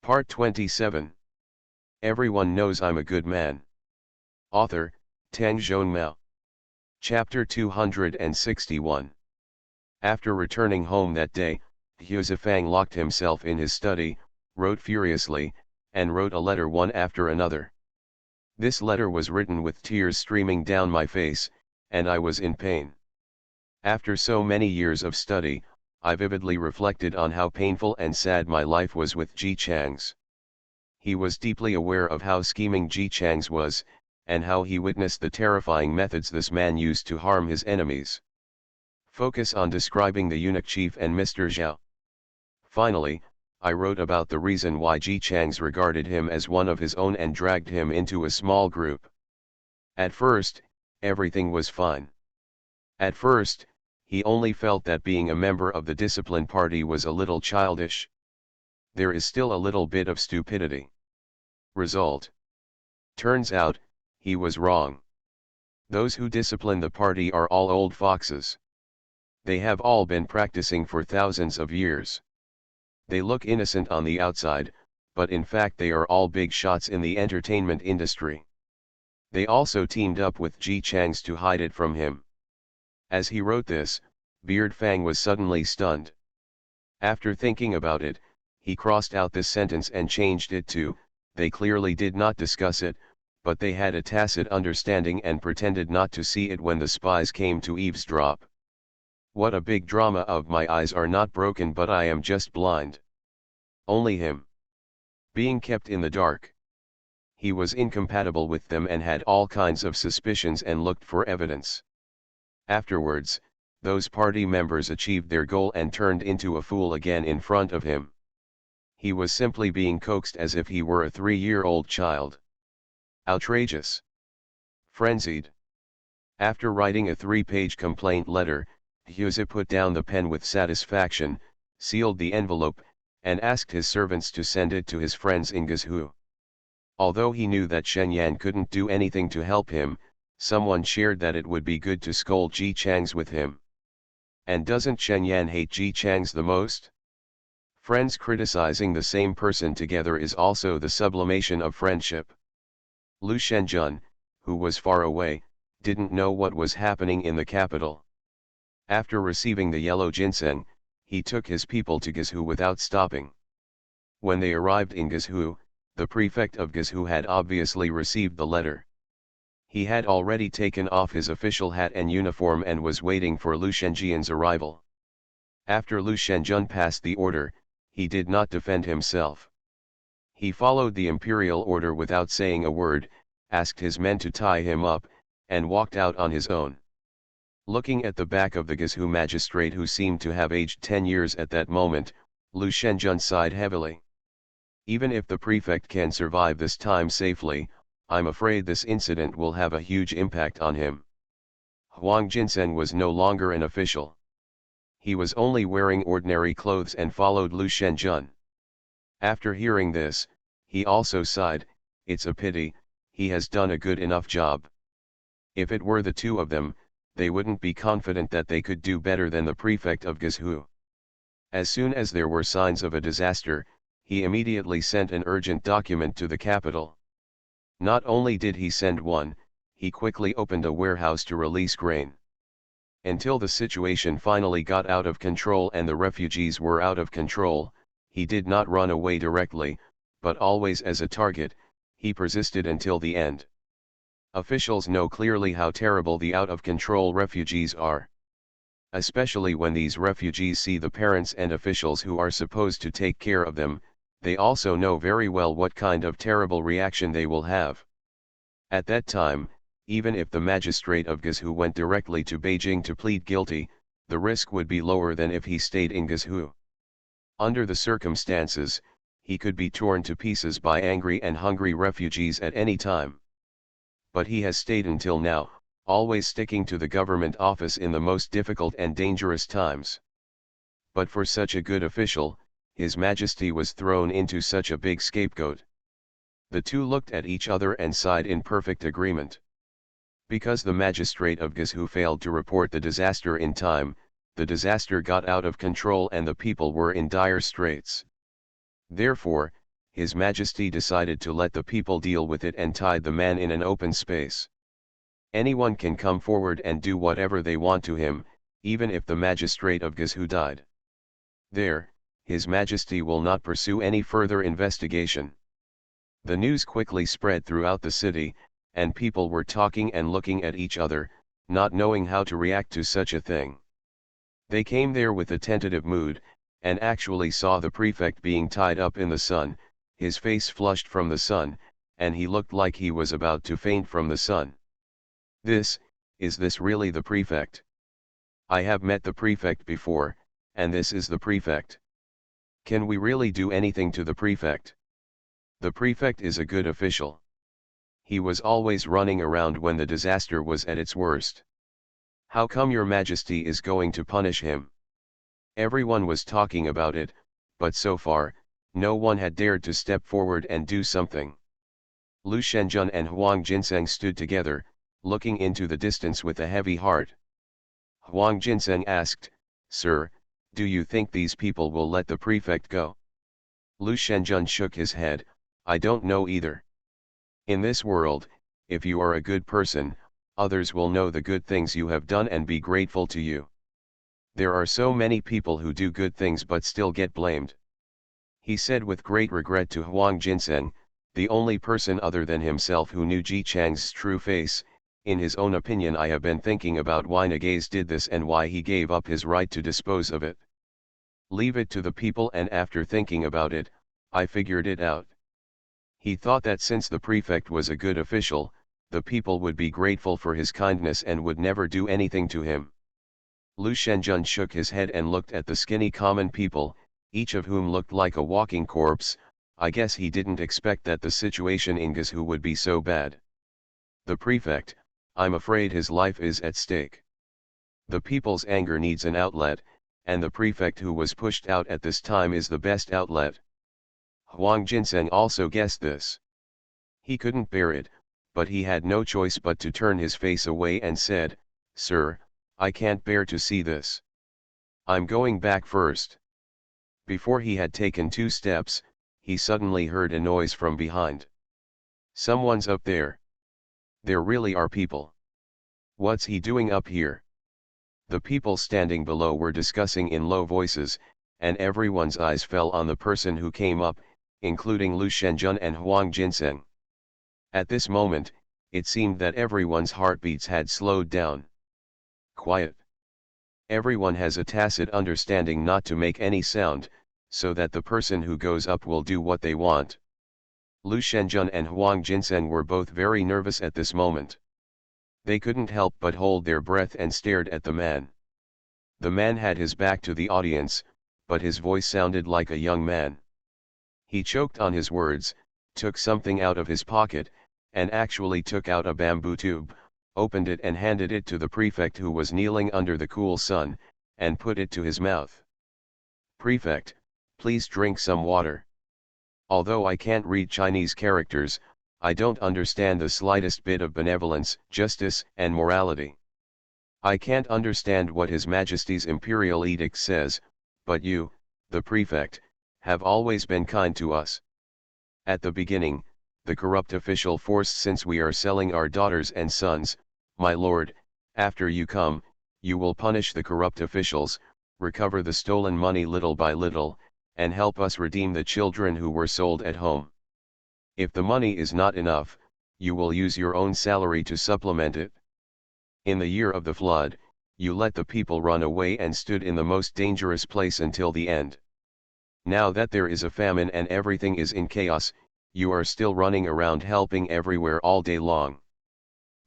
Part 27. Everyone knows I'm a good man. Author, Tang Zhonmao. Chapter 261. After returning home that day, Hu Zifang locked himself in his study, wrote furiously, and wrote a letter one after another. This letter was written with tears streaming down my face, and I was in pain. After so many years of study, I vividly reflected on how painful and sad my life was with Ji Chang's. He was deeply aware of how scheming Ji Chang's was, and how he witnessed the terrifying methods this man used to harm his enemies. Focus on describing the eunuch chief and Mr. Zhao. Finally, I wrote about the reason why Ji Chang's regarded him as one of his own and dragged him into a small group. At first, everything was fine. At first, he only felt that being a member of the discipline party was a little childish. There is still a little bit of stupidity. Result. Turns out, he was wrong. Those who discipline the party are all old foxes. They have all been practicing for thousands of years. They look innocent on the outside, but in fact they are all big shots in the entertainment industry. They also teamed up with Ji Chang's to hide it from him. As he wrote this, Beard Fang was suddenly stunned. After thinking about it, he crossed out this sentence and changed it to, they clearly did not discuss it, but they had a tacit understanding and pretended not to see it when the spies came to eavesdrop. What a big drama of my eyes are not broken, but I am just blind. Only him. Being kept in the dark. He was incompatible with them and had all kinds of suspicions and looked for evidence. Afterwards, those party members achieved their goal and turned into a fool again in front of him. He was simply being coaxed as if he were a 3-year-old child. Outrageous. Frenzied. After writing a 3-page complaint letter, Huzi put down the pen with satisfaction, sealed the envelope, and asked his servants to send it to his friends in Guizhou. Although he knew that Shenyan couldn't do anything to help him, someone shared that it would be good to scold Ji Chang's with him. And doesn't Shenyan hate Ji Chang's the most? Friends criticizing the same person together is also the sublimation of friendship. Lu Shenjun, who was far away, didn't know what was happening in the capital. After receiving the yellow ginseng, he took his people to Guizhou without stopping. When they arrived in Guizhou, the prefect of Guizhou had obviously received the letter. He had already taken off his official hat and uniform and was waiting for Lu Shenjian's arrival. After Lu Shenjun passed the order, he did not defend himself. He followed the imperial order without saying a word, asked his men to tie him up, and walked out on his own. Looking at the back of the Guizhou magistrate, who seemed to have aged 10 years at that moment, Lu Shenjun sighed heavily. Even if the prefect can survive this time safely, I'm afraid this incident will have a huge impact on him. Huang Jinsen was no longer an official. He was only wearing ordinary clothes and followed Lu Shenjun. After hearing this, he also sighed, it's a pity, he has done a good enough job. If it were the two of them, they wouldn't be confident that they could do better than the prefect of Guizhou. As soon as there were signs of a disaster, he immediately sent an urgent document to the capital. Not only did he send one, he quickly opened a warehouse to release grain. Until the situation finally got out of control and the refugees were out of control, he did not run away directly, but always as a target, he persisted until the end. Officials know clearly how terrible the out-of-control refugees are. Especially when these refugees see the parents and officials who are supposed to take care of them, they also know very well what kind of terrible reaction they will have. At that time, even if the magistrate of Guizhou went directly to Beijing to plead guilty, the risk would be lower than if he stayed in Guizhou. Under the circumstances, he could be torn to pieces by angry and hungry refugees at any time. But he has stayed until now, always sticking to the government office in the most difficult and dangerous times. But for such a good official, His Majesty was thrown into such a big scapegoat. The two looked at each other and sighed in perfect agreement. Because the magistrate of Guizhou failed to report the disaster in time, the disaster got out of control and the people were in dire straits. Therefore, His Majesty decided to let the people deal with it and tied the man in an open space. Anyone can come forward and do whatever they want to him, even if the magistrate of Gazhu died. There, His Majesty will not pursue any further investigation. The news quickly spread throughout the city, and people were talking and looking at each other, not knowing how to react to such a thing. They came there with a tentative mood, and actually saw the prefect being tied up in the sun, his face flushed from the sun, and he looked like he was about to faint from the sun. Is this really the prefect? I have met the prefect before, and this is the prefect. Can we really do anything to the prefect? The prefect is a good official. He was always running around when the disaster was at its worst. How come your Majesty is going to punish him? Everyone was talking about it, but so far, no one had dared to step forward and do something. Lu Shenjun and Huang Jinseng stood together, looking into the distance with a heavy heart. Huang Jinseng asked, "Sir, do you think these people will let the prefect go?" Lu Shenjun shook his head, "I don't know either. In this world, if you are a good person, others will know the good things you have done and be grateful to you. There are so many people who do good things but still get blamed." He said with great regret to Huang Jinseng, the only person other than himself who knew Ji Chang's true face. In his own opinion, I have been thinking about why Nagaze did this and why he gave up his right to dispose of it. Leave it to the people, and after thinking about it, I figured it out. He thought that since the prefect was a good official, the people would be grateful for his kindness and would never do anything to him. Lu Shenjun shook his head and looked at the skinny common people, each of whom looked like a walking corpse. I guess he didn't expect that the situation in Gazhu would be so bad. The prefect, I'm afraid his life is at stake. The people's anger needs an outlet, and the prefect who was pushed out at this time is the best outlet. Huang Jinseng also guessed this. He couldn't bear it, but he had no choice but to turn his face away and said, "Sir, I can't bear to see this. I'm going back first." Before he had taken 2 steps, he suddenly heard a noise from behind. "Someone's up there. There really are people. What's he doing up here?" The people standing below were discussing in low voices, and everyone's eyes fell on the person who came up, including Lu Shenjun and Huang Jinseng. At this moment, it seemed that everyone's heartbeats had slowed down. Quiet. Everyone has a tacit understanding not to make any sound, so that the person who goes up will do what they want. Lu Shenjun and Huang Jinseng were both very nervous at this moment. They couldn't help but hold their breath and stared at the man. The man had his back to the audience, but his voice sounded like a young man. He choked on his words, took something out of his pocket, and actually took out a bamboo tube, opened it and handed it to the prefect who was kneeling under the cool sun, and put it to his mouth. "Prefect, please drink some water. Although I can't read Chinese characters, I don't understand the slightest bit of benevolence, justice, and morality. I can't understand what His Majesty's imperial edict says, but you, the prefect, have always been kind to us. At the beginning, the corrupt official forced, since we are selling our daughters and sons, my lord, after you come, you will punish the corrupt officials, recover the stolen money little by little, and help us redeem the children who were sold at home. If the money is not enough, you will use your own salary to supplement it. In the year of the flood, you let the people run away and stood in the most dangerous place until the end. Now that there is a famine and everything is in chaos, you are still running around helping everywhere all day long.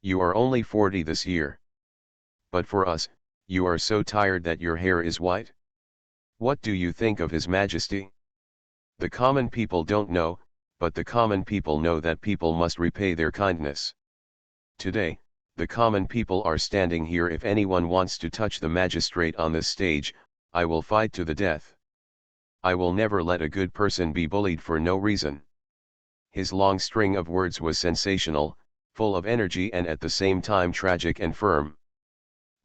You are only 40 this year. But for us, you are so tired that your hair is white. What do you think of His Majesty? The common people don't know, but the common people know that people must repay their kindness. Today, the common people are standing here. If anyone wants to touch the magistrate on this stage, I will fight to the death. I will never let a good person be bullied for no reason." His long string of words was sensational, full of energy and at the same time tragic and firm.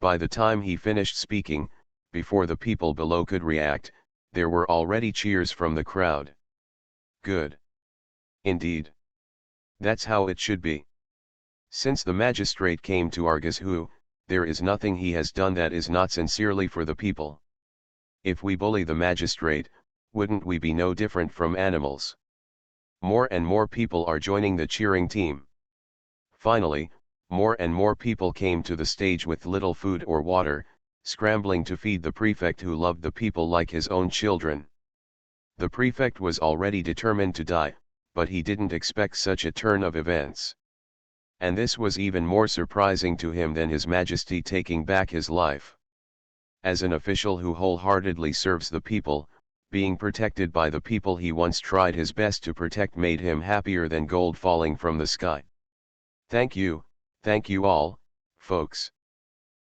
By the time he finished speaking, before the people below could react, there were already cheers from the crowd. "Good. Indeed. That's how it should be. Since the magistrate came to Argus, there is nothing he has done that is not sincerely for the people. If we bully the magistrate, wouldn't we be no different from animals? More and more people are joining the cheering team. Finally, more and more people came to the stage with little food or water, scrambling to feed the prefect who loved the people like his own children. The prefect was already determined to die, but he didn't expect such a turn of events. And this was even more surprising to him than His Majesty taking back his life. As an official who wholeheartedly serves the people, being protected by the people he once tried his best to protect made him happier than gold falling from the sky. Thank you all, folks.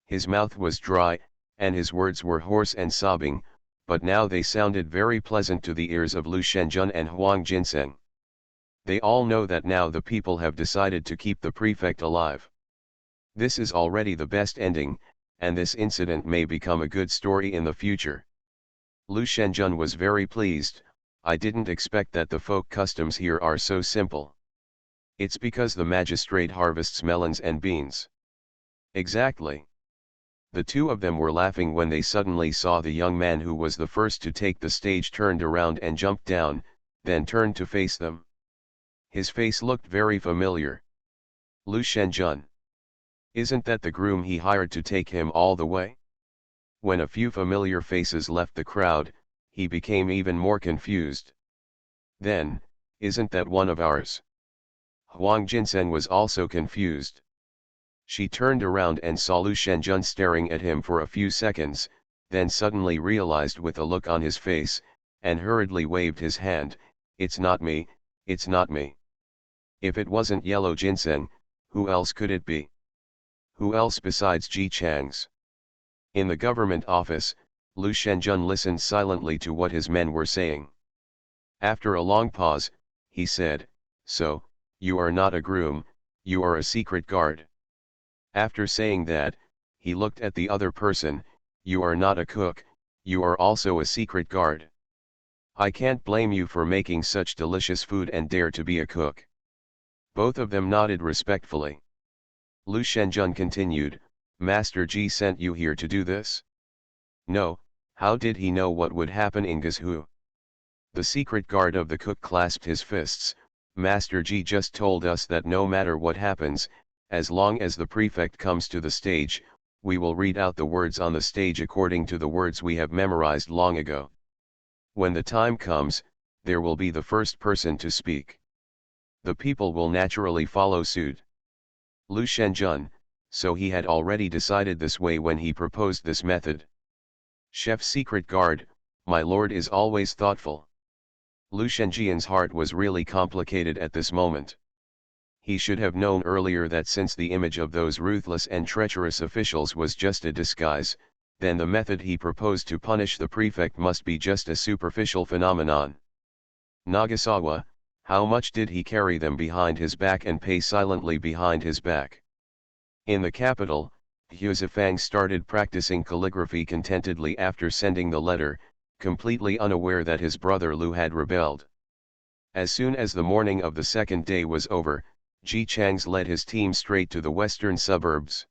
His mouth was dry, and his words were hoarse and sobbing, but now they sounded very pleasant to the ears of Lu Shenjun and Huang Jinseng. They all know that now the people have decided to keep the prefect alive. This is already the best ending, and this incident may become a good story in the future. Lu Shenjun was very pleased. I didn't expect that the folk customs here are so simple. It's because the magistrate harvests melons and beans. Exactly. The two of them were laughing when they suddenly saw the young man who was the first to take the stage turned around and jumped down, then turned to face them. His face looked very familiar. Lu Shenjun. Isn't that the groom he hired to take him all the way? When a few familiar faces left the crowd, he became even more confused. Then, isn't that one of ours? Huang Jinseng was also confused. She turned around and saw Lu Shenjun staring at him for a few seconds, then suddenly realized with a look on his face, and hurriedly waved his hand, "It's not me, it's not me. If it wasn't Yellow Ginseng, who else could it be? Who else besides Ji Chang's?" In the government office, Lu Shenjun listened silently to what his men were saying. After a long pause, he said, "So, you are not a groom, you are a secret guard." After saying that, he looked at the other person, "You are not a cook, you are also a secret guard. I can't blame you for making such delicious food and dare to be a cook." Both of them nodded respectfully. Lu Shenjun continued, "Master Ji sent you here to do this?" "No, how did he know what would happen in Guzhou?" The secret guard of the cook clasped his fists. "Master Ji just told us that no matter what happens, as long as the prefect comes to the stage, we will read out the words on the stage according to the words we have memorized long ago. When the time comes, there will be the first person to speak. The people will naturally follow suit." Lu Shenjun, so he had already decided this way when he proposed this method. Chef's secret guard, my lord is always thoughtful. Lu Shenjian's heart was really complicated at this moment. He should have known earlier that since the image of those ruthless and treacherous officials was just a disguise, then the method he proposed to punish the prefect must be just a superficial phenomenon. Nagasawa, how much did he carry them behind his back and pay silently behind his back? In the capital, Hu Zifang started practicing calligraphy contentedly after sending the letter, completely unaware that his brother Lu had rebelled. As soon as the morning of the second day was over, Ji Chang's led his team straight to the western suburbs.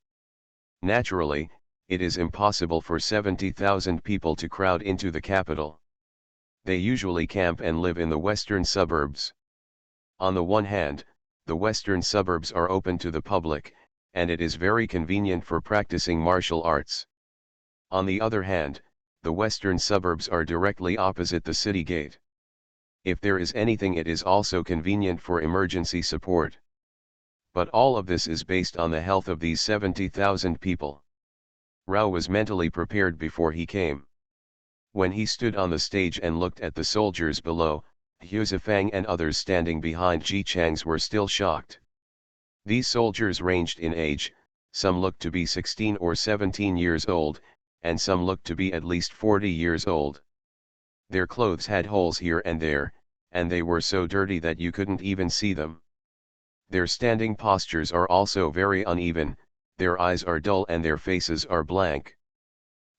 Naturally, it is impossible for 70,000 people to crowd into the capital. They usually camp and live in the western suburbs. On the one hand, the western suburbs are open to the public, and it is very convenient for practicing martial arts. On the other hand, the western suburbs are directly opposite the city gate. If there is anything, it is also convenient for emergency support. But all of this is based on the health of these 70,000 people. Rao was mentally prepared before he came. When he stood on the stage and looked at the soldiers below, Hu Zifang and others standing behind Ji Chang's were still shocked. These soldiers ranged in age, some looked to be 16 or 17 years old, and some looked to be at least 40 years old. Their clothes had holes here and there, and they were so dirty that you couldn't even see them. Their standing postures are also very uneven, their eyes are dull and their faces are blank.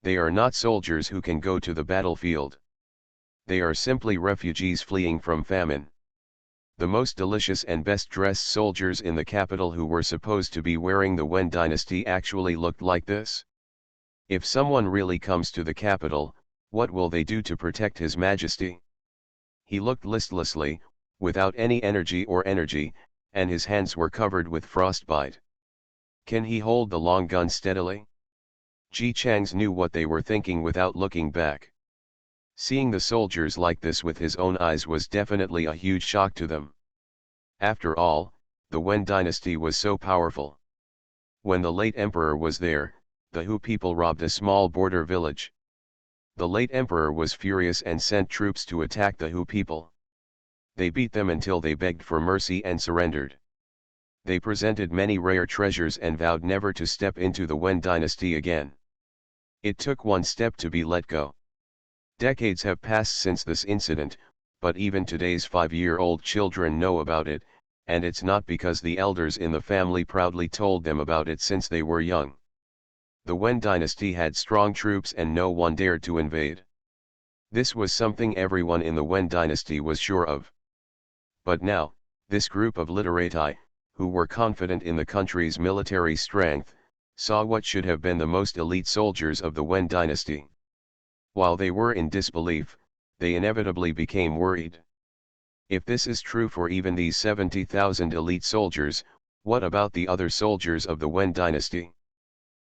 They are not soldiers who can go to the battlefield. They are simply refugees fleeing from famine. The most delicious and best-dressed soldiers in the capital who were supposed to be wearing the Wen dynasty actually looked like this. If someone really comes to the capital, what will they do to protect His Majesty? He looked listlessly, without any energy, and his hands were covered with frostbite. Can he hold the long gun steadily? Ji Changs knew what they were thinking without looking back. Seeing the soldiers like this with his own eyes was definitely a huge shock to them. After all, the Wen dynasty was so powerful. When the late emperor was there, the Hu people robbed a small border village. The late emperor was furious and sent troops to attack the Hu people. They beat them until they begged for mercy and surrendered. They presented many rare treasures and vowed never to step into the Wen dynasty again. It took one step to be let go. Decades have passed since this incident, but even today's 5-year-old children know about it, and it's not because the elders in the family proudly told them about it since they were young. The Wen dynasty had strong troops and no one dared to invade. This was something everyone in the Wen dynasty was sure of. But now, this group of literati, who were confident in the country's military strength, saw what should have been the most elite soldiers of the Wen dynasty. While they were in disbelief, they inevitably became worried. If this is true for even these 70,000 elite soldiers, what about the other soldiers of the Wen dynasty?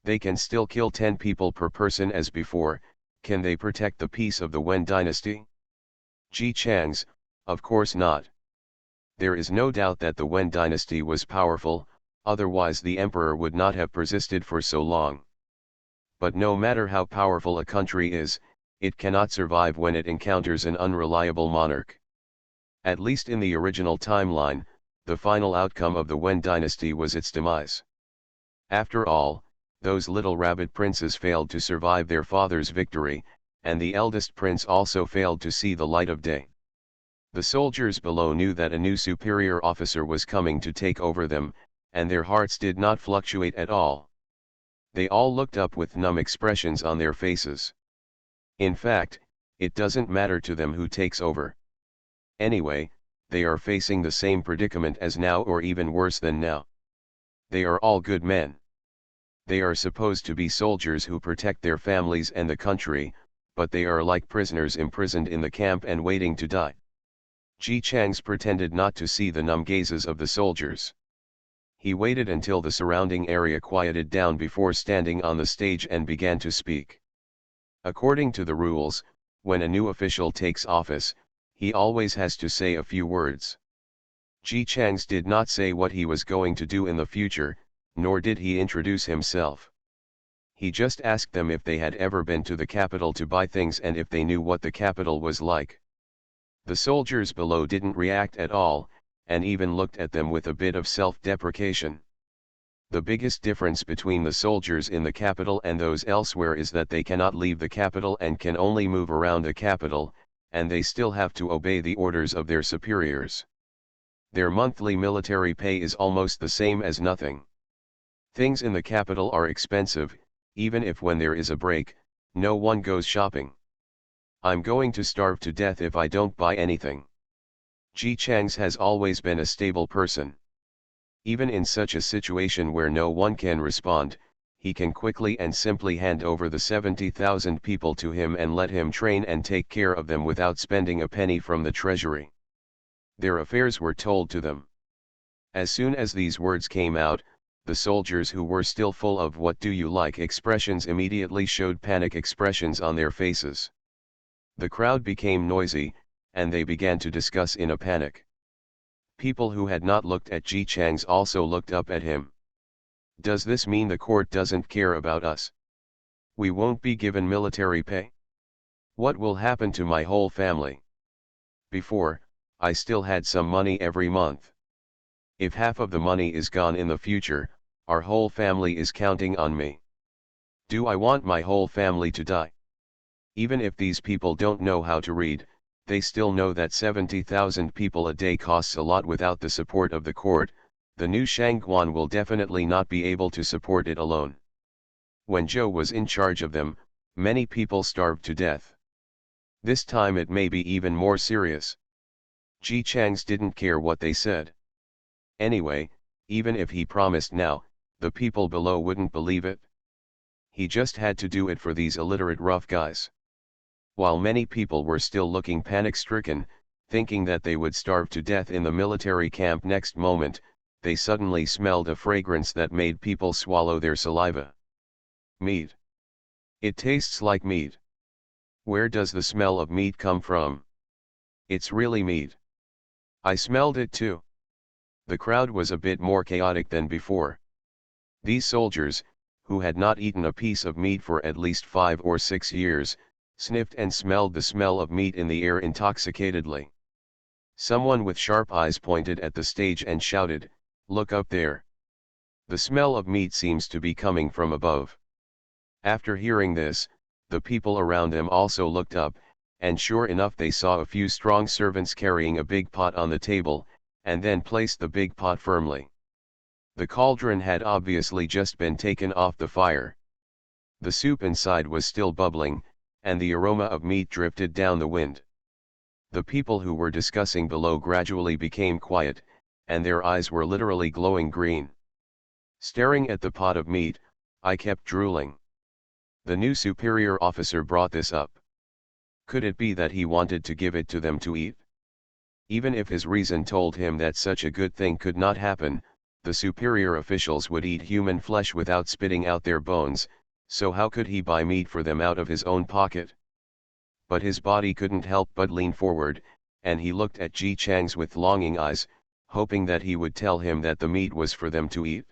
They can still kill 10 people per person as before. Can they protect the peace of the Wen dynasty? Ji Changs, of course not. There is no doubt that the Wen dynasty was powerful, otherwise the emperor would not have persisted for so long. But no matter how powerful a country is, it cannot survive when it encounters an unreliable monarch. At least in the original timeline, the final outcome of the Wen dynasty was its demise. After all, those little rabbit princes failed to survive their father's victory, and the eldest prince also failed to see the light of day. The soldiers below knew that a new superior officer was coming to take over them, and their hearts did not fluctuate at all. They all looked up with numb expressions on their faces. In fact, it doesn't matter to them who takes over. Anyway, they are facing the same predicament as now, or even worse than now. They are all good men. They are supposed to be soldiers who protect their families and the country, but they are like prisoners imprisoned in the camp and waiting to die. Ji Changs pretended not to see the numb gazes of the soldiers. He waited until the surrounding area quieted down before standing on the stage and began to speak. According to the rules, when a new official takes office, he always has to say a few words. Ji Changs did not say what he was going to do in the future, nor did he introduce himself. He just asked them if they had ever been to the capital to buy things and if they knew what the capital was like. The soldiers below didn't react at all, and even looked at them with a bit of self-deprecation. The biggest difference between the soldiers in the capital and those elsewhere is that they cannot leave the capital and can only move around the capital, and they still have to obey the orders of their superiors. Their monthly military pay is almost the same as nothing. Things in the capital are expensive, even if when there is a break, no one goes shopping. I'm going to starve to death if I don't buy anything. Ji Changs has always been a stable person. Even in such a situation where no one can respond, he can quickly and simply hand over the 70,000 people to him and let him train and take care of them without spending a penny from the treasury. Their affairs were told to them. As soon as these words came out, the soldiers who were still full of "what do you like" expressions immediately showed panic expressions on their faces. The crowd became noisy, and they began to discuss in a panic. People who had not looked at Ji Changs also looked up at him. Does this mean the court doesn't care about us? We won't be given military pay? What will happen to my whole family? Before, I still had some money every month. If half of the money is gone in the future, our whole family is counting on me. Do I want my whole family to die? Even if these people don't know how to read, they still know that 70,000 people a day costs a lot. Without the support of the court, the new Shangguan will definitely not be able to support it alone. When Zhou was in charge of them, many people starved to death. This time it may be even more serious. Ji Changs didn't care what they said. Anyway, even if he promised now, the people below wouldn't believe it. He just had to do it for these illiterate rough guys. While many people were still looking panic-stricken, thinking that they would starve to death in the military camp next moment, they suddenly smelled a fragrance that made people swallow their saliva. Meat. It tastes like meat. Where does the smell of meat come from? It's really meat. I smelled it too. The crowd was a bit more chaotic than before. These soldiers, who had not eaten a piece of meat for at least 5 or 6 years, sniffed and smelled the smell of meat in the air intoxicatedly. Someone with sharp eyes pointed at the stage and shouted, "Look up there. The smell of meat seems to be coming from above." After hearing this, the people around them also looked up, and sure enough they saw a few strong servants carrying a big pot on the table, and then placed the big pot firmly. The cauldron had obviously just been taken off the fire. The soup inside was still bubbling, and the aroma of meat drifted down the wind. The people who were discussing below gradually became quiet, and their eyes were literally glowing green. Staring at the pot of meat, I kept drooling. The new superior officer brought this up. Could it be that he wanted to give it to them to eat? Even if his reason told him that such a good thing could not happen, the superior officials would eat human flesh without spitting out their bones, so how could he buy meat for them out of his own pocket? But his body couldn't help but lean forward, and he looked at Ji Changs with longing eyes, hoping that he would tell him that the meat was for them to eat.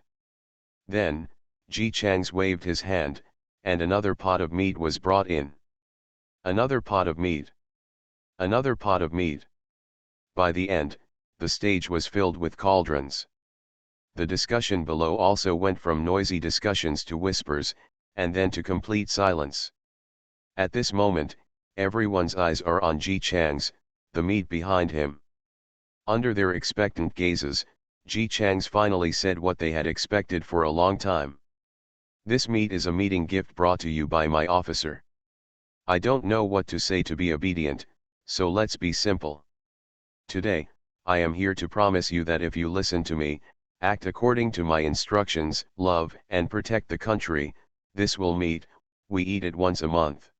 Then, Ji Changs waved his hand, and another pot of meat was brought in. Another pot of meat. Another pot of meat. By the end, the stage was filled with cauldrons. The discussion below also went from noisy discussions to whispers, and then to complete silence. At this moment, everyone's eyes are on Ji Changs, the meat behind him. Under their expectant gazes, Ji Changs finally said what they had expected for a long time. "This meat is a meeting gift brought to you by my officer. I don't know what to say to be obedient, so let's be simple. Today, I am here to promise you that if you listen to me, act according to my instructions, love and protect the country, this will meat, we eat it once a month."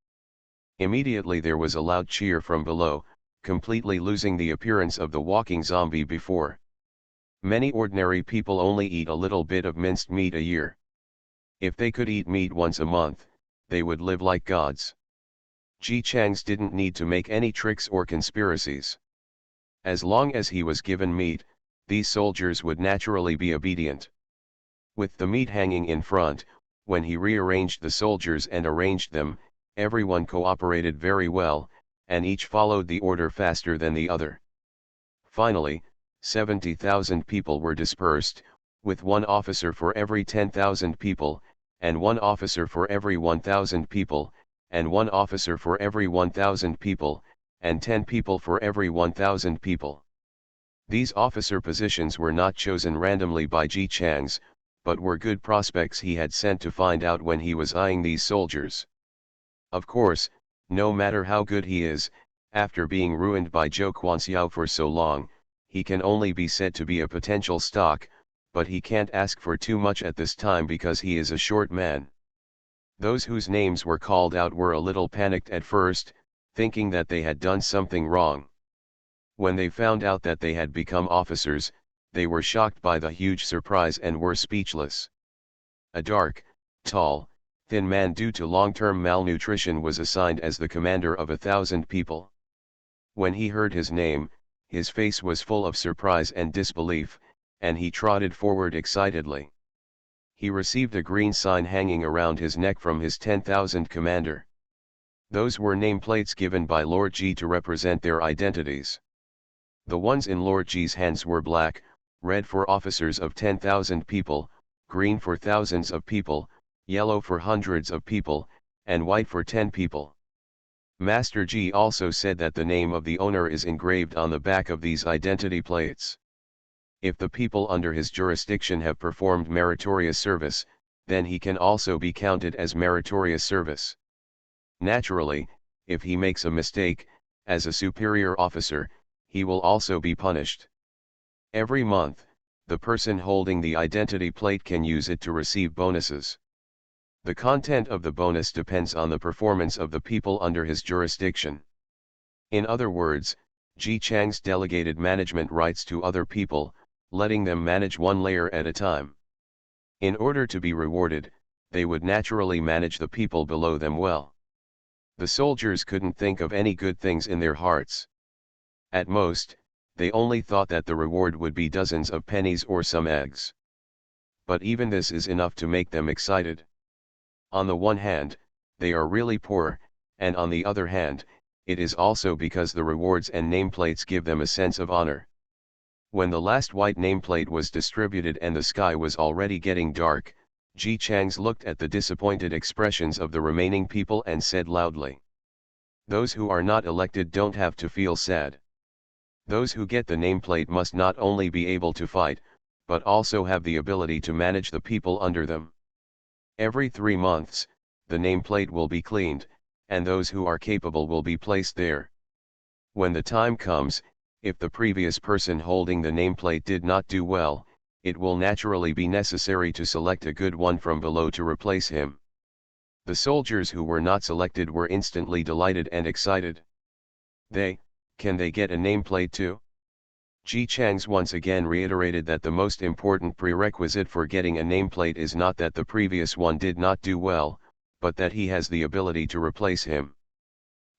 Immediately there was a loud cheer from below, completely losing the appearance of the walking zombie before. Many ordinary people only eat a little bit of minced meat a year. If they could eat meat once a month, they would live like gods. Ji Changs didn't need to make any tricks or conspiracies. As long as he was given meat, these soldiers would naturally be obedient. With the meat hanging in front, when he rearranged the soldiers and arranged them, everyone cooperated very well, and each followed the order faster than the other. Finally, 70,000 people were dispersed, with one officer for every 10,000 people, and one officer for every 1,000 people, and one officer for every 1,000 people, and 10 people for every 1,000 people. These officer positions were not chosen randomly by Ji Changs, but were good prospects he had sent to find out when he was eyeing these soldiers. Of course, no matter how good he is, after being ruined by Zhou Quanxiao for so long, he can only be said to be a potential stock, but he can't ask for too much at this time because he is a short man. Those whose names were called out were a little panicked at first, thinking that they had done something wrong. When they found out that they had become officers, they were shocked by the huge surprise and were speechless. A dark, tall, thin man due to long-term malnutrition was assigned as the commander of 1,000 people. When he heard his name, his face was full of surprise and disbelief, and he trotted forward excitedly. He received a green sign hanging around his neck from his 10,000 commander. Those were nameplates given by Lord Ji to represent their identities. The ones in Lord Ji's hands were black, red for officers of 10,000 people, green for thousands of people, yellow for hundreds of people, and white for 10 people. Master Ji also said that the name of the owner is engraved on the back of these identity plates. If the people under his jurisdiction have performed meritorious service, then he can also be counted as meritorious service. Naturally, if he makes a mistake, as a superior officer, he will also be punished. Every month, the person holding the identity plate can use it to receive bonuses. The content of the bonus depends on the performance of the people under his jurisdiction. In other words, Ji Chang's delegated management rights to other people, letting them manage one layer at a time. In order to be rewarded, they would naturally manage the people below them well. The soldiers couldn't think of any good things in their hearts. At most, they only thought that the reward would be dozens of pennies or some eggs. But even this is enough to make them excited. On the one hand, they are really poor, and on the other hand, it is also because the rewards and nameplates give them a sense of honor. When the last white nameplate was distributed and the sky was already getting dark, Ji Chang's looked at the disappointed expressions of the remaining people and said loudly, "Those who are not elected don't have to feel sad. Those who get the nameplate must not only be able to fight, but also have the ability to manage the people under them. Every 3 months, the nameplate will be cleaned, and those who are capable will be placed there. When the time comes, if the previous person holding the nameplate did not do well, it will naturally be necessary to select a good one from below to replace him." The soldiers who were not selected were instantly delighted and excited. Can they get a nameplate too? Ji Chang's once again reiterated that the most important prerequisite for getting a nameplate is not that the previous one did not do well, but that he has the ability to replace him.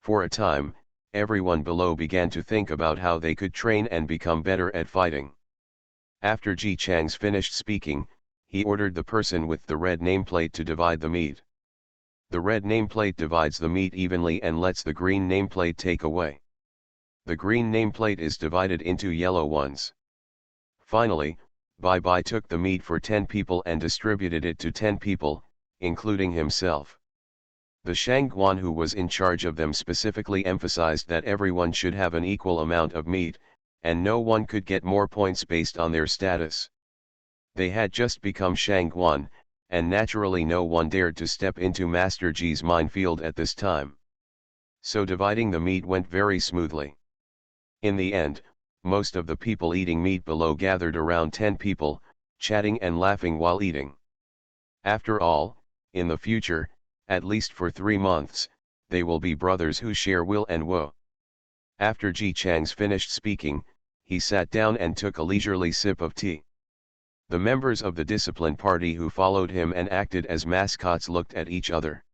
For a time, everyone below began to think about how they could train and become better at fighting. After Ji Chang's finished speaking, he ordered the person with the red nameplate to divide the meat. The red nameplate divides the meat evenly and lets the green nameplate take away. The green nameplate is divided into yellow ones. Finally, Bai Bai took the meat for 10 people and distributed it to 10 people, including himself. The Shangguan who was in charge of them specifically emphasized that everyone should have an equal amount of meat, and no one could get more points based on their status. They had just become Shangguan, and naturally no one dared to step into Master Ji's minefield at this time. So dividing the meat went very smoothly. In the end, most of the people eating meat below gathered around 10 people, chatting and laughing while eating. After all, in the future, at least for 3 months, they will be brothers who share will and woe. After Ji Chang's finished speaking, he sat down and took a leisurely sip of tea. The members of the discipline party who followed him and acted as mascots looked at each other.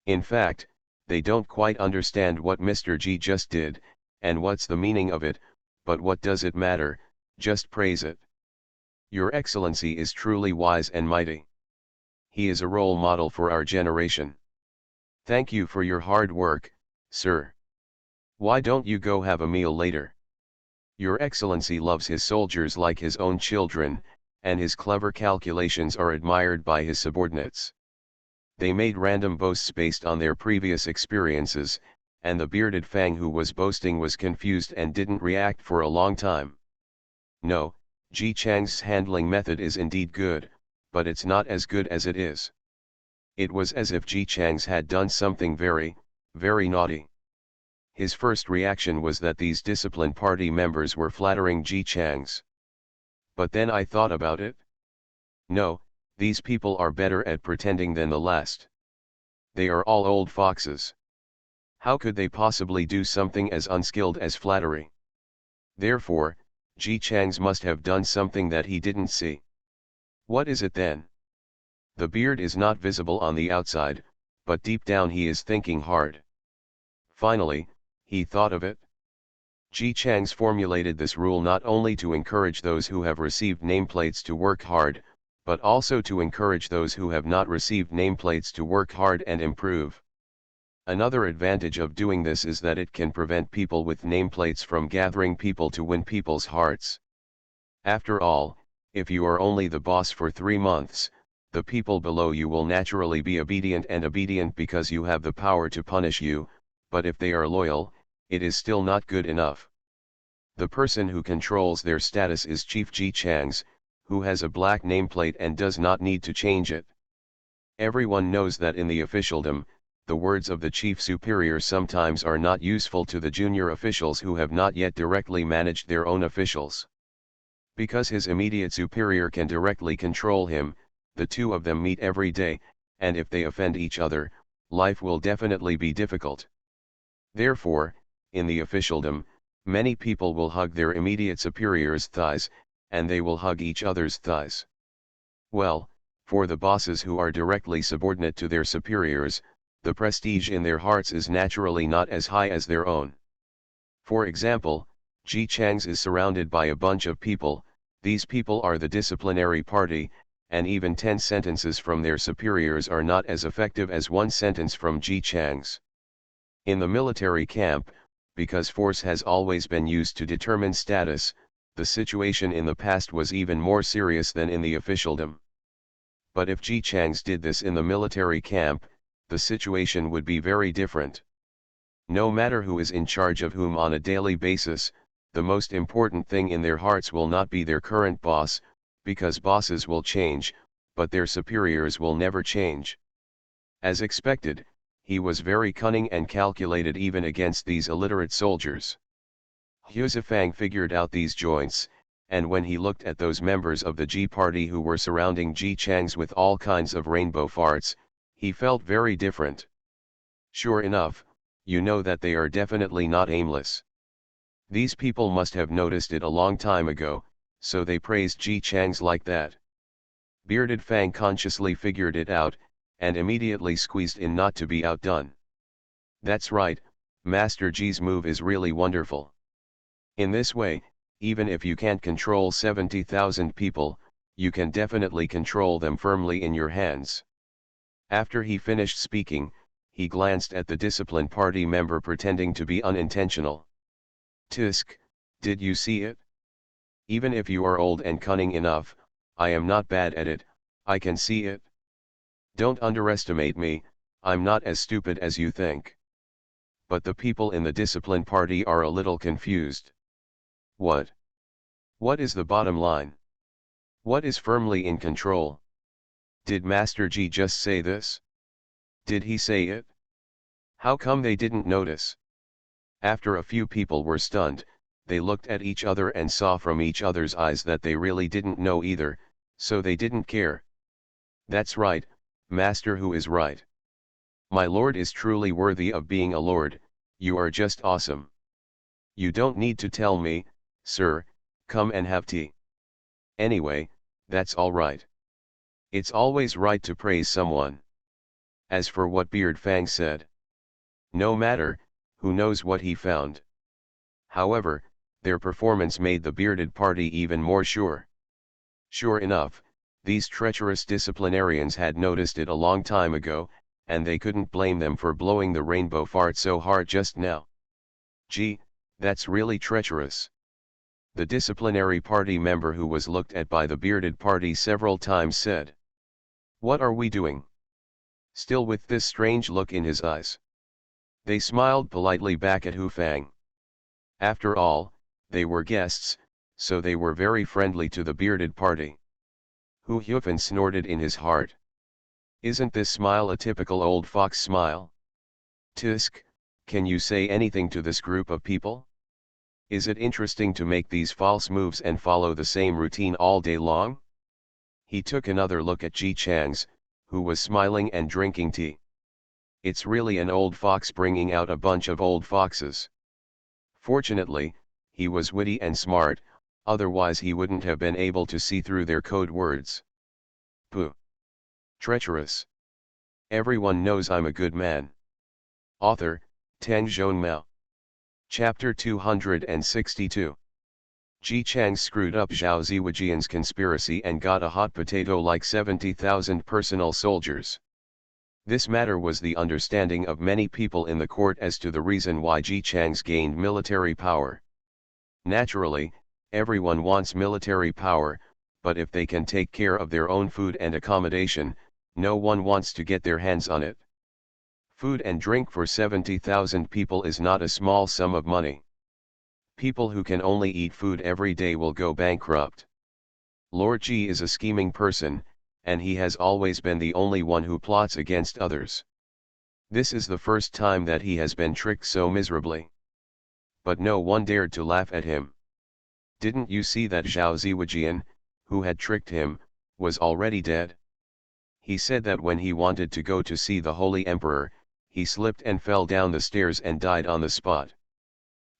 In fact, they don't quite understand what Mr. Ji just did, and what's the meaning of it, but what does it matter, just praise it. Your Excellency is truly wise and mighty. He is a role model for our generation. Thank you for your hard work, sir. Why don't you go have a meal later? Your Excellency loves his soldiers like his own children, and his clever calculations are admired by his subordinates. They made random boasts based on their previous experiences, and the bearded Fang who was boasting was confused and didn't react for a long time. No, Ji Chang's handling method is indeed good, but it's not as good as it is. It was as if Ji Chang's had done something very, very naughty. His first reaction was that these discipline party members were flattering Ji Chang's. But then I thought about it. No, these people are better at pretending than the last. They are all old foxes. How could they possibly do something as unskilled as flattery? Therefore, Ji Chang's must have done something that he didn't see. What is it then? The beard is not visible on the outside, but deep down he is thinking hard. Finally, he thought of it. Ji Chang's formulated this rule not only to encourage those who have received nameplates to work hard, but also to encourage those who have not received nameplates to work hard and improve. Another advantage of doing this is that it can prevent people with nameplates from gathering people to win people's hearts. After all, if you are only the boss for 3 months, the people below you will naturally be obedient because you have the power to punish you, but if they are loyal, it is still not good enough. The person who controls their status is Chief Ji Chang's, who has a black nameplate and does not need to change it. Everyone knows that in the officialdom, the words of the chief superior sometimes are not useful to the junior officials who have not yet directly managed their own officials. Because his immediate superior can directly control him, the two of them meet every day, and if they offend each other, life will definitely be difficult. Therefore, in the officialdom, many people will hug their immediate superior's thighs, and they will hug each other's thighs. Well, for the bosses who are directly subordinate to their superiors, the prestige in their hearts is naturally not as high as their own. For example, Ji Chang's is surrounded by a bunch of people. These people are the disciplinary party, and even 10 sentences from their superiors are not as effective as one sentence from Ji Chang's. In the military camp, because force has always been used to determine status, the situation in the past was even more serious than in the officialdom. But if Ji Chang's did this in the military camp, the situation would be very different. No matter who is in charge of whom on a daily basis, the most important thing in their hearts will not be their current boss, because bosses will change, but their superiors will never change. As expected, he was very cunning and calculated even against these illiterate soldiers. Huzifang figured out these joints, and when he looked at those members of the Ji party who were surrounding Ji Chang's with all kinds of rainbow farts, he felt very different. Sure enough, you know that they are definitely not aimless. These people must have noticed it a long time ago, so they praised Ji Chang's like that. Bearded Fang consciously figured it out, and immediately squeezed in not to be outdone. That's right, Master Ji's move is really wonderful. In this way, even if you can't control 70,000 people, you can definitely control them firmly in your hands. After he finished speaking, he glanced at the discipline party member pretending to be unintentional. Tisk, did you see it? Even if you are old and cunning enough, I am not bad at it, I can see it. Don't underestimate me, I'm not as stupid as you think. But the people in the discipline party are a little confused. What? What is the bottom line? What is firmly in control? Did Master Ji just say this? Did he say it? How come they didn't notice? After a few people were stunned, they looked at each other and saw from each other's eyes that they really didn't know either, so they didn't care. That's right, Master who is right. My lord is truly worthy of being a lord, you are just awesome. You don't need to tell me, sir, come and have tea. Anyway, that's all right. It's always right to praise someone. As for what Beard Fang said, no matter, who knows what he found. However, their performance made the bearded party even more sure. Sure enough, these treacherous disciplinarians had noticed it a long time ago, and they couldn't blame them for blowing the rainbow fart so hard just now. Gee, that's really treacherous. The disciplinary party member who was looked at by the bearded party several times said. What are we doing? Still with this strange look in his eyes. They smiled politely back at Hu Fang. After all, they were guests, so they were very friendly to the bearded party. Hu Hufan snorted in his heart. Isn't this smile a typical old fox smile? Tisk, can you say anything to this group of people? Is it interesting to make these false moves and follow the same routine all day long? He took another look at Ji Chang's, who was smiling and drinking tea. It's really an old fox bringing out a bunch of old foxes. Fortunately, he was witty and smart, otherwise he wouldn't have been able to see through their code words. Pooh. Treacherous. Everyone knows I'm a good man. Author, Tang Zhonmao. Chapter 262. Ji Chang screwed up Zhao Ziwajian's conspiracy and got a hot potato like 70,000 personal soldiers. This matter was the understanding of many people in the court as to the reason why Ji Chang's gained military power. Naturally, everyone wants military power, but if they can take care of their own food and accommodation, no one wants to get their hands on it. Food and drink for 70,000 people is not a small sum of money. People who can only eat food every day will go bankrupt. Lord Ji is a scheming person, and he has always been the only one who plots against others. This is the first time that he has been tricked so miserably. But no one dared to laugh at him. Didn't you see that Zhao Ziwajian, who had tricked him, was already dead? He said that when he wanted to go to see the Holy Emperor, he slipped and fell down the stairs and died on the spot.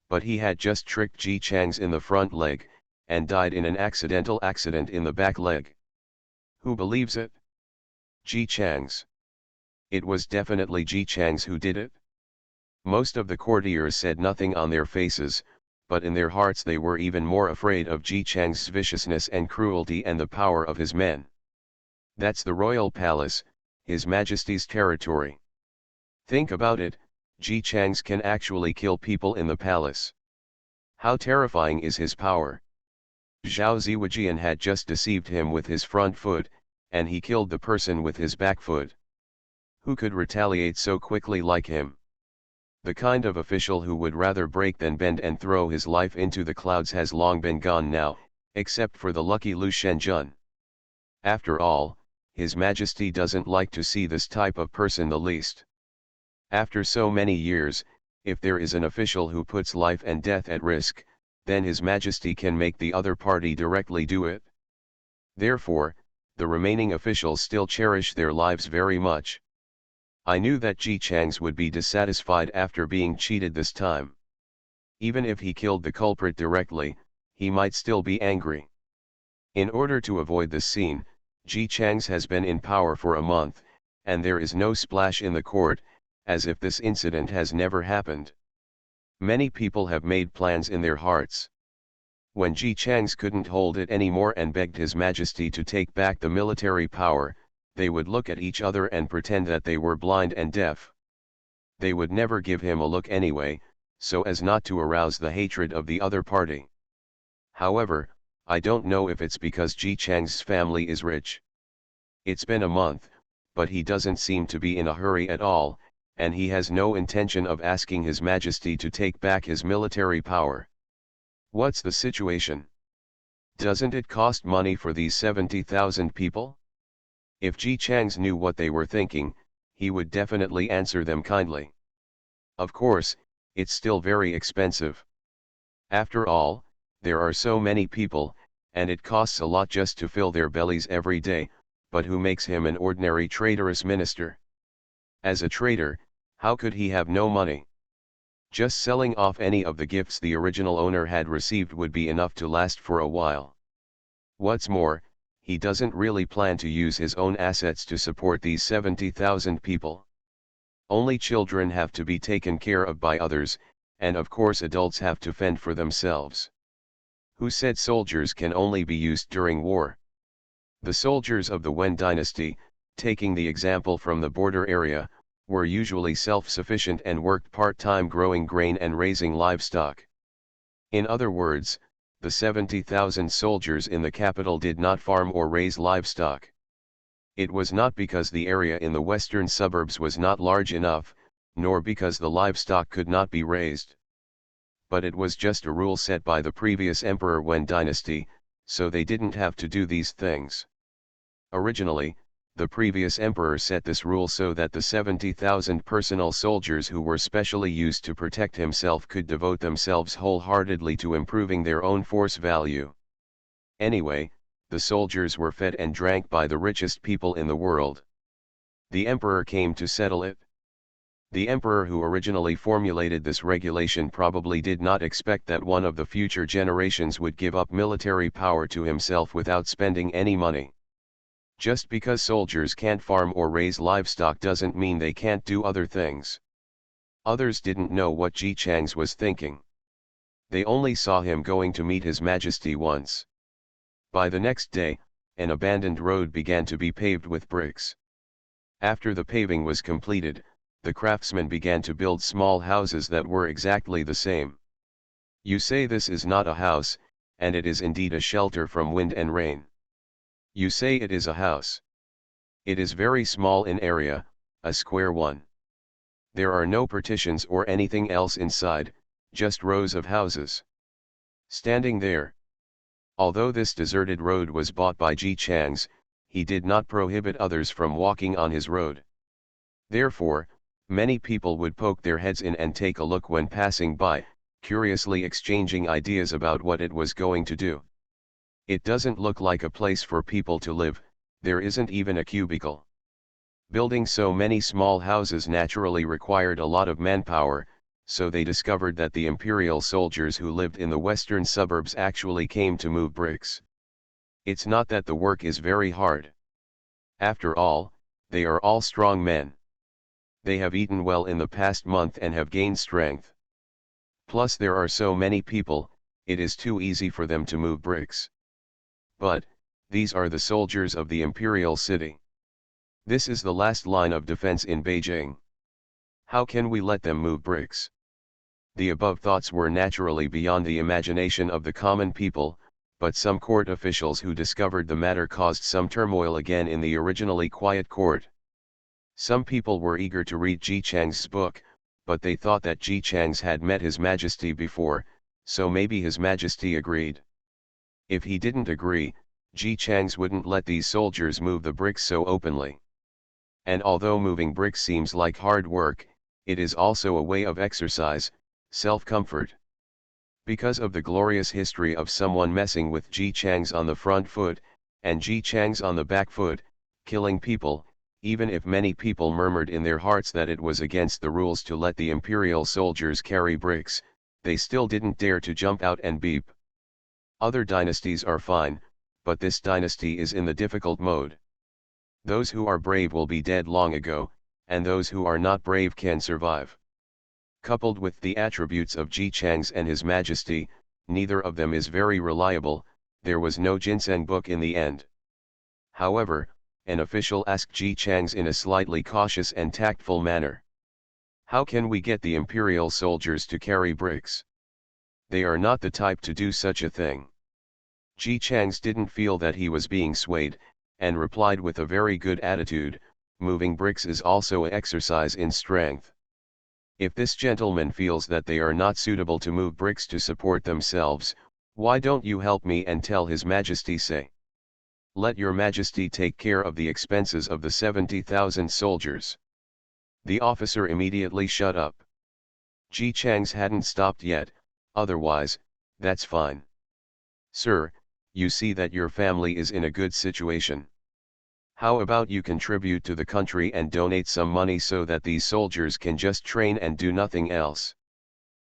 But he had just tricked Ji Chang's in the front leg, and died in an accidental accident in the back leg. Who believes it? Ji Chang's. It was definitely Ji Chang's who did it. Most of the courtiers said nothing on their faces, but in their hearts they were even more afraid of Ji Chang's viciousness and cruelty and the power of his men. That's the royal palace, His Majesty's territory. Think about it, Ji Chang's can actually kill people in the palace. How terrifying is his power? Zhao Ziwajian had just deceived him with his front foot, and he killed the person with his back foot. Who could retaliate so quickly like him? The kind of official who would rather break than bend and throw his life into the clouds has long been gone now, except for the lucky Lu Shenjun. After all, His Majesty doesn't like to see this type of person the least. After so many years, if there is an official who puts life and death at risk, then His Majesty can make the other party directly do it. Therefore, the remaining officials still cherish their lives very much. I knew that Ji Chang's would be dissatisfied after being cheated this time. Even if he killed the culprit directly, he might still be angry. In order to avoid this scene, Ji Chang's has been in power for a month, and there is no splash in the court, as if this incident has never happened. Many people have made plans in their hearts. When Ji Chang's couldn't hold it anymore and begged His Majesty to take back the military power, they would look at each other and pretend that they were blind and deaf. They would never give him a look anyway, so as not to arouse the hatred of the other party. However, I don't know if it's because Ji Chang's family is rich. It's been a month, but he doesn't seem to be in a hurry at all, and he has no intention of asking His Majesty to take back his military power. What's the situation? Doesn't it cost money for these 70,000 people? If Ji Chang's knew what they were thinking, he would definitely answer them kindly. Of course, it's still very expensive. After all, there are so many people, and it costs a lot just to fill their bellies every day, but who makes him an ordinary traitorous minister? As a traitor, how could he have no money? Just selling off any of the gifts the original owner had received would be enough to last for a while. What's more, he doesn't really plan to use his own assets to support these 70,000 people. Only children have to be taken care of by others, and of course adults have to fend for themselves. Who said soldiers can only be used during war? The soldiers of the Wen dynasty, taking the example from the border area, were usually self-sufficient and worked part-time growing grain and raising livestock. In other words, the 70,000 soldiers in the capital did not farm or raise livestock. It was not because the area in the western suburbs was not large enough, nor because the livestock could not be raised. But it was just a rule set by the previous Emperor Wen dynasty, so they didn't have to do these things. Originally, the previous emperor set this rule so that the 70,000 personal soldiers who were specially used to protect himself could devote themselves wholeheartedly to improving their own force value. Anyway, the soldiers were fed and drank by the richest people in the world. The emperor came to settle it. The emperor who originally formulated this regulation probably did not expect that one of the future generations would give up military power to himself without spending any money. Just because soldiers can't farm or raise livestock doesn't mean they can't do other things. Others didn't know what Ji Chang's was thinking. They only saw him going to meet His Majesty once. By the next day, an abandoned road began to be paved with bricks. After the paving was completed, the craftsmen began to build small houses that were exactly the same. You say this is not a house, and it is indeed a shelter from wind and rain. You say it is a house. It is very small in area, a square one. There are no partitions or anything else inside, just rows of houses. Standing there. Although this deserted road was bought by Ji Chang's, he did not prohibit others from walking on his road. Therefore, Many people would poke their heads in and take a look when passing by, curiously exchanging ideas about what it was going to do. It doesn't look like a place for people to live, there isn't even a cubicle. Building so many small houses naturally required a lot of manpower, so they discovered that the imperial soldiers who lived in the western suburbs actually came to move bricks. It's not that the work is very hard. After all, they are all strong men. They have eaten well in the past month and have gained strength. Plus there are so many people, it is too easy for them to move bricks. But, these are the soldiers of the imperial city. This is the last line of defense in Beijing. How can we let them move bricks? The above thoughts were naturally beyond the imagination of the common people, but some court officials who discovered the matter caused some turmoil again in the originally quiet court. Some people were eager to read Ji Chang's book, but they thought that Ji Chang's had met His Majesty before, so maybe His Majesty agreed. If he didn't agree, Ji Chang's wouldn't let these soldiers move the bricks so openly. And although moving bricks seems like hard work, it is also a way of exercise, self-comfort. Because of the glorious history of someone messing with Ji Chang's on the front foot, and Ji Chang's on the back foot, killing people, even if many people murmured in their hearts that it was against the rules to let the imperial soldiers carry bricks, they still didn't dare to jump out and beep. Other dynasties are fine, but this dynasty is in the difficult mode. Those who are brave will be dead long ago, and those who are not brave can survive. Coupled with the attributes of Ji Chang's and His Majesty, neither of them is very reliable, there was no ginseng book in the end. However, an official asked Ji Chang's in a slightly cautious and tactful manner. How can we get the imperial soldiers to carry bricks? They are not the type to do such a thing. Ji Chang's didn't feel that he was being swayed, and replied with a very good attitude, moving bricks is also an exercise in strength. If this gentleman feels that they are not suitable to move bricks to support themselves, why don't you help me and tell His Majesty say? Let your Majesty take care of the expenses of the 70,000 soldiers. The officer immediately shut up. Ji Chang's hadn't stopped yet, otherwise, that's fine. Sir, you see that your family is in a good situation. How about you contribute to the country and donate some money so that these soldiers can just train and do nothing else?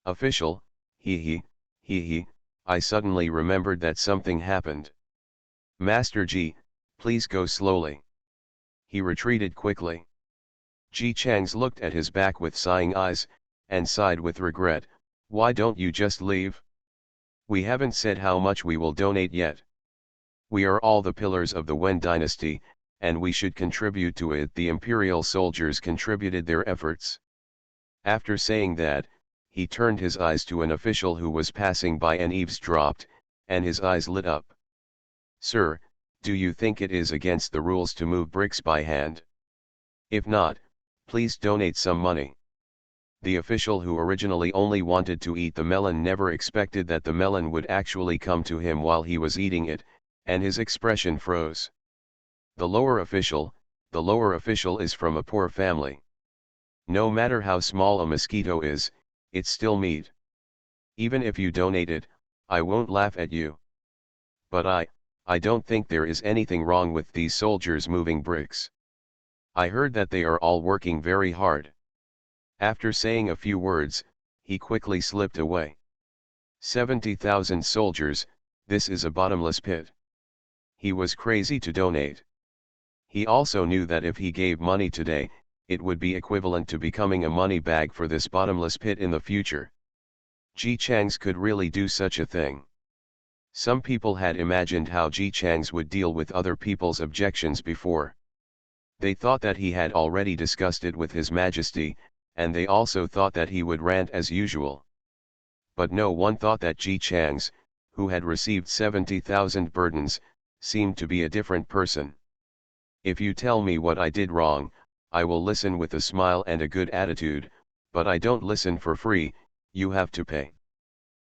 Official, I suddenly remembered that something happened. Master Ji, please go slowly. He retreated quickly. Ji Chang's looked at his back with sighing eyes, and sighed with regret. Why don't you just leave? We haven't said how much we will donate yet. We are all the pillars of the Wen dynasty, and we should contribute to it. The imperial soldiers contributed their efforts. After saying that, he turned his eyes to an official who was passing by and eavesdropped, and his eyes lit up. Sir, do you think it is against the rules to move bricks by hand? If not, please donate some money. The official who originally only wanted to eat the melon never expected that the melon would actually come to him while he was eating it, and his expression froze. The lower official is from a poor family. No matter how small a mosquito is, it's still meat. Even if you donate it, I won't laugh at you. But I don't think there is anything wrong with these soldiers moving bricks. I heard that they are all working very hard. After saying a few words, he quickly slipped away. 70,000 soldiers, this is a bottomless pit. He was crazy to donate. He also knew that if he gave money today, it would be equivalent to becoming a money bag for this bottomless pit in the future. Ji Chang's could really do such a thing. Some people had imagined how Ji Chang's would deal with other people's objections before. They thought that he had already discussed it with His Majesty, and they also thought that he would rant as usual. But no one thought that Ji Chang's, who had received 70,000 burdens, seemed to be a different person. If you tell me what I did wrong, I will listen with a smile and a good attitude, but I don't listen for free, you have to pay.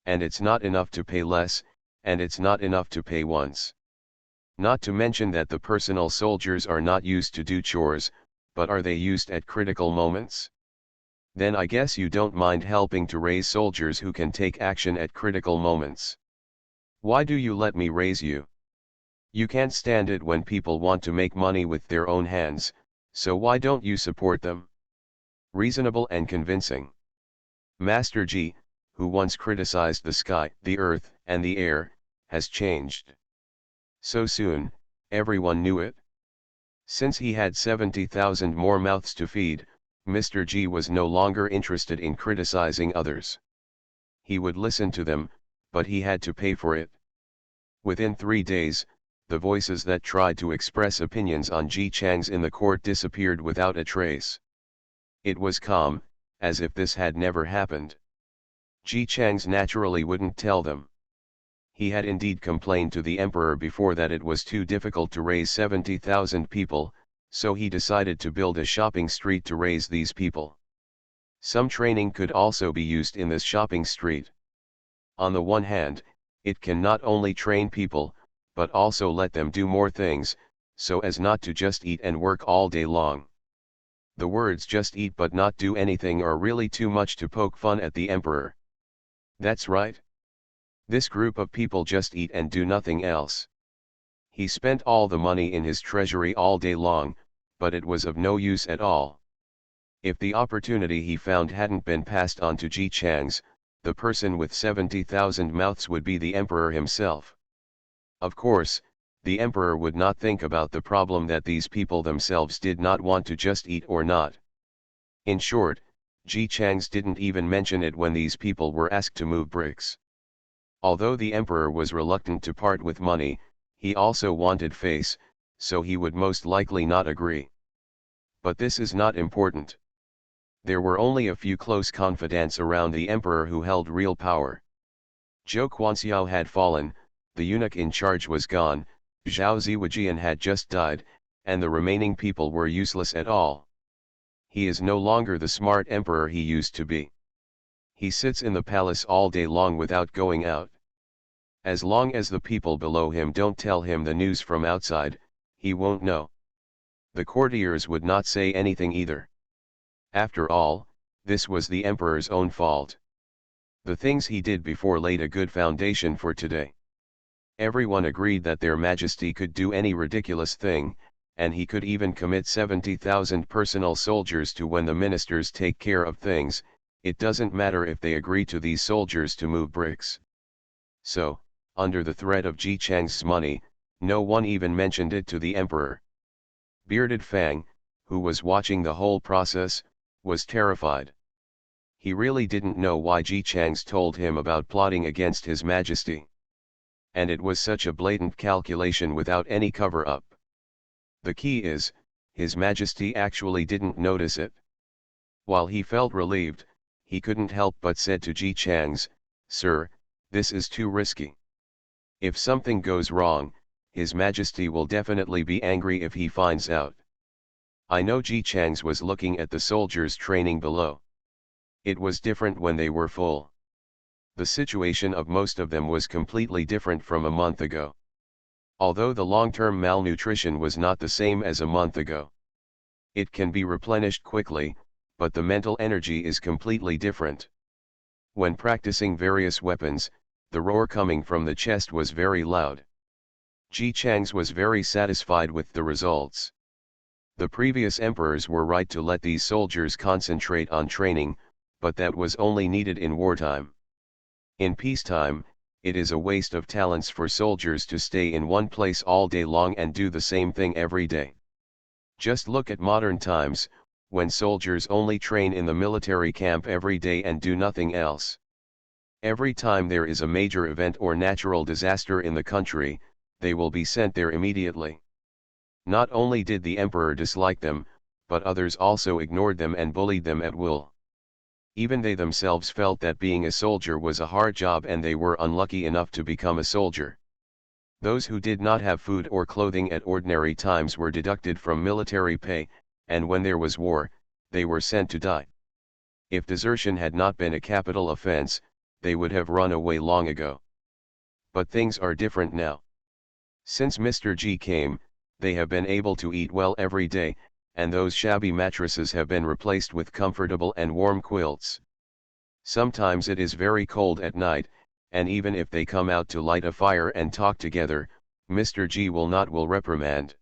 And it's not enough to pay less, and it's not enough to pay once. Not to mention that the personal soldiers are not used to do chores, but are they used at critical moments? Then I guess you don't mind helping to raise soldiers who can take action at critical moments. Why do you let me raise you? You can't stand it when people want to make money with their own hands, so why don't you support them? Reasonable and convincing. Master G, who once criticized the sky, the earth, and the air, has changed. So soon, everyone knew it. Since he had 70,000 more mouths to feed, Mr. G was no longer interested in criticizing others. He would listen to them, but he had to pay for it. Within 3 days, the voices that tried to express opinions on Ji Chang's in the court disappeared without a trace. It was calm, as if this had never happened. Ji Chang's naturally wouldn't tell them. He had indeed complained to the emperor before that it was too difficult to raise 70,000 people, so he decided to build a shopping street to raise these people. Some training could also be used in this shopping street. On the one hand, it can not only train people, but also let them do more things, so as not to just eat and work all day long. The words just eat but not do anything are really too much to poke fun at the emperor. That's right. This group of people just eat and do nothing else. He spent all the money in his treasury all day long, but it was of no use at all. If the opportunity he found hadn't been passed on to Ji Chang's, the person with 70,000 mouths would be the emperor himself. Of course, the emperor would not think about the problem that these people themselves did not want to just eat or not. In short, Ji Chang's didn't even mention it when these people were asked to move bricks. Although the emperor was reluctant to part with money, he also wanted face, so he would most likely not agree. But this is not important. There were only a few close confidants around the emperor who held real power. Zhou Quanxiao had fallen, the eunuch in charge was gone, Zhao Ziwajian had just died, and the remaining people were useless at all. He is no longer the smart emperor he used to be. He sits in the palace all day long without going out. As long as the people below him don't tell him the news from outside, he won't know. The courtiers would not say anything either. After all, this was the emperor's own fault. The things he did before laid a good foundation for today. Everyone agreed that their majesty could do any ridiculous thing, and he could even commit 70,000 personal soldiers to when the ministers take care of things. It doesn't matter if they agree to these soldiers to move bricks. So, under the threat of Ji Chang's money, no one even mentioned it to the emperor. Bearded Fang, who was watching the whole process, was terrified. He really didn't know why Ji Chang's told him about plotting against his majesty. And it was such a blatant calculation without any cover-up. The key is, his majesty actually didn't notice it. While he felt relieved, he couldn't help but said to Ji Chang's, "Sir, this is too risky. If something goes wrong, His Majesty will definitely be angry if he finds out." I know Ji Chang's was looking at the soldiers training below. It was different when they were full. The situation of most of them was completely different from a month ago. Although the long-term malnutrition was not the same as a month ago. It can be replenished quickly, but the mental energy is completely different. When practicing various weapons, the roar coming from the chest was very loud. Ji Chang's was very satisfied with the results. The previous emperors were right to let these soldiers concentrate on training, but that was only needed in wartime. In peacetime, it is a waste of talents for soldiers to stay in one place all day long and do the same thing every day. Just look at modern times, when soldiers only train in the military camp every day and do nothing else. Every time there is a major event or natural disaster in the country, they will be sent there immediately. Not only did the emperor dislike them, but others also ignored them and bullied them at will. Even they themselves felt that being a soldier was a hard job and they were unlucky enough to become a soldier. Those who did not have food or clothing at ordinary times were deducted from military pay, and when there was war, they were sent to die. If desertion had not been a capital offense, they would have run away long ago. But things are different now. Since Mr. G came, they have been able to eat well every day, and those shabby mattresses have been replaced with comfortable and warm quilts. Sometimes it is very cold at night, and even if they come out to light a fire and talk together, Mr. G will reprimand.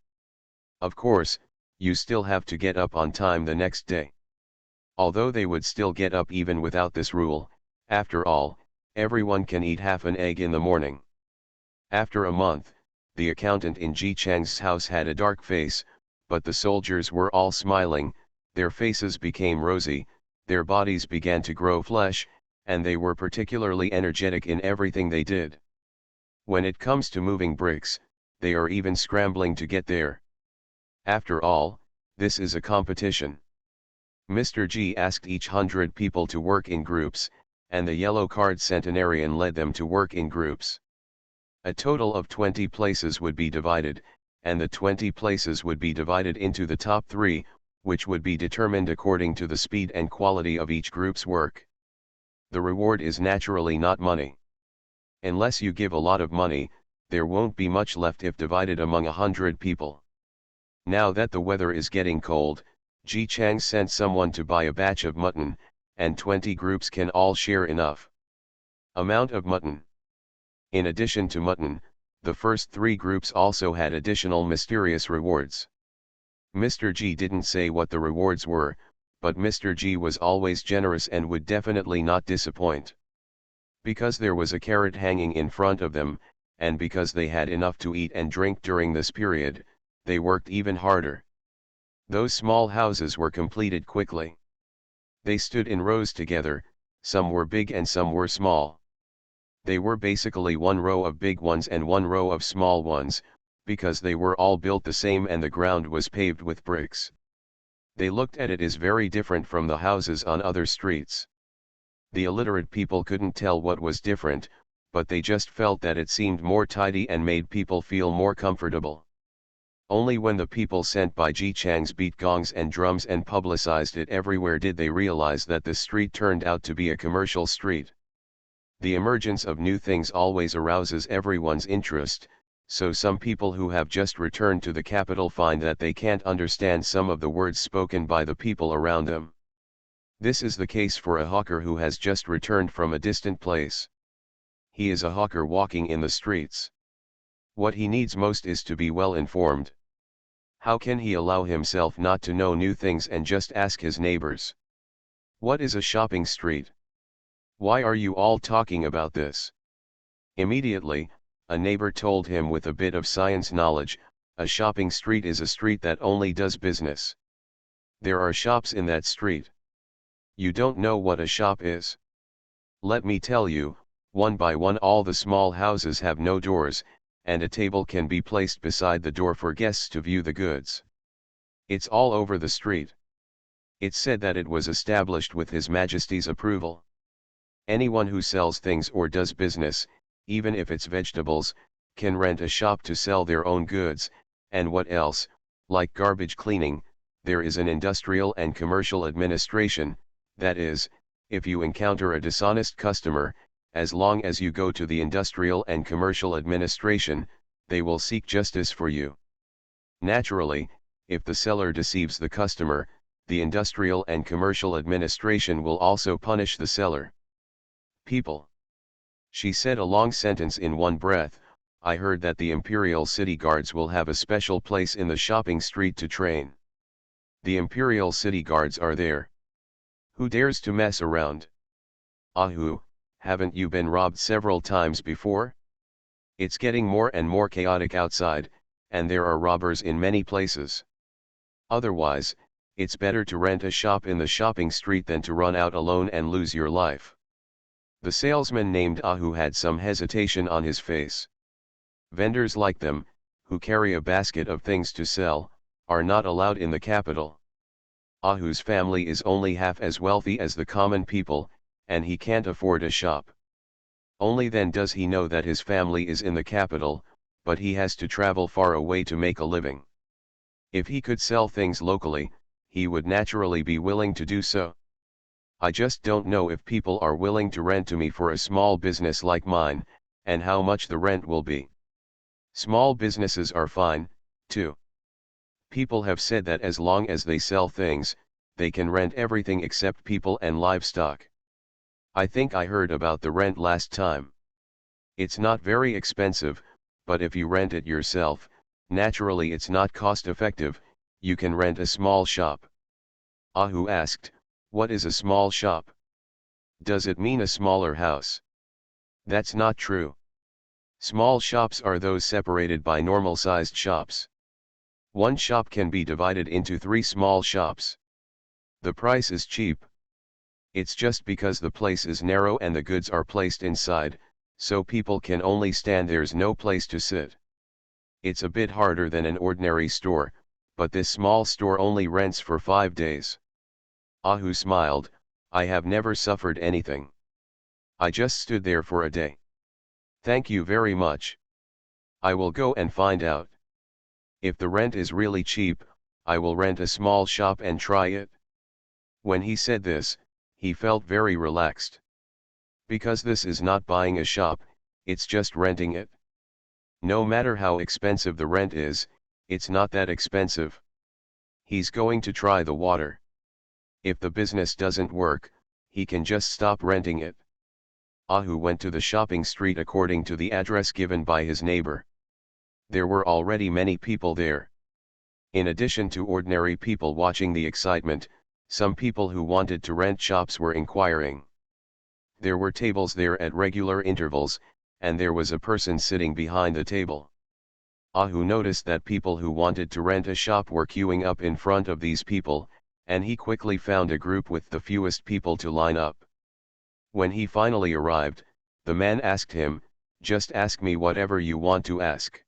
Of course, you still have to get up on time the next day. Although they would still get up even without this rule, after all, everyone can eat half an egg in the morning. After a month, the accountant in Ji Chang's house had a dark face, but the soldiers were all smiling, their faces became rosy, their bodies began to grow flesh, and they were particularly energetic in everything they did. When it comes to moving bricks, they are even scrambling to get there. After all, this is a competition. Mr. G asked each 100 people to work in groups, and the yellow card centenarian led them to work in groups. A total of 20 places would be divided, and the 20 places would be divided into the top 3, which would be determined according to the speed and quality of each group's work. The reward is naturally not money. Unless you give a lot of money, there won't be much left if divided among 100 people. Now that the weather is getting cold, Ji Chang sent someone to buy a batch of mutton, and 20 groups can all share enough amount of mutton. In addition to mutton, the first 3 groups also had additional mysterious rewards. Mr. G didn't say what the rewards were, but Mr. G was always generous and would definitely not disappoint. Because there was a carrot hanging in front of them, and because they had enough to eat and drink during this period, they worked even harder. Those small houses were completed quickly. They stood in rows together, some were big and some were small. They were basically one row of big ones and one row of small ones, because they were all built the same and the ground was paved with bricks. They looked at it as very different from the houses on other streets. The illiterate people couldn't tell what was different, but they just felt that it seemed more tidy and made people feel more comfortable. Only when the people sent by Ji Chang's beat gongs and drums and publicized it everywhere did they realize that the street turned out to be a commercial street. The emergence of new things always arouses everyone's interest, so some people who have just returned to the capital find that they can't understand some of the words spoken by the people around them. This is the case for a hawker who has just returned from a distant place. He is a hawker walking in the streets. What he needs most is to be well informed. How can he allow himself not to know new things and just ask his neighbors? What is a shopping street? Why are you all talking about this? Immediately, a neighbor told him with a bit of science knowledge, a shopping street is a street that only does business. There are shops in that street. You don't know what a shop is? Let me tell you, one by one all the small houses have no doors, and a table can be placed beside the door for guests to view the goods. It's all over the street. It's said that it was established with His Majesty's approval. Anyone who sells things or does business, even if it's vegetables, can rent a shop to sell their own goods, and what else, like garbage cleaning, there is an industrial and commercial administration, that is, if you encounter a dishonest customer, as long as you go to the industrial and commercial administration, they will seek justice for you. Naturally, if the seller deceives the customer, the industrial and commercial administration will also punish the seller. People. She said a long sentence in one breath. I heard that the Imperial City Guards will have a special place in the shopping street to train. The Imperial City Guards are there. Who dares to mess around? Ahu, haven't you been robbed several times before? It's getting more and more chaotic outside, and there are robbers in many places. Otherwise, it's better to rent a shop in the shopping street than to run out alone and lose your life. The salesman named Ahu had some hesitation on his face. Vendors like them, who carry a basket of things to sell, are not allowed in the capital. Ahu's family is only half as wealthy as the common people, and he can't afford a shop. Only then does he know that his family is in the capital, but he has to travel far away to make a living. If he could sell things locally, he would naturally be willing to do so. I just don't know if people are willing to rent to me for a small business like mine, and how much the rent will be. Small businesses are fine, too. People have said that as long as they sell things, they can rent everything except people and livestock. I think I heard about the rent last time. It's not very expensive, but if you rent it yourself, naturally it's not cost effective. You can rent a small shop. Ahu asked, what is a small shop? Does it mean a smaller house? That's not true. Small shops are those separated by normal-sized shops. One shop can be divided into 3 small shops. The price is cheap. It's just because the place is narrow and the goods are placed inside, so people can only stand, there's no place to sit. It's a bit harder than an ordinary store, but this small store only rents for 5 days. Ahu smiled, I have never suffered anything. I just stood there for a day. Thank you very much. I will go and find out. If the rent is really cheap, I will rent a small shop and try it. When he said this, he felt very relaxed. Because this is not buying a shop, it's just renting it. No matter how expensive the rent is, it's not that expensive. He's going to try the water. If the business doesn't work, he can just stop renting it. Ahu went to the shopping street according to the address given by his neighbor. There were already many people there. In addition to ordinary people watching the excitement, some people who wanted to rent shops were inquiring. There were tables there at regular intervals, and there was a person sitting behind the table. Ahu noticed that people who wanted to rent a shop were queuing up in front of these people, and he quickly found a group with the fewest people to line up. When he finally arrived, the man asked him, just ask me whatever you want to ask.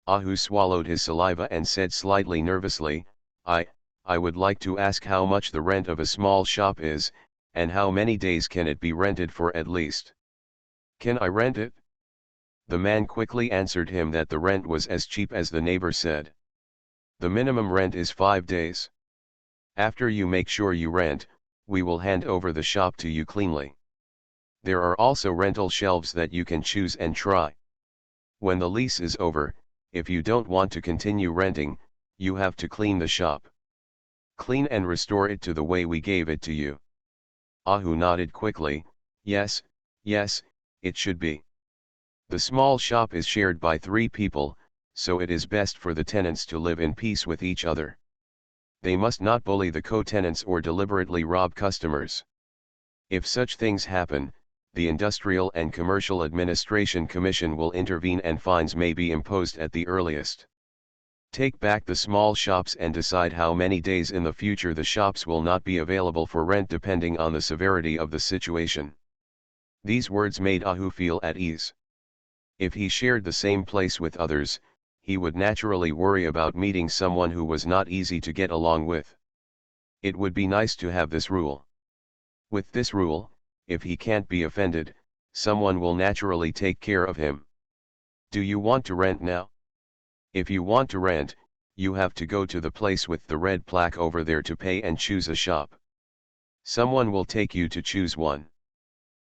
Ahu swallowed his saliva and said slightly nervously, I would like to ask how much the rent of a small shop is, and how many days can it be rented for at least? Can I rent it? The man quickly answered him that the rent was as cheap as the neighbor said. The minimum rent is 5 days. After you make sure you rent, we will hand over the shop to you cleanly. There are also rental shelves that you can choose and try. When the lease is over, if you don't want to continue renting, you have to clean the shop. Clean and restore it to the way we gave it to you. Ahu nodded quickly, yes, it should be. The small shop is shared by 3 people, so it is best for the tenants to live in peace with each other. They must not bully the co-tenants or deliberately rob customers. If such things happen, the Industrial and Commercial Administration Commission will intervene and fines may be imposed at the earliest. Take back the small shops and decide how many days in the future the shops will not be available for rent depending on the severity of the situation. These words made Ahu feel at ease. If he shared the same place with others, he would naturally worry about meeting someone who was not easy to get along with. It would be nice to have this rule. With this rule, if he can't be offended, someone will naturally take care of him. Do you want to rent now? If you want to rent, you have to go to the place with the red plaque over there to pay and choose a shop. Someone will take you to choose one.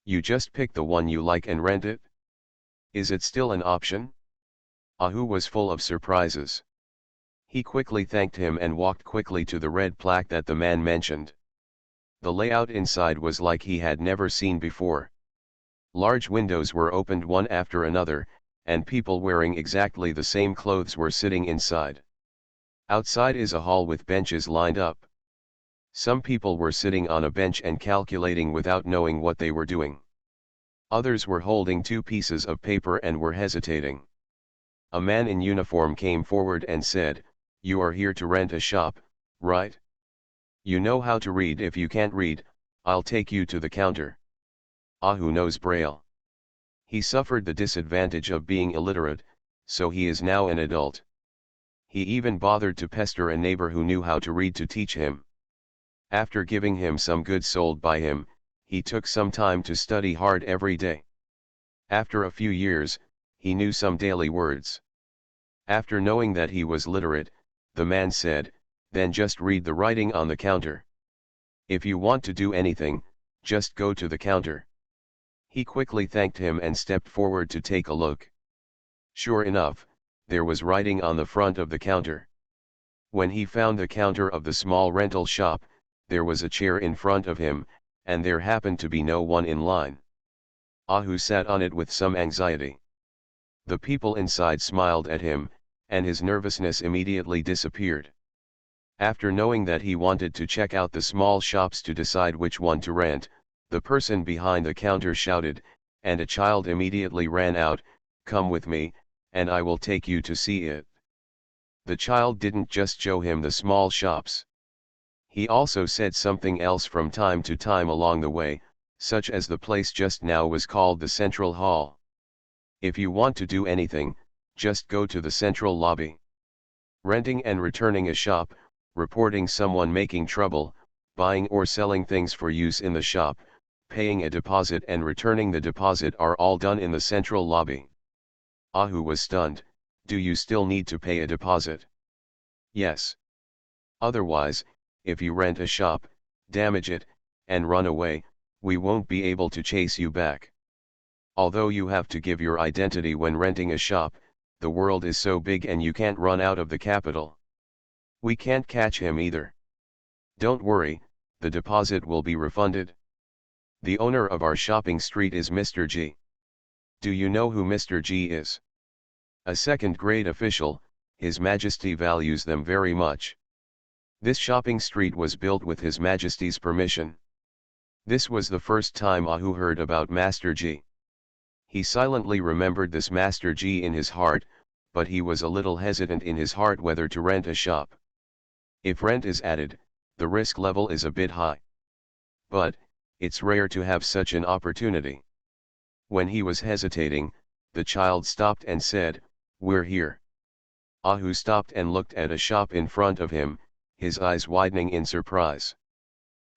You just pick the one you like and rent it. Is it still an option? Ahu was full of surprises. He quickly thanked him and walked quickly to the red plaque that the man mentioned. The layout inside was like he had never seen before. Large windows were opened one after another, and people wearing exactly the same clothes were sitting inside. Outside is a hall with benches lined up. Some people were sitting on a bench and calculating without knowing what they were doing. Others were holding 2 pieces of paper and were hesitating. A man in uniform came forward and said, "You are here to rent a shop, right? You know how to read. If you can't read, I'll take you to the counter." Ahu knows Braille. He suffered the disadvantage of being illiterate, so he is now an adult. He even bothered to pester a neighbor who knew how to read to teach him. After giving him some goods sold by him, he took some time to study hard every day. After a few years, he knew some daily words. After knowing that he was literate, the man said, "Then just read the writing on the counter. If you want to do anything, just go to the counter." He quickly thanked him and stepped forward to take a look. Sure enough, there was writing on the front of the counter. When he found the counter of the small rental shop, there was a chair in front of him, and there happened to be no one in line. Ahu sat on it with some anxiety. The people inside smiled at him, and his nervousness immediately disappeared. After knowing that he wanted to check out the small shops to decide which one to rent, the person behind the counter shouted, and a child immediately ran out, "Come with me, and I will take you to see it." The child didn't just show him the small shops. He also said something else from time to time along the way, such as the place just now was called the Central Hall. If you want to do anything, just go to the central lobby. Renting and returning a shop, reporting someone making trouble, buying or selling things for use in the shop, paying a deposit and returning the deposit are all done in the central lobby. Ahu was stunned. Do you still need to pay a deposit? Yes. Otherwise, if you rent a shop, damage it, and run away, we won't be able to chase you back. Although you have to give your identity when renting a shop, the world is so big and you can't run out of the capital. We can't catch him either. Don't worry, the deposit will be refunded. The owner of our shopping street is Mr. G. Do you know who Mr. G is? A second-grade official. His Majesty values them very much. This shopping street was built with His Majesty's permission. This was the first time Ahu heard about Master G. He silently remembered this Master G in his heart, but he was a little hesitant in his heart whether to rent a shop. If rent is added, the risk level is a bit high. But, it's rare to have such an opportunity. When he was hesitating, the child stopped and said, "We're here." Ahu stopped and looked at a shop in front of him, his eyes widening in surprise.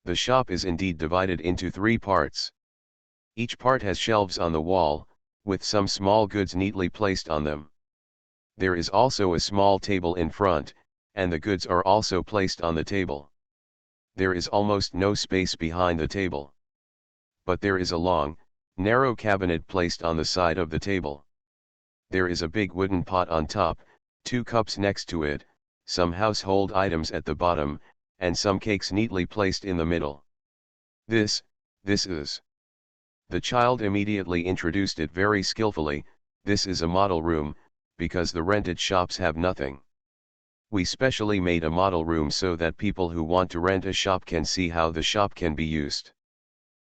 The shop is indeed divided into 3 parts. Each part has shelves on the wall, with some small goods neatly placed on them. There is also a small table in front, and the goods are also placed on the table. There is almost no space behind the table. But there is a long, narrow cabinet placed on the side of the table. There is a big wooden pot on top, 2 cups next to it, some household items at the bottom, and some cakes neatly placed in the middle. This is. The child immediately introduced it very skillfully. This is a model room, because the rented shops have nothing. We specially made a model room so that people who want to rent a shop can see how the shop can be used.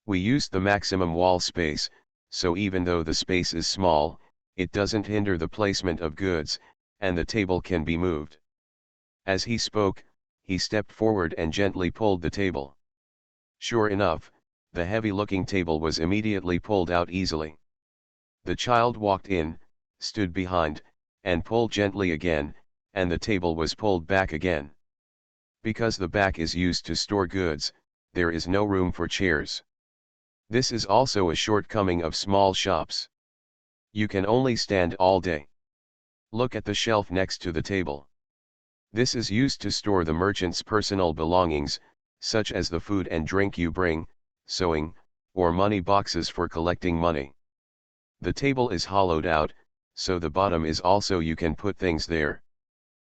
We used the maximum wall space, so even though the space is small, it doesn't hinder the placement of goods, and the table can be moved. As he spoke, he stepped forward and gently pulled the table. Sure enough, the heavy-looking table was immediately pulled out easily. The child walked in, stood behind, and pulled gently again, and the table was pulled back again. Because the back is used to store goods, there is no room for chairs. This is also a shortcoming of small shops. You can only stand all day. Look at the shelf next to the table. This is used to store the merchant's personal belongings, such as the food and drink you bring, sewing, or money boxes for collecting money. The table is hollowed out, so the bottom is also you can put things there.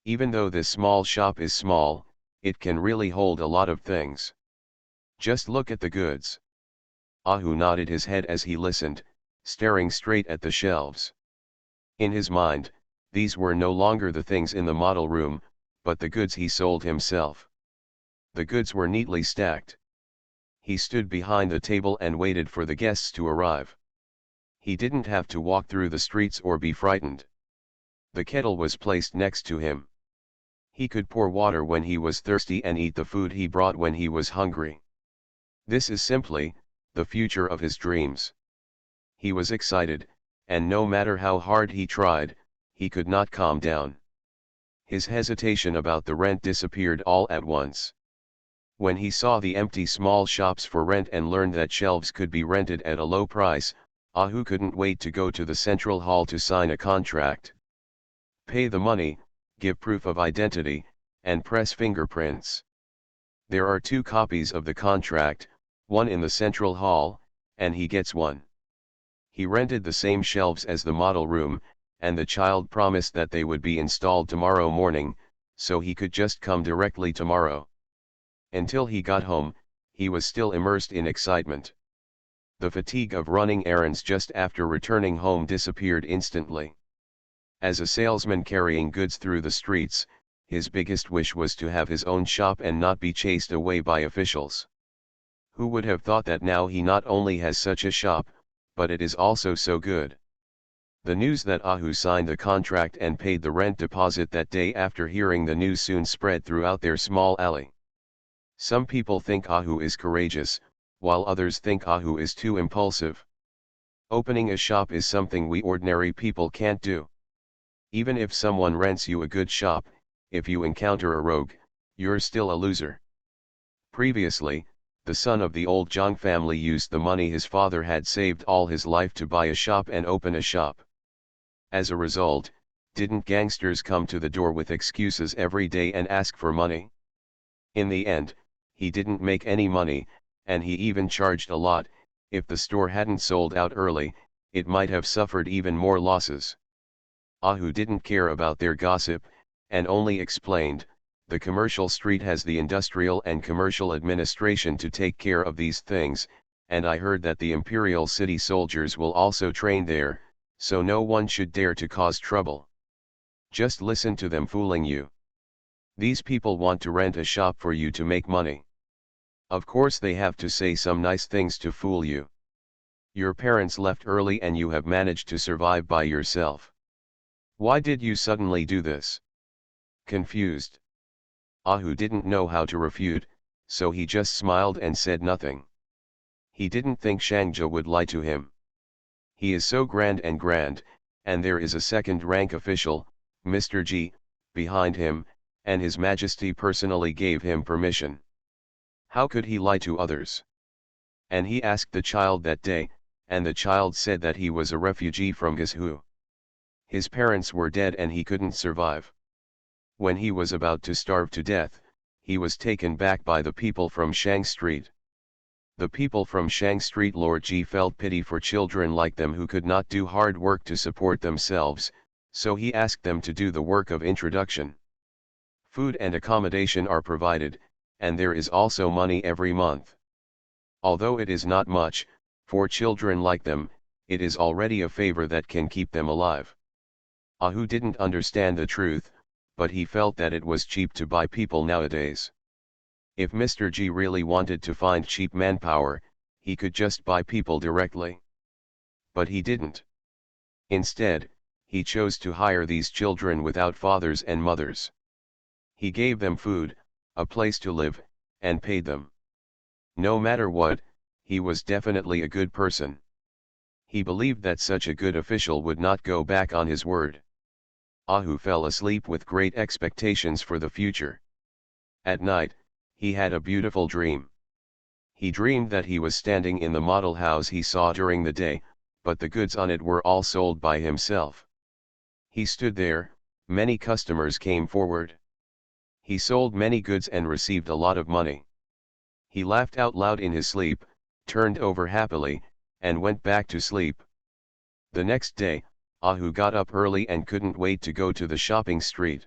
Even though this small shop is small, it can really hold a lot of things. Just look at the goods. Ahu nodded his head as he listened, staring straight at the shelves. In his mind, these were no longer the things in the model room, but the goods he sold himself. The goods were neatly stacked. He stood behind the table and waited for the guests to arrive. He didn't have to walk through the streets or be frightened. The kettle was placed next to him. He could pour water when he was thirsty and eat the food he brought when he was hungry. This is simply the future of his dreams. He was excited, and no matter how hard he tried, he could not calm down. His hesitation about the rent disappeared all at once. When he saw the empty small shops for rent and learned that shelves could be rented at a low price, Ahu couldn't wait to go to the central hall to sign a contract. Pay the money, give proof of identity, and press fingerprints. There are 2 copies of the contract, one in the central hall, and he gets one. He rented the same shelves as the model room, and the child promised that they would be installed tomorrow morning, so he could just come directly tomorrow. Until he got home, he was still immersed in excitement. The fatigue of running errands just after returning home disappeared instantly. As a salesman carrying goods through the streets, his biggest wish was to have his own shop and not be chased away by officials. Who would have thought that now he not only has such a shop, but it is also so good. The news that Ahu signed the contract and paid the rent deposit that day after hearing the news soon spread throughout their small alley. Some people think Ahu is courageous, while others think Ahu is too impulsive. Opening a shop is something we ordinary people can't do. Even if someone rents you a good shop, if you encounter a rogue, you're still a loser. Previously, the son of the old Zhang family used the money his father had saved all his life to buy a shop and open a shop. As a result, didn't gangsters come to the door with excuses every day and ask for money? In the end, he didn't make any money, and he even charged a lot. If the store hadn't sold out early, it might have suffered even more losses. Ahu didn't care about their gossip, and only explained, the commercial street has the industrial and commercial administration to take care of these things, and I heard that the imperial city soldiers will also train there, so no one should dare to cause trouble. Just listen to them fooling you. These people want to rent a shop for you to make money. Of course they have to say some nice things to fool you. Your parents left early and you have managed to survive by yourself. Why did you suddenly do this? Confused. Ahu didn't know how to refute, so he just smiled and said nothing. He didn't think Shangja would lie to him. He is so grand, and there is a second-rank official, Mr. G, behind him, and His Majesty personally gave him permission. How could he lie to others? And he asked the child that day, and the child said that he was a refugee from Guizhou. His parents were dead and he couldn't survive. When he was about to starve to death, he was taken back by the people from Shang Street. The people from Shang Street Lord Ji felt pity for children like them who could not do hard work to support themselves, so he asked them to do the work of introduction. Food and accommodation are provided, and there is also money every month. Although it is not much, for children like them, it is already a favor that can keep them alive. Ahu didn't understand the truth, but he felt that it was cheap to buy people nowadays. If Mr. G really wanted to find cheap manpower, he could just buy people directly. But he didn't. Instead, he chose to hire these children without fathers and mothers. He gave them food, a place to live, and paid them. No matter what, he was definitely a good person. He believed that such a good official would not go back on his word. Ahu fell asleep with great expectations for the future. At night, he had a beautiful dream. He dreamed that he was standing in the model house he saw during the day, but the goods on it were all sold by himself. He stood there, many customers came forward. He sold many goods and received a lot of money. He laughed out loud in his sleep, turned over happily, and went back to sleep. The next day, Ahu got up early and couldn't wait to go to the shopping street.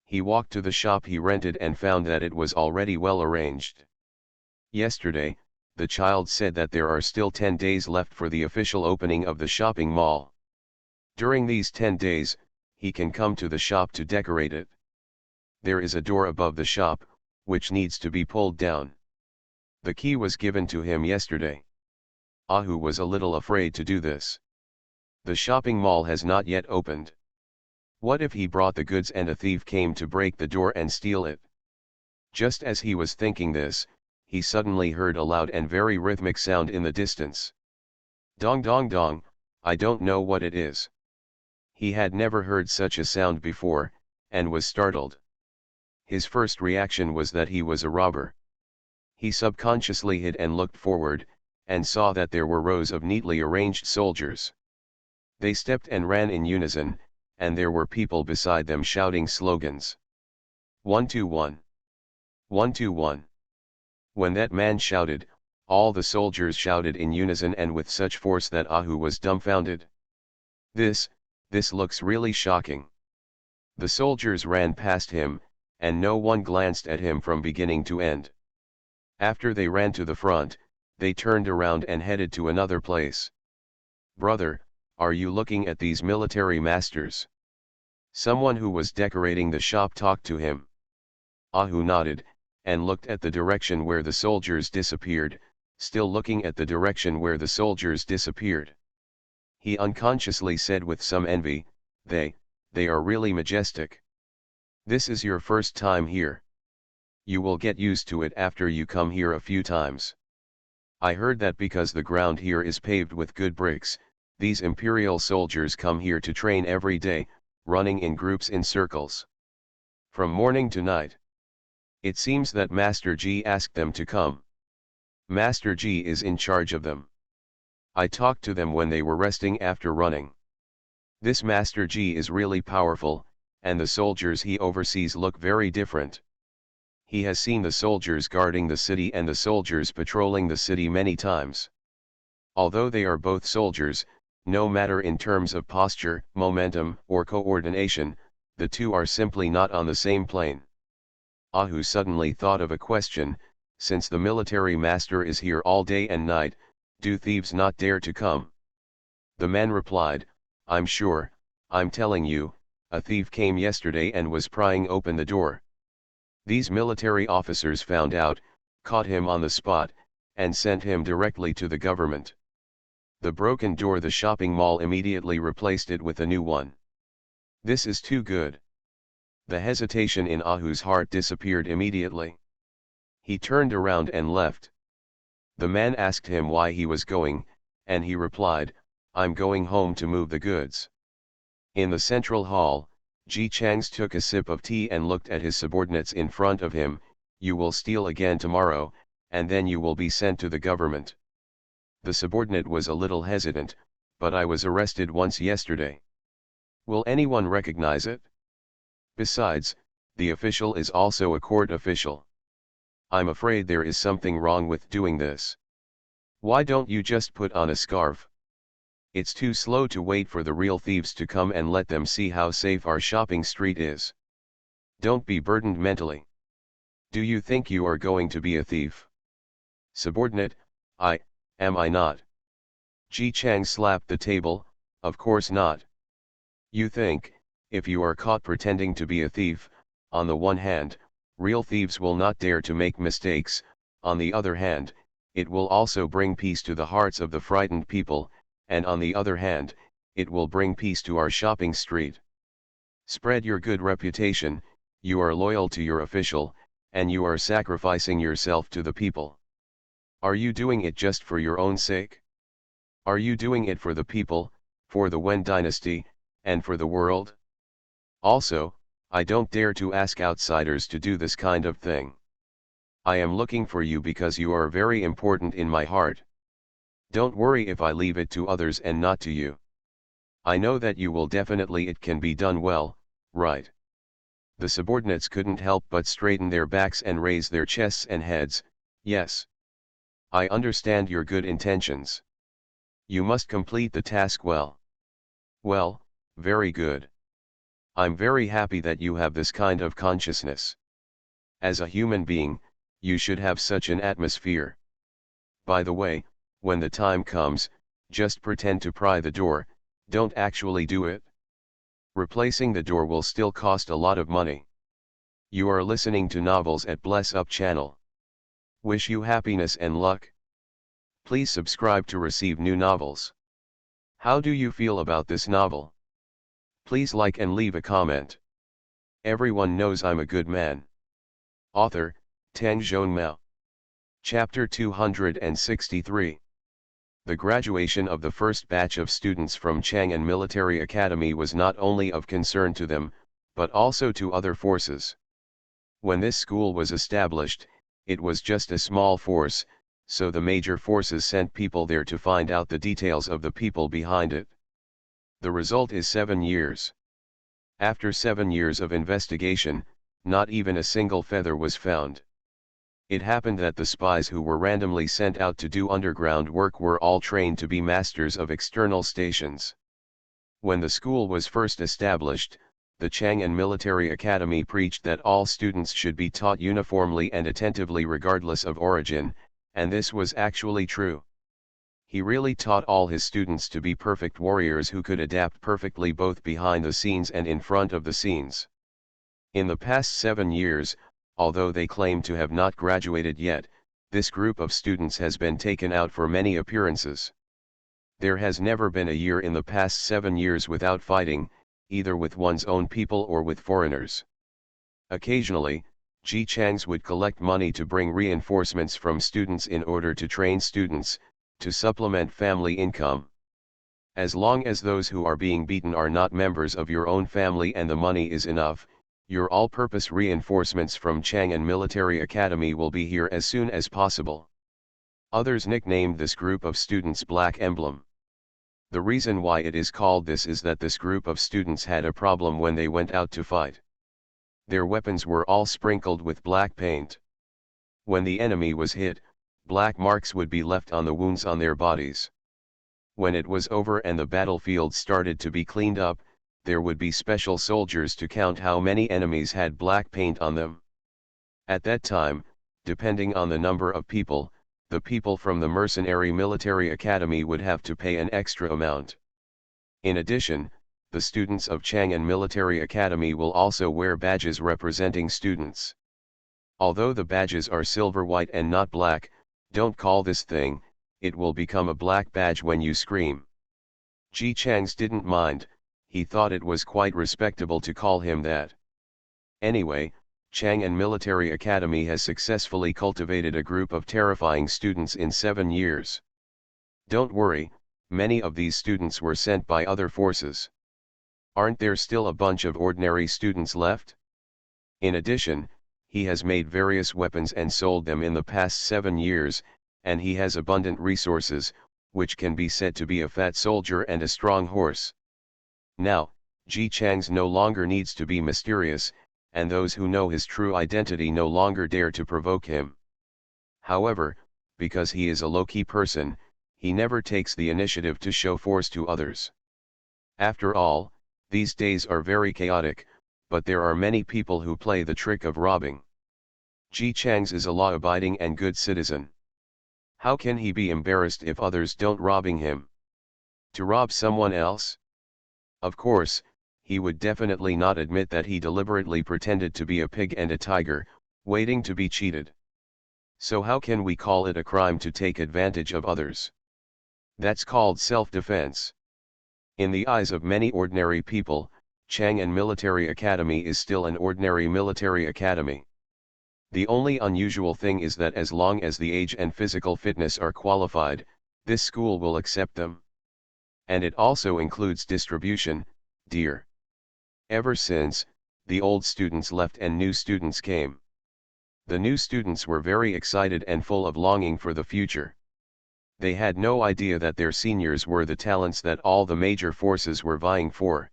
He walked to the shop he rented and found that it was already well arranged. Yesterday, the child said that there are still 10 days left for the official opening of the shopping mall. During these 10 days, he can come to the shop to decorate it. There is a door above the shop, which needs to be pulled down. The key was given to him yesterday. Ahu was a little afraid to do this. The shopping mall has not yet opened. What if he brought the goods and a thief came to break the door and steal it? Just as he was thinking this, he suddenly heard a loud and very rhythmic sound in the distance. Dong dong dong, I don't know what it is. He had never heard such a sound before, and was startled. His first reaction was that he was a robber. He subconsciously hid and looked forward, and saw that there were rows of neatly arranged soldiers. They stepped and ran in unison, and there were people beside them shouting slogans. 121. 121. When that man shouted, all the soldiers shouted in unison and with such force that Ahu was dumbfounded. This looks really shocking. The soldiers ran past him, and no one glanced at him from beginning to end. After they ran to the front, they turned around and headed to another place. "Brother, are you looking at these military masters?" Someone who was decorating the shop talked to him. Ahu nodded, and looked at the direction where the soldiers disappeared, still looking at the direction where the soldiers disappeared. He unconsciously said with some envy, they are really majestic. This is your first time here. You will get used to it after you come here a few times. I heard that because the ground here is paved with good bricks, these imperial soldiers come here to train every day, running in groups in circles. From morning to night. It seems that Master G asked them to come. Master G is in charge of them. I talked to them when they were resting after running. This Master G is really powerful, and the soldiers he oversees look very different. He has seen the soldiers guarding the city and the soldiers patrolling the city many times. Although they are both soldiers, no matter in terms of posture, momentum, or coordination, the two are simply not on the same plane. Ahu suddenly thought of a question: since the military master is here all day and night, do thieves not dare to come? The man replied, I'm sure, I'm telling you, a thief came yesterday and was prying open the door. These military officers found out, caught him on the spot, and sent him directly to the government. The broken door, the shopping mall immediately replaced it with a new one. This is too good. The hesitation in Ahu's heart disappeared immediately. He turned around and left. The man asked him why he was going, and he replied, I'm going home to move the goods. In the central hall, Ji Changs took a sip of tea and looked at his subordinates in front of him. You will steal again tomorrow, and then you will be sent to the government. The subordinate was a little hesitant, but I was arrested once yesterday. Will anyone recognize it? Besides, the official is also a court official. I'm afraid there is something wrong with doing this. Why don't you just put on a scarf? It's too slow to wait for the real thieves to come and let them see how safe our shopping street is. Don't be burdened mentally. Do you think you are going to be a thief? Subordinate, am I not? Ji Chang slapped the table, of course not. You think, if you are caught pretending to be a thief, on the one hand, real thieves will not dare to make mistakes, on the other hand, it will also bring peace to the hearts of the frightened people, and on the other hand, it will bring peace to our shopping street. Spread your good reputation, you are loyal to your official, and you are sacrificing yourself to the people. Are you doing it just for your own sake? Are you doing it for the people, for the Wen dynasty, and for the world? Also, I don't dare to ask outsiders to do this kind of thing. I am looking for you because you are very important in my heart. Don't worry if I leave it to others and not to you. I know that you will definitely, it can be done well, right? The subordinates couldn't help but straighten their backs and raise their chests and heads. Yes. I understand your good intentions. You must complete the task well. Well, very good. I'm very happy that you have this kind of consciousness. As a human being, you should have such an atmosphere. By the way, when the time comes, just pretend to pry the door, don't actually do it. Replacing the door will still cost a lot of money. You are listening to novels at Bless Up channel. Wish you happiness and luck. Please subscribe to receive new novels. How do you feel about this novel? Please like and leave a comment. Everyone knows I'm a good man. Author, Tang Mao. Chapter 263. The graduation of the first batch of students from Chang'an Military Academy was not only of concern to them, but also to other forces. When this school was established, it was just a small force, so the major forces sent people there to find out the details of the people behind it. The result is 7 years. After 7 years of investigation, not even a single feather was found. It happened that the spies who were randomly sent out to do underground work were all trained to be masters of external stations. When the school was first established, the Chang'an Military Academy preached that all students should be taught uniformly and attentively regardless of origin, and this was actually true. He really taught all his students to be perfect warriors who could adapt perfectly both behind the scenes and in front of the scenes. In the past 7 years, although they claim to have not graduated yet, this group of students has been taken out for many appearances. There has never been a year in the past 7 years without fighting, either with one's own people or with foreigners. Occasionally, Ji Changs would collect money to bring reinforcements from students in order to train students, to supplement family income. As long as those who are being beaten are not members of your own family and the money is enough, your all-purpose reinforcements from Chang'an Military Academy will be here as soon as possible. Others nicknamed this group of students Black Emblem. The reason why it is called this is that this group of students had a problem when they went out to fight. Their weapons were all sprinkled with black paint. When the enemy was hit, black marks would be left on the wounds on their bodies. When it was over and the battlefield started to be cleaned up, there would be special soldiers to count how many enemies had black paint on them. At that time, depending on the number of people, the people from the mercenary military academy would have to pay an extra amount. In addition, the students of Chang'an Military Academy will also wear badges representing students. Although the badges are silver white and not black, don't call this thing, it will become a black badge when you scream. Ji Changs didn't mind, he thought it was quite respectable to call him that. Anyway, Chang'an Military Academy has successfully cultivated a group of terrifying students in 7 years. Don't worry, many of these students were sent by other forces. Aren't there still a bunch of ordinary students left? In addition, he has made various weapons and sold them in the past 7 years, and he has abundant resources, which can be said to be a fat soldier and a strong horse. Now, Ji Changs no longer needs to be mysterious, and those who know his true identity no longer dare to provoke him. However, because he is a low-key person, he never takes the initiative to show force to others. After all, these days are very chaotic, but there are many people who play the trick of robbing. Ji Changs is a law-abiding and good citizen. How can he be embarrassed if others don't robbing him? To rob someone else? Of course, he would definitely not admit that he deliberately pretended to be a pig and a tiger, waiting to be cheated. So how can we call it a crime to take advantage of others? That's called self-defense. In the eyes of many ordinary people, Chang'an Military Academy is still an ordinary military academy. The only unusual thing is that as long as the age and physical fitness are qualified, this school will accept them. And it also includes distribution, dear. Ever since, the old students left and new students came. The new students were very excited and full of longing for the future. They had no idea that their seniors were the talents that all the major forces were vying for.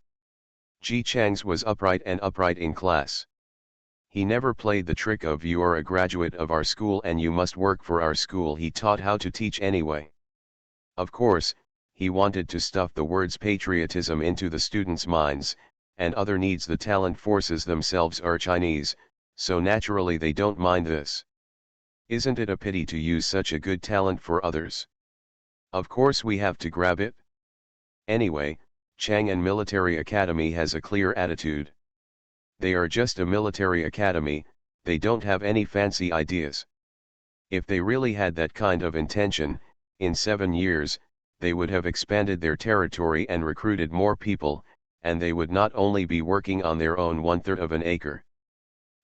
Ji Changs was upright in class. He never played the trick of "you are a graduate of our school and you must work for our school." He taught how to teach anyway. Of course, he wanted to stuff the words patriotism into the students' minds, and other needs. The talent forces themselves are Chinese, so naturally they don't mind this. Isn't it a pity to use such a good talent for others? Of course we have to grab it. Anyway, Chang'an Military Academy has a clear attitude. They are just a military academy, they don't have any fancy ideas. If they really had that kind of intention, in 7 years, they would have expanded their territory and recruited more people, and they would not only be working on their own 1/3 of an acre.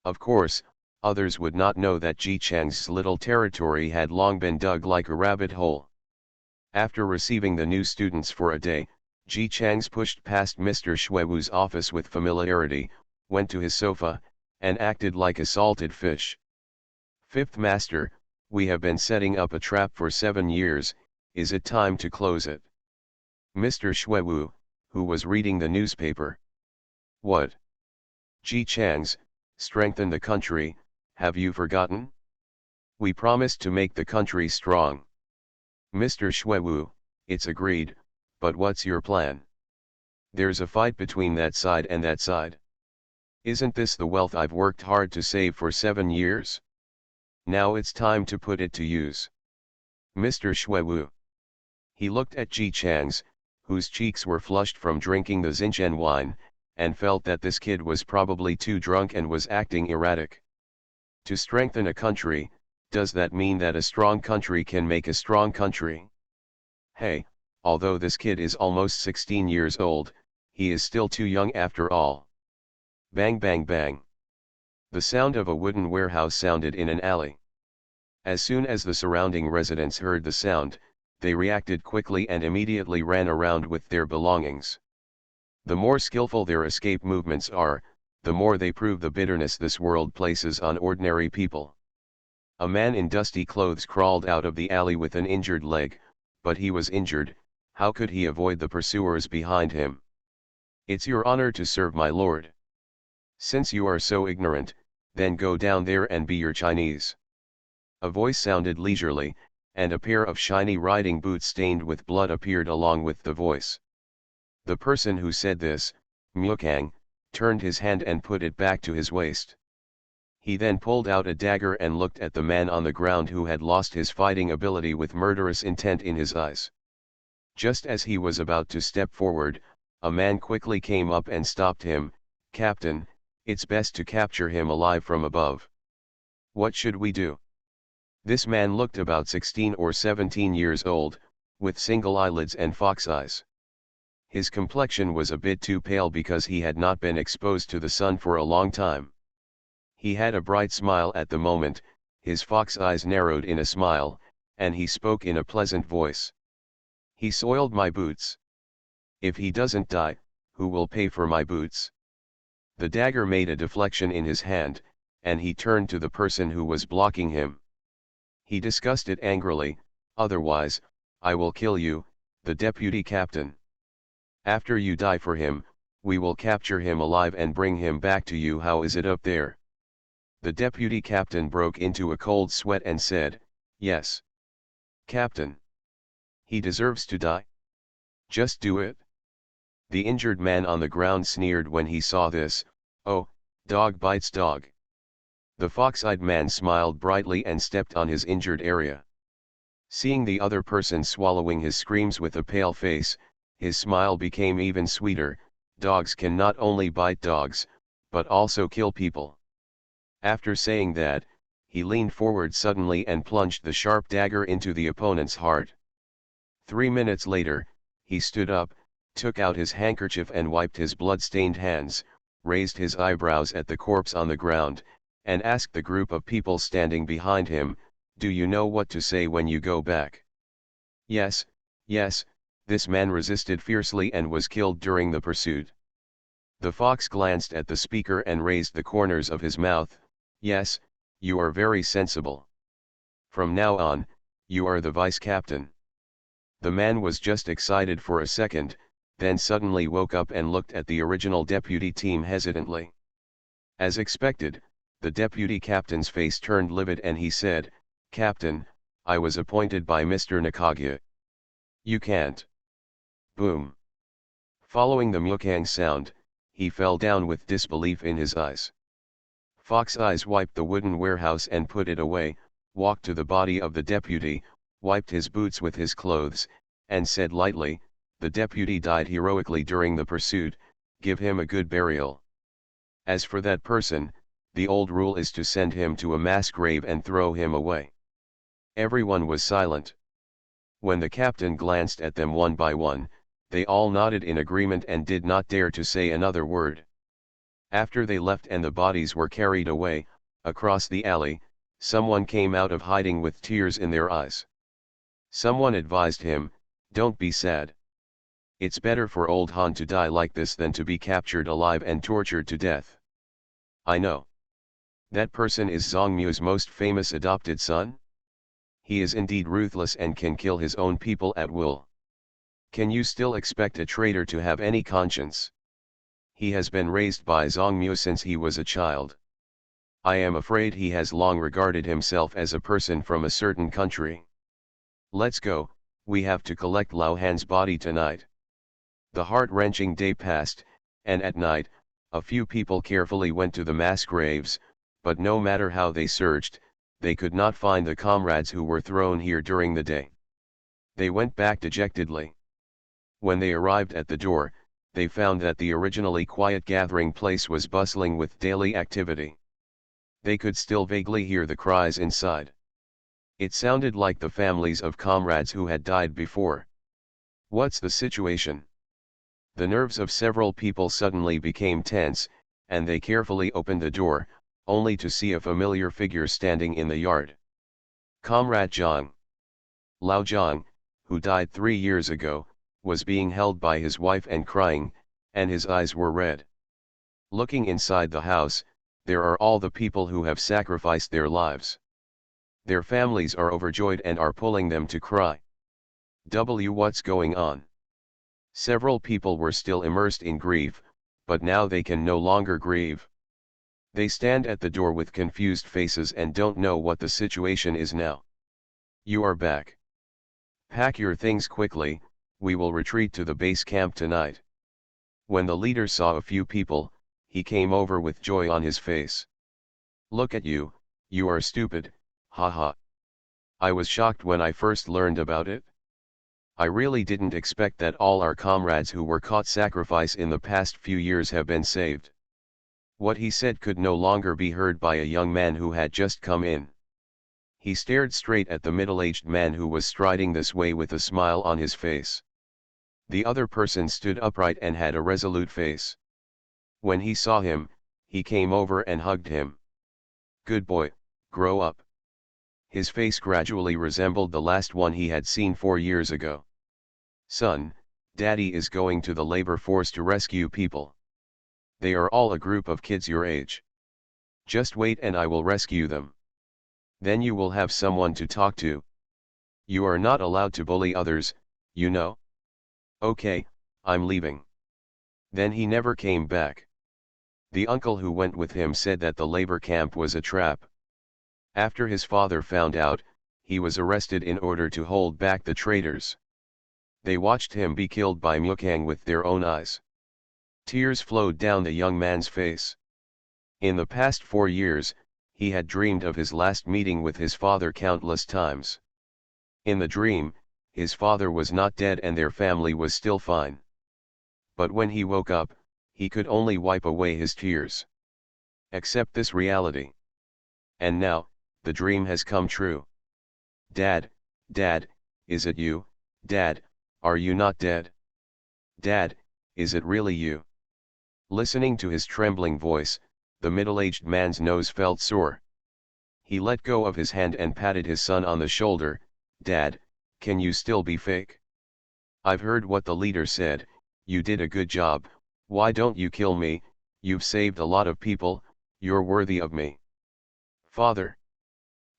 Of course, others would not know that Ji Chang's little territory had long been dug like a rabbit hole. After receiving the new students for a day, Ji Changs pushed past Mr. Shuewu's office with familiarity, went to his sofa, and acted like a salted fish. "Fifth Master, we have been setting up a trap for 7 years, is it time to close it?" Mr. Shuewu, who was reading the newspaper. "What? Ji Changs, strengthen the country, have you forgotten? We promised to make the country strong." "Mr. Shuewu, it's agreed, but what's your plan?" "There's a fight between that side and that side." Isn't this the wealth I've worked hard to save for 7 years? Now it's time to put it to use. Mr. Shuiwu. He looked at Ji Chang's, whose cheeks were flushed from drinking the Xinjiang wine, and felt that this kid was probably too drunk and was acting erratic. To strengthen a country, does that mean that a strong country can make a strong country? Hey, although this kid is almost 16 years old, he is still too young after all. Bang bang bang. The sound of a wooden warehouse sounded in an alley. As soon as the surrounding residents heard the sound, they reacted quickly and immediately ran around with their belongings. The more skillful their escape movements are, the more they prove the bitterness this world places on ordinary people. A man in dusty clothes crawled out of the alley with an injured leg, but he was injured. How could he avoid the pursuers behind him? It's your honor to serve my lord. Since you are so ignorant, then go down there and be your Chinese. A voice sounded leisurely, and a pair of shiny riding boots stained with blood appeared along with the voice. The person who said this, Mukang, turned his hand and put it back to his waist. He then pulled out a dagger and looked at the man on the ground who had lost his fighting ability with murderous intent in his eyes. Just as he was about to step forward, a man quickly came up and stopped him. Captain, it's best to capture him alive from above. What should we do? This man looked about 16 or 17 years old, with single eyelids and fox eyes. His complexion was a bit too pale because he had not been exposed to the sun for a long time. He had a bright smile at the moment, his fox eyes narrowed in a smile, and he spoke in a pleasant voice. He soiled my boots. If he doesn't die, who will pay for my boots? The dagger made a deflection in his hand, and he turned to the person who was blocking him. He discussed it angrily, otherwise, I will kill you, the deputy captain. After you die for him, we will capture him alive and bring him back to you. How is it up there? The deputy captain broke into a cold sweat and said, Yes. Captain. He deserves to die. Just do it. The injured man on the ground sneered when he saw this. Oh, dog bites dog. The fox-eyed man smiled brightly and stepped on his injured area. Seeing the other person swallowing his screams with a pale face, his smile became even sweeter. Dogs can not only bite dogs, but also kill people. After saying that, he leaned forward suddenly and plunged the sharp dagger into the opponent's heart. 3 minutes later, he stood up, took out his handkerchief and wiped his blood-stained hands, raised his eyebrows at the corpse on the ground, and asked the group of people standing behind him, Do you know what to say when you go back? Yes, yes, this man resisted fiercely and was killed during the pursuit. The fox glanced at the speaker and raised the corners of his mouth. Yes, you are very sensible. From now on, you are the vice captain. The man was just excited for a second, then suddenly woke up and looked at the original deputy team hesitantly. As expected, the deputy captain's face turned livid and he said, Captain, I was appointed by Mr. Nakagya. You can't. Boom. Following the Mukang sound, he fell down with disbelief in his eyes. Fox Eyes wiped the wooden warehouse and put it away, walked to the body of the deputy, wiped his boots with his clothes, and said lightly, The deputy died heroically during the pursuit, give him a good burial. As for that person, the old rule is to send him to a mass grave and throw him away. Everyone was silent. When the captain glanced at them one by one, they all nodded in agreement and did not dare to say another word. After they left and the bodies were carried away, across the alley, someone came out of hiding with tears in their eyes. Someone advised him, Don't be sad. It's better for old Han to die like this than to be captured alive and tortured to death. I know. That person is Zhongmu's most famous adopted son? He is indeed ruthless and can kill his own people at will. Can you still expect a traitor to have any conscience? He has been raised by Zhongmu since he was a child. I am afraid he has long regarded himself as a person from a certain country. Let's go, we have to collect Lao Han's body tonight. The heart-wrenching day passed, and at night, A few people carefully went to the mass graves, but no matter how they searched, they could not find the comrades who were thrown here during the day. They went back dejectedly. When they arrived at the door, they found that the originally quiet gathering place was bustling with daily activity. They could still vaguely hear the cries inside. It sounded like the families of comrades who had died before. What's the situation? The nerves of several people suddenly became tense, and they carefully opened the door, only to see a familiar figure standing in the yard. Comrade Zhang. Lao Zhang, who died 3 years ago, was being held by his wife and crying, and his eyes were red. Looking inside the house, there are all the people who have sacrificed their lives. Their families are overjoyed and are pulling them to cry. What's going on? Several people were still immersed in grief, but now they can no longer grieve. They stand at the door with confused faces and don't know what the situation is now. You are back. Pack your things quickly, we will retreat to the base camp tonight. When the leader saw a few people, he came over with joy on his face. Look at you, you are stupid, haha. I was shocked when I first learned about it. I really didn't expect that all our comrades who were caught sacrifice in the past few years have been saved. What he said could no longer be heard by a young man who had just come in. He stared straight at the middle-aged man who was striding this way with a smile on his face. The other person stood upright and had a resolute face. When he saw him, he came over and hugged him. Good boy, grow up. His face gradually resembled the last one he had seen 4 years ago. Son, Daddy is going to the labor force to rescue people. They are all a group of kids your age. Just wait and I will rescue them. Then you will have someone to talk to. You are not allowed to bully others, you know? Okay, I'm leaving. Then he never came back. The uncle who went with him said that the labor camp was a trap. After his father found out, he was arrested in order to hold back the traitors. They watched him be killed by Mukang with their own eyes. Tears flowed down the young man's face. In the past 4 years, he had dreamed of his last meeting with his father countless times. In the dream, his father was not dead and their family was still fine. But when he woke up, he could only wipe away his tears. Accept this reality. And now, the dream has come true. Dad, Dad, is it you? Dad, are you not dead? Dad, is it really you? Listening to his trembling voice, the middle-aged man's nose felt sore. He let go of his hand and patted his son on the shoulder. Dad, can you still be fake? I've heard what the leader said, you did a good job, why don't you kill me, you've saved a lot of people, you're worthy of me. Father.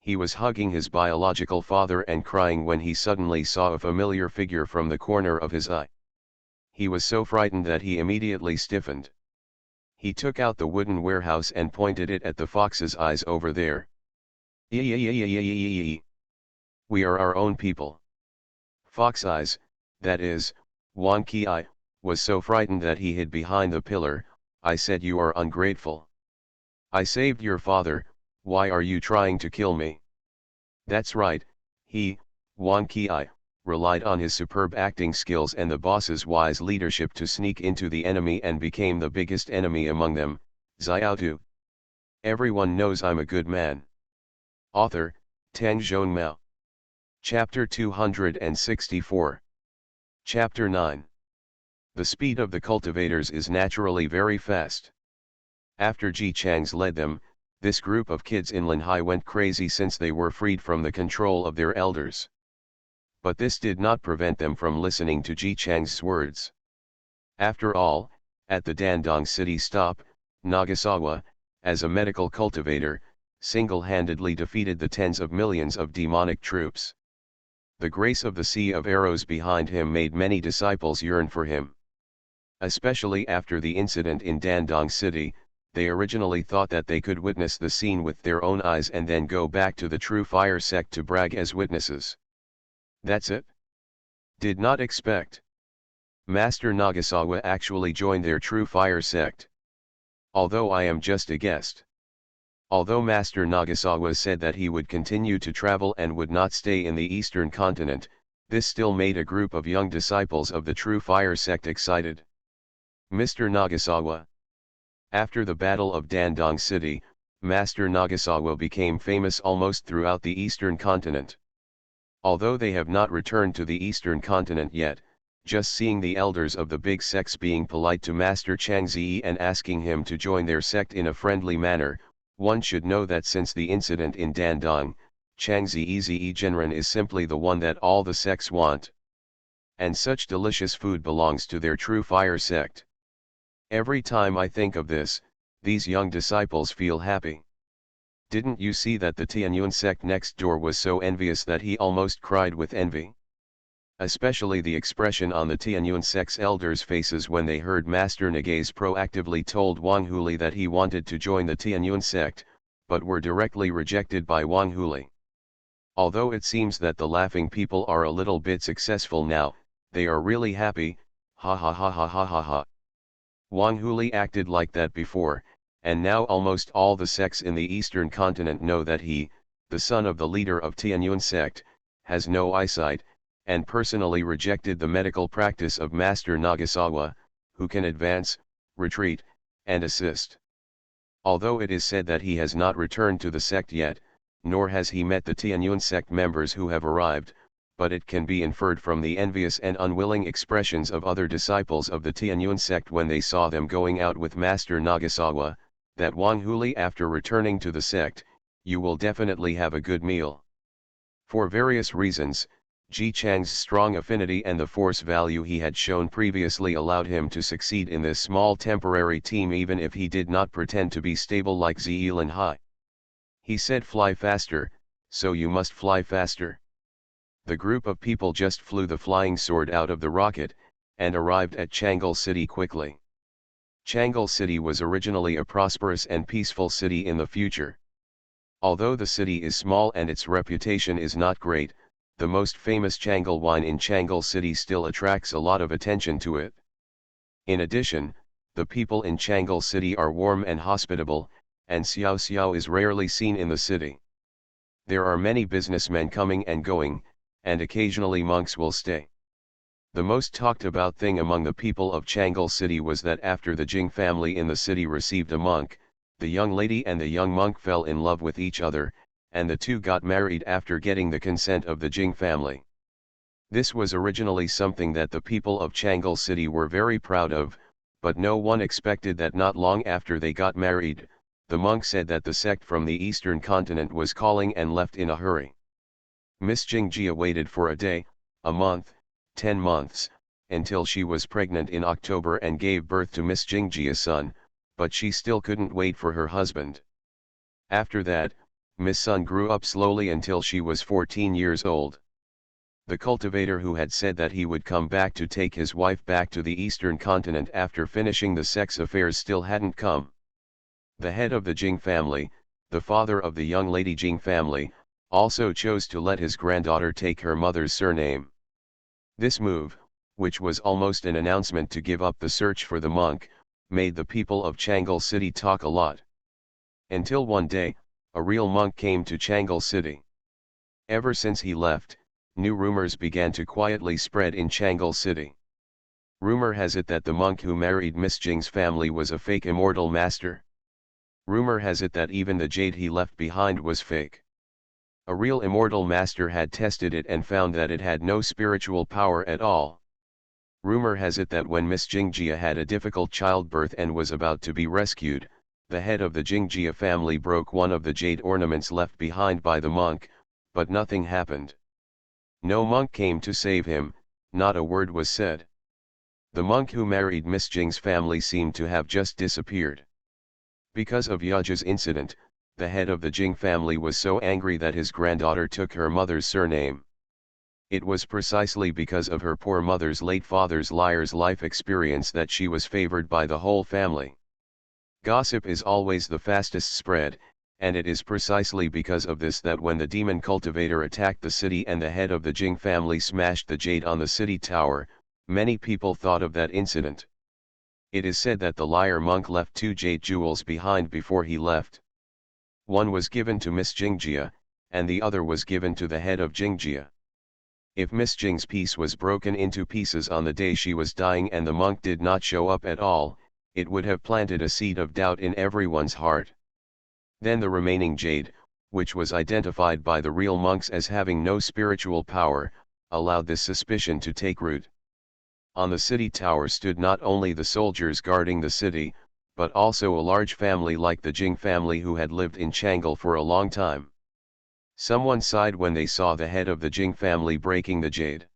He was hugging his biological father and crying when he suddenly saw a familiar figure from the corner of his eye. He was so frightened that he immediately stiffened. He took out the wooden warehouse and pointed it at the fox's eyes over there. We are our own people. Fox Eyes, that is, Wan Ki Eye, was so frightened that he hid behind the pillar. I said you are ungrateful. I saved your father, why are you trying to kill me? That's right, he, Wan Ki Eye, relied on his superb acting skills and the boss's wise leadership to sneak into the enemy and became the biggest enemy among them, Xiaotu. Everyone knows I'm a good man. Author, Tang Zhonmao. Chapter 264. Chapter 9. The speed of the cultivators is naturally very fast. After Ji Chang's led them, this group of kids in Linhai went crazy since they were freed from the control of their elders. But this did not prevent them from listening to Ji Chang's words. After all, at the Dandong city stop, Nagasawa, as a medical cultivator, single-handedly defeated the tens of millions of demonic troops. The grace of the sea of arrows behind him made many disciples yearn for him. Especially after the incident in Dandong city, they originally thought that they could witness the scene with their own eyes and then go back to the True Fire sect to brag as witnesses. That's it? Did not expect. Master Nagasawa actually joined their True Fire sect. Although I am just a guest. Although Master Nagasawa said that he would continue to travel and would not stay in the eastern continent, this still made a group of young disciples of the True Fire sect excited. Mr. Nagasawa. After the Battle of Dandong City, Master Nagasawa became famous almost throughout the eastern continent. Although they have not returned to the eastern continent yet, just seeing the elders of the big sects being polite to Master Changzi and asking him to join their sect in a friendly manner, one should know that since the incident in Dandong, Changzi Genren is simply the one that all the sects want. And such delicious food belongs to their True Fire sect. Every time I think of this, these young disciples feel happy. Didn't you see that the Tianyun sect next door was so envious that he almost cried with envy? Especially the expression on the Tianyun sect's elders' faces when they heard Master Nagaze proactively told Wang Huli that he wanted to join the Tianyun sect, but were directly rejected by Wang Huli. Although it seems that the laughing people are a little bit successful now, they are really happy, ha ha ha ha ha ha ha. Wang Huli acted like that before, and now almost all the sects in the eastern continent know that he, the son of the leader of Tianyun sect, has no eyesight, and personally rejected the medical practice of Master Nagasawa, who can advance, retreat, and assist. Although it is said that he has not returned to the sect yet, nor has he met the Tianyun sect members who have arrived, but it can be inferred from the envious and unwilling expressions of other disciples of the Tianyun sect when they saw them going out with Master Nagasawa, that Wang Huli after returning to the sect, you will definitely have a good meal. For various reasons, Ji Chang's strong affinity and the force value he had shown previously allowed him to succeed in this small temporary team even if he did not pretend to be stable like Ziyilan Hai. He said fly faster, so you must fly faster. The group of people just flew the flying sword out of the rocket, and arrived at Changle City quickly. Changle City was originally a prosperous and peaceful city in the future. Although the city is small and its reputation is not great, the most famous Changle wine in Changle City still attracts a lot of attention to it. In addition, the people in Changle City are warm and hospitable, and Xiao Xiao is rarely seen in the city. There are many businessmen coming and going, and occasionally monks will stay. The most talked about thing among the people of Changle City was that after the Jing family in the city received a monk, the young lady and the young monk fell in love with each other, and the two got married after getting the consent of the Jing family. This was originally something that the people of Changle City were very proud of, but no one expected that not long after they got married, the monk said that the sect from the eastern continent was calling and left in a hurry. Miss Jingjia waited for a day, a month, 10 months, until she was pregnant in October and gave birth to Miss Jingjia's son, but she still couldn't wait for her husband. After that, Miss Sun grew up slowly until she was 14 years old. The cultivator who had said that he would come back to take his wife back to the eastern continent after finishing the sex affairs still hadn't come. The head of the Jing family, the father of the young lady Jing family, also chose to let his granddaughter take her mother's surname. This move, which was almost an announcement to give up the search for the monk, made the people of Changle City talk a lot. Until one day, a real monk came to Changle City. Ever since he left, new rumors began to quietly spread in Changle City. Rumor has it that the monk who married Miss Jing's family was a fake immortal master. Rumor has it that even the jade he left behind was fake. A real immortal master had tested it and found that it had no spiritual power at all. Rumor has it that when Miss Jingjia had a difficult childbirth and was about to be rescued, the head of the Jingjia family broke one of the jade ornaments left behind by the monk, but nothing happened. No monk came to save him, not a word was said. The monk who married Miss Jing's family seemed to have just disappeared. Because of Yaja's incident, the head of the Jing family was so angry that his granddaughter took her mother's surname. It was precisely because of her poor mother's late father's liar's life experience that she was favored by the whole family. Gossip is always the fastest spread, and it is precisely because of this that when the demon cultivator attacked the city and the head of the Jing family smashed the jade on the city tower, many people thought of that incident. It is said that the liar monk left 2 jade jewels behind before he left. One was given to Miss Jingjia, and the other was given to the head of Jingjia. If Miss Jing's piece was broken into pieces on the day she was dying and the monk did not show up at all, it would have planted a seed of doubt in everyone's heart. Then the remaining jade, which was identified by the real monks as having no spiritual power, allowed this suspicion to take root. On the city tower stood not only the soldiers guarding the city, but also a large family like the Jing family who had lived in Changle for a long time. Someone sighed when they saw the head of the Jing family breaking the jade.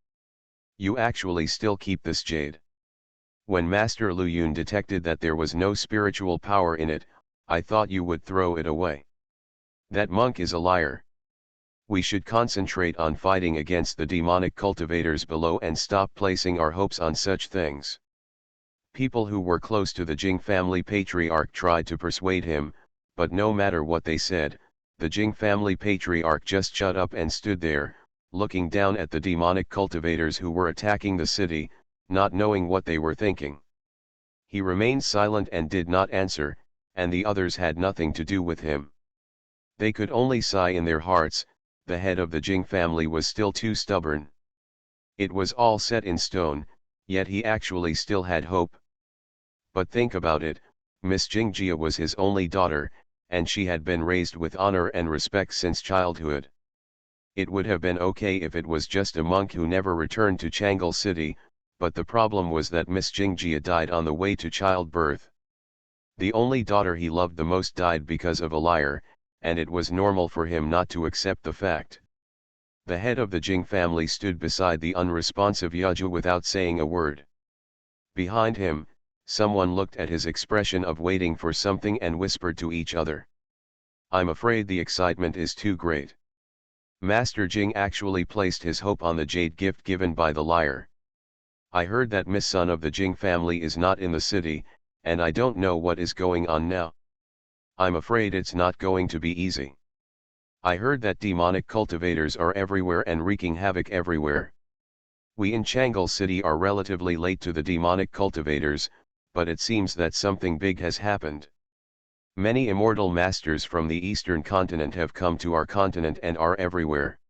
"You actually still keep this jade?" When Master Lu Yun detected that there was no spiritual power in it, "I thought you would throw it away." "That monk is a liar. We should concentrate on fighting against the demonic cultivators below and stop placing our hopes on such things." People who were close to the Jing family patriarch tried to persuade him, but no matter what they said, the Jing family patriarch just shut up and stood there, looking down at the demonic cultivators who were attacking the city, not knowing what they were thinking. He remained silent and did not answer, and the others had nothing to do with him. They could only sigh in their hearts. The head of the Jing family was still too stubborn. It was all set in stone, yet he actually still had hope. But think about it, Miss Jingjia was his only daughter, and she had been raised with honor and respect since childhood. It would have been okay if it was just a monk who never returned to Changle City, but the problem was that Miss Jingjia died on the way to childbirth. The only daughter he loved the most died because of a liar, and it was normal for him not to accept the fact. The head of the Jing family stood beside the unresponsive Yaju without saying a word. Behind him, someone looked at his expression of waiting for something and whispered to each other. "I'm afraid the excitement is too great." Master Jing actually placed his hope on the jade gift given by the liar. "I heard that Miss Son of the Jing family is not in the city, and I don't know what is going on now. I'm afraid it's not going to be easy. I heard that demonic cultivators are everywhere and wreaking havoc everywhere. We in Changle City are relatively late to the demonic cultivators, but it seems that something big has happened. Many immortal masters from the eastern continent have come to our continent and are everywhere.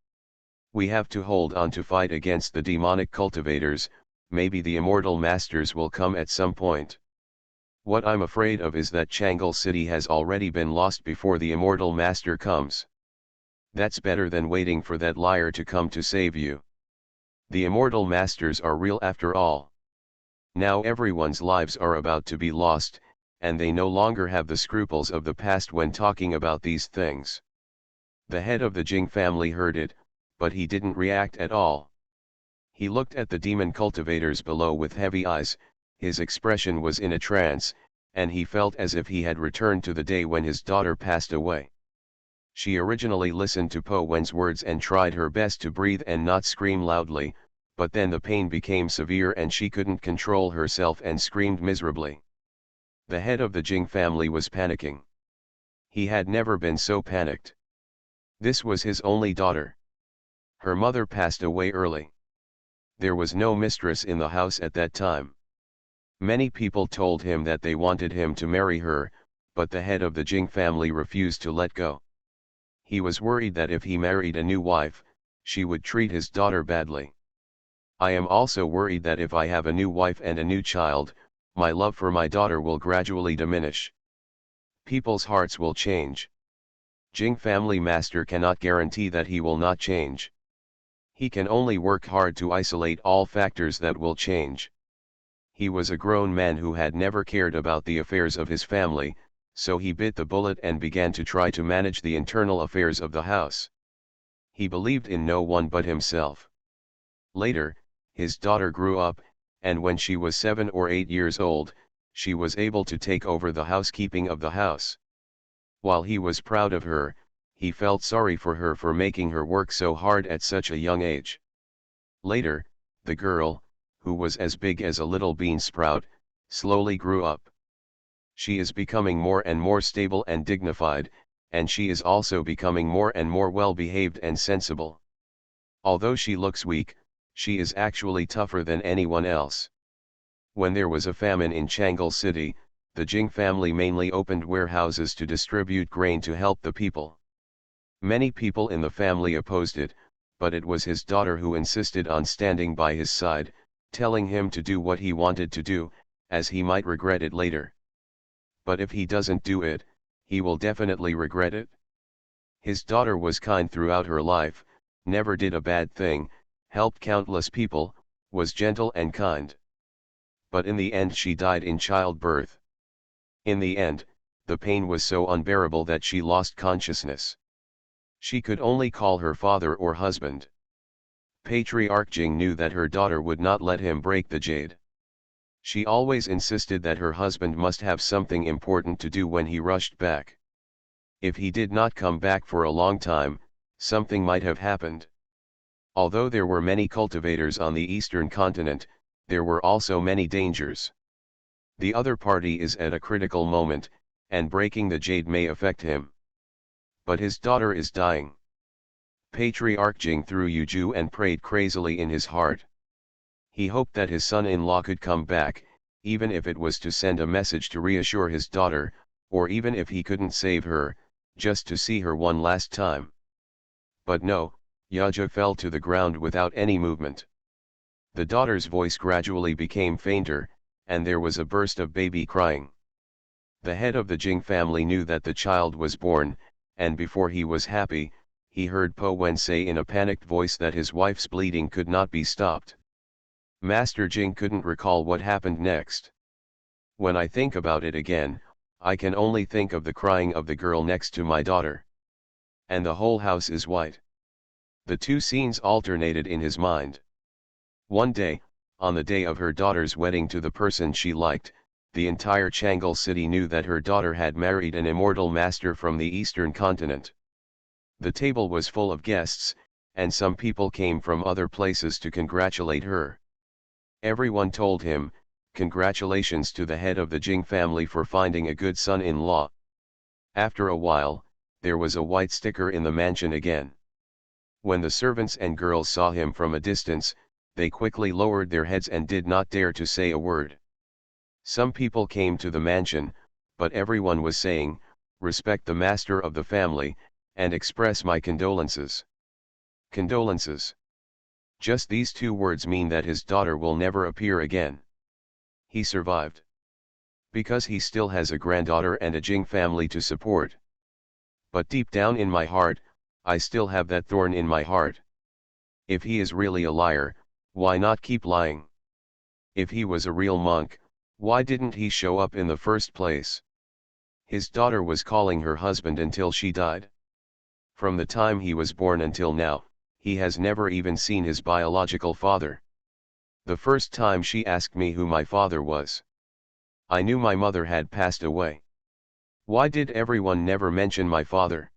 We have to hold on to fight against the demonic cultivators. Maybe the immortal masters will come at some point. What I'm afraid of is that Changle City has already been lost before the immortal master comes. That's better than waiting for that liar to come to save you. The immortal masters are real after all. Now everyone's lives are about to be lost, and they no longer have the scruples of the past when talking about these things." The head of the Jing family heard it, but he didn't react at all. He looked at the demon cultivators below with heavy eyes. His expression was in a trance, and he felt as if he had returned to the day when his daughter passed away. She originally listened to Po Wen's words and tried her best to breathe and not scream loudly, but then the pain became severe and she couldn't control herself and screamed miserably. The head of the Jing family was panicking. He had never been so panicked. This was his only daughter. Her mother passed away early. There was no mistress in the house at that time. Many people told him that they wanted him to marry her, but the head of the Jing family refused to let go. He was worried that if he married a new wife, she would treat his daughter badly. "I am also worried that if I have a new wife and a new child, my love for my daughter will gradually diminish. People's hearts will change. Jing family master cannot guarantee that he will not change. He can only work hard to isolate all factors that will change." He was a grown man who had never cared about the affairs of his family, so he bit the bullet and began to try to manage the internal affairs of the house. He believed in no one but himself. Later, his daughter grew up, and when she was 7 or 8 years old, she was able to take over the housekeeping of the house. While he was proud of her, he felt sorry for her for making her work so hard at such a young age. Later, the girl, who was as big as a little bean sprout, slowly grew up. She is becoming more and more stable and dignified, and she is also becoming more and more well-behaved and sensible. Although she looks weak, she is actually tougher than anyone else. When there was a famine in Changle City, the Jing family mainly opened warehouses to distribute grain to help the people. Many people in the family opposed it, but it was his daughter who insisted on standing by his side, telling him to do what he wanted to do, as he might regret it later. But if he doesn't do it, he will definitely regret it. His daughter was kind throughout her life, never did a bad thing, helped countless people, was gentle and kind. But in the end she died in childbirth. In the end, the pain was so unbearable that she lost consciousness. She could only call her father or husband. Patriarch Jing knew that her daughter would not let him break the jade. She always insisted that her husband must have something important to do when he rushed back. If he did not come back for a long time, something might have happened. Although there were many cultivators on the eastern continent, there were also many dangers. The other party is at a critical moment, and breaking the jade may affect him. But his daughter is dying. Patriarch Jing threw Yuju and prayed crazily in his heart. He hoped that his son-in-law could come back, even if it was to send a message to reassure his daughter, or even if he couldn't save her, just to see her one last time. But no, Yaja fell to the ground without any movement. The daughter's voice gradually became fainter, and there was a burst of baby crying. The head of the Jing family knew that the child was born, and before he was happy, he heard Po Wen say in a panicked voice that his wife's bleeding could not be stopped. Master Jing couldn't recall what happened next. When I think about it again, I can only think of the crying of the girl next to my daughter. And the whole house is white. The two scenes alternated in his mind. One day, on the day of her daughter's wedding to the person she liked, the entire Changle city knew that her daughter had married an immortal master from the eastern continent. The table was full of guests, and some people came from other places to congratulate her. Everyone told him, "Congratulations to the head of the Jing family for finding a good son-in-law." After a while, there was a white sticker in the mansion again. When the servants and girls saw him from a distance, they quickly lowered their heads and did not dare to say a word. Some people came to the mansion, but everyone was saying, "Respect the master of the family, and express my condolences." Condolences. Just these two words mean that his daughter will never appear again. He survived. Because he still has a granddaughter and a Jing family to support. But deep down in my heart, I still have that thorn in my heart. If he is really a liar, why not keep lying? If he was a real monk, why didn't he show up in the first place? His daughter was calling her husband until she died. From the time he was born until now, he has never even seen his biological father. The first time she asked me who my father was, I knew my mother had passed away. Why did everyone never mention my father?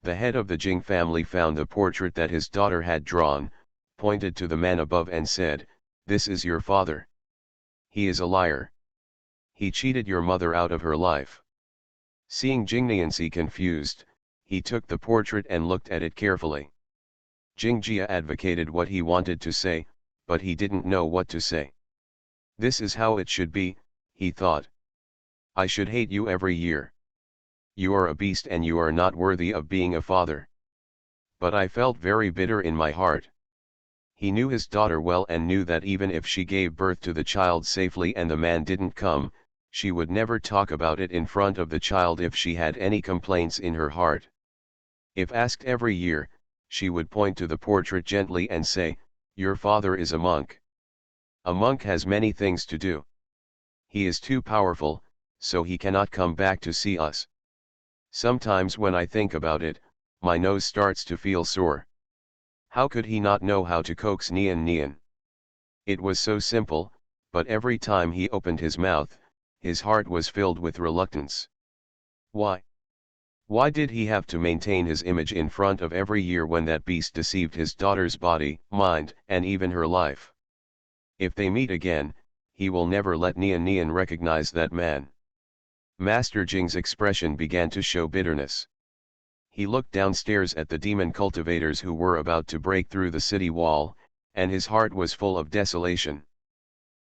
The head of the Jing family found the portrait that his daughter had drawn, pointed to the man above and said, "This is your father. He is a liar. He cheated your mother out of her life." Seeing Jingniancy confused, he took the portrait and looked at it carefully. Jingjia advocated what he wanted to say, but he didn't know what to say. "This is how it should be," he thought. "I should hate you every year. You are a beast and you are not worthy of being a father." But I felt very bitter in my heart. He knew his daughter well and knew that even if she gave birth to the child safely and the man didn't come, she would never talk about it in front of the child if she had any complaints in her heart. If asked every year, she would point to the portrait gently and say, "Your father is a monk. A monk has many things to do. He is too powerful, so he cannot come back to see us." Sometimes when I think about it, my nose starts to feel sore. How could he not know how to coax Nian Nian? It was so simple, but every time he opened his mouth, his heart was filled with reluctance. Why? Why did he have to maintain his image in front of every year when that beast deceived his daughter's body, mind, and even her life? If they meet again, he will never let Nian Nian recognize that man. Master Jing's expression began to show bitterness. He looked downstairs at the demon cultivators who were about to break through the city wall, and his heart was full of desolation.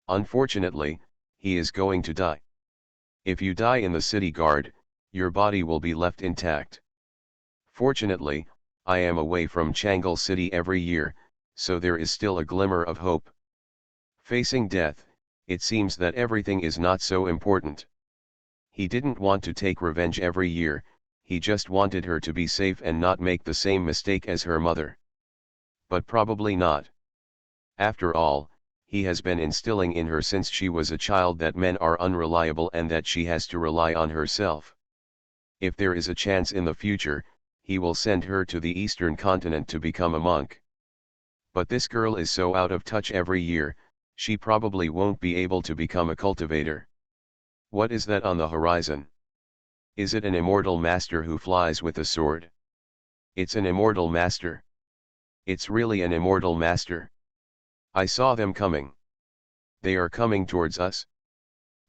Unfortunately, he is going to die. If you die in the city guard, your body will be left intact. Fortunately, I am away from Changle City every year, so there is still a glimmer of hope. Facing death, it seems that everything is not so important. He didn't want to take revenge every year, he just wanted her to be safe and not make the same mistake as her mother. But probably not. After all, he has been instilling in her since she was a child that men are unreliable and that she has to rely on herself. If there is a chance in the future, he will send her to the eastern continent to become a monk. But this girl is so out of touch every year, she probably won't be able to become a cultivator. What is that on the horizon? Is it an immortal master who flies with a sword? It's an immortal master. It's really an immortal master. I saw them coming. They are coming towards us.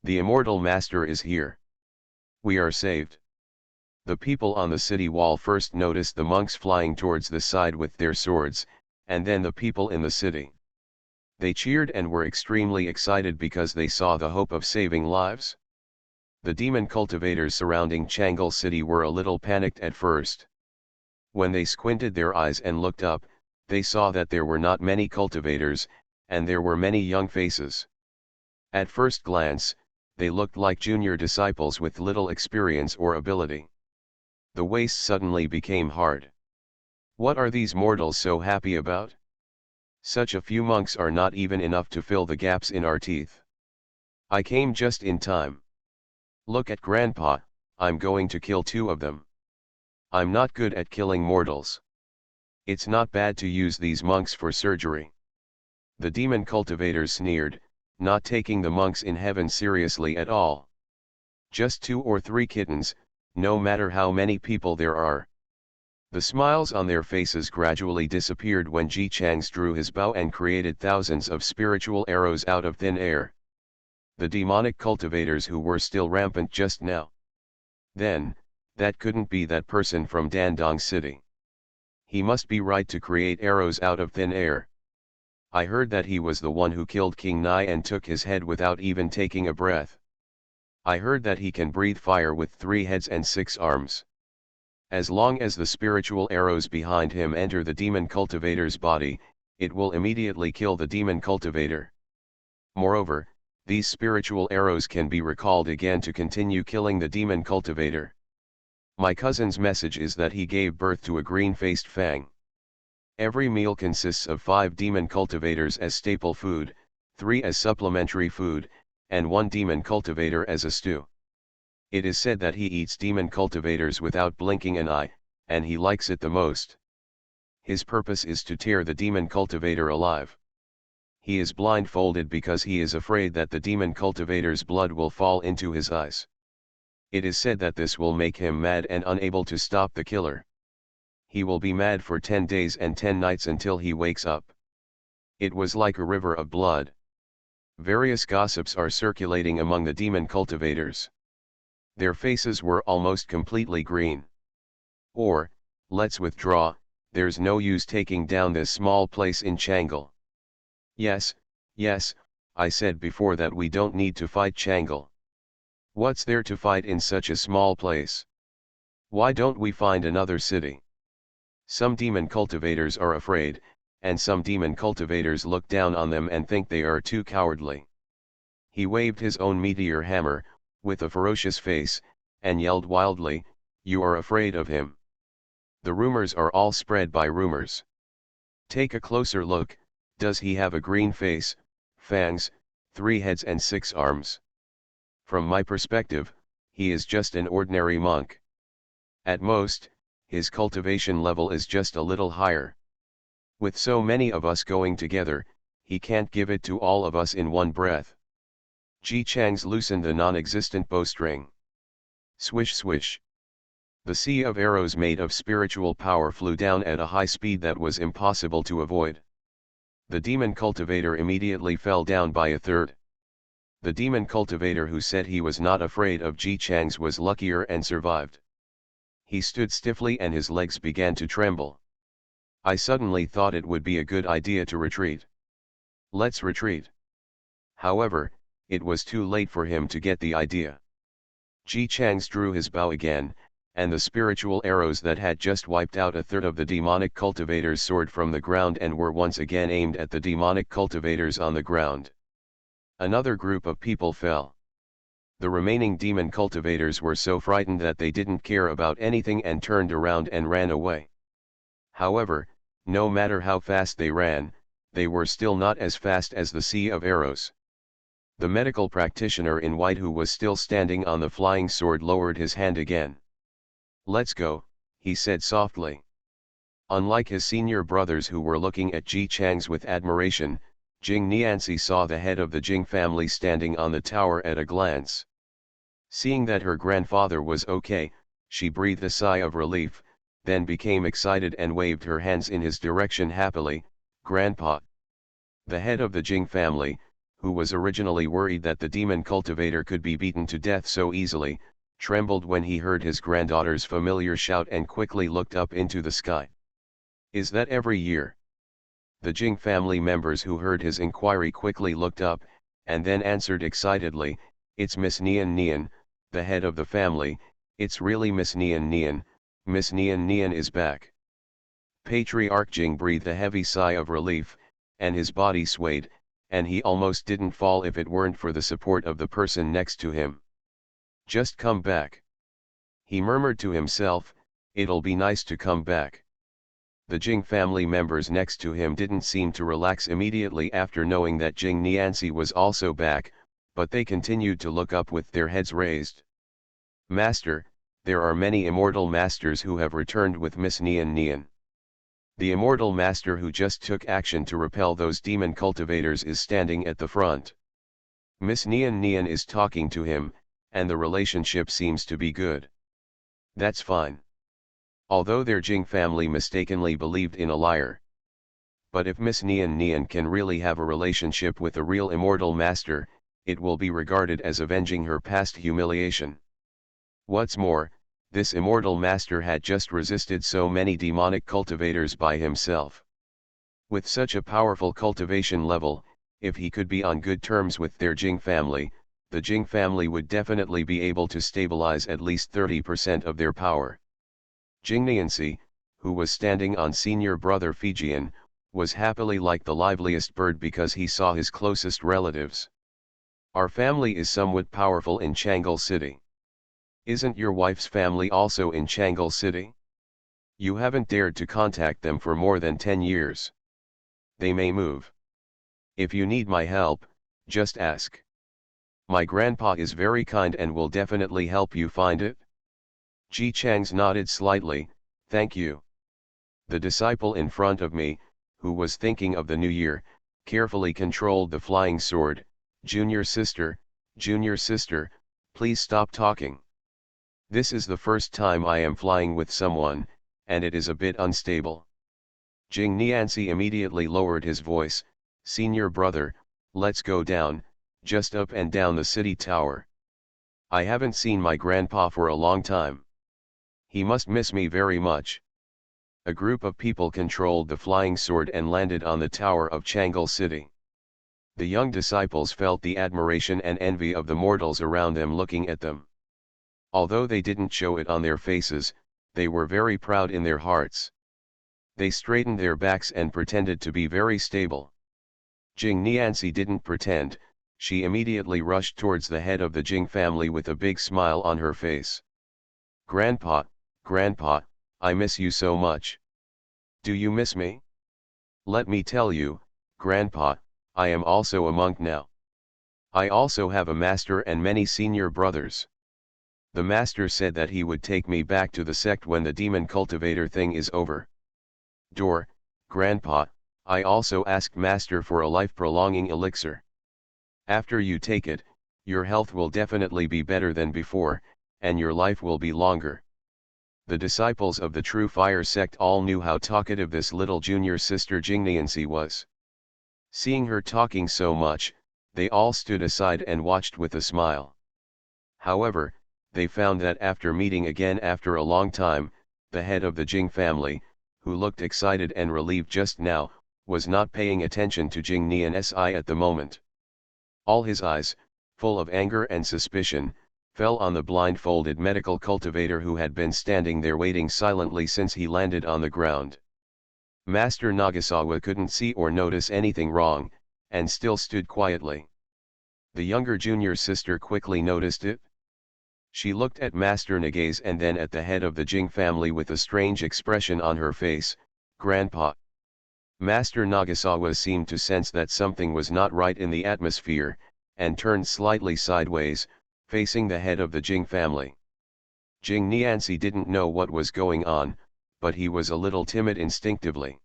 The immortal master is here. We are saved. The people on the city wall first noticed the monks flying towards the side with their swords, and then the people in the city. They cheered and were extremely excited because they saw the hope of saving lives. The demon cultivators surrounding Changle City were a little panicked at first. When they squinted their eyes and looked up, they saw that there were not many cultivators, and there were many young faces. At first glance, they looked like junior disciples with little experience or ability. The waist suddenly became hard. What are these mortals so happy about? Such a few monks are not even enough to fill the gaps in our teeth. I came just in time. Look at Grandpa, I'm going to kill 2 of them. I'm not good at killing mortals. It's not bad to use these monks for surgery. The demon cultivators sneered, not taking the monks in heaven seriously at all. Just 2 or 3 kittens, no matter how many people there are. The smiles on their faces gradually disappeared when Ji Changs drew his bow and created thousands of spiritual arrows out of thin air. The demonic cultivators who were still rampant just now. Then, that couldn't be that person from Dandong City. He must be right to create arrows out of thin air. I heard that he was the one who killed King Nai and took his head without even taking a breath. I heard that he can breathe fire with 3 heads and 6 arms. As long as the spiritual arrows behind him enter the demon cultivator's body, it will immediately kill the demon cultivator. Moreover, these spiritual arrows can be recalled again to continue killing the demon cultivator. My cousin's message is that he gave birth to a green-faced fang. Every meal consists of 5 demon cultivators as staple food, 3 as supplementary food, and 1 demon cultivator as a stew. It is said that he eats demon cultivators without blinking an eye, and he likes it the most. His purpose is to tear the demon cultivator alive. He is blindfolded because he is afraid that the demon cultivator's blood will fall into his eyes. It is said that this will make him mad and unable to stop the killer. He will be mad for 10 days and 10 nights until he wakes up. It was like a river of blood. Various gossips are circulating among the demon cultivators. Their faces were almost completely green. Or, let's withdraw, there's no use taking down this small place in Changle. Yes, I said before that we don't need to fight Changle. What's there to fight in such a small place? Why don't we find another city? Some demon cultivators are afraid, and some demon cultivators look down on them and think they are too cowardly. He waved his own meteor hammer, with a ferocious face, and yelled wildly, "You are afraid of him. The rumors are all spread by rumors. Take a closer look, does he have a green face, fangs, 3 heads and 6 arms? From my perspective, he is just an ordinary monk. At most, his cultivation level is just a little higher. With so many of us going together, he can't give it to all of us in one breath." Ji Changs loosened the non-existent bowstring. Swish swish. The sea of arrows made of spiritual power flew down at a high speed that was impossible to avoid. The demon cultivator immediately fell down by a third. The demon cultivator who said he was not afraid of Ji Changs was luckier and survived. He stood stiffly and his legs began to tremble. I suddenly thought it would be a good idea to retreat. Let's retreat. However, it was too late for him to get the idea. Ji Chang's drew his bow again, and the spiritual arrows that had just wiped out a third of the demonic cultivators soared from the ground and were once again aimed at the demonic cultivators on the ground. Another group of people fell. The remaining demon cultivators were so frightened that they didn't care about anything and turned around and ran away. However, no matter how fast they ran, they were still not as fast as the sea of arrows. The medical practitioner in white who was still standing on the flying sword lowered his hand again. "Let's go," he said softly. Unlike his senior brothers who were looking at Ji Chang's with admiration, Jing Nianzi saw the head of the Jing family standing on the tower at a glance. Seeing that her grandfather was okay, she breathed a sigh of relief, then became excited and waved her hands in his direction happily. "Grandpa." The head of the Jing family, who was originally worried that the demon cultivator could be beaten to death so easily, trembled when he heard his granddaughter's familiar shout and quickly looked up into the sky. "Is that every year?" The Jing family members who heard his inquiry quickly looked up, and then answered excitedly, "It's Miss Nian Nian, the head of the family. It's really Miss Nian Nian. Miss Nian Nian is back." Patriarch Jing breathed a heavy sigh of relief, and his body swayed, and he almost didn't fall if it weren't for the support of the person next to him. "Just come back," he murmured to himself. "It'll be nice to come back." The Jing family members next to him didn't seem to relax immediately after knowing that Jing Nianzi was also back, but they continued to look up with their heads raised. "Master, there are many immortal masters who have returned with Miss Nian Nian. The immortal master who just took action to repel those demon cultivators is standing at the front. Miss Nian Nian is talking to him, and the relationship seems to be good." "That's fine." Although their Jing family mistakenly believed in a liar. But if Miss Nian Nian can really have a relationship with a real immortal master, it will be regarded as avenging her past humiliation. What's more, this immortal master had just resisted so many demonic cultivators by himself. With such a powerful cultivation level, if he could be on good terms with their Jing family, the Jing family would definitely be able to stabilize at least 30% of their power. Jing Nianzi, who was standing on senior brother Fijian, was happily like the liveliest bird because he saw his closest relatives. "Our family is somewhat powerful in Changle City. Isn't your wife's family also in Changle City? You haven't dared to contact them for more than 10 years. They may move. If you need my help, just ask. My grandpa is very kind and will definitely help you find it." Ji Chang's nodded slightly. "Thank you." The disciple in front of me, who was thinking of the new year, carefully controlled the flying sword. Junior sister, please stop talking. This is the first time I am flying with someone, and it is a bit unstable." Jing Nianzi immediately lowered his voice. "Senior brother, let's go down, just up and down the city tower. I haven't seen my grandpa for a long time. He must miss me very much." A group of people controlled the flying sword and landed on the tower of Changle City. The young disciples felt the admiration and envy of the mortals around them looking at them. Although they didn't show it on their faces, they were very proud in their hearts. They straightened their backs and pretended to be very stable. Jing Nianzi didn't pretend. She immediately rushed towards the head of the Jing family with a big smile on her face. Grandpa, I miss you so much." "Do you miss me?" "Let me tell you, Grandpa, I am also a monk now. I also have a master and many senior brothers. The master said that he would take me back to the sect when the demon cultivator thing is over. Grandpa, I also asked master for a life-prolonging elixir. After you take it, your health will definitely be better than before, and your life will be longer." The disciples of the True Fire sect all knew how talkative this little junior sister Jing Nianzi was. Seeing her talking so much, they all stood aside and watched with a smile. However, they found that after meeting again after a long time, the head of the Jing family, who looked excited and relieved just now, was not paying attention to Jing Nianzi at the moment. All his eyes, full of anger and suspicion, fell on the blindfolded medical cultivator who had been standing there waiting silently since he landed on the ground. Master Nagasawa couldn't see or notice anything wrong, and still stood quietly. The younger junior sister quickly noticed it. She looked at Master Nagaze and then at the head of the Jing family with a strange expression on her face. "Grandpa." Master Nagasawa seemed to sense that something was not right in the atmosphere, and turned slightly sideways, facing the head of the Jing family. Jing Nianzi didn't know what was going on, but he was a little timid instinctively.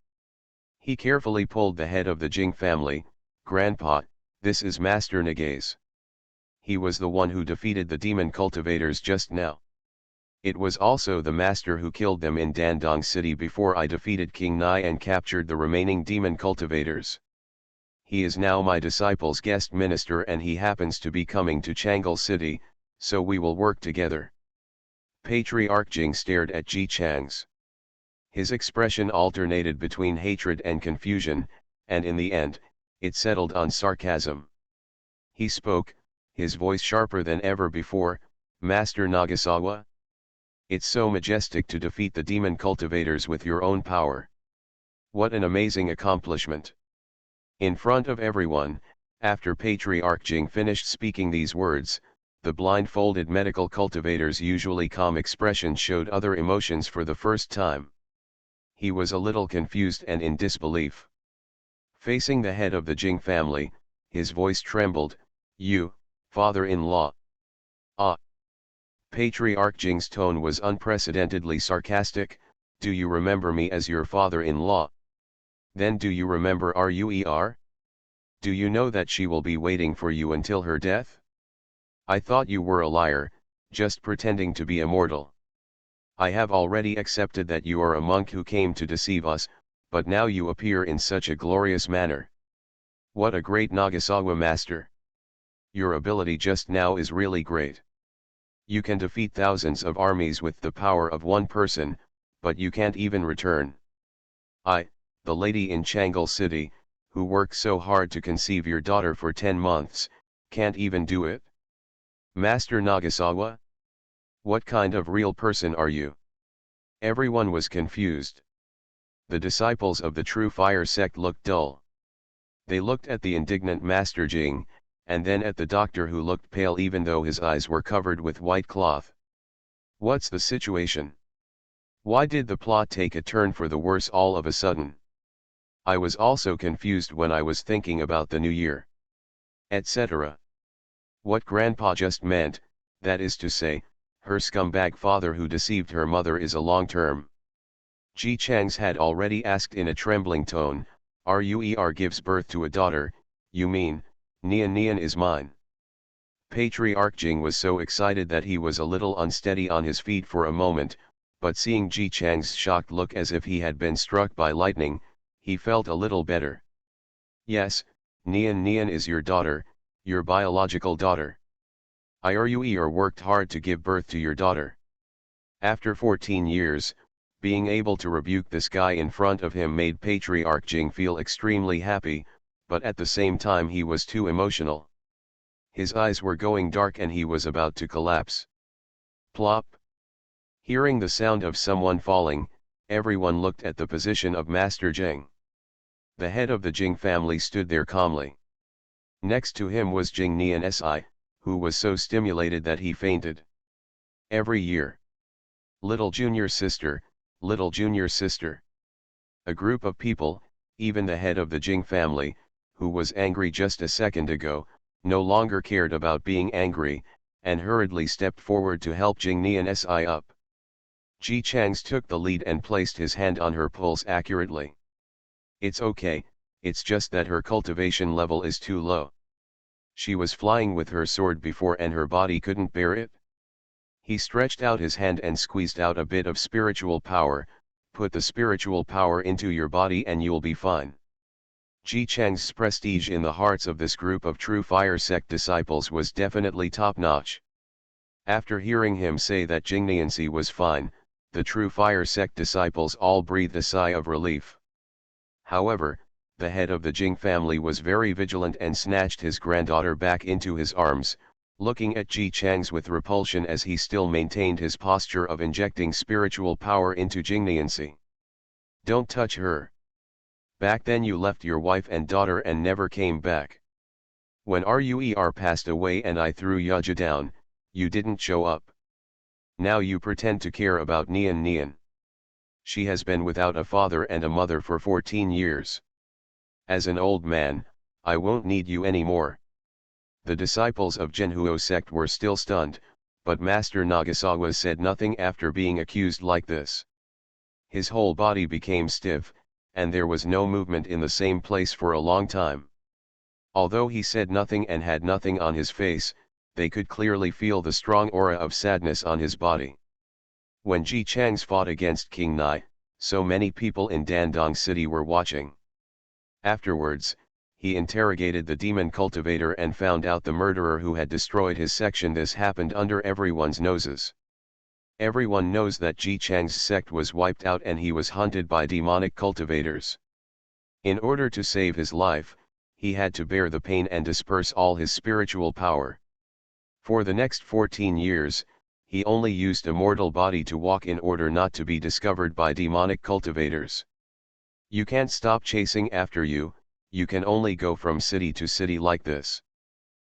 He carefully pulled the head of the Jing family. "Grandpa, this is Master Nagaze. He was the one who defeated the demon cultivators just now. It was also the master who killed them in Dandong City before I defeated King Nai and captured the remaining demon cultivators. He is now my disciple's guest minister and he happens to be coming to Changle City, so we will work together." Patriarch Jing stared at Ji Chang's. His expression alternated between hatred and confusion, and in the end, it settled on sarcasm. He spoke, his voice sharper than ever before. "Master Nagasawa? It's so majestic to defeat the demon cultivators with your own power. What an amazing accomplishment." In front of everyone, after Patriarch Jing finished speaking these words, the blindfolded medical cultivator's usually calm expression showed other emotions for the first time. He was a little confused and in disbelief. Facing the head of the Jing family, his voice trembled. "You, father-in-law." "Ah." Patriarch Jing's tone was unprecedentedly sarcastic. "Do you remember me as your father-in-law? Then do you remember Ruer? Do you know that she will be waiting for you until her death? I thought you were a liar, just pretending to be immortal. I have already accepted that you are a monk who came to deceive us, but now you appear in such a glorious manner. What a great Nagasawa master! Your ability just now is really great. You can defeat thousands of armies with the power of one person, but you can't even return. I, the lady in Changle City, who worked so hard to conceive your daughter for 10 months, can't even do it? Master Nagasawa? What kind of real person are you?" Everyone was confused. The disciples of the True Fire sect looked dull. They looked at the indignant Master Jing, and then at the doctor who looked pale even though his eyes were covered with white cloth. What's the situation? Why did the plot take a turn for the worse all of a sudden? I was also confused when I was thinking about the new year, etc. What Grandpa just meant, that is to say, her scumbag father who deceived her mother is a long-term. Ji Chang's had already asked in a trembling tone, "Ruer gives birth to a daughter, you mean, Nian Nian is mine?" Patriarch Jing was so excited that he was a little unsteady on his feet for a moment, but seeing Ji Chang's shocked look as if he had been struck by lightning, he felt a little better. "Yes, Nian Nian is your daughter, your biological daughter. Ruer worked hard to give birth to your daughter. After 14 years, being able to rebuke this guy in front of him made Patriarch Jing feel extremely happy, but at the same time he was too emotional. His eyes were going dark and he was about to collapse. Plop! Hearing the sound of someone falling, everyone looked at the position of Master Jing. The head of the Jing family stood there calmly. Next to him was Jing Nian Si, who was so stimulated that he fainted. Every year. Little junior sister, little junior sister. A group of people, even the head of the Jing family, who was angry just a second ago, no longer cared about being angry, and hurriedly stepped forward to help Jing Nian Si up. Ji Chang's took the lead and placed his hand on her pulse accurately. "It's okay, it's just that her cultivation level is too low. She was flying with her sword before and her body couldn't bear it." He stretched out his hand and squeezed out a bit of spiritual power. "Put the spiritual power into your body and you'll be fine." Ji Chang's prestige in the hearts of this group of True Fire sect disciples was definitely top-notch. After hearing him say that Jing Nianzi was fine, the True Fire sect disciples all breathed a sigh of relief. However, the head of the Jing family was very vigilant and snatched his granddaughter back into his arms, looking at Ji Chang's with repulsion as he still maintained his posture of injecting spiritual power into Jingniancy. Don't touch her. Back then you left your wife and daughter and never came back. When Ruer passed away and I threw Yaja down, you didn't show up. Now you pretend to care about Nian Nian. She has been without a father and a mother for 14 years. As an old man, I won't need you anymore. The disciples of Zhenhuo sect were still stunned, but Master Nagasawa said nothing after being accused like this. His whole body became stiff, and there was no movement in the same place for a long time. Although he said nothing and had nothing on his face, they could clearly feel the strong aura of sadness on his body. When Ji Chang's fought against King Nai, so many people in Dandong City were watching. Afterwards, he interrogated the demon cultivator and found out the murderer who had destroyed his section. This happened under everyone's noses. Everyone knows that Ji Chang's sect was wiped out and he was hunted by demonic cultivators. In order to save his life, he had to bear the pain and disperse all his spiritual power. For the next 14 years, he only used a mortal body to walk in order not to be discovered by demonic cultivators. You can't stop chasing after you, you can only go from city to city like this.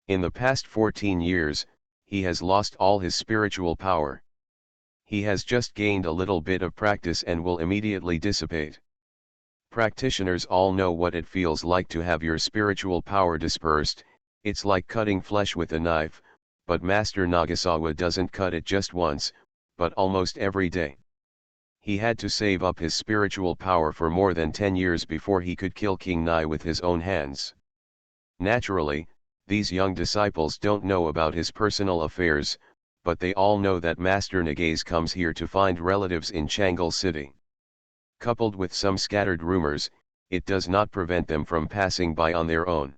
In the past 14 years, he has lost all his spiritual power. He has just gained a little bit of practice and will immediately dissipate. Practitioners all know what it feels like to have your spiritual power dispersed. It's like cutting flesh with a knife, but Master Nagasawa doesn't cut it just once, but almost every day. He had to save up his spiritual power for more than 10 years before he could kill King Nai with his own hands. Naturally, these young disciples don't know about his personal affairs, but they all know that Master Nagaze comes here to find relatives in Changle City. Coupled with some scattered rumors, it does not prevent them from passing by on their own.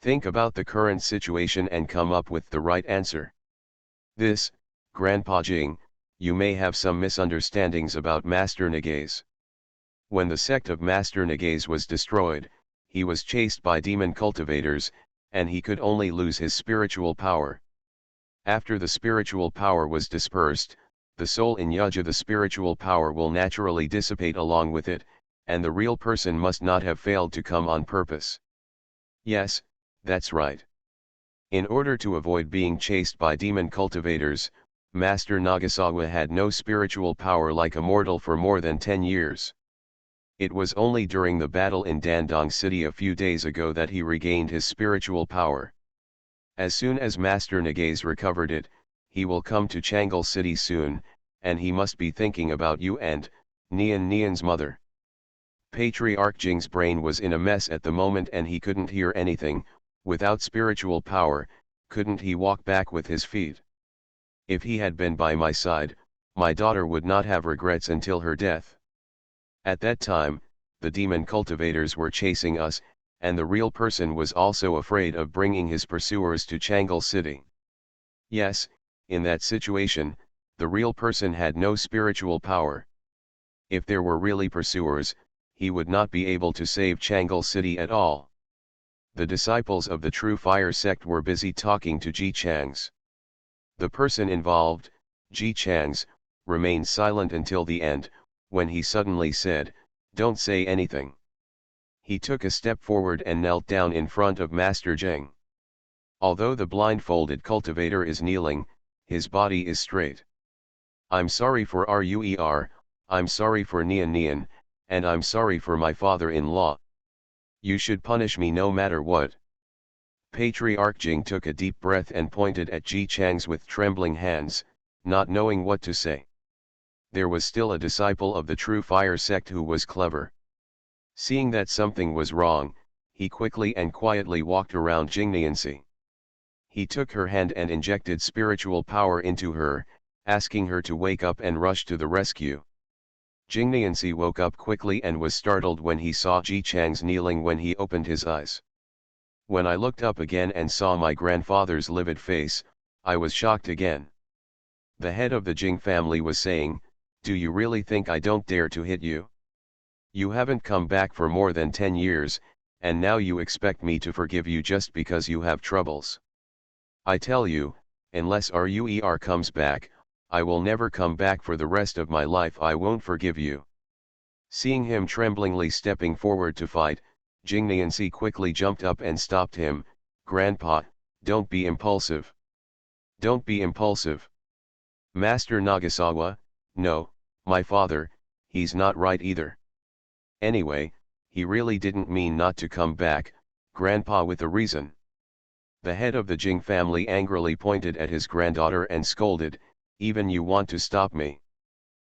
Think about the current situation and come up with the right answer. This, Grandpa Jing, you may have some misunderstandings about Master Nagaze. When the sect of Master Nagaze was destroyed, he was chased by demon cultivators, and he could only lose his spiritual power. After the spiritual power was dispersed, the soul in Yaja, the spiritual power will naturally dissipate along with it, and the real person must not have failed to come on purpose. Yes, that's right. In order to avoid being chased by demon cultivators, Master Nagasawa had no spiritual power like a mortal for more than 10 years. It was only during the battle in Dandong City a few days ago that he regained his spiritual power. As soon as Master Nagaze recovered it, he will come to Changle City soon, and he must be thinking about you and Nian Nian's mother. Patriarch Jing's brain was in a mess at the moment and he couldn't hear anything. Without spiritual power, couldn't he walk back with his feet? If he had been by my side, my daughter would not have regrets until her death. At that time, the demon cultivators were chasing us, and the real person was also afraid of bringing his pursuers to Changle City. Yes, in that situation, the real person had no spiritual power. If there were really pursuers, he would not be able to save Changle City at all. The disciples of the True Fire sect were busy talking to Ji Chang's. The person involved, Ji Chang's, remained silent until the end, when he suddenly said, "Don't say anything." He took a step forward and knelt down in front of Master Jing. Although the blindfolded cultivator is kneeling, his body is straight. "I'm sorry for Ruer, I'm sorry for Nian Nian, and I'm sorry for my father-in-law. You should punish me no matter what." Patriarch Jing took a deep breath and pointed at Ji Chang's with trembling hands, not knowing what to say. There was still a disciple of the True Fire sect who was clever. Seeing that something was wrong, he quickly and quietly walked around Jingniancy. He took her hand and injected spiritual power into her, asking her to wake up and rush to the rescue. Jingniancy woke up quickly and was startled when he saw Ji Chang's kneeling. When he opened his eyes, when I looked up again and saw my grandfather's livid face, I was shocked again. The head of the Jing family was saying, "Do you really think I don't dare to hit you? You haven't come back for more than 10 years, and now you expect me to forgive you just because you have troubles. I tell you, unless RUER comes back, I will never come back for the rest of my life. I won't forgive you. Seeing him tremblingly stepping forward to fight, Jingniansi quickly jumped up and stopped him. Grandpa, don't be impulsive. Don't be impulsive. Master Nagasawa, no, my father, he's not right either. Anyway, he really didn't mean not to come back, Grandpa, with a reason. The head of the Jing family angrily pointed at his granddaughter and scolded, even you want to stop me?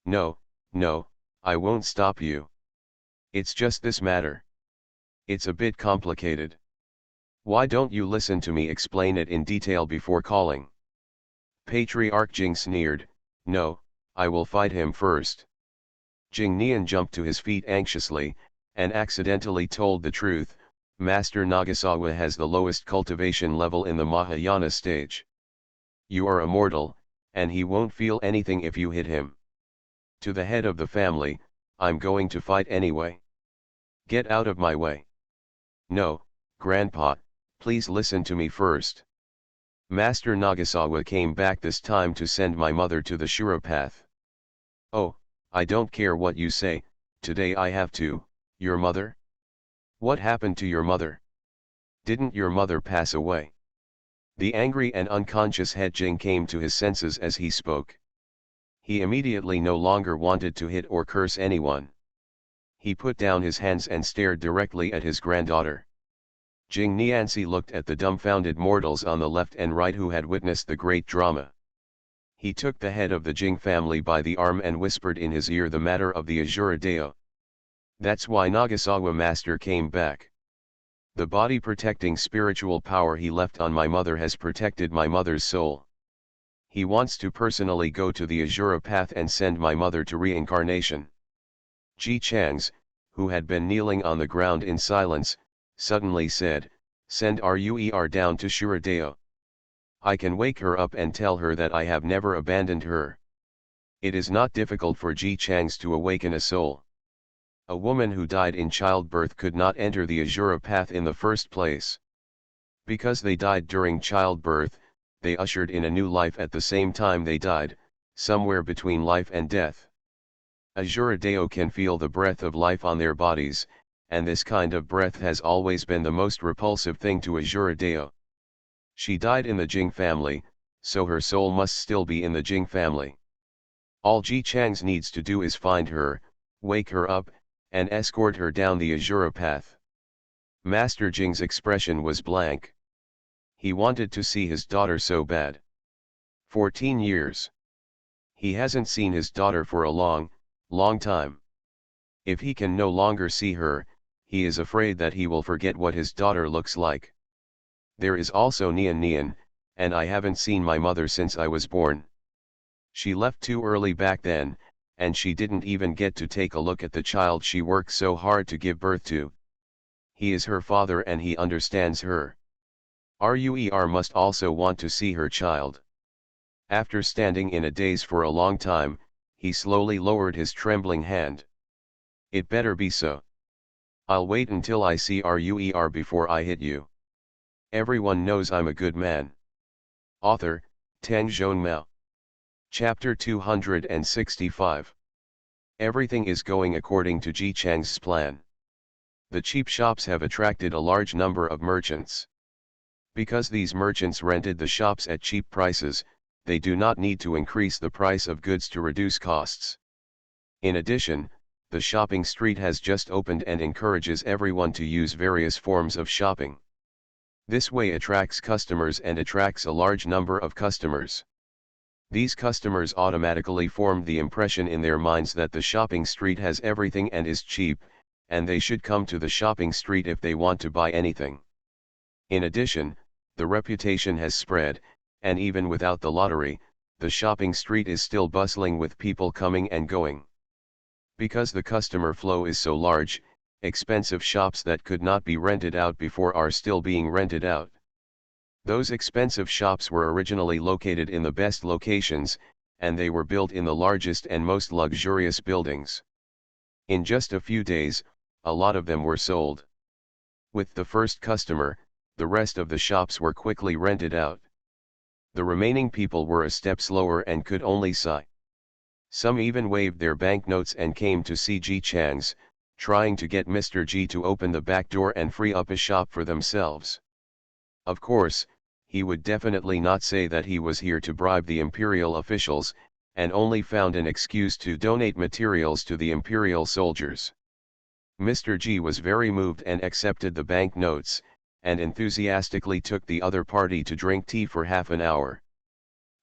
No, no, I won't stop you. It's just this matter. It's a bit complicated. Why don't you listen to me explain it in detail before calling? Patriarch Jing sneered, no, I will fight him first. Jing Nian jumped to his feet anxiously, and accidentally told the truth. Master Nagasawa has the lowest cultivation level in the Mahayana stage. You are a mortal, and he won't feel anything if you hit him. To the head of the family, I'm going to fight anyway. Get out of my way. No, Grandpa, please listen to me first. Master Nagasawa came back this time to send my mother to the Shura path. Oh, I don't care what you say, today I have to. Your mother? What happened to your mother? Didn't your mother pass away? The angry and unconscious head Jing came to his senses as he spoke. He immediately no longer wanted to hit or curse anyone. He put down his hands and stared directly at his granddaughter. Jing Nianzi looked at the dumbfounded mortals on the left and right who had witnessed the great drama. He took the head of the Jing family by the arm and whispered in his ear the matter of the Azura Deo. That's why Nagasawa Master came back. The body protecting spiritual power he left on my mother has protected my mother's soul. He wants to personally go to the Azura path and send my mother to reincarnation. Ji Changs, who had been kneeling on the ground in silence, suddenly said, send RUER down to Shura Deo. I can wake her up and tell her that I have never abandoned her. It is not difficult for Ji Changs to awaken a soul. A woman who died in childbirth could not enter the Azura path in the first place. Because they died during childbirth, they ushered in a new life at the same time they died, somewhere between life and death. Azura Deo can feel the breath of life on their bodies, and this kind of breath has always been the most repulsive thing to Azura Deo. She died in the Jing family, so her soul must still be in the Jing family. All Ji Changs needs to do is find her, wake her up, and escort her down the Azura path. Master Jing's expression was blank. He wanted to see his daughter so bad. 14 years. He hasn't seen his daughter for a long time. If he can no longer see her, he is afraid that he will forget what his daughter looks like. There is also Nian, and I haven't seen my mother since I was born. She left too early back then, and she didn't even get to take a look at the child she worked so hard to give birth to. He is her father and he understands her. RUER must also want to see her child. After standing in a daze for a long time, he slowly lowered his trembling hand. It better be so. I'll wait until I see RUER before I hit you. Everyone knows I'm a good man. Author, Tang Zhonmao. Chapter 265. Everything is going according to Ji Chang's plan. The cheap shops have attracted a large number of merchants. Because these merchants rented the shops at cheap prices, they do not need to increase the price of goods to reduce costs. In addition, the shopping street has just opened and encourages everyone to use various forms of shopping. This way attracts customers and attracts a large number of customers. These customers automatically form the impression in their minds that the shopping street has everything and is cheap, and they should come to the shopping street if they want to buy anything. In addition, the reputation has spread, and even without the lottery, the shopping street is still bustling with people coming and going. Because the customer flow is so large, expensive shops that could not be rented out before are still being rented out. Those expensive shops were originally located in the best locations, and they were built in the largest and most luxurious buildings. In just a few days, a lot of them were sold. With the first customer, the rest of the shops were quickly rented out. The remaining people were a step slower and could only sigh. Some even waved their banknotes and came to see Ji Chang's, trying to get Mr. Ji to open the back door and free up a shop for themselves. Of course, he would definitely not say that he was here to bribe the imperial officials, and only found an excuse to donate materials to the imperial soldiers. Mr. Ji was very moved and accepted the banknotes, and enthusiastically took the other party to drink tea for half an hour.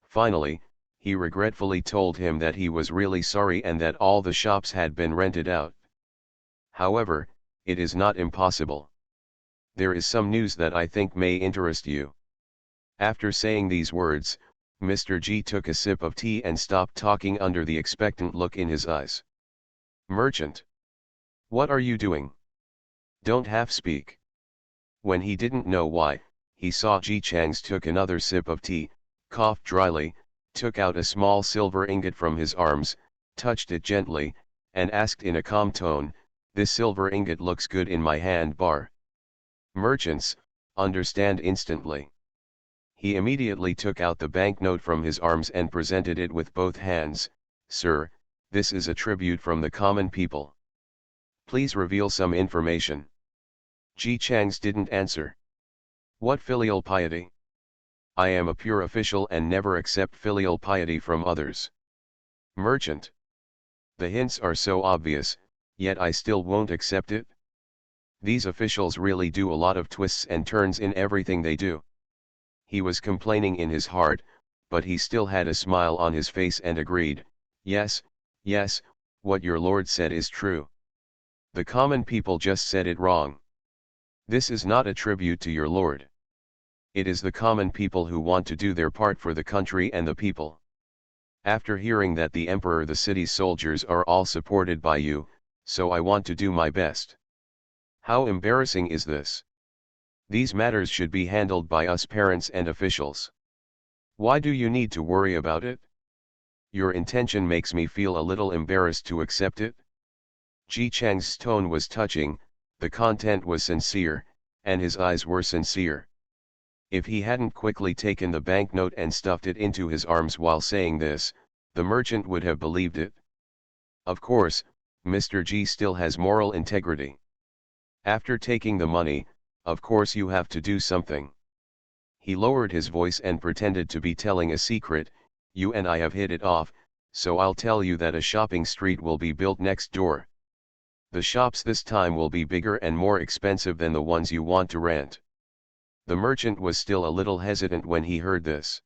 Finally, he regretfully told him that he was really sorry and that all the shops had been rented out. However, it is not impossible. There is some news that I think may interest you. After saying these words, Mr. Ji took a sip of tea and stopped talking under the expectant look in his eyes. Merchant. What are you doing? Don't half speak. When he didn't know why, he saw Ji Chang's took another sip of tea, coughed dryly, took out a small silver ingot from his arms, touched it gently, and asked in a calm tone, "This silver ingot looks good in my hand bar." Merchants understand instantly. He immediately took out the banknote from his arms and presented it with both hands. "Sir, this is a tribute from the common people. Please reveal some information." Ji Chang's didn't answer. "What filial piety? I am a pure official and never accept filial piety from others." Merchant. The hints are so obvious, yet I still won't accept it. These officials really do a lot of twists and turns in everything they do. He was complaining in his heart, but he still had a smile on his face and agreed, "Yes, yes, what your lord said is true. The common people just said it wrong. This is not a tribute to your lord. It is the common people who want to do their part for the country and the people. After hearing that the emperor, the city's soldiers are all supported by you, so I want to do my best. How embarrassing is this? These matters should be handled by us parents and officials. Why do you need to worry about it? Your intention makes me feel a little embarrassed to accept it." Ji Chang's tone was touching, the content was sincere, and his eyes were sincere. If he hadn't quickly taken the banknote and stuffed it into his arms while saying this, the merchant would have believed it. Of course, Mr. Ji still has moral integrity. After taking the money, of course you have to do something. He lowered his voice and pretended to be telling a secret. "You and I have hit it off, so I'll tell you that a shopping street will be built next door. The shops this time will be bigger and more expensive than the ones you want to rent." The merchant was still a little hesitant when he heard this.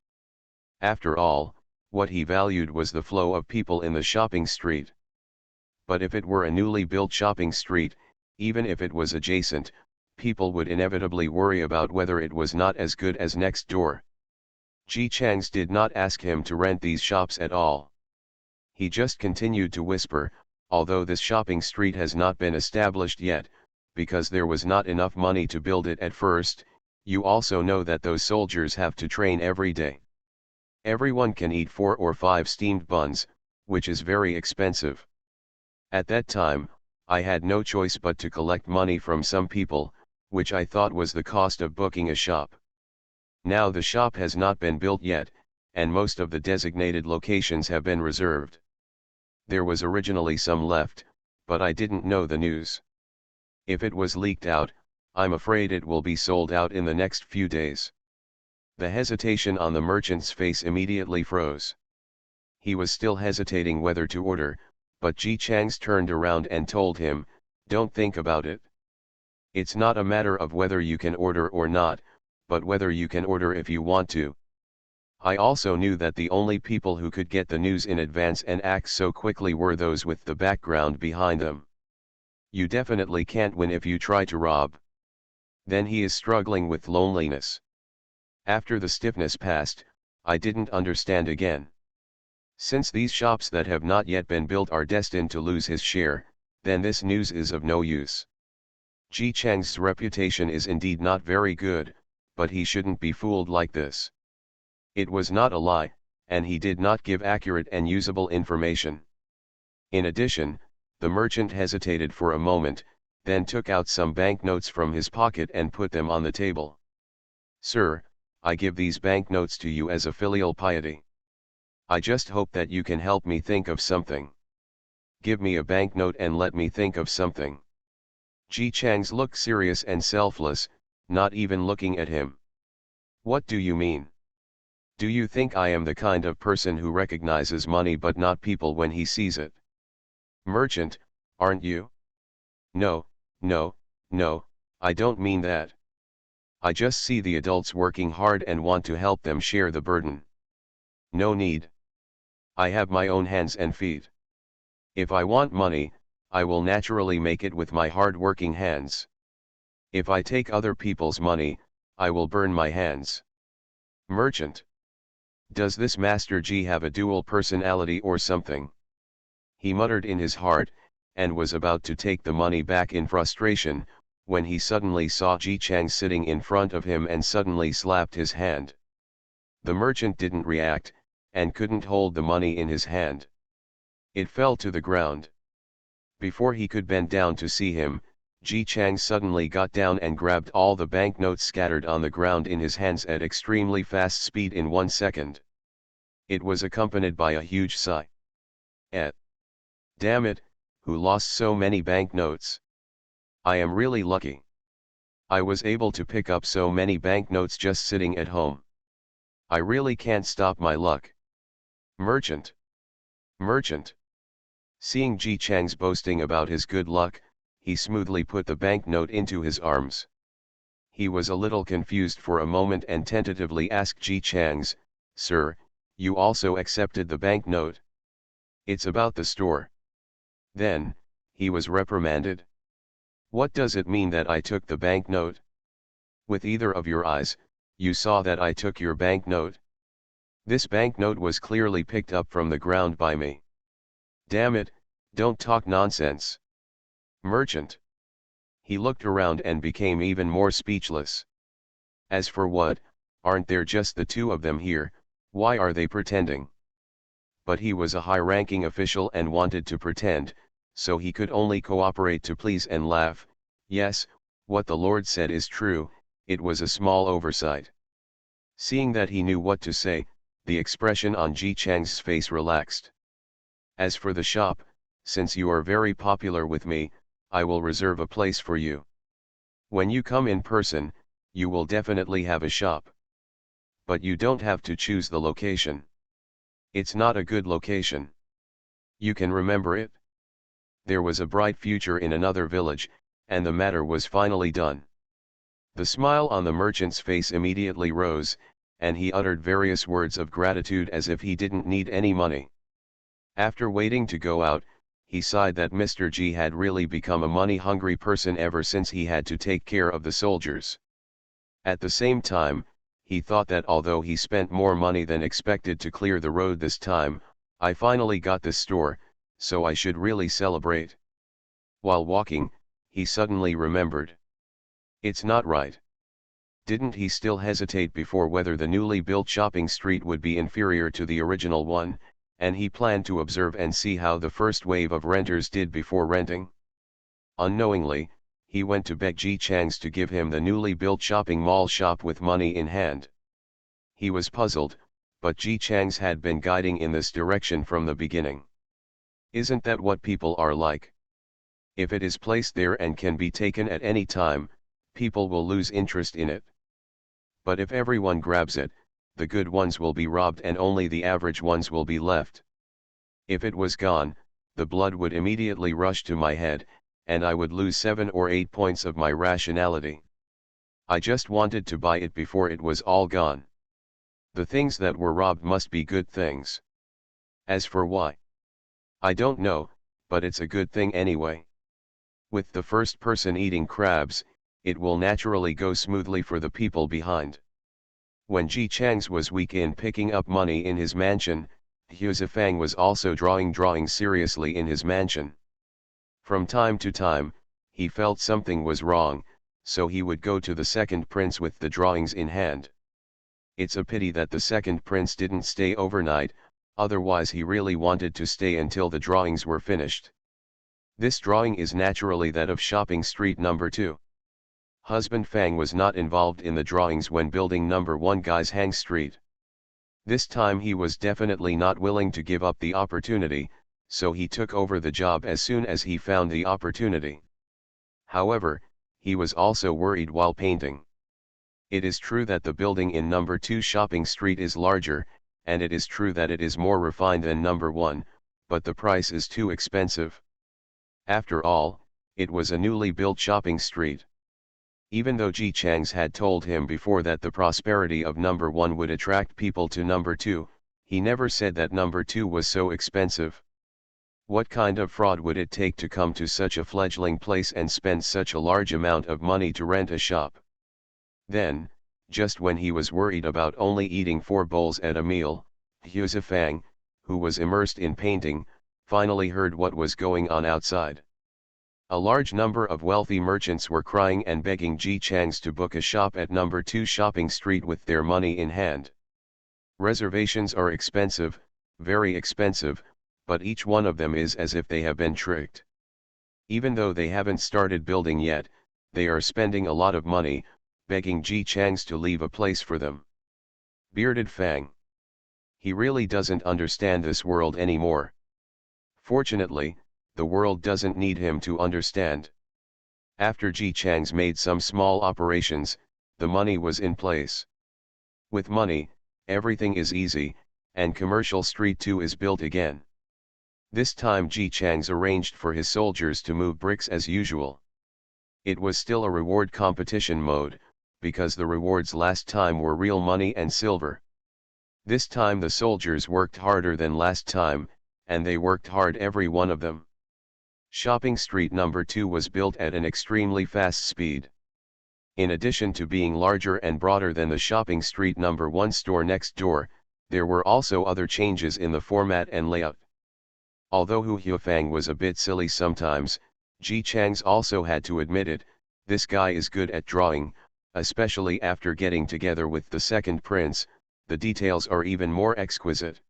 After all, what he valued was the flow of people in the shopping street. But if it were a newly built shopping street, even if it was adjacent, people would inevitably worry about whether it was not as good as next door. Ji Chang's did not ask him to rent these shops at all. He just continued to whisper, "Although this shopping street has not been established yet, because there was not enough money to build it at first, you also know that those soldiers have to train every day. Everyone can eat 4 or 5 steamed buns, which is very expensive. At that time, I had no choice but to collect money from some people, which I thought was the cost of booking a shop. Now the shop has not been built yet, and most of the designated locations have been reserved. There was originally some left, but I didn't know the news. If it was leaked out, I'm afraid it will be sold out in the next few days." The hesitation on the merchant's face immediately froze. He was still hesitating whether to order, but Ji Chang's turned around and told him, "Don't think about it. It's not a matter of whether you can order or not, but whether you can order if you want to." I also knew that the only people who could get the news in advance and act so quickly were those with the background behind them. You definitely can't win if you try to rob. Then he is struggling with loneliness. After the stiffness passed, I didn't understand again. Since these shops that have not yet been built are destined to lose his share, then this news is of no use. Ji Chang's reputation is indeed not very good, but he shouldn't be fooled like this. It was not a lie, and he did not give accurate and usable information. In addition, The merchant hesitated for a moment, then took out some banknotes from his pocket and put them on the table. "Sir, I give these banknotes to you as a filial piety. I just hope that you can help me think of something. Give me a banknote and let me think of something." Ji Chang's looked serious and selfless, not even looking at him. "What do you mean? Do you think I am the kind of person who recognizes money but not people when he sees it? Merchant, aren't you?" "No, no, no, I don't mean that. I just see the adults working hard and want to help them share the burden. No need. I have my own hands and feet. If I want money, I will naturally make it with my hard-working hands. If I take other people's money, I will burn my hands." Merchant. Does this Master Ji have a dual personality or something? He muttered in his heart, and was about to take the money back in frustration, when he suddenly saw Ji Chang sitting in front of him and suddenly slapped his hand. The merchant didn't react, and couldn't hold the money in his hand. It fell to the ground. Before he could bend down to see him, Ji Chang suddenly got down and grabbed all the banknotes scattered on the ground in his hands at extremely fast speed in 1 second. It was accompanied by a huge sigh. Damn it, who lost so many banknotes? I am really lucky. I was able to pick up so many banknotes just sitting at home. I really can't stop my luck." Merchant. Merchant. Seeing Ji Chang's boasting about his good luck, he smoothly put the banknote into his arms. He was a little confused for a moment and tentatively asked Ji Chang's, "Sir, you also accepted the banknote? It's about the store." Then, he was reprimanded. "What does it mean that I took the banknote? With either of your eyes, you saw that I took your banknote. This banknote was clearly picked up from the ground by me. Damn it, don't talk nonsense." Merchant. He looked around and became even more speechless. As for what, aren't there just the two of them here, why are they pretending? But he was a high-ranking official and wanted to pretend, so he could only cooperate to please and laugh. Yes, what the Lord said is true, it was a small oversight. Seeing that he knew what to say, the expression on Ji Chang's face relaxed. "As for the shop, since you are very popular with me, I will reserve a place for you. When you come in person, you will definitely have a shop. But you don't have to choose the location. It's not a good location. You can remember it? There was a bright future in another village, and the matter was finally done." The smile on the merchant's face immediately rose, and he uttered various words of gratitude as if he didn't need any money. After waiting to go out, he sighed that Mr. Ji had really become a money-hungry person ever since he had to take care of the soldiers. At the same time, he thought that although he spent more money than expected to clear the road this time, I finally got this store, so I should really celebrate. While walking, he suddenly remembered. It's not right. Didn't he still hesitate before whether the newly built shopping street would be inferior to the original one, and he planned to observe and see how the first wave of renters did before renting? Unknowingly, he went to beg Ji Chang's to give him the newly built shopping mall shop with money in hand. He was puzzled, but Ji Chang's had been guiding in this direction from the beginning. Isn't that what people are like? If it is placed there and can be taken at any time, people will lose interest in it. But if everyone grabs it, the good ones will be robbed and only the average ones will be left. If it was gone, the blood would immediately rush to my head, and I would lose 7 or 8 points of my rationality. I just wanted to buy it before it was all gone. The things that were robbed must be good things. As for why, I don't know, but it's a good thing anyway. With the first person eating crabs, it will naturally go smoothly for the people behind. When Ji Chang's was weak in picking up money in his mansion, Hu Zifang was also drawing seriously in his mansion. From time to time, he felt something was wrong, so he would go to the second prince with the drawings in hand. It's a pity that the second prince didn't stay overnight, otherwise he really wanted to stay until the drawings were finished. This drawing is naturally that of shopping street number 2. Husband Fang was not involved in the drawings when building number 1 Guy's Hang Street. This time he was definitely not willing to give up the opportunity, so he took over the job as soon as he found the opportunity. However, he was also worried while painting. It is true that the building in number 2 Shopping Street is larger, and it is true that it is more refined than number 1, but the price is too expensive. After all, it was a newly built shopping street. Even though Ji Chang's had told him before that the prosperity of number 1 would attract people to number 2, he never said that number 2 was so expensive. What kind of fraud would it take to come to such a fledgling place and spend such a large amount of money to rent a shop? Then, just when he was worried about only eating 4 bowls at a meal, Hu Zifang, who was immersed in painting, finally heard what was going on outside. A large number of wealthy merchants were crying and begging Ji Chang's to book a shop at number 2 Shopping Street with their money in hand. Reservations are expensive, very expensive, but each one of them is as if they have been tricked. Even though they haven't started building yet, they are spending a lot of money, begging Ji Chang's to leave a place for them. Bearded Fang. He really doesn't understand this world anymore. Fortunately, the world doesn't need him to understand. After Ji Chang's made some small operations, the money was in place. With money, everything is easy, and Commercial Street 2 is built again. This time Ji Chang's arranged for his soldiers to move bricks as usual. It was still a reward competition mode, because the rewards last time were real money and silver. This time the soldiers worked harder than last time, and they worked hard every one of them. Shopping Street number 2 was built at an extremely fast speed. In addition to being larger and broader than the Shopping Street number 1 store next door, there were also other changes in the format and layout. Although Hu Huifang was a bit silly sometimes, Ji Chang's also had to admit it, this guy is good at drawing, especially after getting together with the second prince, the details are even more exquisite.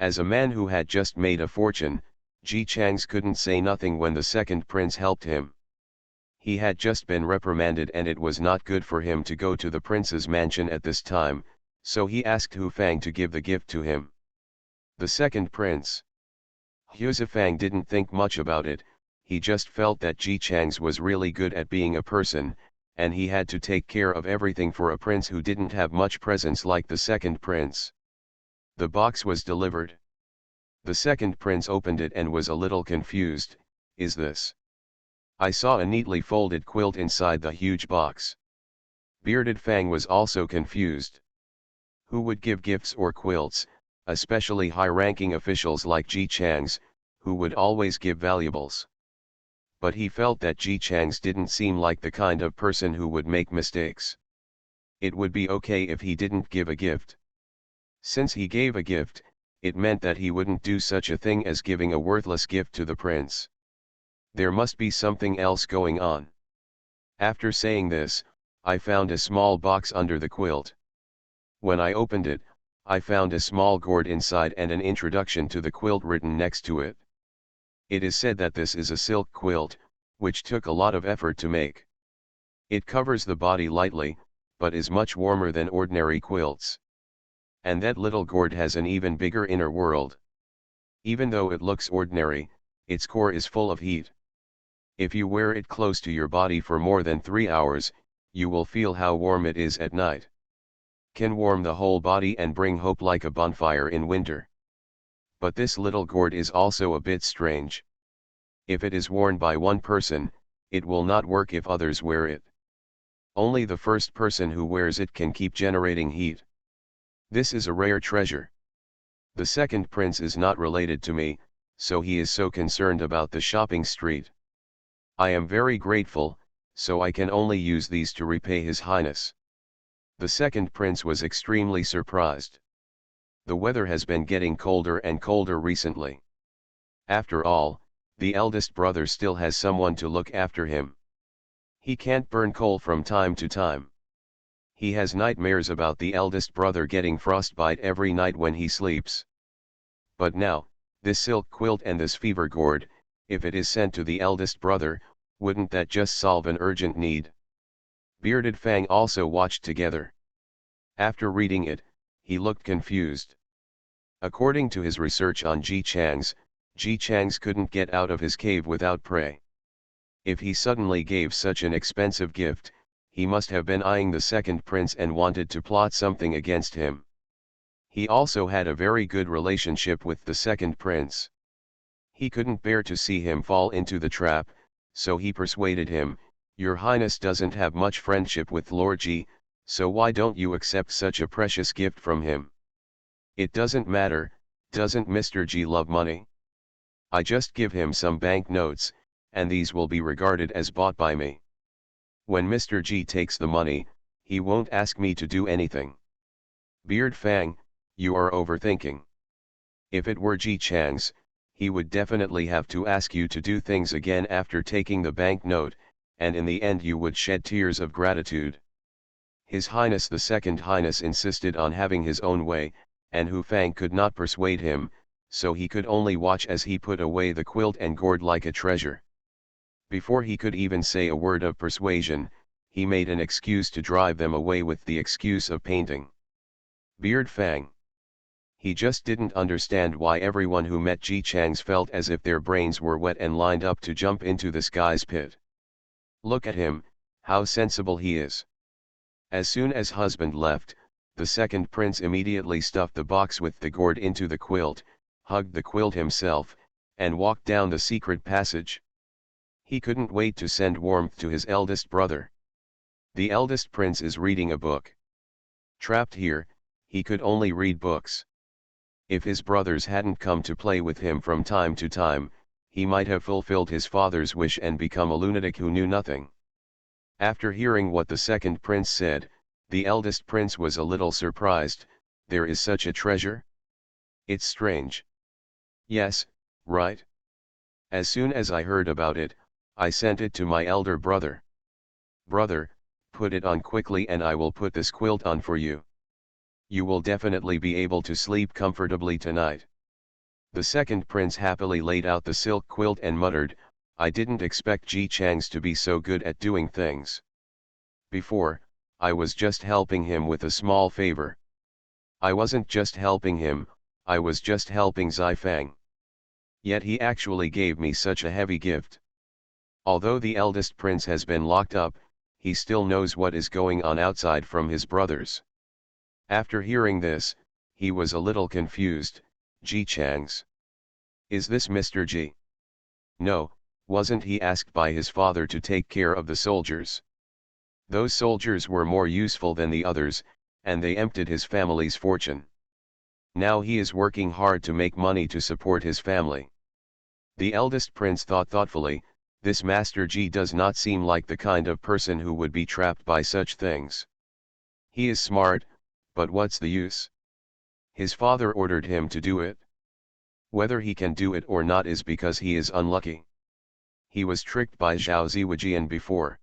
As a man who had just made a fortune, Ji Chang's couldn't say nothing when the second prince helped him. He had just been reprimanded and it was not good for him to go to the prince's mansion at this time, so he asked Hu Fang to give the gift to him. The second prince. Hu Zifang didn't think much about it, he just felt that Ji Chang's was really good at being a person, and he had to take care of everything for a prince who didn't have much presence like the second prince. The box was delivered. The second prince opened it and was a little confused. Is this? I saw a neatly folded quilt inside the huge box. Bearded Fang was also confused. Who would give gifts or quilts, especially high-ranking officials like Ji Chang's, who would always give valuables? But he felt that Ji Chang's didn't seem like the kind of person who would make mistakes. It would be okay if he didn't give a gift. Since he gave a gift, it meant that he wouldn't do such a thing as giving a worthless gift to the prince. There must be something else going on. After saying this, I found a small box under the quilt. When I opened it, I found a small gourd inside and an introduction to the quilt written next to it. It is said that this is a silk quilt, which took a lot of effort to make. It covers the body lightly, but is much warmer than ordinary quilts. And that little gourd has an even bigger inner world. Even though it looks ordinary, its core is full of heat. If you wear it close to your body for more than 3 hours, you will feel how warm it is at night. Can warm the whole body and bring hope like a bonfire in winter. But this little gourd is also a bit strange. If it is worn by one person, it will not work if others wear it. Only the first person who wears it can keep generating heat. This is a rare treasure. The second prince is not related to me, so he is so concerned about the shopping street. I am very grateful, so I can only use these to repay His Highness. The second prince was extremely surprised. The weather has been getting colder and colder recently. After all, the eldest brother still has someone to look after him. He can't burn coal from time to time. He has nightmares about the eldest brother getting frostbite every night when he sleeps. But now, this silk quilt and this fever gourd, if it is sent to the eldest brother, wouldn't that just solve an urgent need? Bearded Fang also watched together. After reading it, he looked confused. According to his research on Ji Chang's couldn't get out of his cave without prey. If he suddenly gave such an expensive gift, he must have been eyeing the second prince and wanted to plot something against him. He also had a very good relationship with the second prince. He couldn't bear to see him fall into the trap, so he persuaded him, "Your Highness doesn't have much friendship with Lord Ji, so why don't you accept such a precious gift from him? It doesn't matter, doesn't Mr. Ji love money? I just give him some bank notes, and these will be regarded as bought by me. When Mr. Ji takes the money, he won't ask me to do anything." Beard Fang, you are overthinking. If it were Ji Chang's, he would definitely have to ask you to do things again after taking the bank note, and in the end you would shed tears of gratitude. His Highness the Second Highness insisted on having his own way, and Hu Fang could not persuade him, so he could only watch as he put away the quilt and gourd like a treasure. Before he could even say a word of persuasion, he made an excuse to drive them away with the excuse of painting. Beard Fang. He just didn't understand why everyone who met Ji Chang's felt as if their brains were wet and lined up to jump into the sky's pit. Look at him, how sensible he is. As soon as husband left, the second prince immediately stuffed the box with the gourd into the quilt, hugged the quilt himself, and walked down the secret passage. He couldn't wait to send warmth to his eldest brother. The eldest prince is reading a book. Trapped here, he could only read books. If his brothers hadn't come to play with him from time to time, he might have fulfilled his father's wish and become a lunatic who knew nothing. After hearing what the second prince said, the eldest prince was a little surprised. There is such a treasure? It's strange. Yes, right. As soon as I heard about it, I sent it to my elder brother. Brother, put it on quickly and I will put this quilt on for you. You will definitely be able to sleep comfortably tonight. The second prince happily laid out the silk quilt and muttered, I didn't expect Ji Chang's to be so good at doing things. Before, I was just helping him with a small favor. I wasn't just helping him, I was just helping Zai Fang. Yet he actually gave me such a heavy gift. Although the eldest prince has been locked up, he still knows what is going on outside from his brothers. After hearing this, he was a little confused. Ji Chang's. Is this Mr. Ji? No, wasn't he asked by his father to take care of the soldiers? Those soldiers were more useful than the others, and they emptied his family's fortune. Now he is working hard to make money to support his family. The eldest prince thought thoughtfully, this Master Ji does not seem like the kind of person who would be trapped by such things. He is smart, but what's the use? His father ordered him to do it. Whether he can do it or not is because he is unlucky. He was tricked by Zhao Ziwajian before.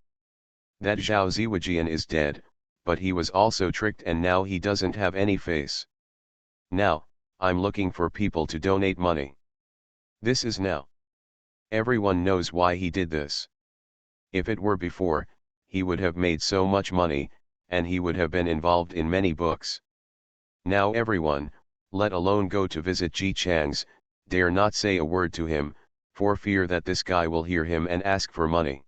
That Zhao Ziwajian is dead, but he was also tricked and now he doesn't have any face. Now, I'm looking for people to donate money. This is now. Everyone knows why he did this. If it were before, he would have made so much money, and he would have been involved in many books. Now everyone, let alone go to visit Ji Chang's, dare not say a word to him, for fear that this guy will hear him and ask for money.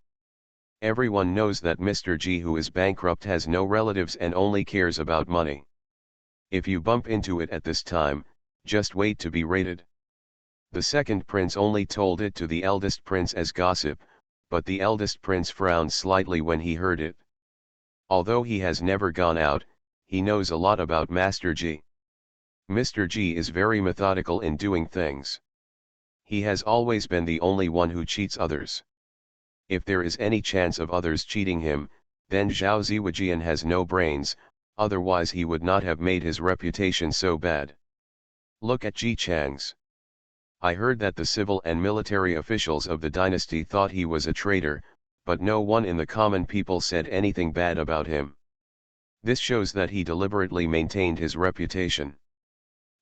Everyone knows that Mr. Ji, who is bankrupt, has no relatives and only cares about money. If you bump into it at this time, just wait to be raided. The second prince only told it to the eldest prince as gossip, but the eldest prince frowned slightly when he heard it. Although he has never gone out, he knows a lot about Master Ji. Mr. Ji is very methodical in doing things. He has always been the only one who cheats others. If there is any chance of others cheating him, then Zhao Ziwajian has no brains, otherwise he would not have made his reputation so bad. Look at Ji Chang's. I heard that the civil and military officials of the dynasty thought he was a traitor, but no one in the common people said anything bad about him. This shows that he deliberately maintained his reputation.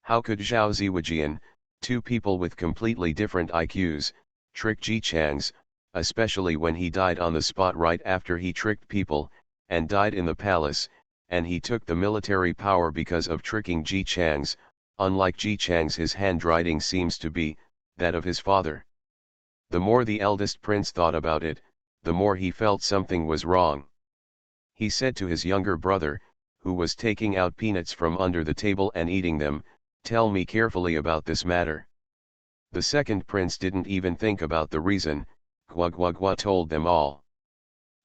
How could Zhao Ziwajian, two people with completely different IQs, trick Ji Chang's, especially when he died on the spot right after he tricked people, and died in the palace, and he took the military power because of tricking Ji Chang's. Unlike Ji Chang's, his handwriting seems to be that of his father. The more the eldest prince thought about it, the more he felt something was wrong. He said to his younger brother, who was taking out peanuts from under the table and eating them, "Tell me carefully about this matter." The second prince didn't even think about the reason. Gwa told them all.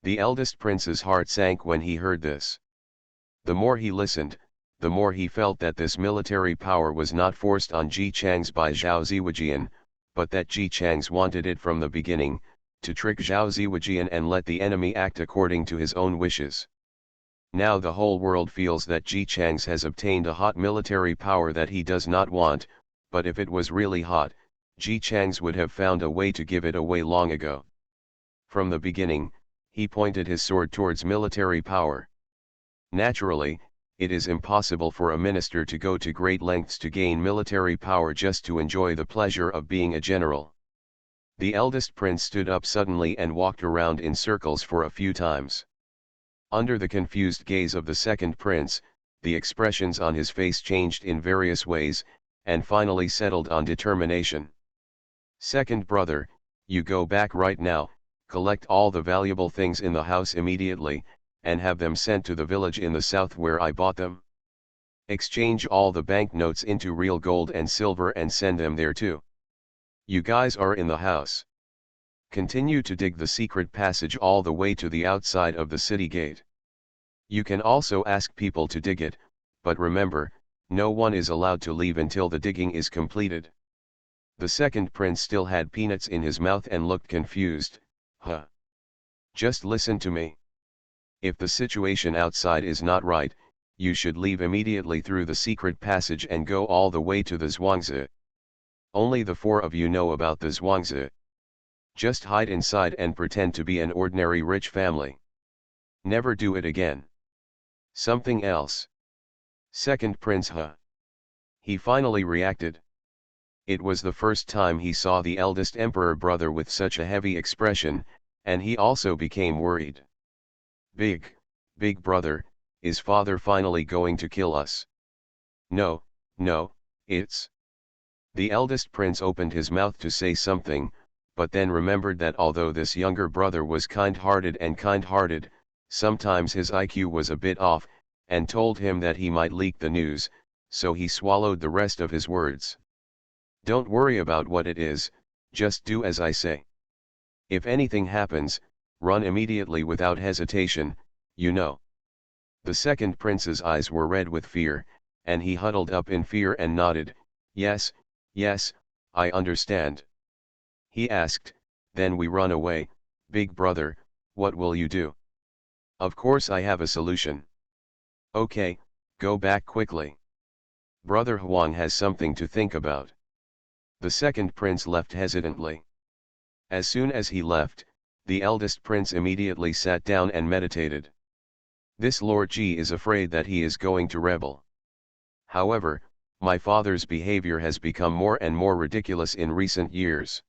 The eldest prince's heart sank when he heard this. The more he listened, the more he felt that this military power was not forced on Ji Chang's by Zhao Ziwajian, but that Ji Chang's wanted it from the beginning, to trick Zhao Ziwajian and let the enemy act according to his own wishes. Now the whole world feels that Ji Chang's has obtained a hot military power that he does not want, but if it was really hot, Ji Chang's would have found a way to give it away long ago. From the beginning, he pointed his sword towards military power. Naturally, it is impossible for a minister to go to great lengths to gain military power just to enjoy the pleasure of being a general. The eldest prince stood up suddenly and walked around in circles for a few times. Under the confused gaze of the second prince, the expressions on his face changed in various ways, and finally settled on determination. "Second brother, you go back right now, collect all the valuable things in the house immediately, and have them sent to the village in the south where I bought them. Exchange all the banknotes into real gold and silver and send them there too. You guys are in the house. Continue to dig the secret passage all the way to the outside of the city gate. You can also ask people to dig it, but remember, no one is allowed to leave until the digging is completed." The second prince still had peanuts in his mouth and looked confused. "Huh? Just listen to me. If the situation outside is not right, you should leave immediately through the secret passage and go all the way to the Zhuangzi. Only the four of you know about the Zhuangzi. Just hide inside and pretend to be an ordinary rich family. Never do it again. Something else." Second prince, huh? He finally reacted. It was the first time he saw the eldest emperor brother with such a heavy expression, and he also became worried. Big brother, is father finally going to kill us?" No, it's..." The eldest prince opened his mouth to say something, but then remembered that although this younger brother was kind-hearted, sometimes his IQ was a bit off, and told him that he might leak the news, so he swallowed the rest of his words. "Don't worry about what it is, just do as I say. If anything happens, run immediately without hesitation, you know." The second prince's eyes were red with fear, and he huddled up in fear and nodded, Yes, I understand." He asked, "Then we run away, big brother, what will you do?" "Of course I have a solution." "Okay, go back quickly. Brother Huang has something to think about." The second prince left hesitantly. As soon as he left, the eldest prince immediately sat down and meditated. "This Lord Ji is afraid that he is going to rebel. However, my father's behavior has become more and more ridiculous in recent years.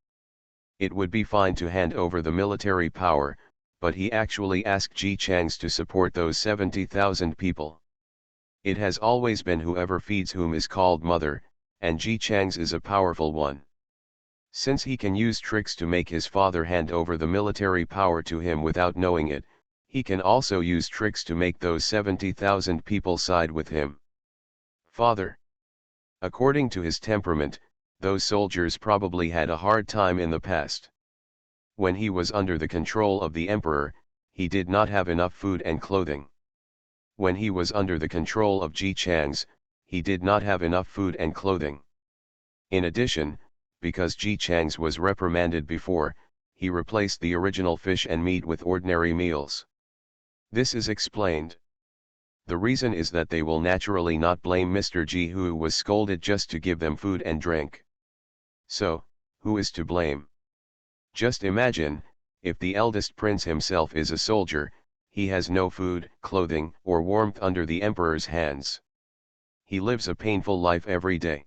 It would be fine to hand over the military power, but he actually asked Ji Chang's to support those 70,000 people. It has always been whoever feeds whom is called mother, and Ji Chang's is a powerful one. Since he can use tricks to make his father hand over the military power to him without knowing it, he can also use tricks to make those 70,000 people side with him. Father. According to his temperament, those soldiers probably had a hard time in the past. When he was under the control of the emperor, he did not have enough food and clothing. When he was under the control of Ji Chang's, he did not have enough food and clothing. In addition, because Ji Chang's was reprimanded before, he replaced the original fish and meat with ordinary meals. This is explained. The reason is that they will naturally not blame Mr. Ji who was scolded just to give them food and drink. So, who is to blame? Just imagine, if the eldest prince himself is a soldier, he has no food, clothing, or warmth under the emperor's hands. He lives a painful life every day.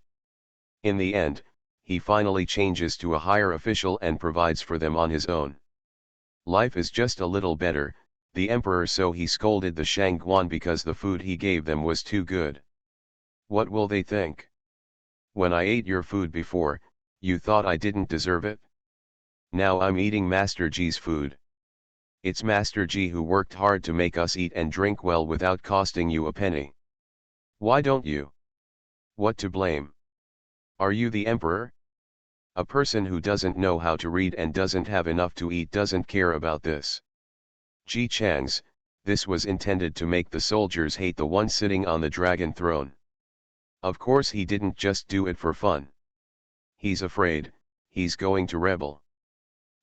In the end, he finally changes to a higher official and provides for them on his own. Life is just a little better, the emperor, so he scolded the Shangguan because the food he gave them was too good. What will they think? When I ate your food before, you thought I didn't deserve it? Now I'm eating Master G's food. It's Master G who worked hard to make us eat and drink well without costing you a penny. Why don't you? What to blame? Are you the emperor? A person who doesn't know how to read and doesn't have enough to eat doesn't care about this. Ji Chang's, this was intended to make the soldiers hate the one sitting on the dragon throne. Of course he didn't just do it for fun. He's afraid, he's going to rebel.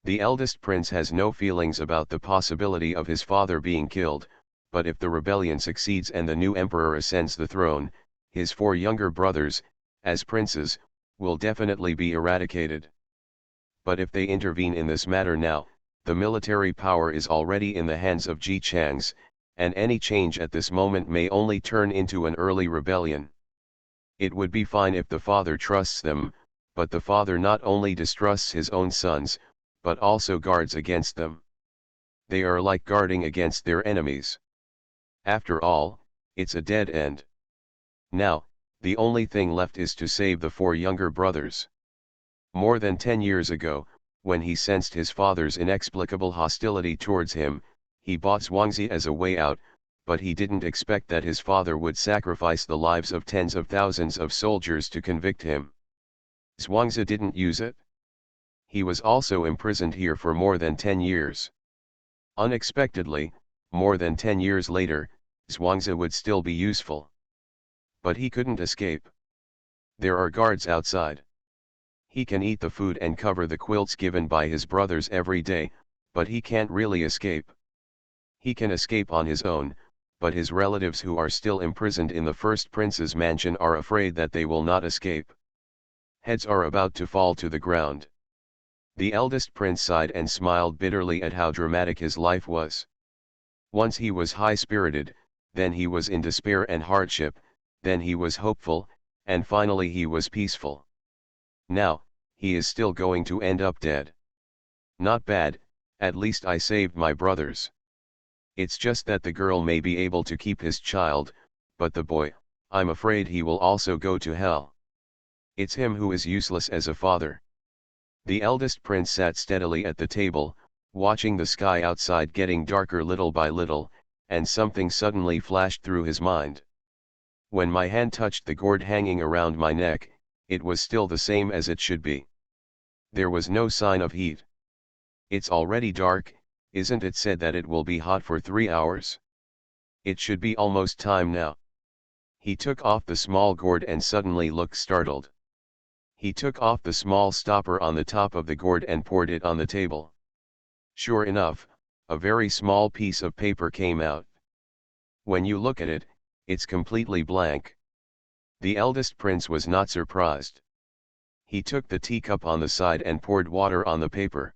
The eldest prince has no feelings about the possibility of his father being killed, but if the rebellion succeeds and the new emperor ascends the throne, his 4 younger brothers, as princes, will definitely be eradicated. But if they intervene in this matter now, the military power is already in the hands of Ji Chang's, and any change at this moment may only turn into an early rebellion. It would be fine if the father trusts them, but the father not only distrusts his own sons, but also guards against them. They are like guarding against their enemies. After all, it's a dead end. Now, the only thing left is to save the 4 younger brothers. More than 10 years ago, when he sensed his father's inexplicable hostility towards him, he bought Zhuangzi as a way out, but he didn't expect that his father would sacrifice the lives of tens of thousands of soldiers to convict him. Zhuangzi didn't use it. He was also imprisoned here for more than 10 years. Unexpectedly, more than 10 years later, Zhuangzi would still be useful. But he couldn't escape. There are guards outside. He can eat the food and cover the quilts given by his brothers every day, but he can't really escape. He can escape on his own, but his relatives who are still imprisoned in the first prince's mansion are afraid that they will not escape. Heads are about to fall to the ground. The eldest prince sighed and smiled bitterly at how dramatic his life was. Once he was high-spirited, then he was in despair and hardship, then he was hopeful, and finally he was peaceful. Now, he is still going to end up dead. Not bad, at least I saved my brothers. It's just that the girl may be able to keep his child, but the boy, I'm afraid he will also go to hell. It's him who is useless as a father. The eldest prince sat steadily at the table, watching the sky outside getting darker little by little, and something suddenly flashed through his mind. When my hand touched the gourd hanging around my neck, it was still the same as it should be. There was no sign of heat. It's already dark, isn't it said that it will be hot for 3 hours? It should be almost time now. He took off the small gourd and suddenly looked startled. He took off the small stopper on the top of the gourd and poured it on the table. Sure enough, a very small piece of paper came out. When you look at it, it's completely blank. The eldest prince was not surprised. He took the teacup on the side and poured water on the paper.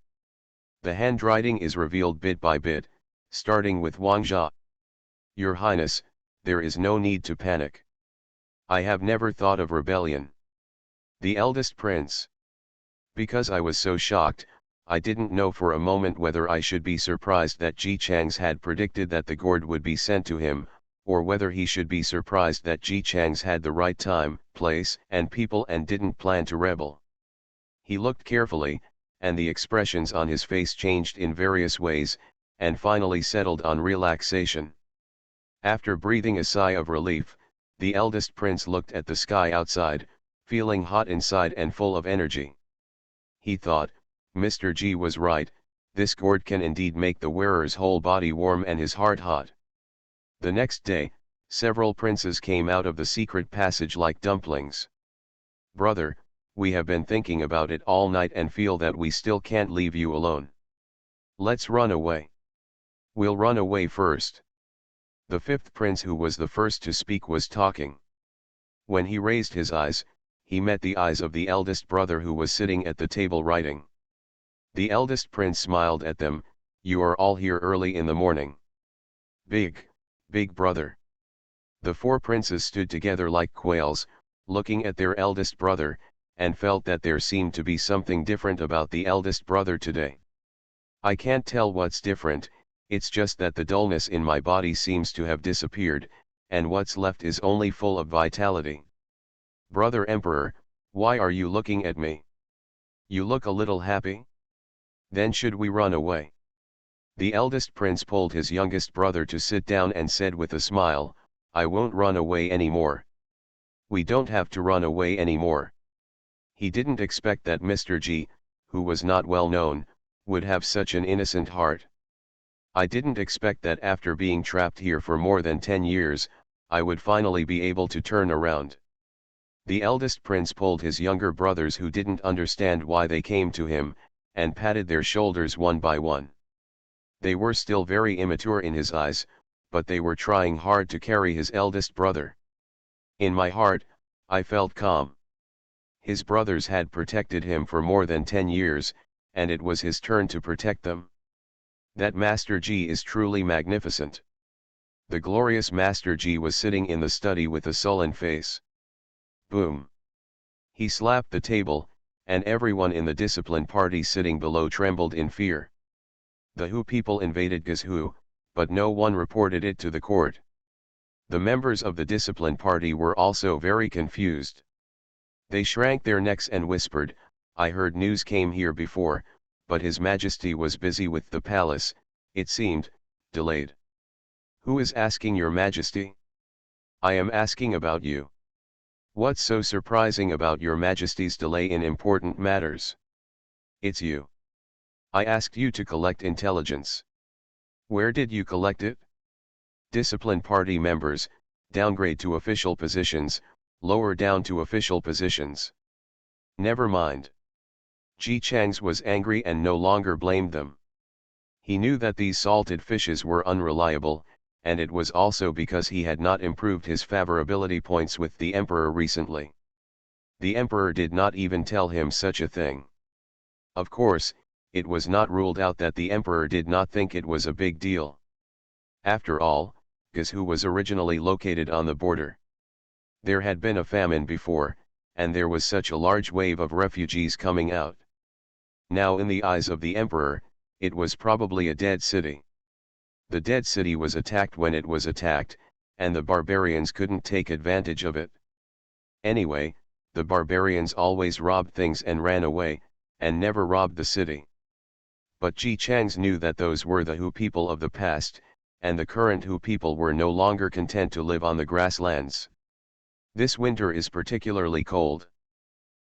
The handwriting is revealed bit by bit, starting with Wang Jia. Your Highness, there is no need to panic. I have never thought of rebellion. The eldest prince. Because I was so shocked, I didn't know for a moment whether I should be surprised that Ji Chang's had predicted that the gourd would be sent to him, or whether he should be surprised that Ji Chang's had the right time, place, and people and didn't plan to rebel. He looked carefully, and the expressions on his face changed in various ways, and finally settled on relaxation. After breathing a sigh of relief, the eldest prince looked at the sky outside, feeling hot inside and full of energy. He thought, Mr. G was right, this gourd can indeed make the wearer's whole body warm and his heart hot. The next day, several princes came out of the secret passage like dumplings. Brother, we have been thinking about it all night and feel that we still can't leave you alone. Let's run away. We'll run away first. The 5th prince, who was the first to speak, was talking. When he raised his eyes, he met the eyes of the eldest brother, who was sitting at the table writing. The eldest prince smiled at them. You are all here early in the morning. Big brother. The 4 princes stood together like quails, looking at their eldest brother, and felt that there seemed to be something different about the eldest brother today. I can't tell what's different, it's just that the dullness in my body seems to have disappeared, and what's left is only full of vitality. Brother Emperor, why are you looking at me? You look a little happy? Then should we run away? The eldest prince pulled his youngest brother to sit down and said with a smile, I won't run away anymore. We don't have to run away anymore. He didn't expect that Mr. G, who was not well known, would have such an innocent heart. I didn't expect that after being trapped here for more than 10 years, I would finally be able to turn around. The eldest prince pulled his younger brothers who didn't understand why they came to him, and patted their shoulders one by one. They were still very immature in his eyes, but they were trying hard to carry his eldest brother. In my heart, I felt calm. His brothers had protected him for more than 10 years, and it was his turn to protect them. That Master G is truly magnificent. The glorious Master G was sitting in the study with a sullen face. Boom! He slapped the table, and everyone in the discipline party sitting below trembled in fear. The Hu people invaded Gazhu, but no one reported it to the court. The members of the discipline party were also very confused. They shrank their necks and whispered, I heard news came here before, but His Majesty was busy with the palace, it seemed, delayed. Who is asking your Majesty? I am asking about you. What's so surprising about your Majesty's delay in important matters? It's you. I asked you to collect intelligence. Where did you collect it? Discipline party members, downgrade to official positions, lower down to official positions. Never mind. Ji Chang's was angry and no longer blamed them. He knew that these salted fishes were unreliable, and it was also because he had not improved his favorability points with the Emperor recently. The Emperor did not even tell him such a thing. Of course, it was not ruled out that the Emperor did not think it was a big deal. After all, Gazhu was originally located on the border. There had been a famine before, and there was such a large wave of refugees coming out. Now in the eyes of the Emperor, it was probably a dead city. The dead city was attacked when it was attacked, and the barbarians couldn't take advantage of it. Anyway, the barbarians always robbed things and ran away, and never robbed the city. But Ji Changs knew that those were the Hu people of the past, and the current Hu people were no longer content to live on the grasslands. This winter is particularly cold.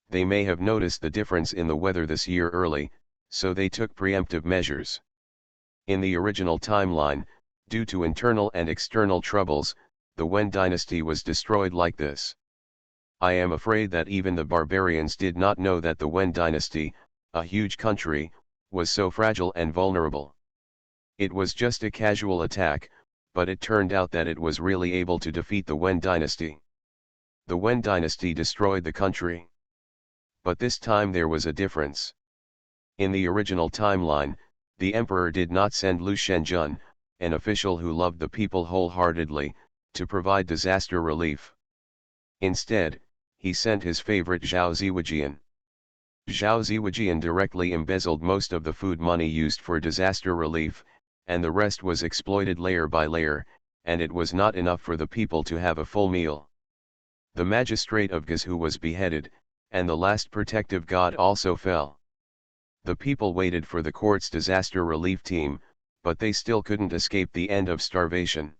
They may have noticed the difference in the weather this year early, so they took preemptive measures. In the original timeline, due to internal and external troubles, the Wen dynasty was destroyed like this. I am afraid that even the barbarians did not know that the Wen dynasty, a huge country, was so fragile and vulnerable. It was just a casual attack, but it turned out that it was really able to defeat the Wen dynasty. The Wen dynasty destroyed the country. But this time there was a difference. In the original timeline, the Emperor did not send Lu Shenjun, an official who loved the people wholeheartedly, to provide disaster relief. Instead, he sent his favorite Zhao Ziwajian. Zhao Ziwajian directly embezzled most of the food money used for disaster relief, and the rest was exploited layer by layer, and it was not enough for the people to have a full meal. The magistrate of Gazhu was beheaded, and the last protective god also fell. The people waited for the court's disaster relief team, but they still couldn't escape the end of starvation.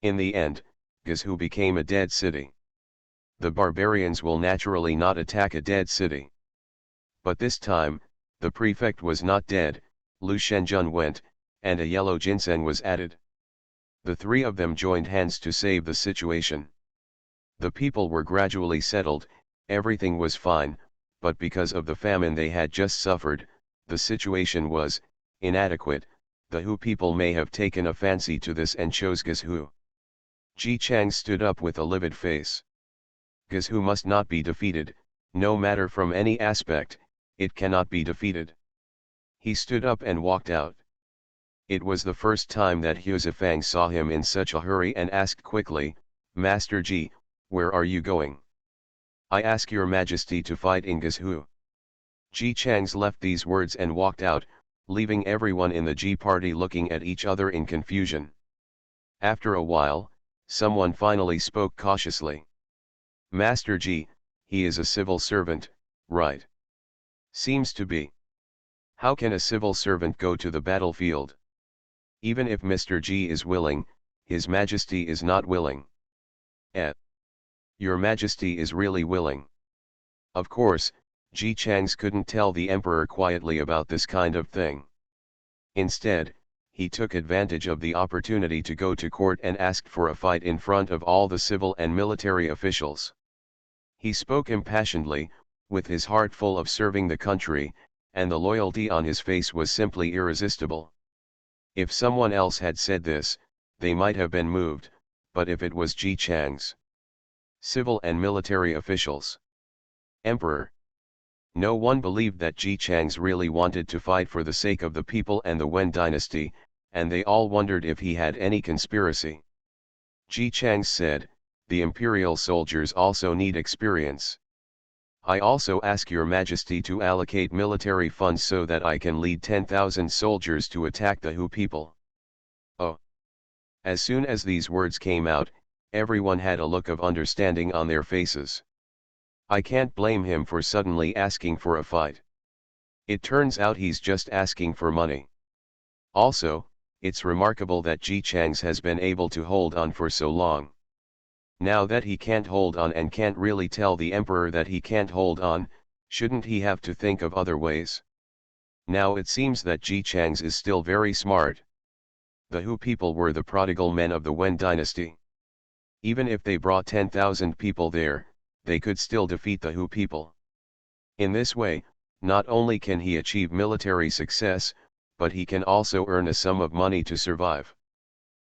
In the end, Gazhu became a dead city. The barbarians will naturally not attack a dead city. But this time, the prefect was not dead, Lu Shenjun went, and a yellow ginseng was added. The three of them joined hands to save the situation. The people were gradually settled, everything was fine, but because of the famine they had just suffered, the situation was inadequate. The Hu people may have taken a fancy to this and chose Gazhu. Ji Chang stood up with a livid face. Gazhu must not be defeated, no matter from any aspect, it cannot be defeated. He stood up and walked out. It was the first time that Hu Zifang saw him in such a hurry and asked quickly, Master Ji, where are you going? I ask your majesty to fight Ingus Hu. Ji Changs left these words and walked out, leaving everyone in the Ji party looking at each other in confusion. After a while, someone finally spoke cautiously. Master Ji, he is a civil servant, right? Seems to be. How can a civil servant go to the battlefield? Even if Mr. Ji is willing, His Majesty is not willing. Your Majesty is really willing. Of course, Ji Changs couldn't tell the emperor quietly about this kind of thing. Instead, he took advantage of the opportunity to go to court and asked for a fight in front of all the civil and military officials. He spoke impassionedly, with his heart full of serving the country, and the loyalty on his face was simply irresistible. If someone else had said this, they might have been moved, but if it was Ji Changs, civil and military officials, emperor, no one believed that Ji Changs really wanted to fight for the sake of the people and the Wen dynasty, and they all wondered if he had any conspiracy. Ji Changs said, the imperial soldiers also need experience. I also ask your majesty to allocate military funds so that I can lead 10,000 soldiers to attack the Hu people. Oh! As soon as these words came out, everyone had a look of understanding on their faces. I can't blame him for suddenly asking for a fight. It turns out he's just asking for money. Also, it's remarkable that Ji Changs has been able to hold on for so long. Now that he can't hold on and can't really tell the emperor that he can't hold on, shouldn't he have to think of other ways? Now it seems that Ji Changs is still very smart. The Hu people were the prodigal men of the Wen dynasty. Even if they brought 10,000 people there, they could still defeat the Hu people. In this way, not only can he achieve military success, but he can also earn a sum of money to survive.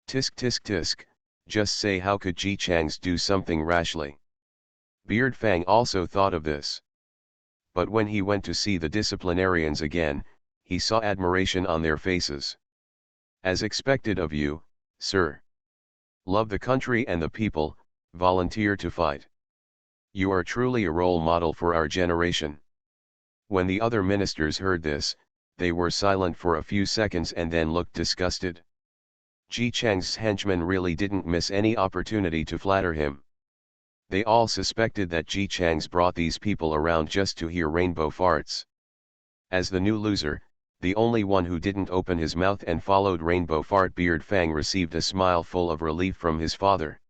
Tisk tisk tisk, just say how could Ji Changs do something rashly? Beard Fang also thought of this. But when he went to see the disciplinarians again, he saw admiration on their faces. As expected of you, sir. Love the country and the people, volunteer to fight. You are truly a role model for our generation. When the other ministers heard this, they were silent for a few seconds and then looked disgusted. Ji Chang's henchmen really didn't miss any opportunity to flatter him. They all suspected that Ji Changs brought these people around just to hear rainbow farts. As the new loser, the only one who didn't open his mouth and followed rainbow fart, Beard Fang received a smile full of relief from his father.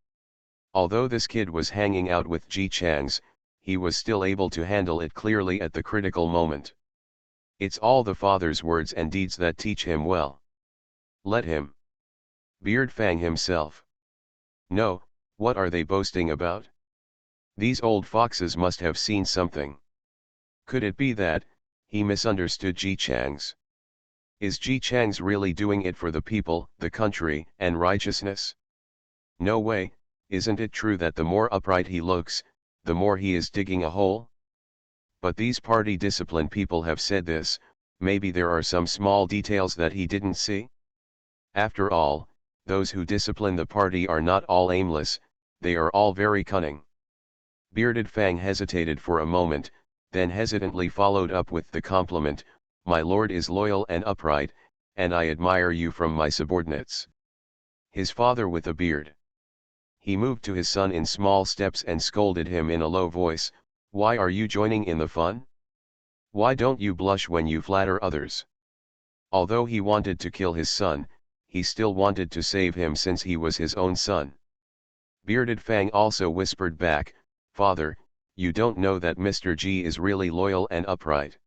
Although this kid was hanging out with Ji Changs, he was still able to handle it clearly at the critical moment. It's all the father's words and deeds that teach him well. Let him. Beard Fang himself. No, what are they boasting about? These old foxes must have seen something. Could it be that he misunderstood Ji Changs? Is Ji Changs really doing it for the people, the country, and righteousness? No way. Isn't it true that the more upright he looks, the more he is digging a hole? But these party discipline people have said this, maybe there are some small details that he didn't see? After all, those who discipline the party are not all aimless, they are all very cunning. Bearded Fang hesitated for a moment, then hesitantly followed up with the compliment, my lord is loyal and upright, and I admire you from my subordinates. His father with a beard. He moved to his son in small steps and scolded him in a low voice, why are you joining in the fun? Why don't you blush when you flatter others? Although he wanted to kill his son, he still wanted to save him since he was his own son. Bearded Fang also whispered back, Father, you don't know that Mr. Ji is really loyal and upright.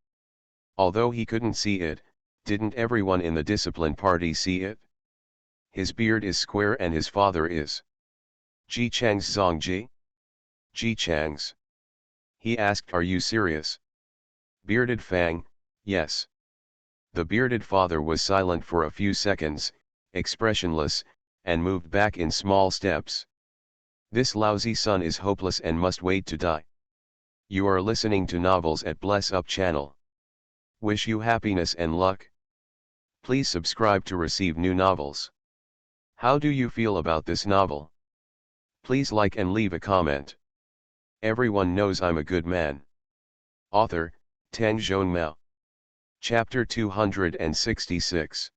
Although he couldn't see it, didn't everyone in the discipline party see it? His beard is square and his father is Ji Chang's Zongji? Ji Chang's. He asked, are you serious? Bearded Fang, yes. The bearded father was silent for a few seconds, expressionless, and moved back in small steps. This lousy son is hopeless and must wait to die. You are listening to novels at Bless Up channel. Wish you happiness and luck. Please subscribe to receive new novels. How do you feel about this novel? Please like and leave a comment. Everyone knows I'm a good man. Author, Tang Zhonmao. Chapter 266.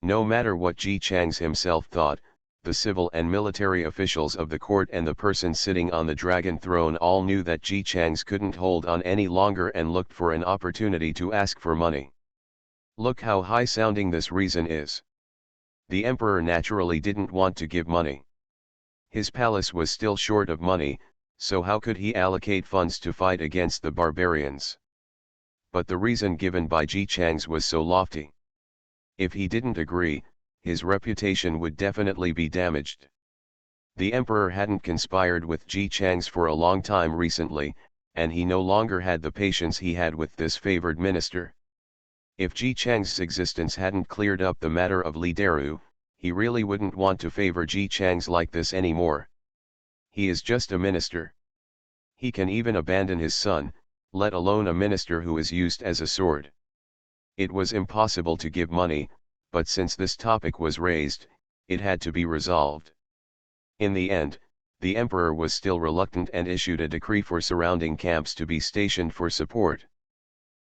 No matter what Ji Chang's himself thought, the civil and military officials of the court and the person sitting on the dragon throne all knew that Ji Chang's couldn't hold on any longer and looked for an opportunity to ask for money. Look how high-sounding this reason is. The emperor naturally didn't want to give money. His palace was still short of money, so how could he allocate funds to fight against the barbarians? But the reason given by Ji Chang's was so lofty. If he didn't agree, his reputation would definitely be damaged. The emperor hadn't conspired with Ji Chang's for a long time recently, and he no longer had the patience he had with this favored minister. If Ji Chang's existence hadn't cleared up the matter of Li Deru, he really wouldn't want to favor Ji Chang's like this anymore. He is just a minister. He can even abandon his son, let alone a minister who is used as a sword. It was impossible to give money, but since this topic was raised, it had to be resolved. In the end, the emperor was still reluctant and issued a decree for surrounding camps to be stationed for support.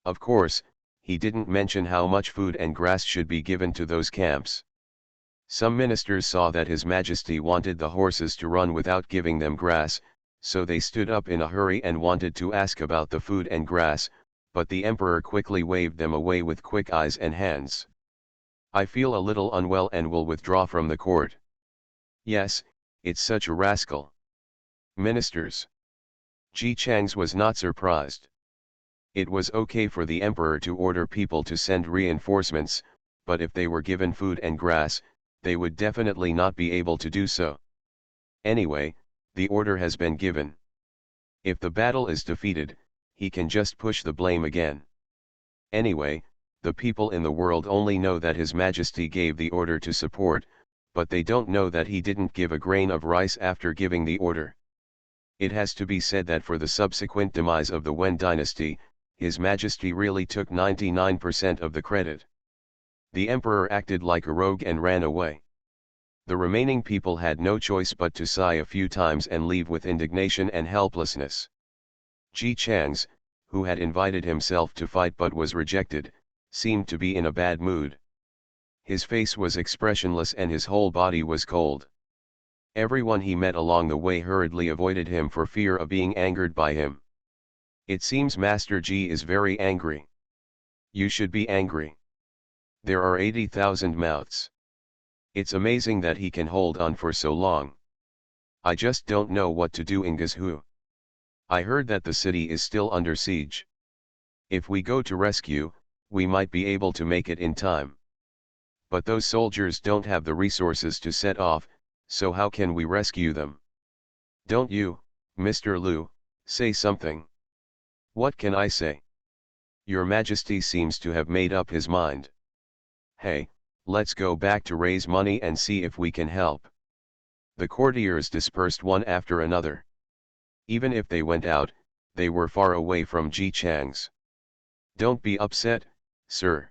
Of course, he didn't mention how much food and grass should be given to those camps. Some ministers saw that His Majesty wanted the horses to run without giving them grass, so they stood up in a hurry and wanted to ask about the food and grass, but the emperor quickly waved them away with quick eyes and hands. I feel a little unwell and will withdraw from the court. Yes, it's such a rascal. Ministers. Ji Chang's was not surprised. It was okay for the emperor to order people to send reinforcements, but if they were given food and grass, they would definitely not be able to do so. Anyway, the order has been given. If the battle is defeated, he can just push the blame again. Anyway, the people in the world only know that His Majesty gave the order to support, but they don't know that he didn't give a grain of rice after giving the order. It has to be said that for the subsequent demise of the Wen dynasty, His Majesty really took 99% of the credit. The emperor acted like a rogue and ran away. The remaining people had no choice but to sigh a few times and leave with indignation and helplessness. Ji Chang's, who had invited himself to fight but was rejected, seemed to be in a bad mood. His face was expressionless and his whole body was cold. Everyone he met along the way hurriedly avoided him for fear of being angered by him. It seems Master Ji is very angry. You should be angry. There are 80,000 mouths. It's amazing that he can hold on for so long. I just don't know what to do in Guizhou. I heard that the city is still under siege. If we go to rescue, we might be able to make it in time. But those soldiers don't have the resources to set off, so how can we rescue them? Don't you, Mr. Liu, say something. What can I say? Your Majesty seems to have made up his mind. Hey, let's go back to raise money and see if we can help. The courtiers dispersed one after another. Even if they went out, they were far away from Ji Chang's. Don't be upset, sir.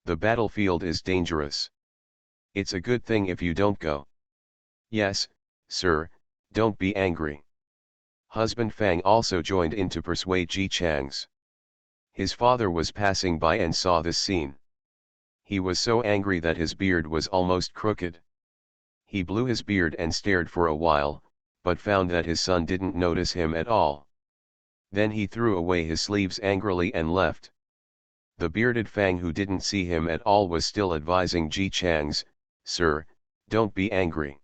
The battlefield is dangerous. It's a good thing if you don't go. Yes, sir, don't be angry. Husband Fang also joined in to persuade Ji Chang's. His father was passing by and saw this scene. He was so angry that his beard was almost crooked. He blew his beard and stared for a while, but found that his son didn't notice him at all. Then he threw away his sleeves angrily and left. The bearded Fang, who didn't see him at all, was still advising Ji Chang's, "Sir, don't be angry.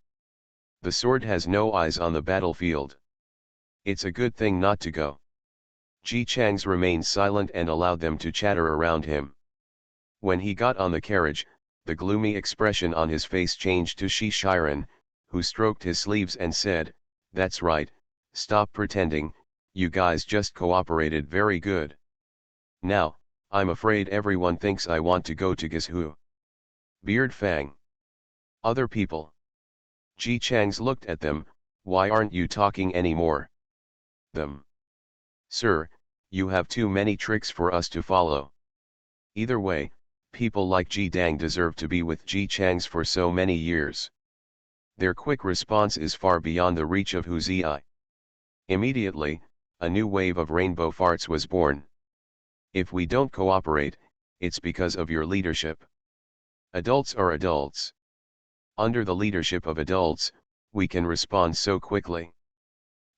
The sword has no eyes on the battlefield. It's a good thing not to go." Ji Chang's remained silent and allowed them to chatter around him. When he got on the carriage, the gloomy expression on his face changed to Shi Shiren, who stroked his sleeves and said, "That's right, stop pretending, you guys just cooperated very good. Now, I'm afraid everyone thinks I want to go to Guizhou." Beard Fang. Other people. Ji Chang's looked at them, "Why aren't you talking anymore?" Them. "Sir, you have too many tricks for us to follow. Either way, people like Ji Dang deserve to be with Ji Chang's for so many years. Their quick response is far beyond the reach of Hu Zi. Immediately, a new wave of rainbow farts was born. If we don't cooperate, it's because of your leadership. Adults are adults. Under the leadership of adults, we can respond so quickly.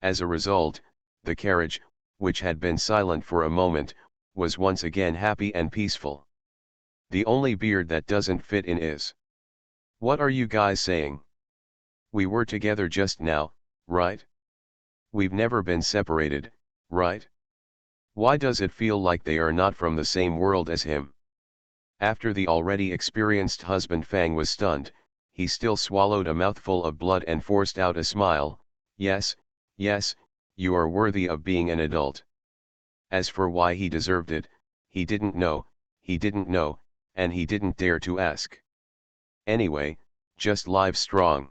As a result, the carriage, which had been silent for a moment, was once again happy and peaceful. The only beard that doesn't fit in is. What are you guys saying? We were together just now, right? We've never been separated, right? Why does it feel like they are not from the same world as him? After the already experienced husband Fang was stunned, he still swallowed a mouthful of blood and forced out a smile. Yes, yes, you are worthy of being an adult. As for why he deserved it, he didn't know, and he didn't dare to ask. Anyway, just live strong.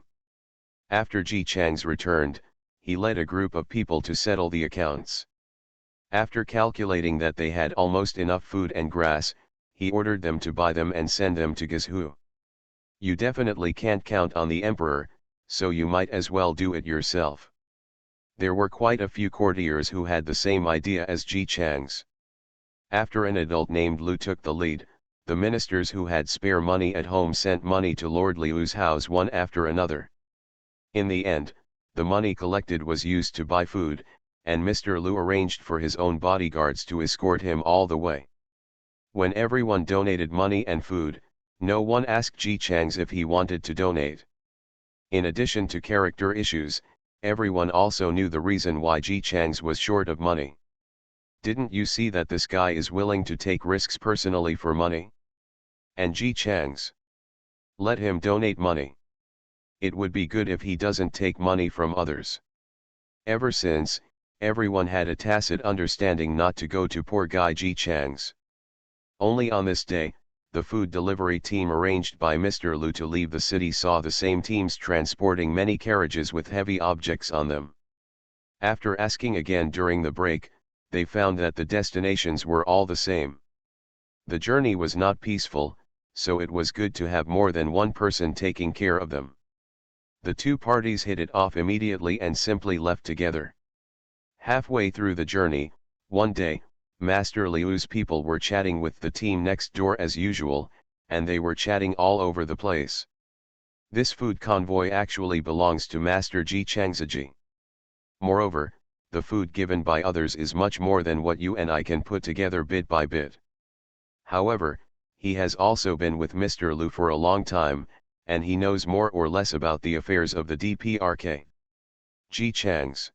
After Ji Chang's returned, he led a group of people to settle the accounts. After calculating that they had almost enough food and grass, he ordered them to buy them and send them to Gizhu. You definitely can't count on the emperor, so you might as well do it yourself. There were quite a few courtiers who had the same idea as Ji Chang's. After an adult named Lu took the lead, the ministers who had spare money at home sent money to Lord Liu's house one after another. In the end, the money collected was used to buy food, and Mr. Liu arranged for his own bodyguards to escort him all the way. When everyone donated money and food, no one asked Ji Chang's if he wanted to donate. In addition to character issues, everyone also knew the reason why Ji Chang's was short of money. Didn't you see that this guy is willing to take risks personally for money? And Ji Chang's. Let him donate money. It would be good if he doesn't take money from others. Ever since, everyone had a tacit understanding not to go to poor guy Ji Chang's. Only on this day, the food delivery team arranged by Mr. Liu to leave the city saw the same teams transporting many carriages with heavy objects on them. After asking again during the break, they found that the destinations were all the same. The journey was not peaceful, so it was good to have more than one person taking care of them. The two parties hit it off immediately and simply left together. Halfway through the journey, one day, Master Liu's people were chatting with the team next door as usual, and they were chatting all over the place. This food convoy actually belongs to Master Ji Changziji. Moreover, the food given by others is much more than what you and I can put together bit by bit. However, he has also been with Mr. Liu for a long time, and he knows more or less about the affairs of the DPRK. Ji Chang's.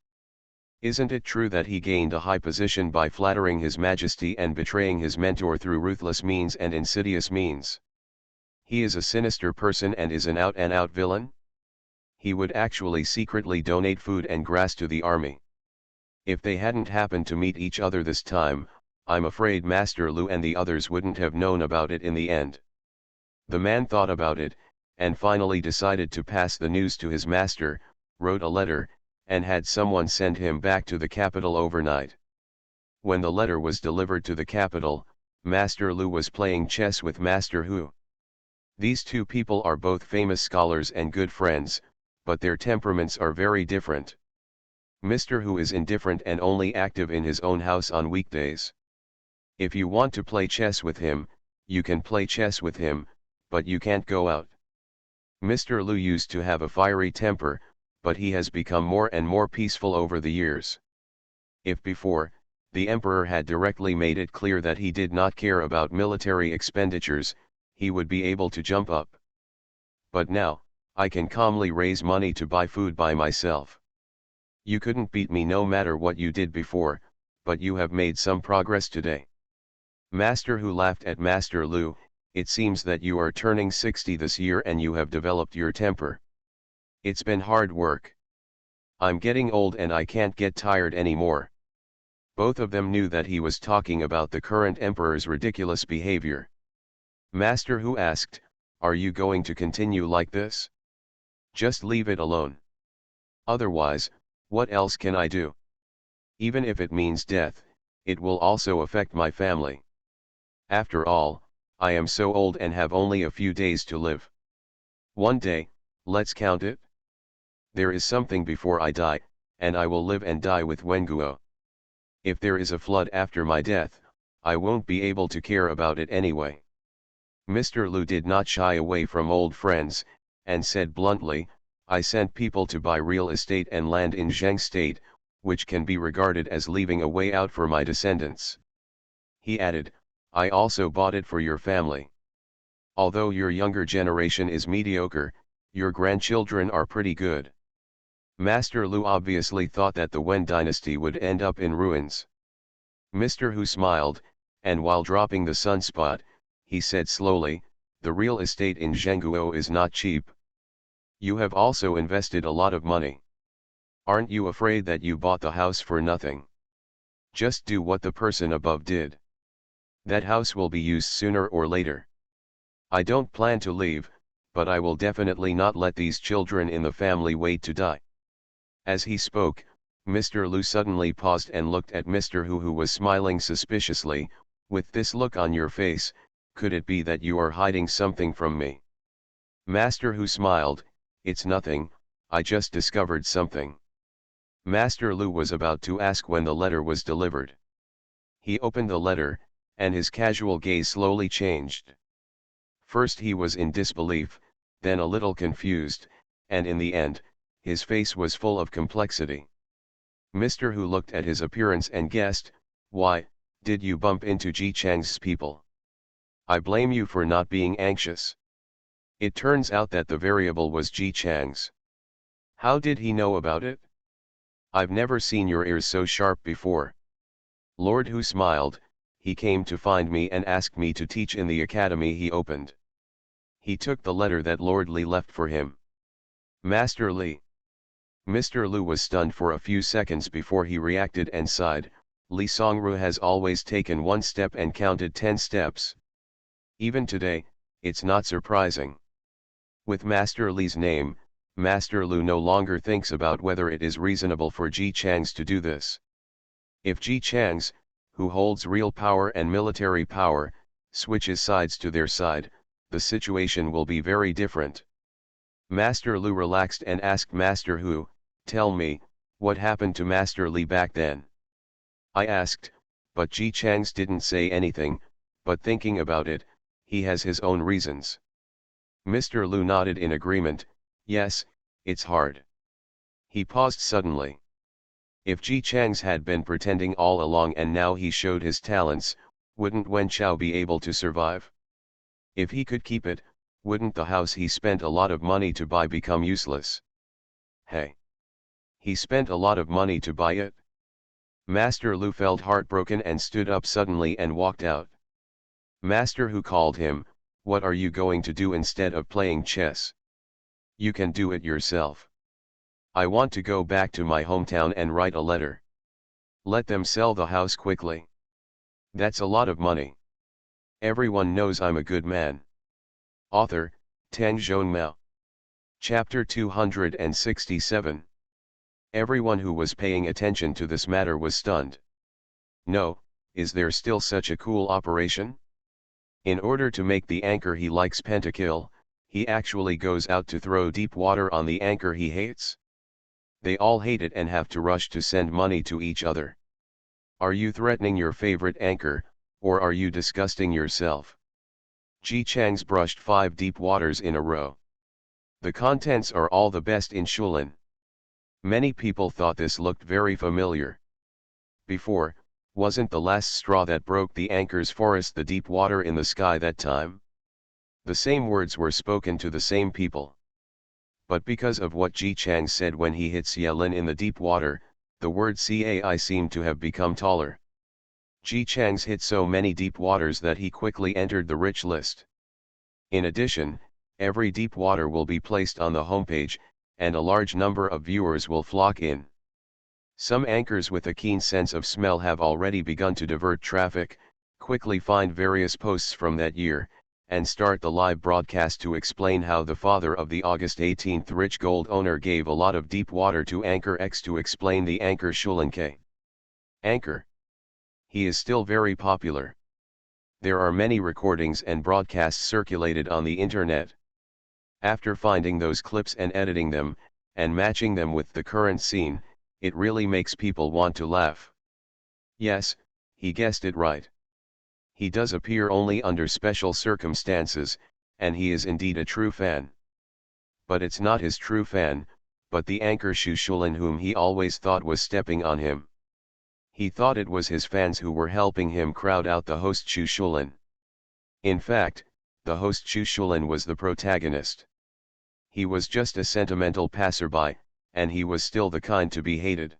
Isn't it true that he gained a high position by flattering His Majesty and betraying his mentor through ruthless means and insidious means? He is a sinister person and is an out-and-out villain? He would actually secretly donate food and grass to the army. If they hadn't happened to meet each other this time, I'm afraid Master Liu and the others wouldn't have known about it in the end. The man thought about it, and finally decided to pass the news to his master, wrote a letter, and had someone send him back to the capital overnight. When the letter was delivered to the capital, Master Liu was playing chess with Master Hu. These two people are both famous scholars and good friends, but their temperaments are very different. Mr. Hu is indifferent and only active in his own house on weekdays. If you want to play chess with him, you can play chess with him, but you can't go out. Mr. Liu used to have a fiery temper, but he has become more and more peaceful over the years. If before, the emperor had directly made it clear that he did not care about military expenditures, he would be able to jump up. But now, I can calmly raise money to buy food by myself. You couldn't beat me no matter what you did before, but you have made some progress today. Master Hu laughed at Master Liu. It seems that you are turning 60 this year and you have developed your temper. It's been hard work. I'm getting old and I can't get tired anymore. Both of them knew that he was talking about the current emperor's ridiculous behavior. Master Hu asked, "Are you going to continue like this? Just leave it alone. Otherwise, what else can I do? Even if it means death, it will also affect my family. After all, I am so old and have only a few days to live. One day, let's count it. There is something before I die, and I will live and die with Wenguo. If there is a flood after my death, I won't be able to care about it anyway. Mr. Lu did not shy away from old friends, and said bluntly, I sent people to buy real estate and land in Zheng State, which can be regarded as leaving a way out for my descendants. He added, I also bought it for your family. Although your younger generation is mediocre, your grandchildren are pretty good. Master Lu obviously thought that the Wen dynasty would end up in ruins. Mr. Hu smiled, and while dropping the sunspot, he said slowly, the real estate in Zhengguo is not cheap. You have also invested a lot of money. Aren't you afraid that you bought the house for nothing? Just do what the person above did. That house will be used sooner or later. I don't plan to leave, but I will definitely not let these children in the family wait to die. As he spoke, Mr. Lu suddenly paused and looked at Mr. Hu, who was smiling suspiciously. With this look on your face, could it be that you are hiding something from me? Master Hu smiled, it's nothing, I just discovered something. Master Lu was about to ask when the letter was delivered. He opened the letter, and his casual gaze slowly changed. First he was in disbelief, then a little confused, and in the end, his face was full of complexity. Mr. Hu looked at his appearance and guessed, why, did you bump into Ji Chang's people? I blame you for not being anxious. It turns out that the variable was Ji Chang's. How did he know about it? I've never seen your ears so sharp before. Lord Hu smiled, he came to find me and asked me to teach in the academy he opened. He took the letter that Lord Li left for him. Master Li. Mr. Lu was stunned for a few seconds before he reacted and sighed, Li Songru has always taken one step and counted 10 steps. Even today, it's not surprising. With Master Li's name, Master Lu no longer thinks about whether it is reasonable for Ji Chang's to do this. If Ji Chang's, who holds real power and military power, switches sides to their side, the situation will be very different. Master Lu relaxed and asked Master Hu, tell me, what happened to Master Li back then? I asked, but Ji Chang's didn't say anything, but thinking about it, he has his own reasons. Mr. Lu nodded in agreement, yes, it's hard. He paused suddenly. If Ji Chang's had been pretending all along and now he showed his talents, wouldn't Wen Chao be able to survive? If he could keep it, wouldn't the house he spent a lot of money to buy become useless? Hey! He spent a lot of money to buy it? Master Lu felt heartbroken and stood up suddenly and walked out. Master Hu called him, what are you going to do instead of playing chess? You can do it yourself. I want to go back to my hometown and write a letter. Let them sell the house quickly. That's a lot of money. Everyone knows I'm a good man. Author, Tang Zhonmao. Chapter 267. Everyone who was paying attention to this matter was stunned. No, is there still such a cool operation? In order to make the anchor he likes pentakill, he actually goes out to throw deep water on the anchor he hates? They all hate it and have to rush to send money to each other. Are you threatening your favorite anchor, or are you disgusting yourself? Ji Chang's brushed 5 deep waters in a row. The contents are all the best in Shulin. Many people thought this looked very familiar. Before, wasn't the last straw that broke the anchor's forest the deep water in the sky that time? The same words were spoken to the same people. But because of what Ji Chang said when he hit Xie Lin in the deep water, the word CAI seemed to have become taller. Ji Chang's hit so many deep waters that he quickly entered the rich list. In addition, every deep water will be placed on the homepage, and a large number of viewers will flock in. Some anchors with a keen sense of smell have already begun to divert traffic, quickly find various posts from that year, and start the live broadcast to explain how the father of the August 18th rich gold owner gave a lot of deep water to Anchor X to explain the anchor Shulin K. Anchor. He is still very popular. There are many recordings and broadcasts circulated on the internet. After finding those clips and editing them, and matching them with the current scene, It really makes people want to laugh. Yes, he guessed it right. He does appear only under special circumstances, and he is indeed a true fan. But it's not his true fan, but the anchor Shushulin whom he always thought was stepping on him. He thought it was his fans who were helping him crowd out the host Shushulin. In fact, the host Shushulin was the protagonist. He was just a sentimental passerby, and he was still the kind to be hated.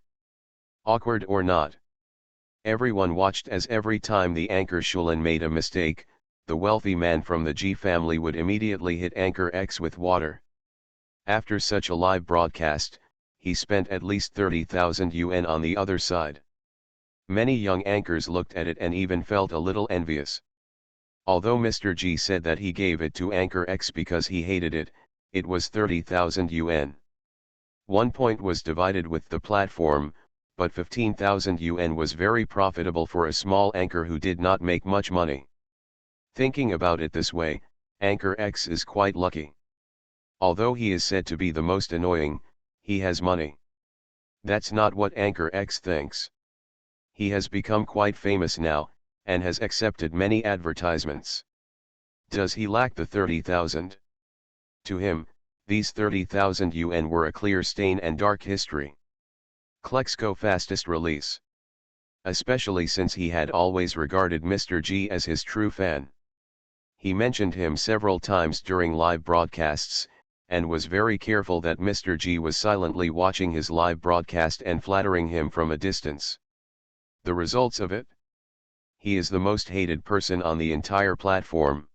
Awkward or not. Everyone watched as every time the anchor Shulin made a mistake, the wealthy man from the G family would immediately hit anchor X with water. After such a live broadcast, he spent at least 30,000 yuan on the other side. Many young anchors looked at it and even felt a little envious. Although Mr. G said that he gave it to anchor X because he hated it, it was 30,000 yuan. 1 point was divided with the platform, but 15,000 yuan was very profitable for a small anchor who did not make much money. Thinking about it this way, anchor X is quite lucky. Although he is said to be the most annoying, he has money. That's not what anchor X thinks. He has become quite famous now, and has accepted many advertisements. Does he lack the 30,000? To him, these 30,000 yuan were a clear stain and dark history. Klexco fastest release. Especially since he had always regarded Mr. G as his true fan. He mentioned him several times during live broadcasts, and was very careful that Mr. G was silently watching his live broadcast and flattering him from a distance. The results of it? He is the most hated person on the entire platform.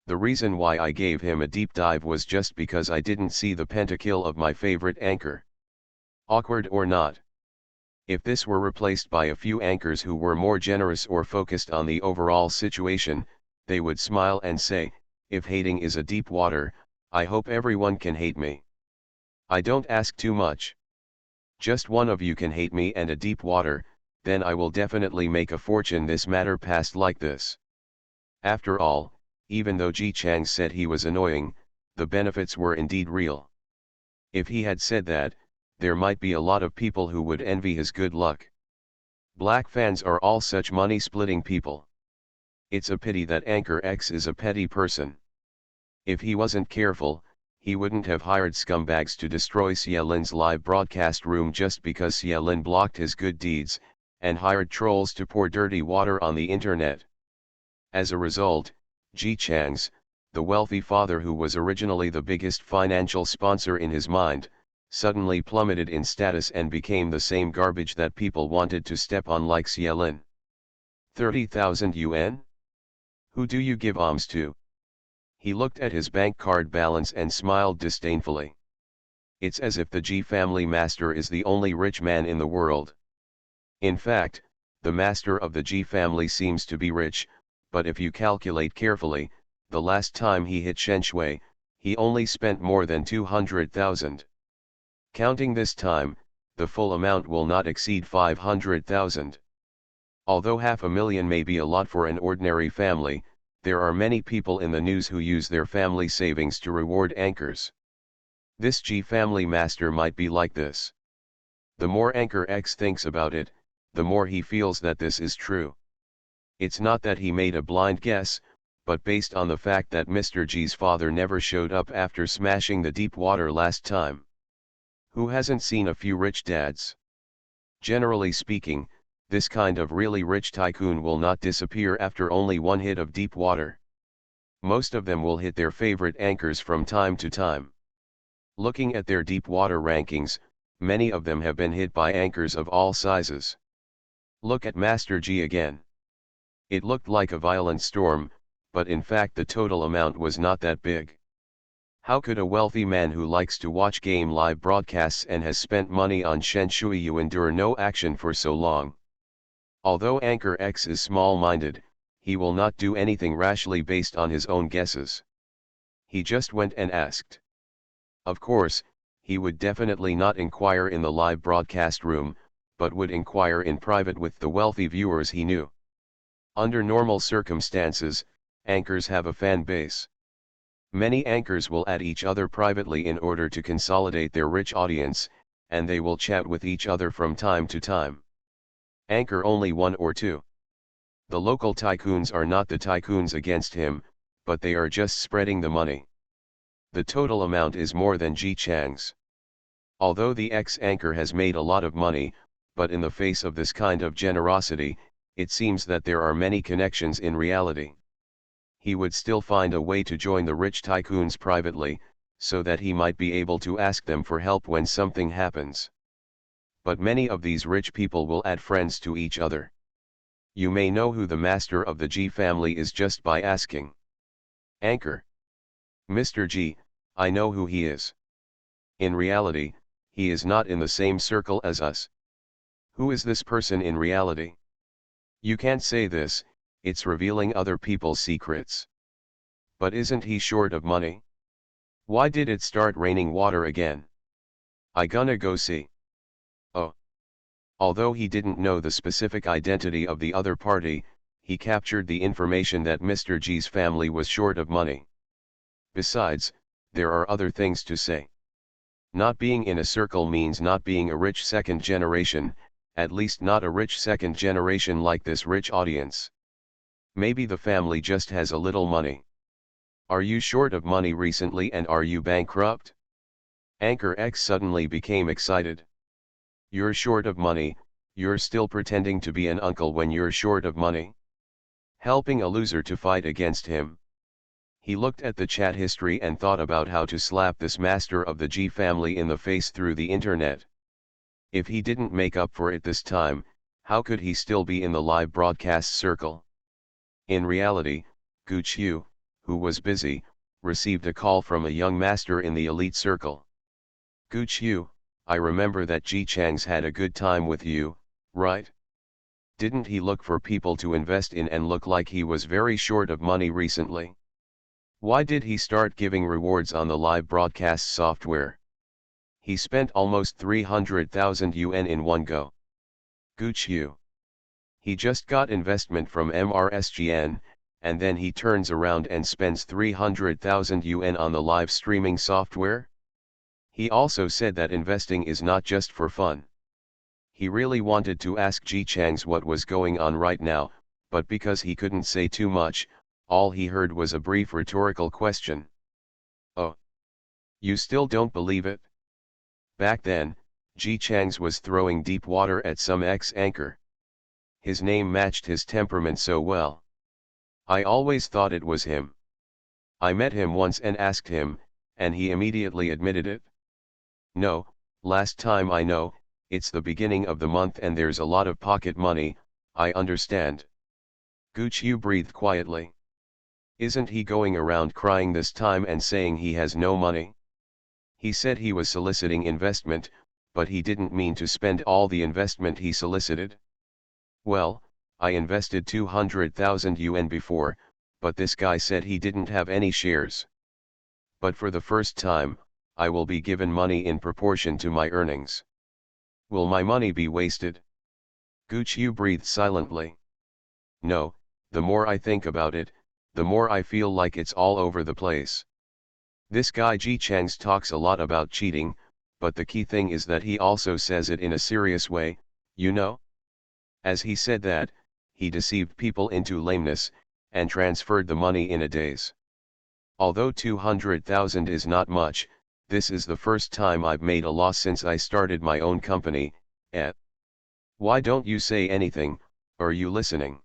The reason why I gave him a deep dive was just because I didn't see the pentakill of my favorite anchor. Awkward or not? If this were replaced by a few anchors who were more generous or focused on the overall situation, they would smile and say, if hating is a deep water, I hope everyone can hate me. I don't ask too much. Just one of you can hate me and a deep water, then I will definitely make a fortune. This matter passed like this. After all, even though Ji Chang said he was annoying, the benefits were indeed real. If he had said that, there might be a lot of people who would envy his good luck. Black fans are all such money-splitting people. It's a pity that Anchor X is a petty person. If he wasn't careful, he wouldn't have hired scumbags to destroy Xie Lin's live broadcast room just because Xie Lin blocked his good deeds, and hired trolls to pour dirty water on the internet. As a result, Ji Chang's, the wealthy father who was originally the biggest financial sponsor in his mind, suddenly plummeted in status and became the same garbage that people wanted to step on like Xie Lin. 30,000 yuan? Who do you give alms to? He looked at his bank card balance and smiled disdainfully. It's as if the Ji family master is the only rich man in the world. In fact, the master of the Ji family seems to be rich, but if you calculate carefully, the last time he hit Shen Shui, he only spent more than 200,000. Counting this time, the full amount will not exceed 500,000. Although 500,000 may be a lot for an ordinary family, there are many people in the news who use their family savings to reward anchors. This Ji family master might be like this. The more Anchor X thinks about it, the more he feels that this is true. It's not that he made a blind guess, but based on the fact that Mr. G's father never showed up after smashing the deep water last time. Who hasn't seen a few rich dads? Generally speaking, this kind of really rich tycoon will not disappear after only one hit of deep water. Most of them will hit their favorite anchors from time to time. Looking at their deep water rankings, many of them have been hit by anchors of all sizes. Look at Master G again. It looked like a violent storm, but in fact the total amount was not that big. How could a wealthy man who likes to watch game live broadcasts and has spent money on Shen Shui endure no action for so long? Although Anchor X is small-minded, he will not do anything rashly based on his own guesses. He just went and asked. Of course, he would definitely not inquire in the live broadcast room, but would inquire in private with the wealthy viewers he knew. Under normal circumstances, anchors have a fan base. Many anchors will add each other privately in order to consolidate their rich audience, and they will chat with each other from time to time. Anchor only 1 or 2. The local tycoons are not the tycoons against him, but they are just spreading the money. The total amount is more than Ji Chang's. Although the ex-anchor has made a lot of money, but in the face of this kind of generosity, it seems that there are many connections in reality. He would still find a way to join the rich tycoons privately, so that he might be able to ask them for help when something happens. But many of these rich people will add friends to each other. You may know who the master of the G family is just by asking. Anchor. Mr. G, I know who he is. In reality, he is not in the same circle as us. Who is this person in reality? You can't say this, it's revealing other people's secrets. But isn't he short of money? Why did it start raining water again? I gonna go see. Oh. Although he didn't know the specific identity of the other party, he captured the information that Mr. G's family was short of money. Besides, there are other things to say. Not being in a circle means not being a rich second generation, at least not a rich second generation like this rich audience. Maybe the family just has a little money. Are you short of money recently and are you bankrupt? Anchor X suddenly became excited. You're short of money, you're still pretending to be an uncle when you're short of money? Helping a loser to fight against him. He looked at the chat history and thought about how to slap this master of the G family in the face through the internet. If he didn't make up for it this time, how could he still be in the live broadcast circle? In reality, Gu Qiu, who was busy, received a call from a young master in the elite circle. Gu Qiu, I remember that Ji Chang's had a good time with you, right? Didn't he look for people to invest in and look like he was very short of money recently? Why did he start giving rewards on the live broadcast software? He spent almost 300,000 yuan in one go. Gu Qiu. He just got investment from MRSGN, and then he turns around and spends 300,000 yuan on the live streaming software? He also said that investing is not just for fun. He really wanted to ask Ji Chang's what was going on right now, but because he couldn't say too much, all he heard was a brief rhetorical question. Oh. You still don't believe it? Back then, Ji Chang's was throwing deep water at some ex-anchor. His name matched his temperament so well. I always thought it was him. I met him once and asked him, and he immediately admitted it. No, last time I know, it's the beginning of the month and there's a lot of pocket money, I understand. Gu Qiu breathed quietly. Isn't he going around crying this time and saying he has no money? He said he was soliciting investment, but he didn't mean to spend all the investment he solicited. Well, I invested 200,000 yuan before, but this guy said he didn't have any shares. But for the first time, I will be given money in proportion to my earnings. Will my money be wasted? Gu Qiu breathed silently. No, the more I think about it, the more I feel like it's all over the place. This guy Ji Chang's talks a lot about cheating, but the key thing is that he also says it in a serious way, you know? As he said that, he deceived people into lameness, and transferred the money in a daze. Although 200,000 is not much, this is the first time I've made a loss since I started my own company. Why don't you say anything, are you listening?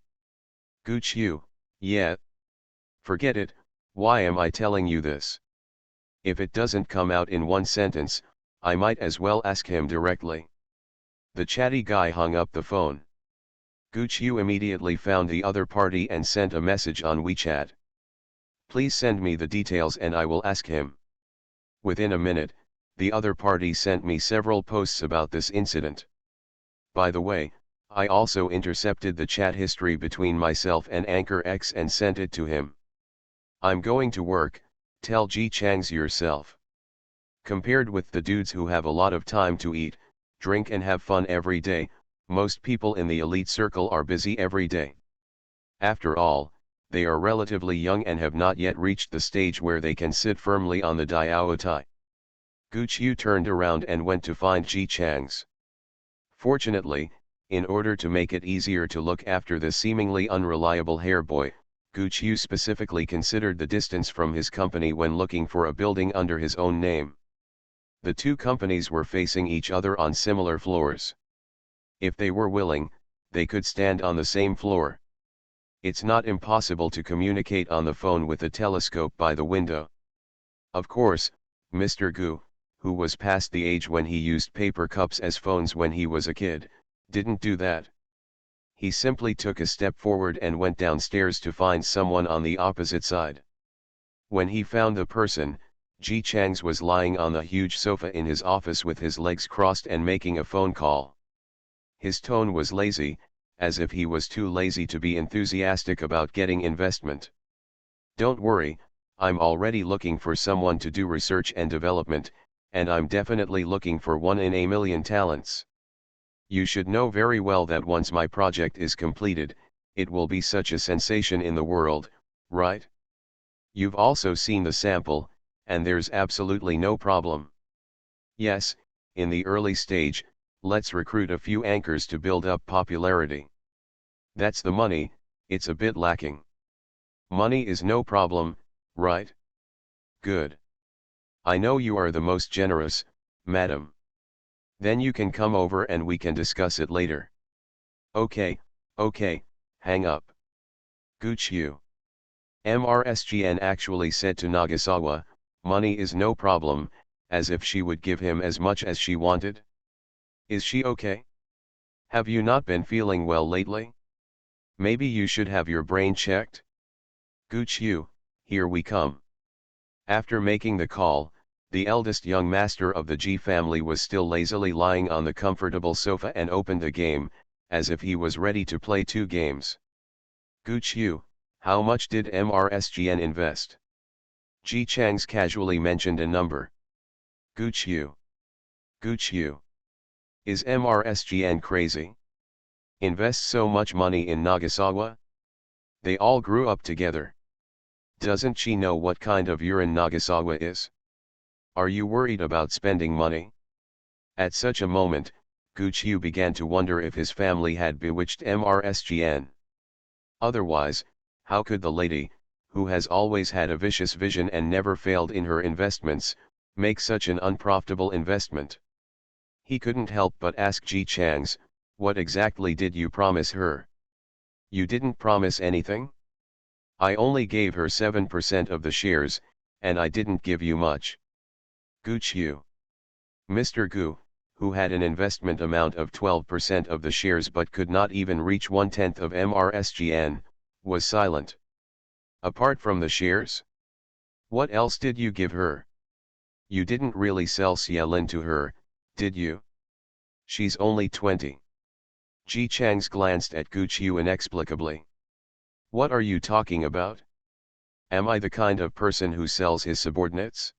Gu Qiu, yeah. Forget it, why am I telling you this? If it doesn't come out in one sentence, I might as well ask him directly. The chatty guy hung up the phone. Gu Qiu immediately found the other party and sent a message on WeChat. Please send me the details and I will ask him. Within a minute, the other party sent me several posts about this incident. By the way, I also intercepted the chat history between myself and Anchor X and sent it to him. I'm going to work, tell Ji Chang's yourself. Compared with the dudes who have a lot of time to eat, drink and have fun every day, most people in the elite circle are busy every day. After all, they are relatively young and have not yet reached the stage where they can sit firmly on the Diao Tai. Gu Qiu turned around and went to find Ji Chang's. Fortunately, in order to make it easier to look after the seemingly unreliable hairboy, Gu Qiu specifically considered the distance from his company when looking for a building under his own name. The two companies were facing each other on similar floors. If they were willing, they could stand on the same floor. It's not impossible to communicate on the phone with a telescope by the window. Of course, Mr. Gu, who was past the age when he used paper cups as phones when he was a kid, didn't do that. He simply took a step forward and went downstairs to find someone on the opposite side. When he found the person, Ji Chang's was lying on the huge sofa in his office with his legs crossed and making a phone call. His tone was lazy, as if he was too lazy to be enthusiastic about getting investment. Don't worry, I'm already looking for someone to do research and development, and I'm definitely looking for one in a million talents. You should know very well that once my project is completed, it will be such a sensation in the world, right? You've also seen the sample, and there's absolutely no problem. Yes, in the early stage, let's recruit a few anchors to build up popularity. That's the money, it's a bit lacking. Money is no problem, right? Good. I know you are the most generous, madam. Then you can come over and we can discuss it later. Okay, hang up. Gu Qiu. MRSGN actually said to Nagasawa, money is no problem, as if she would give him as much as she wanted. Is she okay? Have you not been feeling well lately? Maybe you should have your brain checked? Gu Qiu, here we come. After making the call, the eldest young master of the Ji family was still lazily lying on the comfortable sofa and opened a game, as if he was ready to play 2 games. Gu Qiu, how much did MRSGN invest? Ji Chang's casually mentioned a number. Gu Qiu. Is MRSGN crazy? Invest so much money in Nagasawa? They all grew up together. Doesn't she know what kind of urine Nagasawa is? Are you worried about spending money? At such a moment, Gu Qiu began to wonder if his family had bewitched MRSGN. Otherwise, how could the lady, who has always had a vicious vision and never failed in her investments, make such an unprofitable investment? He couldn't help but ask Ji Chang's, what exactly did you promise her? You didn't promise anything? I only gave her 7% of the shares, and I didn't give you much. Gu Qiu. Mr. Gu, who had an investment amount of 12% of the shares but could not even reach 1/10 of MRSGN, was silent. Apart from the shares? What else did you give her? You didn't really sell Xiaolin to her, did you? She's only 20. Ji Chang's glanced at Gu Qiu inexplicably. What are you talking about? Am I the kind of person who sells his subordinates?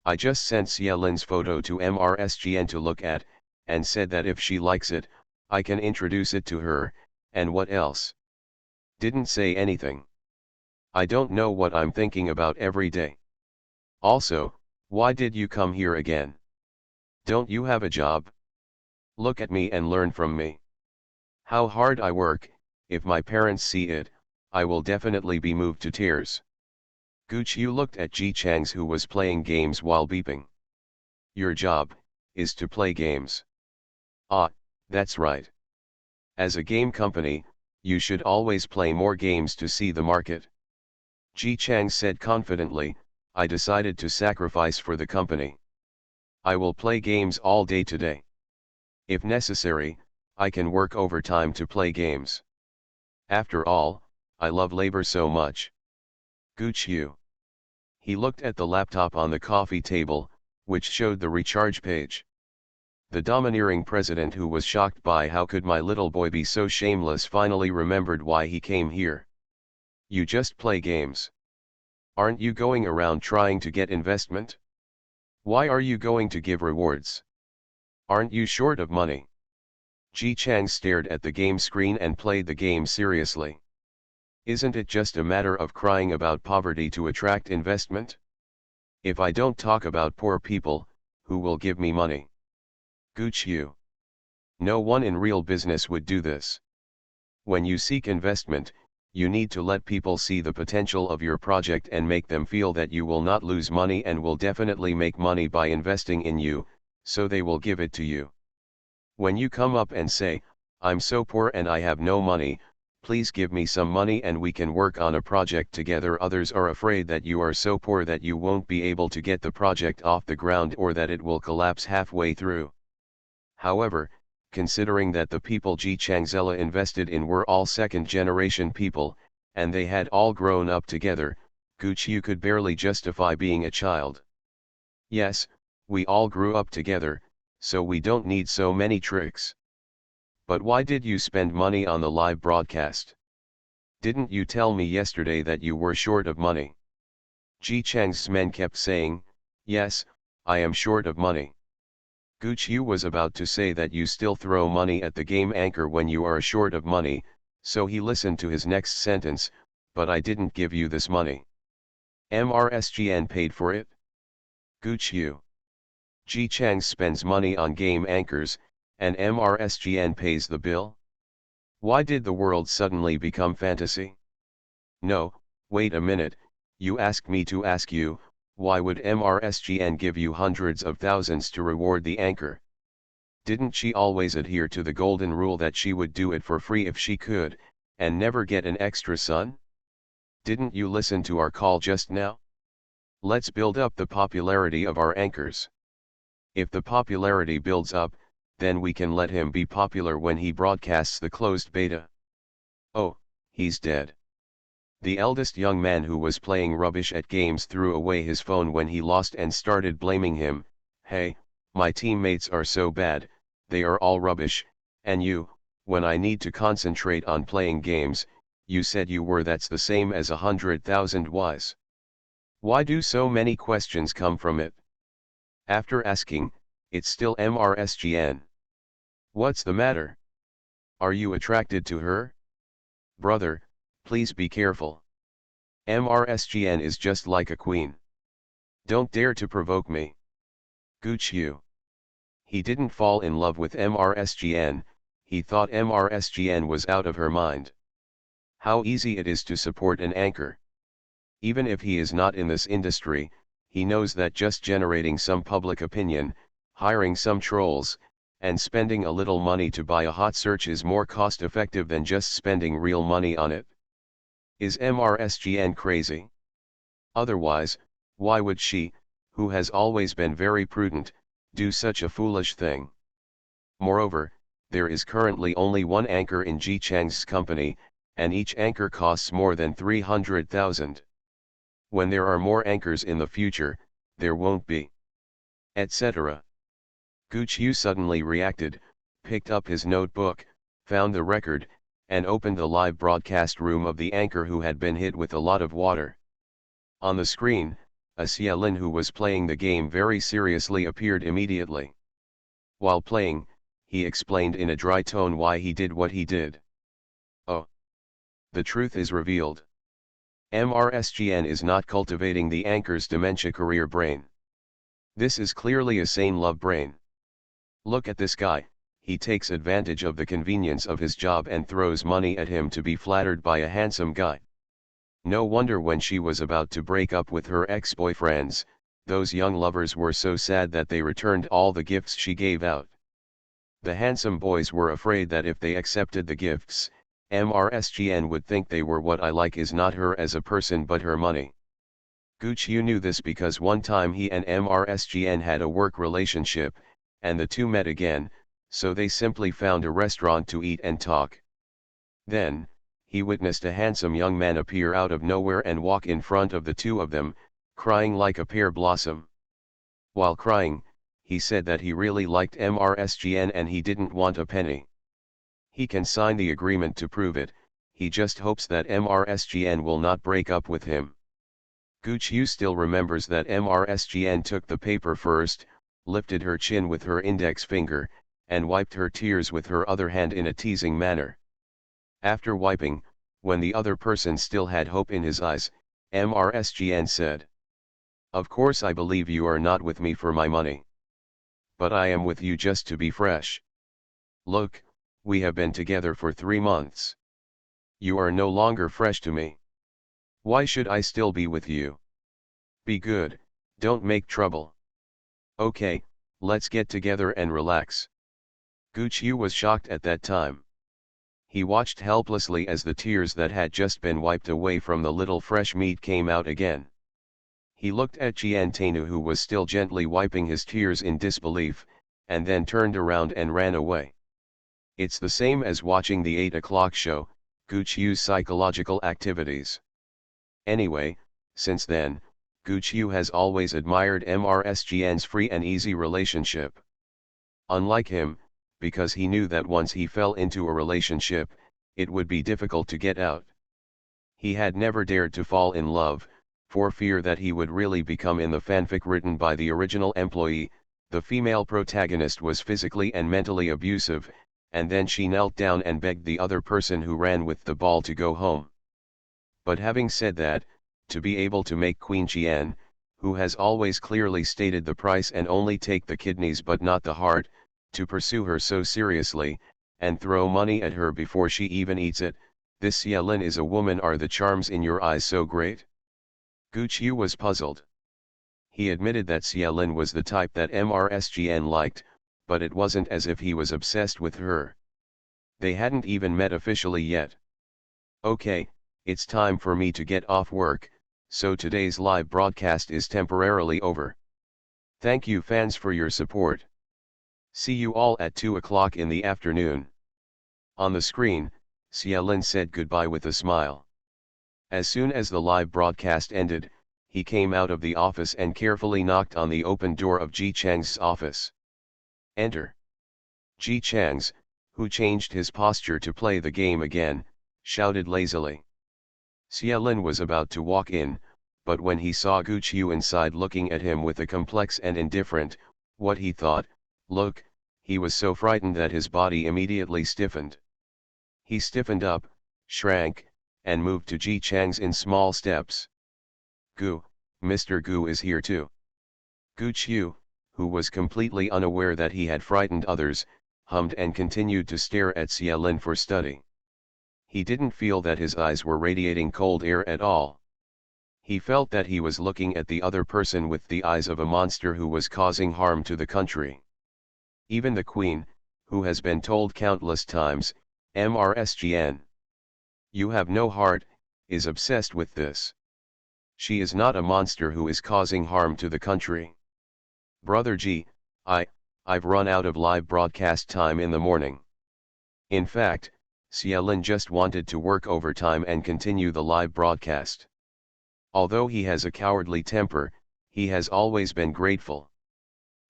I just sent Xiaolin's photo to MRSGN to look at, and said that if she likes it, I can introduce it to her, and what else? Didn't say anything. I don't know what I'm thinking about every day. Also, why did you come here again? Don't you have a job? Look at me and learn from me. How hard I work, if my parents see it, I will definitely be moved to tears. Gu Qiu looked at Ji Chang's who was playing games while beeping. Your job, is to play games. Ah, that's right. As a game company, you should always play more games to see the market. Ji Chang said confidently, I decided to sacrifice for the company. I will play games all day today. If necessary, I can work overtime to play games. After all, I love labor so much. Gu Qiu. He looked at the laptop on the coffee table, which showed the recharge page. The domineering president, who was shocked by how could my little boy be so shameless, finally remembered why he came here. You just play games. Aren't you going around trying to get investment? Why are you going to give rewards? Aren't you short of money? Ji Chang stared at the game screen and played the game seriously. Isn't it just a matter of crying about poverty to attract investment? If I don't talk about poor people, who will give me money? Gooch you. No one in real business would do this. When you seek investment, you need to let people see the potential of your project and make them feel that you will not lose money and will definitely make money by investing in you, so they will give it to you. When you come up and say, "I'm so poor and I have no money, please give me some money and we can work on a project together," others are afraid that you are so poor that you won't be able to get the project off the ground or that it will collapse halfway through. However, considering that the people Ji Changzella invested in were all second-generation people, and they had all grown up together, Gooch you could barely justify being a child. Yes, we all grew up together, so we don't need so many tricks. But why did you spend money on the live broadcast? Didn't you tell me yesterday that you were short of money? Ji Chang's men kept saying, "Yes, I am short of money." Gooch you was about to say that you still throw money at the game anchor when you are short of money, so he listened to his next sentence, "But I didn't give you this money. MRSGN paid for it." Gooch you. Ji Chang spends money on game anchors, and MRSGN pays the bill? Why did the world suddenly become fantasy? No, wait a minute, you asked me to ask you, why would MRSGN give you hundreds of thousands to reward the anchor? Didn't she always adhere to the golden rule that she would do it for free if she could, and never get an extra son? Didn't you listen to our call just now? Let's build up the popularity of our anchors. If the popularity builds up, then we can let him be popular when he broadcasts the closed beta. Oh, he's dead. The eldest young man who was playing rubbish at games threw away his phone when he lost and started blaming him. "Hey, my teammates are so bad, they are all rubbish, and you, when I need to concentrate on playing games, you said you were that's the same as 100,000 whys. Why do so many questions come from it?" After asking, it's still MRSGN. What's the matter? Are you attracted to her? Brother, please be careful. MRSGN is just like a queen. Don't dare to provoke me. Gooch you. He didn't fall in love with MRSGN, he thought MRSGN was out of her mind. How easy it is to support an anchor. Even if he is not in this industry, he knows that just generating some public opinion, hiring some trolls, and spending a little money to buy a hot search is more cost-effective than just spending real money on it. Is MRSGN crazy? Otherwise, why would she, who has always been very prudent, do such a foolish thing? Moreover, there is currently only one anchor in Ji Chang's company, and each anchor costs more than 300,000. When there are more anchors in the future, there won't be. Etc. Gooch Yu suddenly reacted, picked up his notebook, found the record, and opened the live broadcast room of the anchor who had been hit with a lot of water. On the screen, a Xia Lin who was playing the game very seriously appeared immediately. While playing, he explained in a dry tone why he did what he did. Oh! The truth is revealed. MRSGN is not cultivating the anchor's dementia career brain. This is clearly a sane love brain. Look at this guy, he takes advantage of the convenience of his job and throws money at him to be flattered by a handsome guy. No wonder when she was about to break up with her ex-boyfriends, those young lovers were so sad that they returned all the gifts she gave out. The handsome boys were afraid that if they accepted the gifts, MRSGN would think they were what I like is not her as a person but her money. Gooch Yu knew this because one time he and MRSGN had a work relationship, and the two met again, so they simply found a restaurant to eat and talk. Then, he witnessed a handsome young man appear out of nowhere and walk in front of the two of them, crying like a pear blossom. While crying, he said that he really liked MRSGN and he didn't want a penny. He can sign the agreement to prove it, he just hopes that MRSGN will not break up with him. Gooch Yu still remembers that MRSGN took the paper first, lifted her chin with her index finger, and wiped her tears with her other hand in a teasing manner. After wiping, when the other person still had hope in his eyes, MRSGN said, "Of course I believe you are not with me for my money. But I am with you just to be fresh. Look, we have been together for 3 months. You are no longer fresh to me. Why should I still be with you? Be good, don't make trouble. Okay, let's get together and relax. Gu Qiu was shocked at that time. He watched helplessly as the tears that had just been wiped away from the little fresh meat came out again. He looked at Jian Tainu, who was still gently wiping his tears in disbelief, and then turned around and ran away. It's the same as watching the 8 o'clock show, Gu Qiu's psychological activities. Anyway, since then, Gu Qiu has always admired Mrs. Jian's free and easy relationship. Unlike him, because he knew that once he fell into a relationship, it would be difficult to get out. He had never dared to fall in love, for fear that he would really become in the fanfic written by the original employee. The female protagonist was physically and mentally abusive, and then she knelt down and begged the other person who ran with the ball to go home. But having said that, to be able to make Queen Jian, who has always clearly stated the price and only take the kidneys but not the heart, to pursue her so seriously, and throw money at her before she even eats it, this Xia Lin is a woman. Are the charms in your eyes so great? Gu Qiu was puzzled. He admitted that Xia Lin was the type that Mrs. Jian liked, but it wasn't as if he was obsessed with her. They hadn't even met officially yet. Okay, it's time for me to get off work, so today's live broadcast is temporarily over. Thank you fans for your support. See you all at 2 o'clock in the afternoon. On the screen, Xia Lin said goodbye with a smile. As soon as the live broadcast ended, he came out of the office and carefully knocked on the open door of Ji Chang's office. Enter. Ji Chang's, who changed his posture to play the game again, shouted lazily. Xia Lin was about to walk in, but when he saw Gu Qiu inside looking at him with a complex and indifferent, what he thought, look, he was so frightened that his body immediately stiffened. He stiffened up, shrank, and moved to Ji Chang's in small steps. Gu, Mr. Gu is here too. Gu Qiu, who was completely unaware that he had frightened others, hummed and continued to stare at Xia Lin for study. He didn't feel that his eyes were radiating cold air at all. He felt that he was looking at the other person with the eyes of a monster who was causing harm to the country. Even the Queen, who has been told countless times, Mrs. Jian, you have no heart, is obsessed with this. She is not a monster who is causing harm to the country. Brother G, I've run out of live broadcast time in the morning. In fact, Xia Lin just wanted to work overtime and continue the live broadcast. Although he has a cowardly temper, he has always been grateful.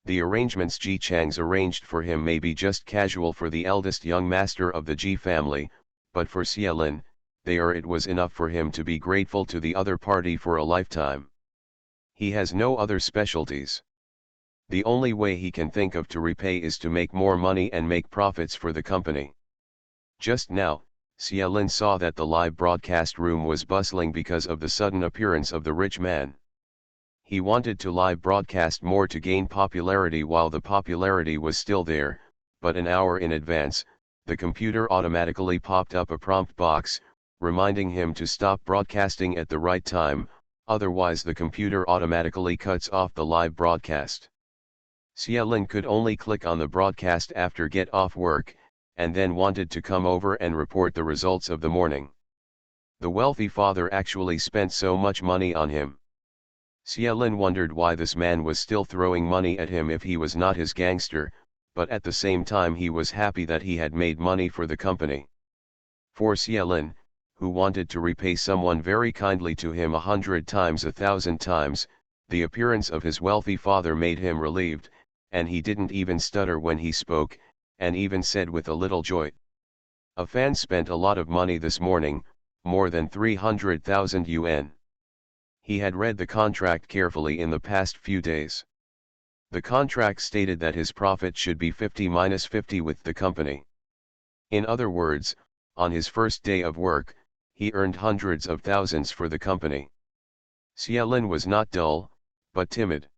The arrangements Ji Chang's arranged for him may be just casual for the eldest young master of the Ji family, but for Xia Lin, it was enough for him to be grateful to the other party for a lifetime. He has no other specialties. The only way he can think of to repay is to make more money and make profits for the company. Just now, Xia Lin saw that the live broadcast room was bustling because of the sudden appearance of the rich man. He wanted to live broadcast more to gain popularity while the popularity was still there, but an hour in advance, the computer automatically popped up a prompt box, reminding him to stop broadcasting at the right time, otherwise the computer automatically cuts off the live broadcast. Xia Lin could only click on the broadcast after get off work, and then wanted to come over and report the results of the morning. The wealthy father actually spent so much money on him. Xia Lin wondered why this man was still throwing money at him if he was not his gangster, but at the same time he was happy that he had made money for the company. For Xia Lin, who wanted to repay someone very kindly to him 100 times 1,000 times, the appearance of his wealthy father made him relieved, and he didn't even stutter when he spoke, and even said with a little joy, "A fan spent a lot of money this morning, more than 300,000 yuan. He had read the contract carefully in the past few days. The contract stated that his profit should be 50-50 with the company. In other words, on his first day of work, he earned hundreds of thousands for the company. Xia Lin was not dull, but timid.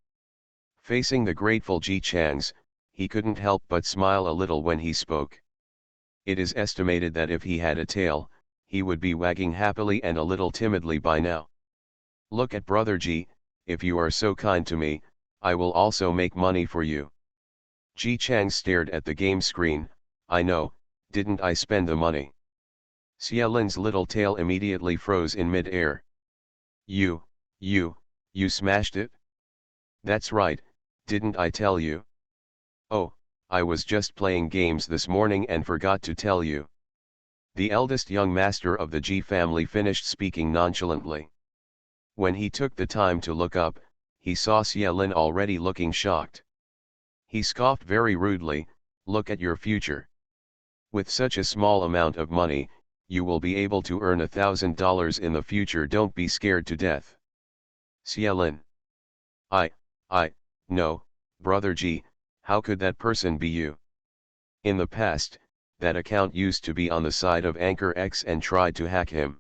Facing the grateful Ji Chang's, he couldn't help but smile a little when he spoke. It is estimated that if he had a tail, he would be wagging happily and a little timidly by now. Look at Brother G, if you are so kind to me, I will also make money for you. Ji Chang stared at the game screen. I know, didn't I spend the money? Xia Lin's little tail immediately froze in mid-air. You smashed it? That's right, didn't I tell you? Oh, I was just playing games this morning and forgot to tell you. The eldest young master of the Ji family finished speaking nonchalantly. When he took the time to look up, he saw Xia Lin already looking shocked. He scoffed very rudely, look at your future. With such a small amount of money, you will be able to earn $1,000 in the future. Don't be scared to death. Xia Lin. No, Brother G, how could that person be you? In the past, that account used to be on the side of Anchor X and tried to hack him.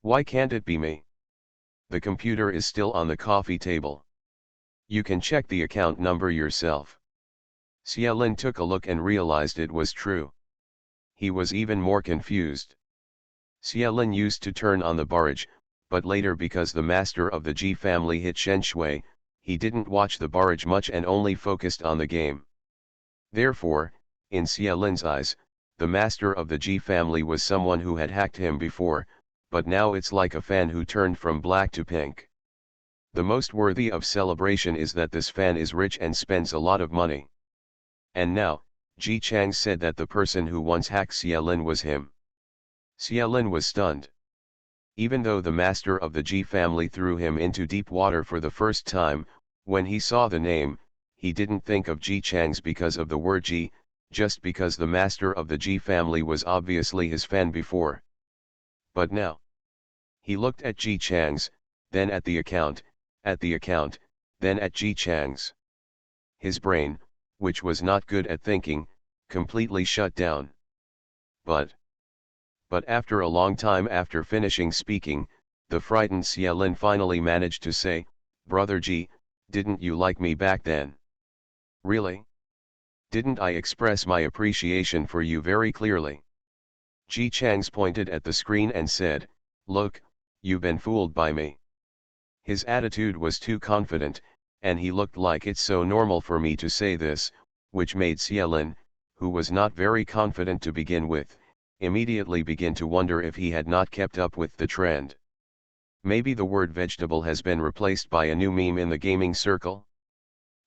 Why can't it be me? The computer is still on the coffee table. You can check the account number yourself. Xia Lin took a look and realized it was true. He was even more confused. Xia Lin used to turn on the barrage, but later because the master of the Ji family hit Shen Shui, he didn't watch the barrage much and only focused on the game. Therefore, in Xia Lin's eyes, the master of the Ji family was someone who had hacked him before, but now it's like a fan who turned from black to pink. The most worthy of celebration is that this fan is rich and spends a lot of money. And now, Ji Chang said that the person who once hacked Xia Lin was him. Xia Lin was stunned. Even though the master of the Ji family threw him into deep water for the first time, when he saw the name, he didn't think of Ji Chang's because of the word Ji, just because the master of the Ji family was obviously his fan before. But now, he looked at Ji Chang's, then at the account, then at Ji Chang's. His brain, which was not good at thinking, completely shut down. But after a long time after finishing speaking, the frightened Xia Lin finally managed to say, Brother Ji, didn't you like me back then? Really? Didn't I express my appreciation for you very clearly? Ji Chang's pointed at the screen and said, look, you've been fooled by me. His attitude was too confident, and he looked like it's so normal for me to say this, which made Xia Lin, who was not very confident to begin with, immediately begin to wonder if he had not kept up with the trend. Maybe the word vegetable has been replaced by a new meme in the gaming circle?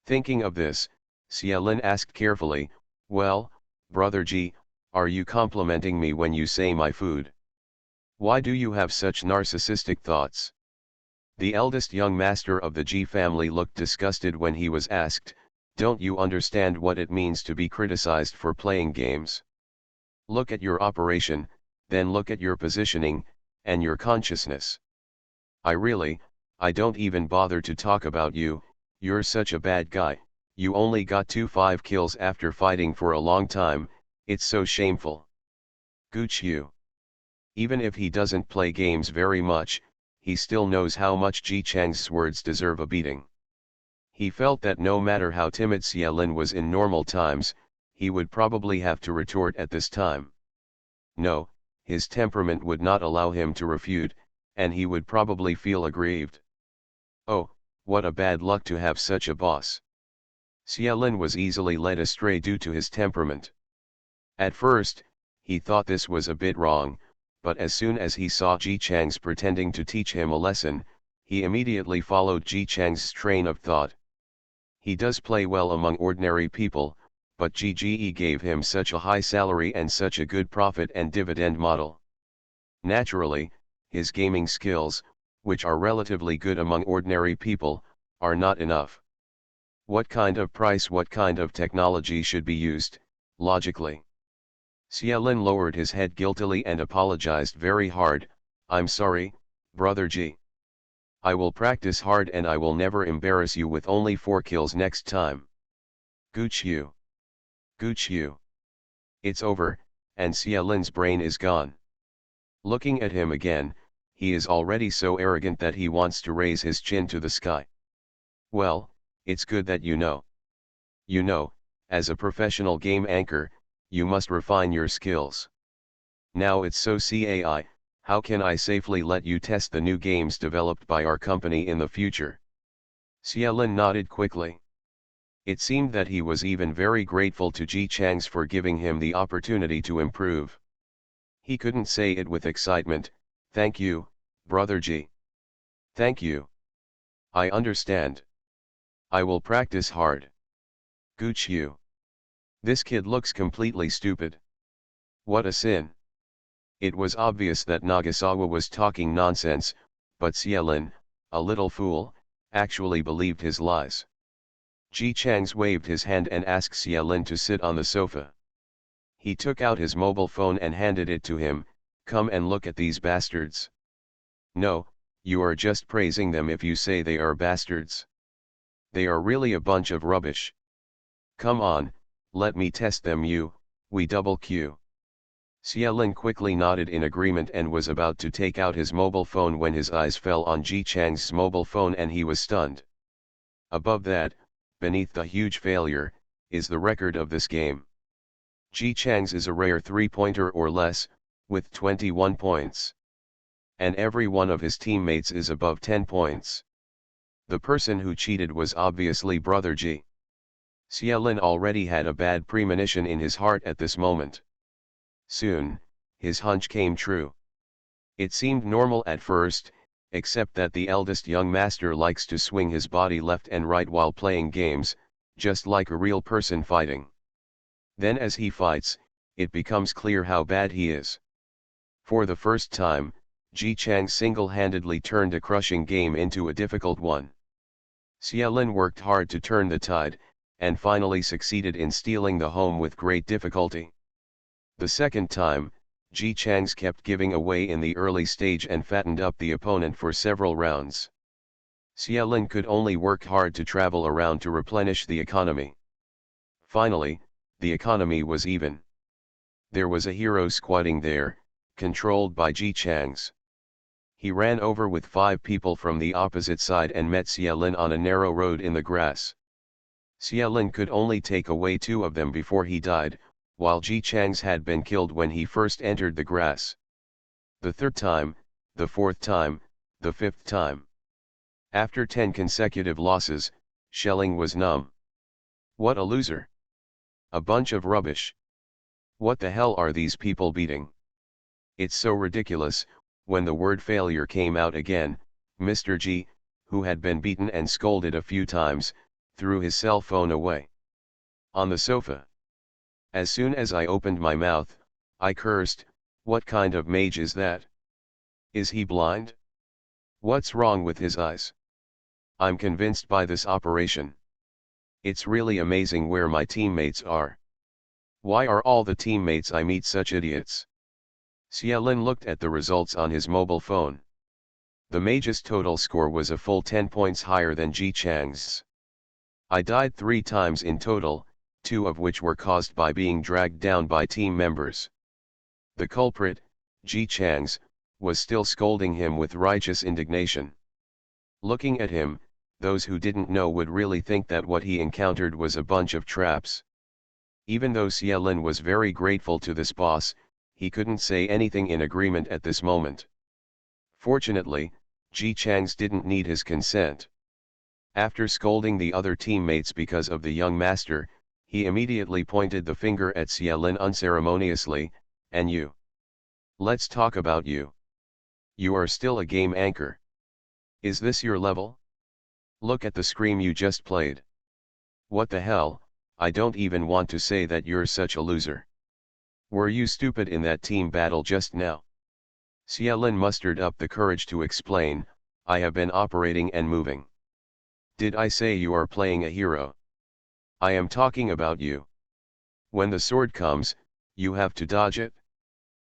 Thinking of this, Xia Lin asked carefully, well, Brother G, are you complimenting me when you say my food? Why do you have such narcissistic thoughts? The eldest young master of the Ji family looked disgusted when he was asked, don't you understand what it means to be criticized for playing games? Look at your operation, then look at your positioning, and your consciousness. I don't even bother to talk about you, you're such a bad guy, you only got 5 kills after fighting for a long time, it's so shameful. Gooch you. Even if he doesn't play games very much, he still knows how much Ji Chang's words deserve a beating. He felt that no matter how timid Xia Lin was in normal times, he would probably have to retort at this time. No, his temperament would not allow him to refute, and he would probably feel aggrieved. Oh, what a bad luck to have such a boss. Xia Lin was easily led astray due to his temperament. At first, he thought this was a bit wrong, but as soon as he saw Ji Chang's pretending to teach him a lesson, he immediately followed Ji Chang's train of thought. He does play well among ordinary people, but GGE gave him such a high salary and such a good profit and dividend model. Naturally, his gaming skills, which are relatively good among ordinary people, are not enough. What kind of price, what kind of technology should be used, logically? Xia Lin lowered his head guiltily and apologized very hard, I'm sorry, Brother G. I will practice hard and I will never embarrass you with only 4 kills next time. Gooch you. Gooch you. It's over, and Xia Lin's brain is gone. Looking at him again, he is already so arrogant that he wants to raise his chin to the sky. Well, it's good that you know. You know, As a professional game anchor, you must refine your skills. Now it's so CAI, how can I safely let you test the new games developed by our company in the future? Xiaolin nodded quickly. It seemed that he was even very grateful to Ji Chang's for giving him the opportunity to improve. He couldn't say it with excitement, "Thank you, brother Ji. Thank you. I understand. I will practice hard." Gooch you. This kid looks completely stupid. What a sin. It was obvious that Nagasawa was talking nonsense, but Xiaolin, a little fool, actually believed his lies. Ji Chang's waved his hand and asked Xiaolin to sit on the sofa. He took out his mobile phone and handed it to him. "Come and look at these bastards." "No, you are just praising them if you say they are bastards. They are really a bunch of rubbish. Come on, let me test them we double Q. Xiaolin quickly nodded in agreement and was about to take out his mobile phone when his eyes fell on Ji Chang's mobile phone and he was stunned. Above that, beneath the huge failure, is the record of this game. Ji Chang's is a rare 3-pointer or less, with 21 points. And every one of his teammates is above 10 points. The person who cheated was obviously Brother Ji. Xiaolin already had a bad premonition in his heart at this moment. Soon, his hunch came true. It seemed normal at first, except that the eldest young master likes to swing his body left and right while playing games, just like a real person fighting. Then as he fights, it becomes clear how bad he is. For the first time, Ji Chang single-handedly turned a crushing game into a difficult one. Xiaolin worked hard to turn the tide, and finally succeeded in stealing the home with great difficulty. The second time, Ji Chang's kept giving away in the early stage and fattened up the opponent for several rounds. Xiaolin could only work hard to travel around to replenish the economy. Finally, the economy was even. There was a hero squatting there, controlled by Ji Chang's. He ran over with 5 people from the opposite side and met Xiaolin on a narrow road in the grass. Xiaolin could only take away 2 of them before he died, while Ji Chang's had been killed when he first entered the grass. The third time, the fourth time, the fifth time. After 10 consecutive losses, Schelling was numb. What a loser. A bunch of rubbish. What the hell are these people beating? It's so ridiculous. When the word failure came out again, Mr. G, who had been beaten and scolded a few times, threw his cell phone away. On the sofa. As soon as I opened my mouth, I cursed, "What kind of mage is that? Is he blind? What's wrong with his eyes? I'm convinced by this operation. It's really amazing where my teammates are. Why are all the teammates I meet such idiots?" Xiaolin looked at the results on his mobile phone. The mage's total score was a full 10 points higher than Ji Chang's. I died 3 times in total, 2 of which were caused by being dragged down by team members. The culprit, Ji Chang's, was still scolding him with righteous indignation. Looking at him, those who didn't know would really think that what he encountered was a bunch of traps. Even though Xiaolin was very grateful to this boss, he couldn't say anything in agreement at this moment. Fortunately, Ji Chang's didn't need his consent. After scolding the other teammates because of the young master, he immediately pointed the finger at Xiaolin unceremoniously, "And you? Let's talk about you. You are still a game anchor. Is this your level? Look at the scream you just played. What the hell, I don't even want to say that you're such a loser. Were you stupid in that team battle just now?" Xiaolin mustered up the courage to explain, "I have been operating and moving. Did I say you are playing a hero? I am talking about you. When the sword comes, you have to dodge it.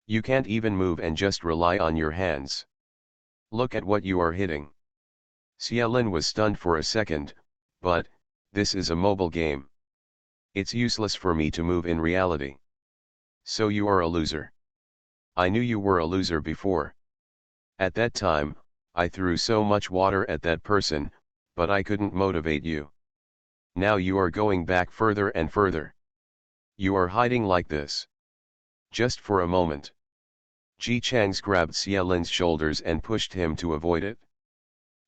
You can't even move and just rely on your hands. Look at what you are hitting." Xiaolin was stunned for a second, but, this is a mobile game. It's useless for me to move in reality. So you are a loser. I knew you were a loser before. At that time, I threw so much water at that person, but I couldn't motivate you. Now you are going back further and further. You are hiding like this. Just for a moment. Ji Chang's grabbed Xie shoulders and pushed him to avoid it.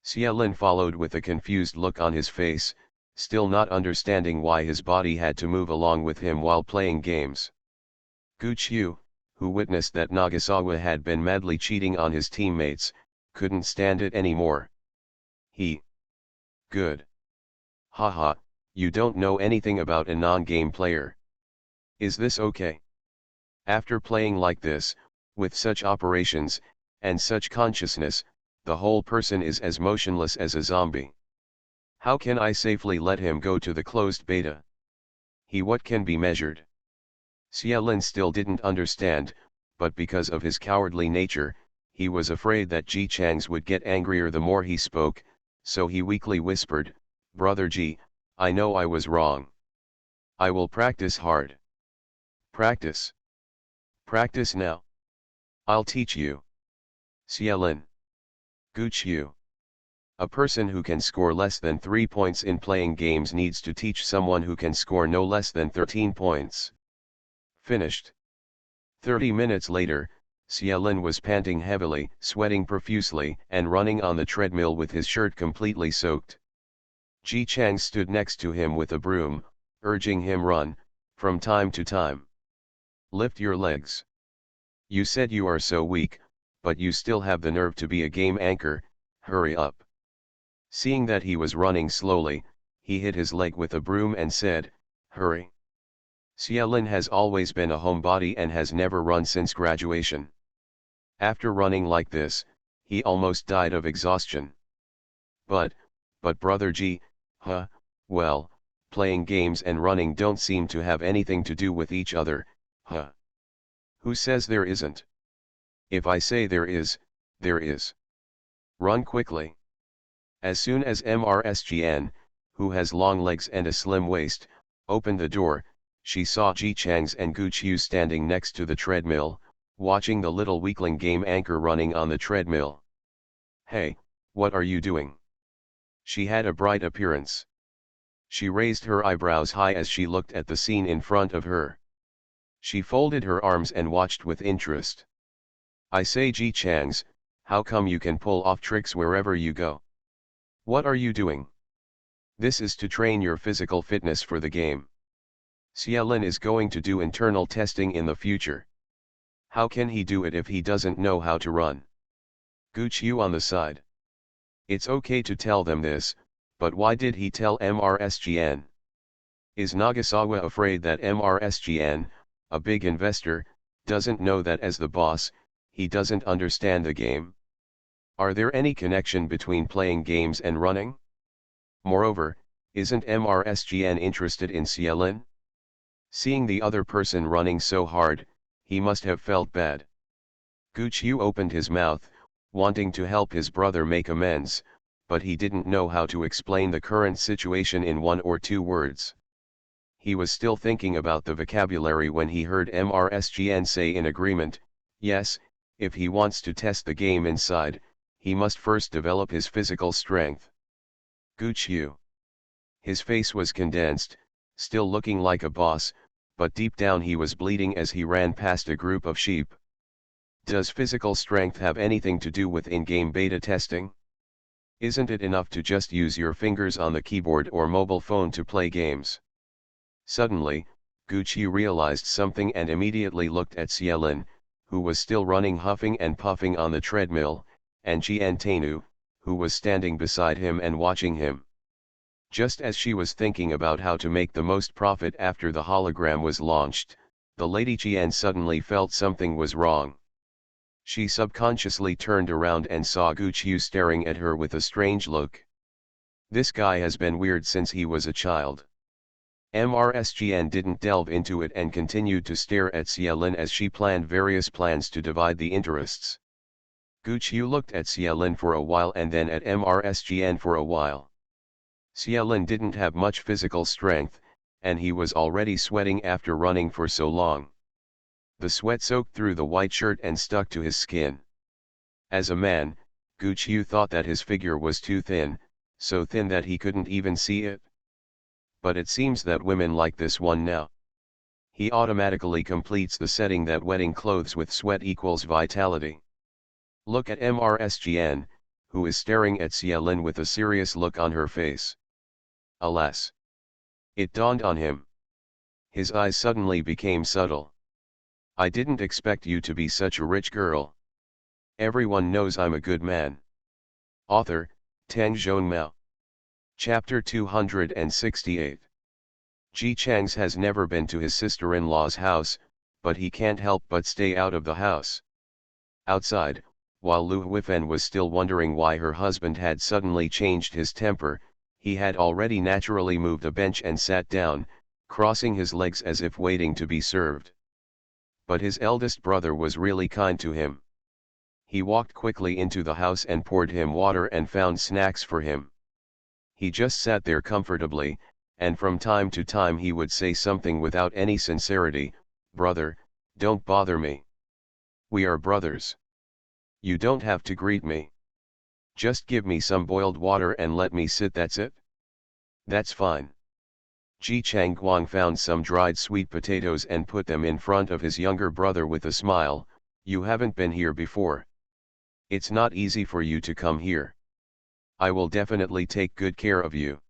Xie followed with a confused look on his face, still not understanding why his body had to move along with him while playing games. Gu Qiu, who witnessed that Nagasawa had been madly cheating on his teammates, couldn't stand it anymore. Good. Haha, you don't know anything about a non-game player. Is this okay? After playing like this, with such operations, and such consciousness, the whole person is as motionless as a zombie. How can I safely let him go to the closed beta? What can be measured? Xie still didn't understand, but because of his cowardly nature, he was afraid that Ji Chang's would get angrier the more he spoke, so he weakly whispered, "Brother Ji, I know I was wrong. I will practice hard." Practice. Practice now. I'll teach you. Xie. Gu Qiu. A person who can score less than 3 points in playing games needs to teach someone who can score no less than 13 points. Finished. 30 minutes later, Xie was panting heavily, sweating profusely, and running on the treadmill with his shirt completely soaked. Ji Chang stood next to him with a broom, urging him run, from time to time. Lift your legs. You said you are so weak, but you still have the nerve to be a game anchor, hurry up. Seeing that he was running slowly, he hit his leg with a broom and said, "Hurry." Xie has always been a homebody and has never run since graduation. After running like this, he almost died of exhaustion. But Brother Ji, well, playing games and running don't seem to have anything to do with each other, Who says there isn't? If I say there is, there is. Run quickly. As soon as MRSGN, who has long legs and a slim waist, opened the door, she saw Ji Chang's and Gu Qiu standing next to the treadmill, watching the little weakling game anchor running on the treadmill. "Hey, what are you doing?" She had a bright appearance. She raised her eyebrows high as she looked at the scene in front of her. She folded her arms and watched with interest. "I say Ji Chang's, how come you can pull off tricks wherever you go? What are you doing?" "This is to train your physical fitness for the game. Xie is going to do internal testing in the future. How can he do it if he doesn't know how to run?" Gu Qiu on the side. It's okay to tell them this, but why did he tell MRSGN? Is Nagasawa afraid that MRSGN, a big investor, doesn't know that as the boss, he doesn't understand the game? Are there any connection between playing games and running? Moreover, isn't MRSGN interested in Xie? Seeing the other person running so hard, he must have felt bad. Gu Qiu opened his mouth, wanting to help his brother make amends, but he didn't know how to explain the current situation in 1 or 2 words. He was still thinking about the vocabulary when he heard MRSGN say in agreement, yes, if he wants to test the game inside, he must first develop his physical strength. Gu Qiu. His face was condensed, still looking like a boss, but deep down he was bleeding as he ran past a group of sheep. Does physical strength have anything to do with in-game beta testing? Isn't it enough to just use your fingers on the keyboard or mobile phone to play games? Suddenly, Gu Qiu realized something and immediately looked at Xie, who was still running huffing and puffing on the treadmill, and Jian Tainu, who was standing beside him and watching him. Just as she was thinking about how to make the most profit after the hologram was launched, the Lady Jian suddenly felt something was wrong. She subconsciously turned around and saw Gu Qiu staring at her with a strange look. This guy has been weird since he was a child. MRSGN didn't delve into it and continued to stare at Xie as she planned various plans to divide the interests. Gu Qiu looked at Xie for a while and then at MRSGN for a while. Xie didn't have much physical strength, and he was already sweating after running for so long. The sweat soaked through the white shirt and stuck to his skin. As a man, Gu Qiu thought that his figure was too thin, so thin that he couldn't even see it. But it seems that women like this one now. He automatically completes the setting that wetting clothes with sweat equals vitality. Look at MRSGN, who is staring at Xiaolin with a serious look on her face. Alas! It dawned on him. His eyes suddenly became subtle. I didn't expect you to be such a rich girl. Everyone knows I'm a good man. Author, Tang Zhonmao. Chapter 268. Ji Chang's has never been to his sister-in-law's house, but he can't help but stay out of the house. Outside, while Lu Huifen was still wondering why her husband had suddenly changed his temper, he had already naturally moved a bench and sat down, crossing his legs as if waiting to be served. But his eldest brother was really kind to him. He walked quickly into the house and poured him water and found snacks for him. He just sat there comfortably, and from time to time he would say something without any sincerity, "Brother, don't bother me. We are brothers. You don't have to greet me. Just give me some boiled water and let me sit, that's it." "That's fine." Ji Changguang found some dried sweet potatoes and put them in front of his younger brother with a smile. "You haven't been here before. It's not easy for you to come here. I will definitely take good care of you.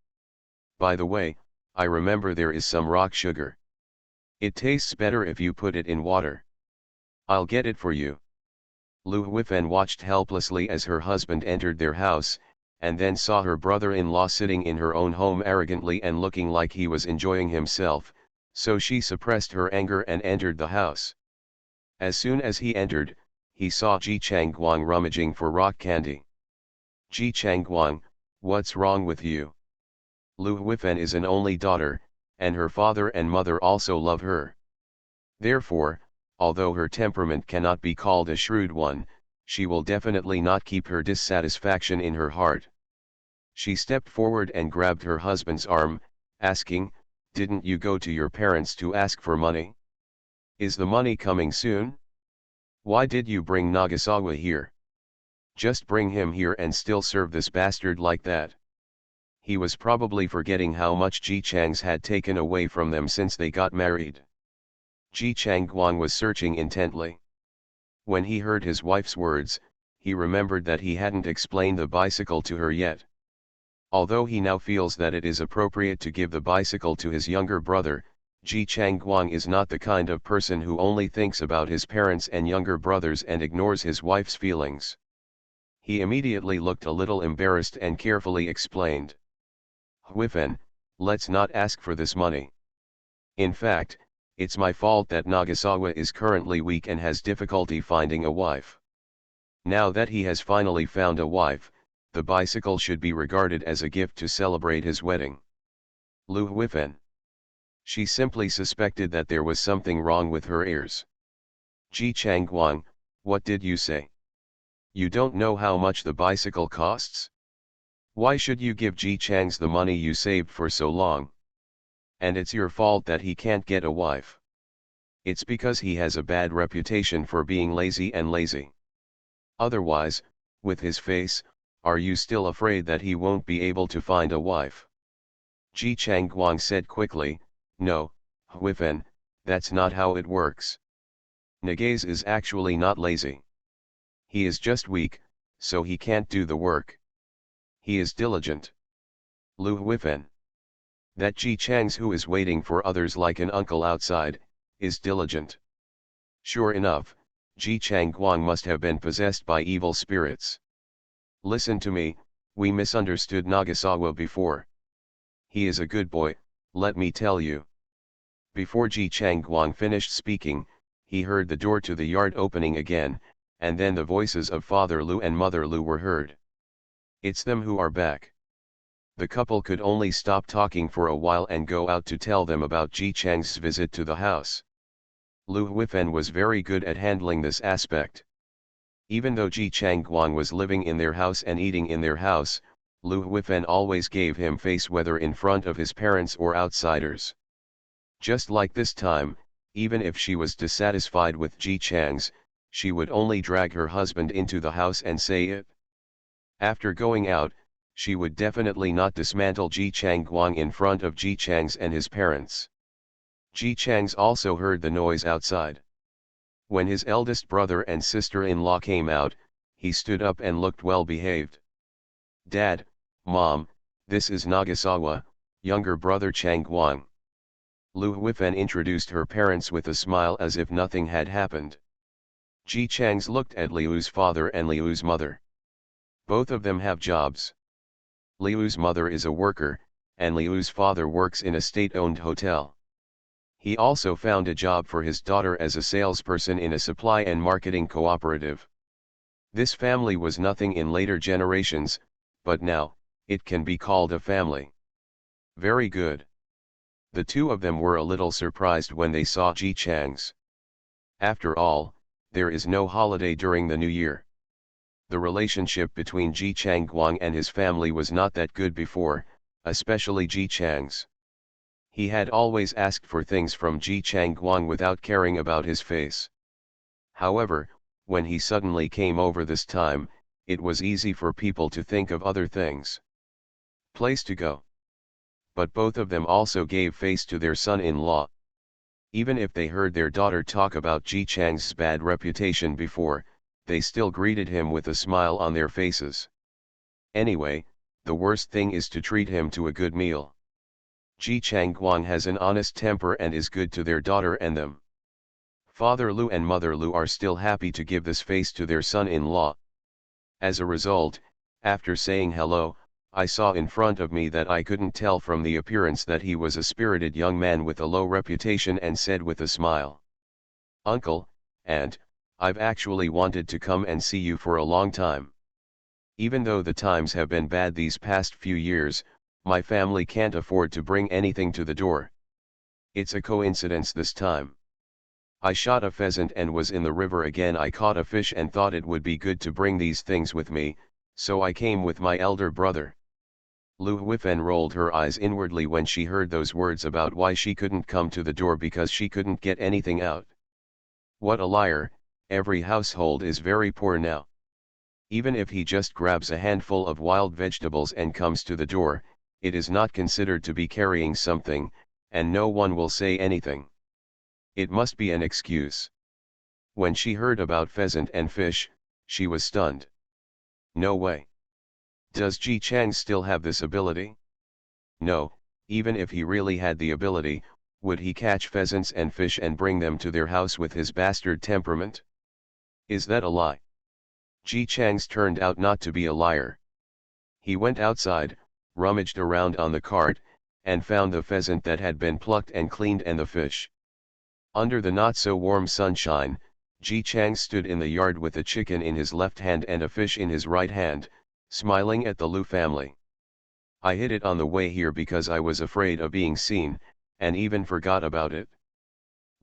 By the way, I remember there is some rock sugar. It tastes better if you put it in water. I'll get it for you." Lu Huifen watched helplessly as her husband entered their house, and then saw her brother-in-law sitting in her own home arrogantly and looking like he was enjoying himself, so she suppressed her anger and entered the house. As soon as he entered, he saw Ji Changguang rummaging for rock candy. "Ji Changguang, what's wrong with you?" Lu Huifen is an only daughter, and her father and mother also love her. Therefore, although her temperament cannot be called a shrewd one, she will definitely not keep her dissatisfaction in her heart. She stepped forward and grabbed her husband's arm, asking, "Didn't you go to your parents to ask for money? Is the money coming soon? Why did you bring Nagasawa here? Just bring him here and still serve this bastard like that." He was probably forgetting how much Ji Chang's had taken away from them since they got married. Ji Changguang was searching intently. When he heard his wife's words, he remembered that he hadn't explained the bicycle to her yet. Although he now feels that it is appropriate to give the bicycle to his younger brother, Ji Changguang is not the kind of person who only thinks about his parents and younger brothers and ignores his wife's feelings. He immediately looked a little embarrassed and carefully explained. "Huifen, let's not ask for this money. In fact, it's my fault that Nagasawa is currently weak and has difficulty finding a wife. Now that he has finally found a wife, the bicycle should be regarded as a gift to celebrate his wedding." Lu Huifen. She simply suspected that there was something wrong with her ears. "Ji Changguang, what did you say? You don't know how much the bicycle costs? Why should you give Ji Chang's the money you saved for so long? And it's your fault that he can't get a wife. It's because he has a bad reputation for being lazy and lazy. Otherwise, with his face, are you still afraid that he won't be able to find a wife?" Ji Changguang said quickly, "No, Huifen, that's not how it works. Nagaze is actually not lazy. He is just weak, so he can't do the work. He is diligent." Lu Huifen. That Ji Chang's who is waiting for others like an uncle outside, is diligent. Sure enough, Ji Changguang must have been possessed by evil spirits. "Listen to me, we misunderstood Nagasawa before. He is a good boy, let me tell you." Before Ji Changguang finished speaking, he heard the door to the yard opening again, and then the voices of Father Lu and Mother Lu were heard. "It's them who are back." The couple could only stop talking for a while and go out to tell them about Ji Chang's visit to the house. Lu Huifen was very good at handling this aspect. Even though Ji Changguang was living in their house and eating in their house, Lu Huifen always gave him face whether in front of his parents or outsiders. Just like this time, even if she was dissatisfied with Ji Chang's, she would only drag her husband into the house and say it. After going out, she would definitely not dismantle Ji Changguang in front of Ji Chang's and his parents. Ji Chang's also heard the noise outside. When his eldest brother and sister-in-law came out, he stood up and looked well behaved. "Dad, Mom, this is Nagasawa, younger brother Changguang." Lu Huifen introduced her parents with a smile as if nothing had happened. Ji Chang's looked at Liu's father and Liu's mother. Both of them have jobs. Liu's mother is a worker, and Liu's father works in a state-owned hotel. He also found a job for his daughter as a salesperson in a supply and marketing cooperative. This family was nothing in later generations, but now, it can be called a family. Very good. The two of them were a little surprised when they saw Ji Chang's. After all, there is no holiday during the New Year. The relationship between Ji Changguang and his family was not that good before, especially Ji Chang's. He had always asked for things from Ji Changguang without caring about his face. However, when he suddenly came over this time, it was easy for people to think of other things. Place to go. But both of them also gave face to their son-in-law. Even if they heard their daughter talk about Ji Chang's bad reputation before, they still greeted him with a smile on their faces. Anyway, the worst thing is to treat him to a good meal. Ji Changguang has an honest temper and is good to their daughter and them. Father Lu and Mother Lu are still happy to give this face to their son-in-law. As a result, after saying hello, I saw in front of me that I couldn't tell from the appearance that he was a spirited young man with a low reputation and said with a smile, "Uncle, Aunt, I've actually wanted to come and see you for a long time. Even though the times have been bad these past few years, my family can't afford to bring anything to the door. It's a coincidence this time. I shot a pheasant and was in the river again. I caught a fish and thought it would be good to bring these things with me, so I came with my elder brother." Lu Huifen rolled her eyes inwardly when she heard those words about why she couldn't come to the door because she couldn't get anything out. What a liar, every household is very poor now. Even if he just grabs a handful of wild vegetables and comes to the door, it is not considered to be carrying something, and no one will say anything. It must be an excuse. When she heard about pheasant and fish, she was stunned. No way. Does Ji Chang still have this ability? No, even if he really had the ability, would he catch pheasants and fish and bring them to their house with his bastard temperament? Is that a lie? Ji Chang's turned out not to be a liar. He went outside, rummaged around on the cart, and found the pheasant that had been plucked and cleaned and the fish. Under the not-so-warm sunshine, Ji Chang stood in the yard with a chicken in his left hand and a fish in his right hand, smiling at the Lu family. "I hid it on the way here because I was afraid of being seen, and even forgot about it."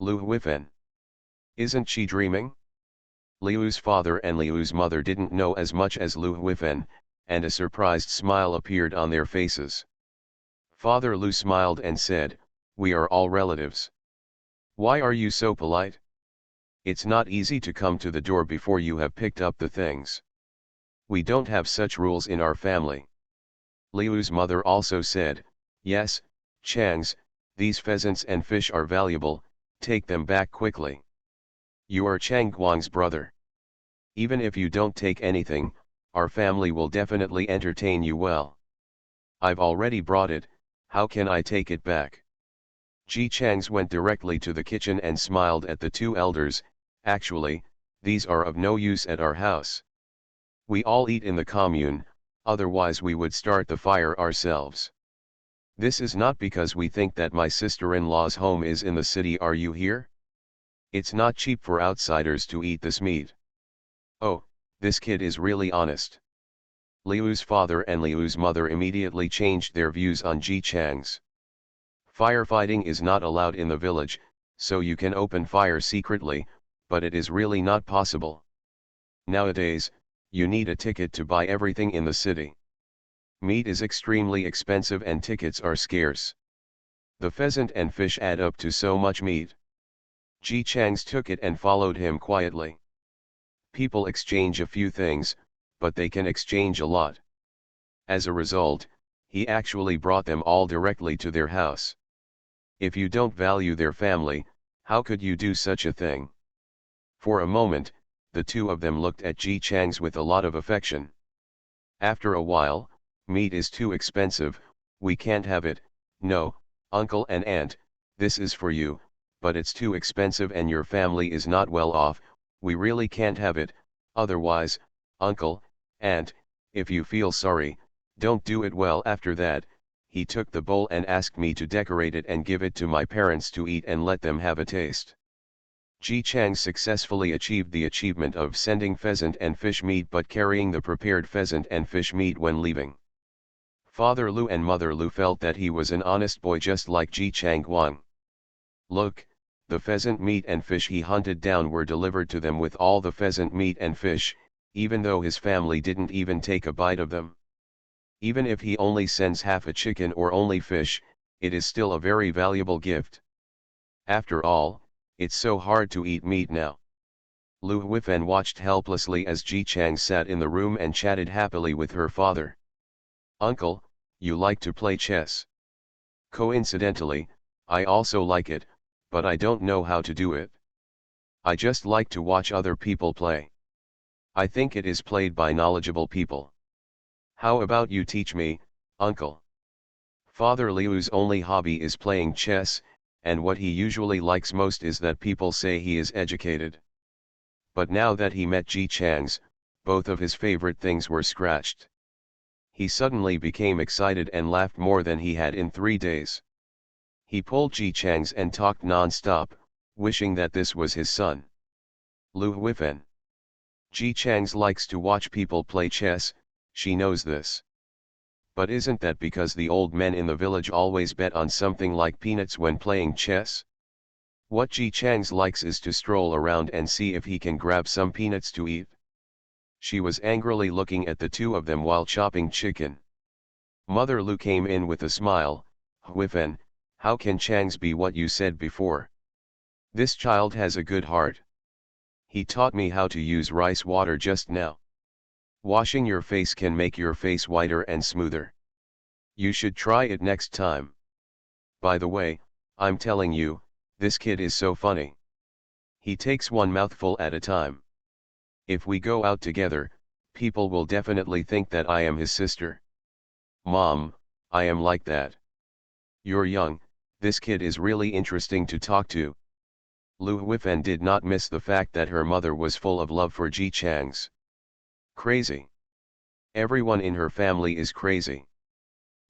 Lu Huifen. Isn't she dreaming? Liu's father and Liu's mother didn't know as much as Lu Huifen, and a surprised smile appeared on their faces. Father Lu smiled and said, "We are all relatives. Why are you so polite? It's not easy to come to the door before you have picked up the things. We don't have such rules in our family." Liu's mother also said, "Yes, Changs, these pheasants and fish are valuable, take them back quickly. You are Changguang's brother. Even if you don't take anything, our family will definitely entertain you well. I've already brought it, how can I take it back?" Ji Changs went directly to the kitchen and smiled at the two elders. "Actually, these are of no use at our house. We all eat in the commune, otherwise we would start the fire ourselves. This is not because we think that my sister-in-law's home is in the city. Are you here? It's not cheap for outsiders to eat this meat." Oh, this kid is really honest. Liu's father and Liu's mother immediately changed their views on Ji Chang's. Firefighting is not allowed in the village, so you can open fire secretly, but it is really not possible. Nowadays, you need a ticket to buy everything in the city. Meat is extremely expensive and tickets are scarce. The pheasant and fish add up to so much meat. Ji Changs took it and followed him quietly. People exchange a few things, but they can exchange a lot. As a result, he actually brought them all directly to their house. If you don't value their family, how could you do such a thing? For a moment, the two of them looked at Ji Chang's with a lot of affection. After a while, meat is too expensive, we can't have it. No, uncle and aunt, this is for you, but it's too expensive and your family is not well off, we really can't have it. Otherwise, uncle, aunt, if you feel sorry, don't do it. Well, after that, he took the bowl and asked me to decorate it and give it to my parents to eat and let them have a taste. Ji Chang successfully achieved the achievement of sending pheasant and fish meat but carrying the prepared pheasant and fish meat when leaving. Father Lu and Mother Lu felt that he was an honest boy just like Ji Chang Guang. Look, the pheasant meat and fish he hunted down were delivered to them with all the pheasant meat and fish, even though his family didn't even take a bite of them. Even if he only sends half a chicken or only fish, it is still a very valuable gift. After all, it's so hard to eat meat now. Lu Huifen watched helplessly as Ji Chang sat in the room and chatted happily with her father. Uncle, you like to play chess. Coincidentally, I also like it, but I don't know how to do it. I just like to watch other people play. I think it is played by knowledgeable people. How about you teach me, uncle? Father Liu's only hobby is playing chess, and what he usually likes most is that people say he is educated. But now that he met Ji Chang's, both of his favorite things were scratched. He suddenly became excited and laughed more than he had in 3 days. He pulled Ji Chang's and talked non-stop, wishing that this was his son. Lu Huifen. Ji Chang's likes to watch people play chess, she knows this. But isn't that because the old men in the village always bet on something like peanuts when playing chess? What Ji Chang's likes is to stroll around and see if he can grab some peanuts to eat. She was angrily looking at the two of them while chopping chicken. Mother Lu came in with a smile. Huifen, how can Chang's be what you said before? This child has a good heart. He taught me how to use rice water just now. Washing your face can make your face whiter and smoother. You should try it next time. By the way, I'm telling you, this kid is so funny. He takes one mouthful at a time. If we go out together, people will definitely think that I am his sister. Mom, I am like that. You're young, this kid is really interesting to talk to. Lu Huifen did not miss the fact that her mother was full of love for Ji Chang's. Crazy. Everyone in her family is crazy.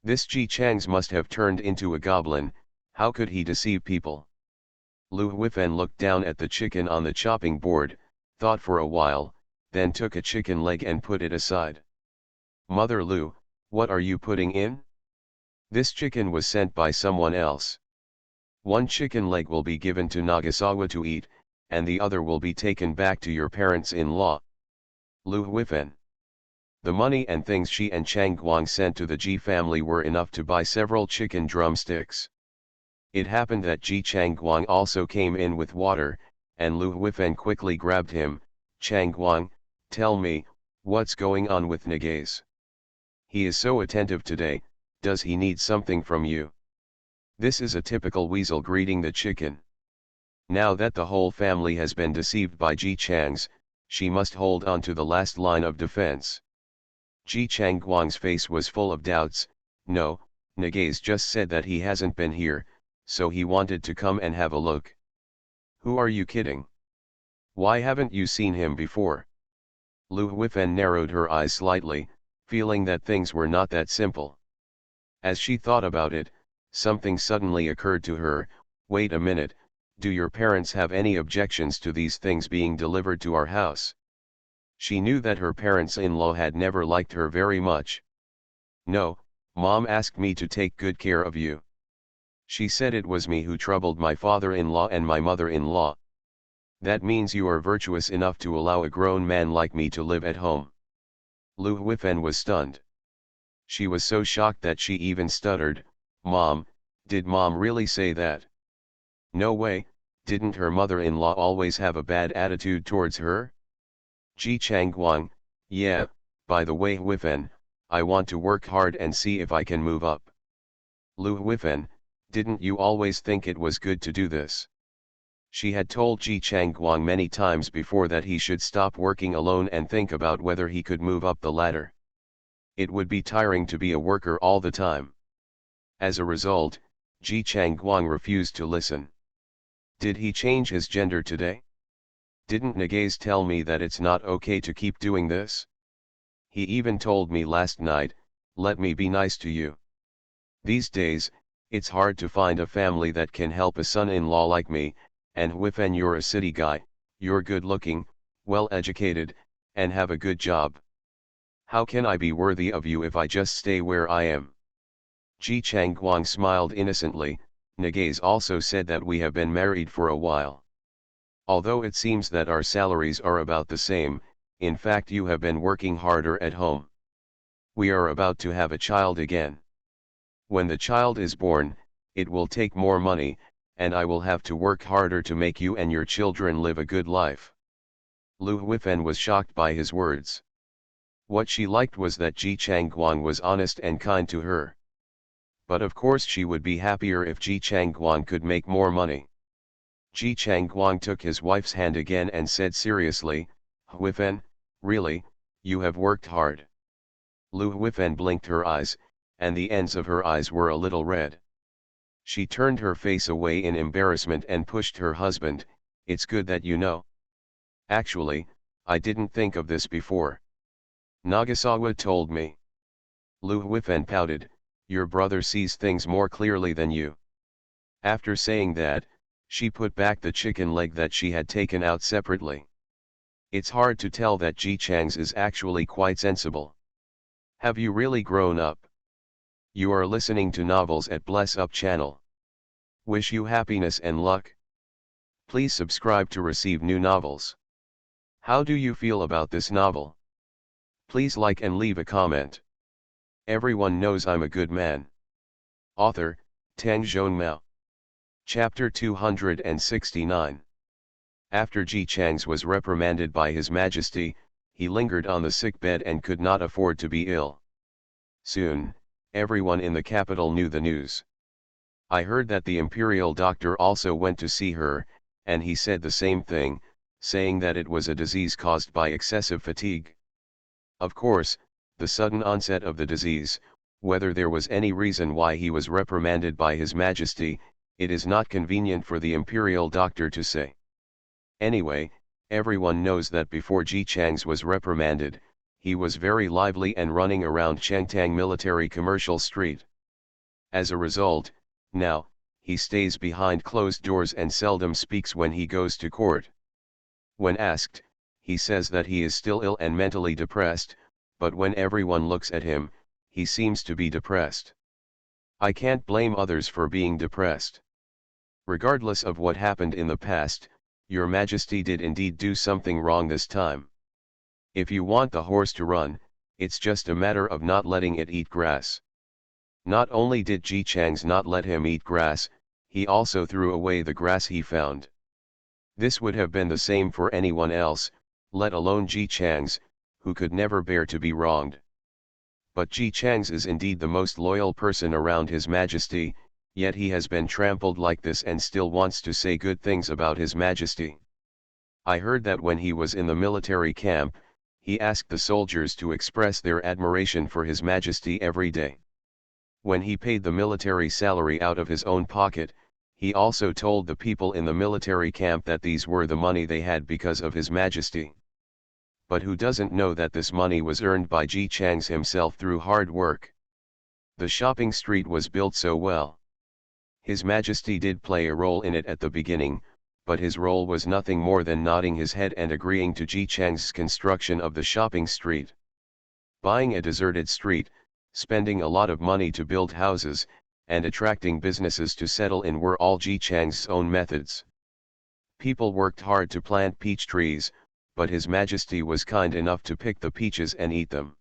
This Ji Chang's must have turned into a goblin, how could he deceive people? Lu Huifen looked down at the chicken on the chopping board, thought for a while, then took a chicken leg and put it aside. Mother Lu, what are you putting in? This chicken was sent by someone else. One chicken leg will be given to Nagasawa to eat, and the other will be taken back to your parents-in-law. Lu Huifen. The money and things she and Chang Guang sent to the Ji family were enough to buy several chicken drumsticks. It happened that Ji Chang Guang also came in with water, and Lu Huifen quickly grabbed him. Chang Guang, tell me, what's going on with Nagaze? He is so attentive today, does he need something from you? This is a typical weasel greeting the chicken. Now that the whole family has been deceived by Ji Chang's, she must hold on to the last line of defense. Ji Chang Guang's face was full of doubts. No, Nagaze just said that he hasn't been here, so he wanted to come and have a look. Who are you kidding? Why haven't you seen him before? Lu Huifen narrowed her eyes slightly, feeling that things were not that simple. As she thought about it, something suddenly occurred to her. Wait a minute, do your parents have any objections to these things being delivered to our house? She knew that her parents-in-law had never liked her very much. No, Mom asked me to take good care of you. She said it was me who troubled my father-in-law and my mother-in-law. That means you are virtuous enough to allow a grown man like me to live at home. Lu Huifen was stunned. She was so shocked that she even stuttered. Mom, did Mom really say that? No way, didn't her mother-in-law always have a bad attitude towards her? Ji Chang Guang, yeah, by the way Huifen, I want to work hard and see if I can move up. Lu Huifen, didn't you always think it was good to do this? She had told Ji Changguang many times before that he should stop working alone and think about whether he could move up the ladder. It would be tiring to be a worker all the time. As a result, Ji Changguang refused to listen. Did he change his gender today? Didn't Nagaze tell me that it's not okay to keep doing this? He even told me last night, let me be nice to you. These days, it's hard to find a family that can help a son-in-law like me, and Huifen, you're a city guy, you're good-looking, well-educated, and have a good job. How can I be worthy of you if I just stay where I am? Ji Changguang smiled innocently. Nagaze also said that we have been married for a while. Although it seems that our salaries are about the same, in fact you have been working harder at home. We are about to have a child again. When the child is born, it will take more money, and I will have to work harder to make you and your children live a good life. Lu Huifen was shocked by his words. What she liked was that Ji Changguang was honest and kind to her. But of course she would be happier if Ji Changguang could make more money. Ji Changguang took his wife's hand again and said seriously, Huifen, really, you have worked hard. Lu Huifen blinked her eyes, and the ends of her eyes were a little red. She turned her face away in embarrassment and pushed her husband. It's good that you know. Actually, I didn't think of this before. Nagasawa told me. Lu Huifen pouted, your brother sees things more clearly than you. After saying that, she put back the chicken leg that she had taken out separately. It's hard to tell that Ji Chang's is actually quite sensible. Have you really grown up? You are listening to novels at Bless Up channel. Wish you happiness and luck. Please subscribe to receive new novels. How do you feel about this novel? Please like and leave a comment. Everyone knows I'm a good man. Author, Tang Zhonmao. Chapter 269. After Ji Chang's was reprimanded by His Majesty, he lingered on the sickbed and could not afford to be ill. Soon, everyone in the capital knew the news. I heard that the imperial doctor also went to see her, and he said the same thing, saying that it was a disease caused by excessive fatigue. Of course, the sudden onset of the disease, whether there was any reason why he was reprimanded by His Majesty, it is not convenient for the imperial doctor to say. Anyway, everyone knows that before Ji Chang's was reprimanded, he was very lively and running around Changtang Military Commercial Street. As a result, now, he stays behind closed doors and seldom speaks when he goes to court. When asked, he says that he is still ill and mentally depressed, but when everyone looks at him, he seems to be depressed. I can't blame others for being depressed. Regardless of what happened in the past, Your Majesty did indeed do something wrong this time. If you want the horse to run, it's just a matter of not letting it eat grass. Not only did Ji Chang's not let him eat grass, he also threw away the grass he found. This would have been the same for anyone else, let alone Ji Chang's, who could never bear to be wronged. But Ji Chang's is indeed the most loyal person around His Majesty, yet he has been trampled like this and still wants to say good things about His Majesty. I heard that when he was in the military camp, he asked the soldiers to express their admiration for His Majesty every day. When he paid the military salary out of his own pocket, he also told the people in the military camp that these were the money they had because of His Majesty. But who doesn't know that this money was earned by Ji Chang's himself through hard work? The shopping street was built so well. His Majesty did play a role in it at the beginning, but his role was nothing more than nodding his head and agreeing to Ji Chang's construction of the shopping street. Buying a deserted street, spending a lot of money to build houses, and attracting businesses to settle in were all Ji Chang's own methods. People worked hard to plant peach trees, but His Majesty was kind enough to pick the peaches and eat them.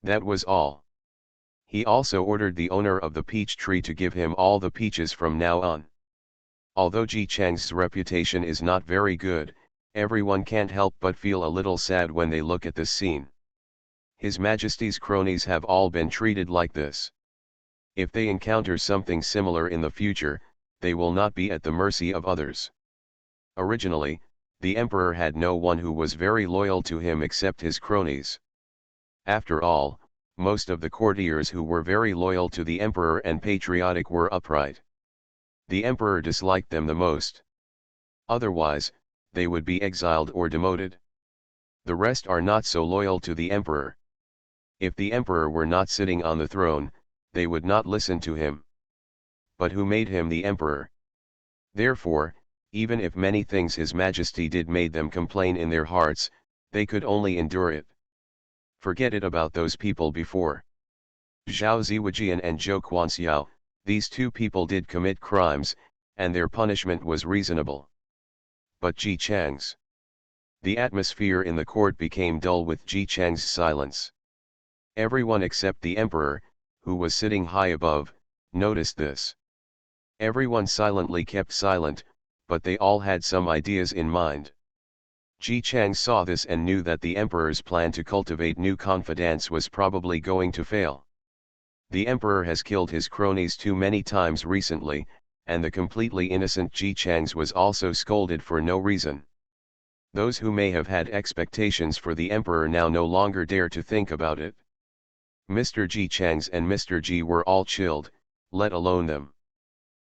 That was all. He also ordered the owner of the peach tree to give him all the peaches from now on. Although Ji Chang's reputation is not very good, everyone can't help but feel a little sad when they look at this scene. His Majesty's cronies have all been treated like this. If they encounter something similar in the future, they will not be at the mercy of others. Originally, the emperor had no one who was very loyal to him except his cronies. After all, most of the courtiers who were very loyal to the emperor and patriotic were upright. The emperor disliked them the most. Otherwise, they would be exiled or demoted. The rest are not so loyal to the emperor. If the emperor were not sitting on the throne, they would not listen to him. But who made him the emperor? Therefore, even if many things His Majesty did made them complain in their hearts, they could only endure it. Forget it about those people before. Zhao Ziwajian and Zhou Quanxiao, these two people did commit crimes, and their punishment was reasonable. But Ji Chang's. The atmosphere in the court became dull with Ji Chang's silence. Everyone except the emperor, who was sitting high above, noticed this. Everyone silently kept silent, but they all had some ideas in mind. Ji Chang saw this and knew that the emperor's plan to cultivate new confidants was probably going to fail. The emperor has killed his cronies too many times recently, and the completely innocent Ji Chang's was also scolded for no reason. Those who may have had expectations for the emperor now no longer dare to think about it. Mr. Ji Chang's and Mr. Ji were all chilled, let alone them.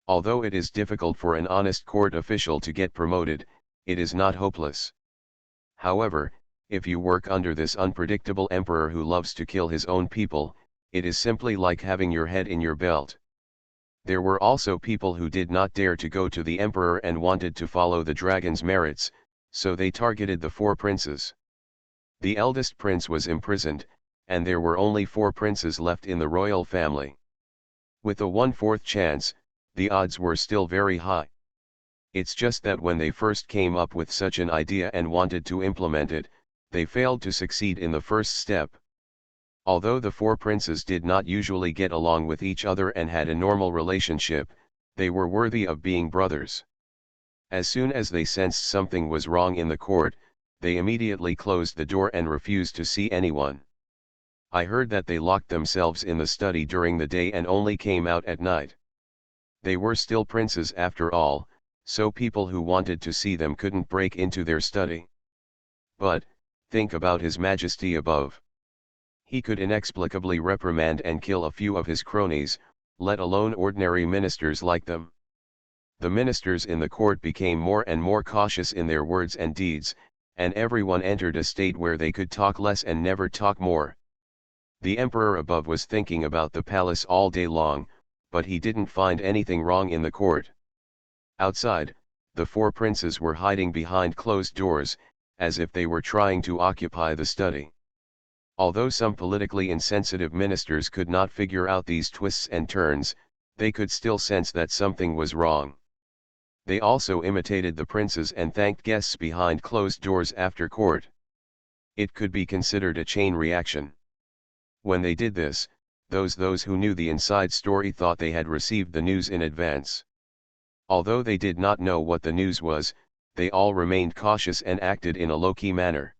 Although it is difficult for an honest court official to get promoted, it is not hopeless. However, if you work under this unpredictable emperor who loves to kill his own people, it is simply like having your head in your belt. There were also people who did not dare to go to the emperor and wanted to follow the dragon's merits, so they targeted the four princes. The eldest prince was imprisoned, and there were only 4 princes left in the royal family. With a 1/4 chance, the odds were still very high. It's just that when they first came up with such an idea and wanted to implement it, they failed to succeed in the first step. Although the 4 princes did not usually get along with each other and had a normal relationship, they were worthy of being brothers. As soon as they sensed something was wrong in the court, they immediately closed the door and refused to see anyone. I heard that they locked themselves in the study during the day and only came out at night. They were still princes after all, so people who wanted to see them couldn't break into their study. But, think about His Majesty above. He could inexplicably reprimand and kill a few of his cronies, let alone ordinary ministers like them. The ministers in the court became more and more cautious in their words and deeds, and everyone entered a state where they could talk less and never talk more. The emperor above was thinking about the palace all day long, but he didn't find anything wrong in the court. Outside, the 4 princes were hiding behind closed doors, as if they were trying to occupy the study. Although some politically insensitive ministers could not figure out these twists and turns, they could still sense that something was wrong. They also imitated the princes and thanked guests behind closed doors after court. It could be considered a chain reaction. When they did this, those who knew the inside story thought they had received the news in advance. Although they did not know what the news was, they all remained cautious and acted in a low-key manner.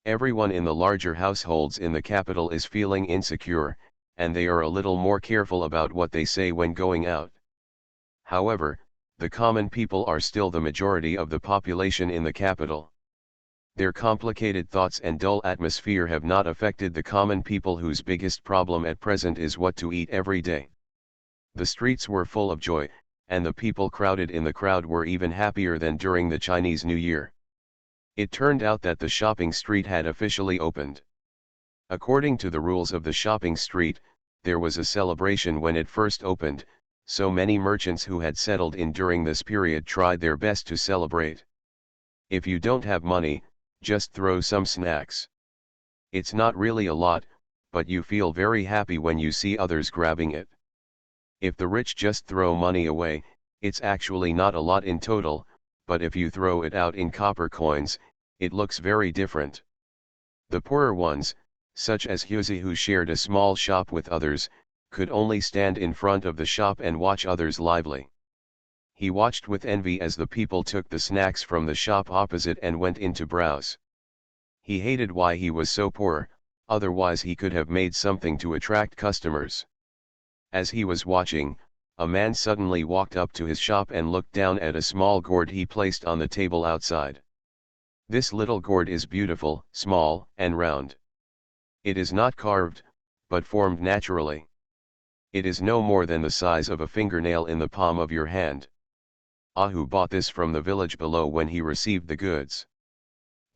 Everyone in the larger households in the capital is feeling insecure, and they are a little more careful about what they say when going out. However, the common people are still the majority of the population in the capital. Their complicated thoughts and dull atmosphere have not affected the common people whose biggest problem at present is what to eat every day. The streets were full of joy, and the people crowded in the crowd were even happier than during the Chinese New Year. It turned out that the shopping street had officially opened. According to the rules of the shopping street, there was a celebration when it first opened, so many merchants who had settled in during this period tried their best to celebrate. If you don't have money, just throw some snacks. It's not really a lot, but you feel very happy when you see others grabbing it. If the rich just throw money away, it's actually not a lot in total, but if you throw it out in copper coins, it looks very different. The poorer ones, such as Huzi who shared a small shop with others, could only stand in front of the shop and watch others lively. He watched with envy as the people took the snacks from the shop opposite and went in to browse. He hated why he was so poor, otherwise he could have made something to attract customers. As he was watching, a man suddenly walked up to his shop and looked down at a small gourd he placed on the table outside. This little gourd is beautiful, small, and round. It is not carved, but formed naturally. It is no more than the size of a fingernail in the palm of your hand. Ahu bought this from the village below when he received the goods.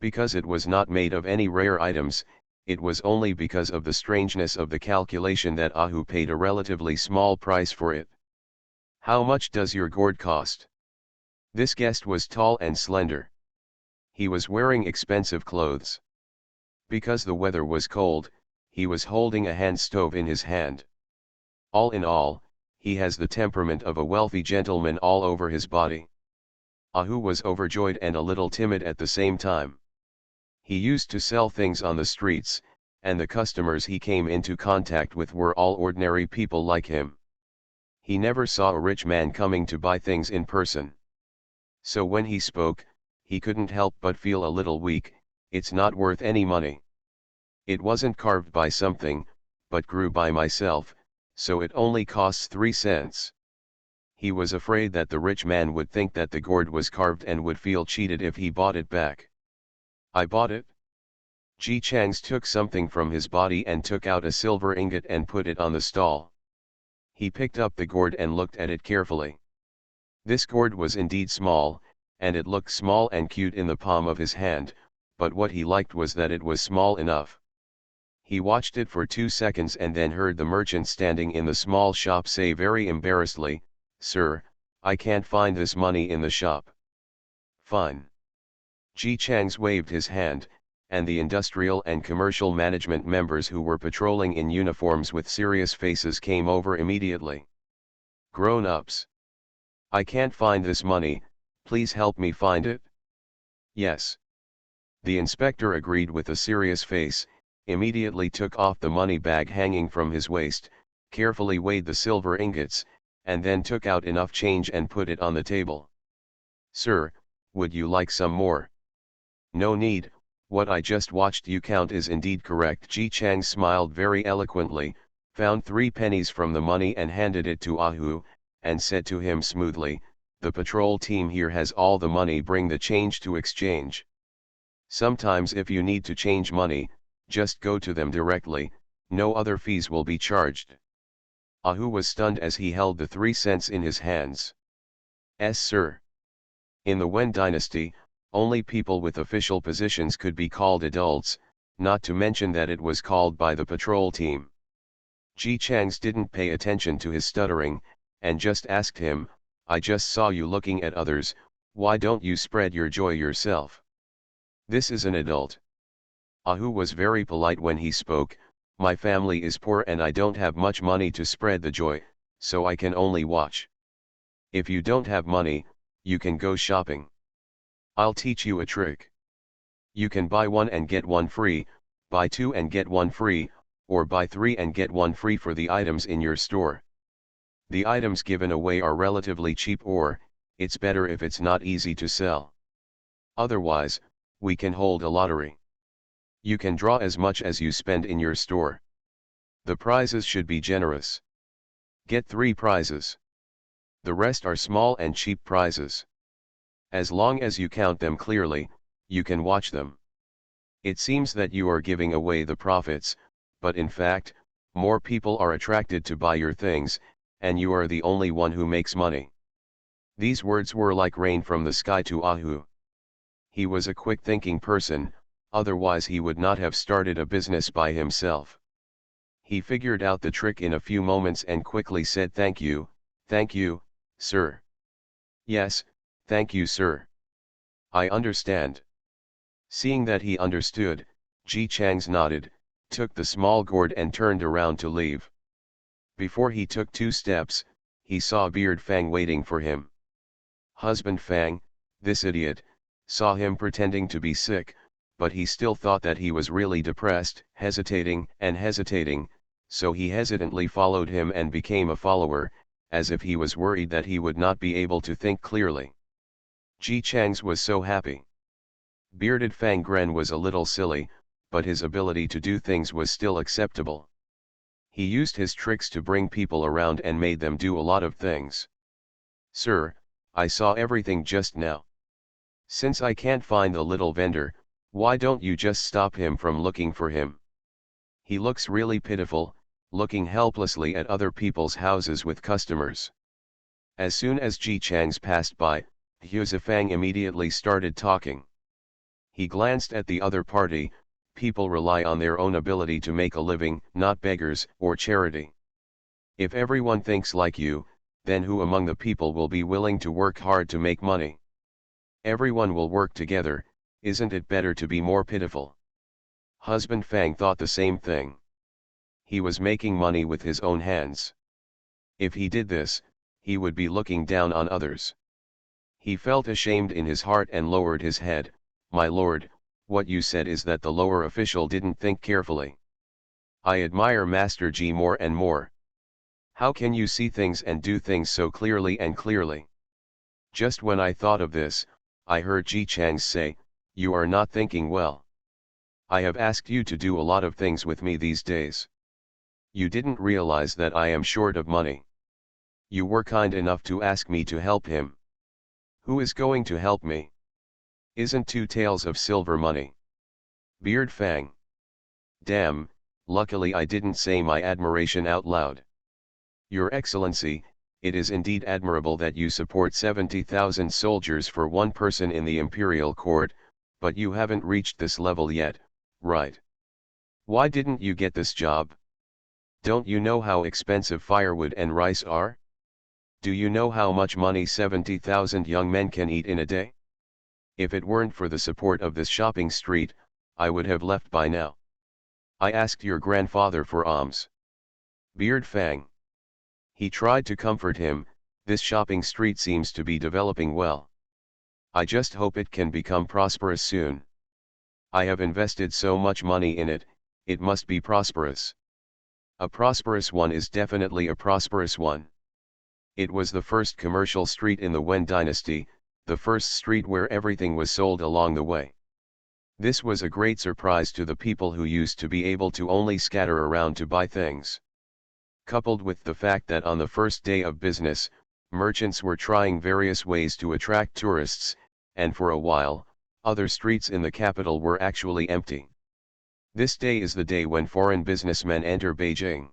Because it was not made of any rare items, it was only because of the strangeness of the calculation that Ahu paid a relatively small price for it. How much does your gourd cost? This guest was tall and slender. He was wearing expensive clothes. Because the weather was cold, he was holding a hand stove in his hand. All in all, he has the temperament of a wealthy gentleman all over his body. Ahu was overjoyed and a little timid at the same time. He used to sell things on the streets, and the customers he came into contact with were all ordinary people like him. He never saw a rich man coming to buy things in person. So when he spoke, he couldn't help but feel a little weak. It's not worth any money. It wasn't carved by something, but grew by myself, so it only costs 3 cents. He was afraid that the rich man would think that the gourd was carved and would feel cheated if he bought it back. I bought it. Ji Changs took something from his body and took out a silver ingot and put it on the stall. He picked up the gourd and looked at it carefully. This gourd was indeed small, and it looked small and cute in the palm of his hand, but what he liked was that it was small enough. He watched it for 2 seconds and then heard the merchant standing in the small shop say very embarrassedly, "Sir, I can't find this money in the shop." "Fine." Ji Changs waved his hand, and the industrial and commercial management members who were patrolling in uniforms with serious faces came over immediately. "Grown-ups. I can't find this money, please help me find it." "Yes." The inspector agreed with a serious face, immediately took off the money bag hanging from his waist, carefully weighed the silver ingots, and then took out enough change and put it on the table. "Sir, would you like some more?" "No need, what I just watched you count is indeed correct." Ji Chang smiled very eloquently, found 3 pennies from the money and handed it to Ahu, and said to him smoothly, "The patrol team here has all the money, bring the change to exchange. Sometimes if you need to change money, just go to them directly, no other fees will be charged." Ahu was stunned as he held the 3 cents in his hands. "Yes, sir." In the Wen dynasty, only people with official positions could be called adults, not to mention that it was called by the patrol team. Ji Changs didn't pay attention to his stuttering, and just asked him, "I just saw you looking at others, why don't you spread your joy yourself? This is an adult." Ahu was very polite when he spoke, "My family is poor and I don't have much money to spread the joy, so I can only watch. If you don't have money, you can go shopping. I'll teach you a trick. You can buy 1 and get 1 free, buy 2 and get 1 free, or buy 3 and get 1 free for the items in your store. The items given away are relatively cheap, or, it's better if it's not easy to sell. Otherwise, we can hold a lottery. You can draw as much as you spend in your store. The prizes should be generous. Get 3 prizes. The rest are small and cheap prizes. As long as you count them clearly, you can watch them. It seems that you are giving away the profits, but in fact, more people are attracted to buy your things, and you are the only one who makes money." These words were like rain from the sky to Ahu. He was a quick-thinking person, otherwise he would not have started a business by himself. He figured out the trick in a few moments and quickly said, thank you, sir." "Yes, thank you, sir. I understand." Seeing that he understood, Ji Changs nodded, took the small gourd and turned around to leave. Before he took 2 steps, he saw Beard Fang waiting for him. Husband Fang, this idiot, saw him pretending to be sick, but he still thought that he was really depressed, hesitating, so he hesitantly followed him and became a follower, as if he was worried that he would not be able to think clearly. Ji Changs was so happy. Bearded Fang Gren was a little silly, but his ability to do things was still acceptable. He used his tricks to bring people around and made them do a lot of things. "Sir, I saw everything just now. Since I can't find the little vendor, why don't you just stop him from looking for him? He looks really pitiful, looking helplessly at other people's houses with customers." As soon as Ji Chang's passed by, Hu Zifang immediately started talking. He glanced at the other party. People rely on their own ability to make a living, not beggars or charity. If everyone thinks like you, then who among the people will be willing to work hard to make money? Everyone will work together. Isn't it better to be more pitiful? Husband Fang thought the same thing. He was making money with his own hands. If he did this, he would be looking down on others. He felt ashamed in his heart and lowered his head. "My lord, what you said is that the lower official didn't think carefully. I admire Master Ji more and more. How can you see things and do things so clearly and clearly?" Just when I thought of this, I heard Ji Chang say, "You are not thinking well. I have asked you to do a lot of things with me these days. You didn't realize that I am short of money. You were kind enough to ask me to help him. Who is going to help me? Isn't 2 taels of silver money?" Beard Fang. "Damn, luckily I didn't say my admiration out loud. Your Excellency, it is indeed admirable that you support 70,000 soldiers for one person in the imperial court, but you haven't reached this level yet, right? Why didn't you get this job? Don't you know how expensive firewood and rice are? Do you know how much money 70,000 young men can eat in a day? If it weren't for the support of this shopping street, I would have left by now. I asked your grandfather for alms." Beard Fang. He tried to comfort him. "This shopping street seems to be developing well. I just hope it can become prosperous soon. I have invested so much money in it, it must be prosperous. A prosperous one is definitely a prosperous one." It was the first commercial street in the Wen dynasty, the first street where everything was sold along the way. This was a great surprise to the people who used to be able to only scatter around to buy things. Coupled with the fact that on the first day of business, merchants were trying various ways to attract tourists, and for a while, other streets in the capital were actually empty. This day is the day when foreign businessmen enter Beijing.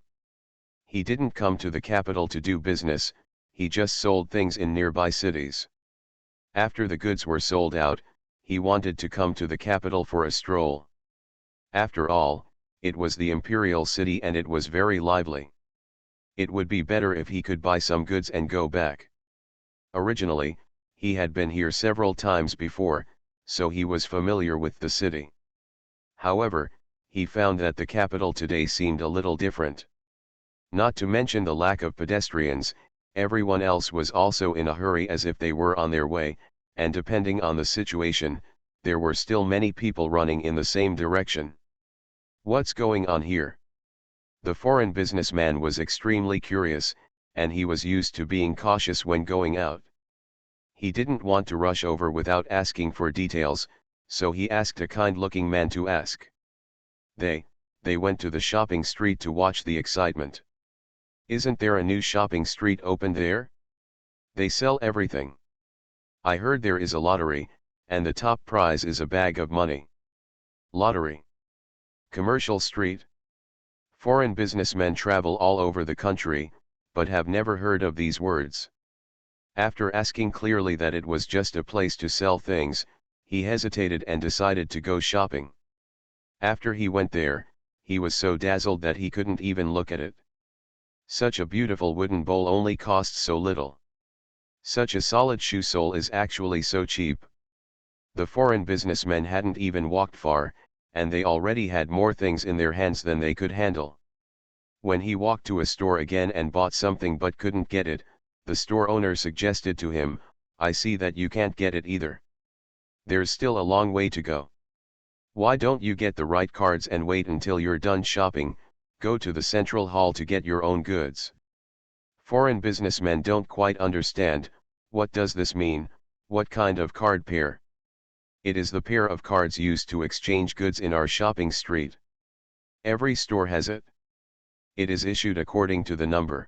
He didn't come to the capital to do business, he just sold things in nearby cities. After the goods were sold out, he wanted to come to the capital for a stroll. After all, it was the imperial city and it was very lively. It would be better if he could buy some goods and go back. Originally, he had been here several times before, so he was familiar with the city. However, he found that the capital today seemed a little different. Not to mention the lack of pedestrians, everyone else was also in a hurry as if they were on their way, and depending on the situation, there were still many people running in the same direction. What's going on here? The foreign businessman was extremely curious, and he was used to being cautious when going out. He didn't want to rush over without asking for details, so he asked a kind-looking man to ask. They went to the shopping street to watch the excitement. Isn't there a new shopping street opened there? They sell everything. I heard there is a lottery, and the top prize is a bag of money. Lottery. Commercial street. Foreign businessmen travel all over the country, but have never heard of these words. After asking clearly that it was just a place to sell things, he hesitated and decided to go shopping. After he went there, he was so dazzled that he couldn't even look at it. Such a beautiful wooden bowl only costs so little. Such a solid shoe sole is actually so cheap. The foreign businessmen hadn't even walked far, and they already had more things in their hands than they could handle. When he walked to a store again and bought something but couldn't get it, the store owner suggested to him, I see that you can't get it either. There's still a long way to go. Why don't you get the right cards and wait until you're done shopping, go to the central hall to get your own goods. Foreign businessmen don't quite understand, what does this mean, what kind of card pair? It is the pair of cards used to exchange goods in our shopping street. Every store has it. It is issued according to the number.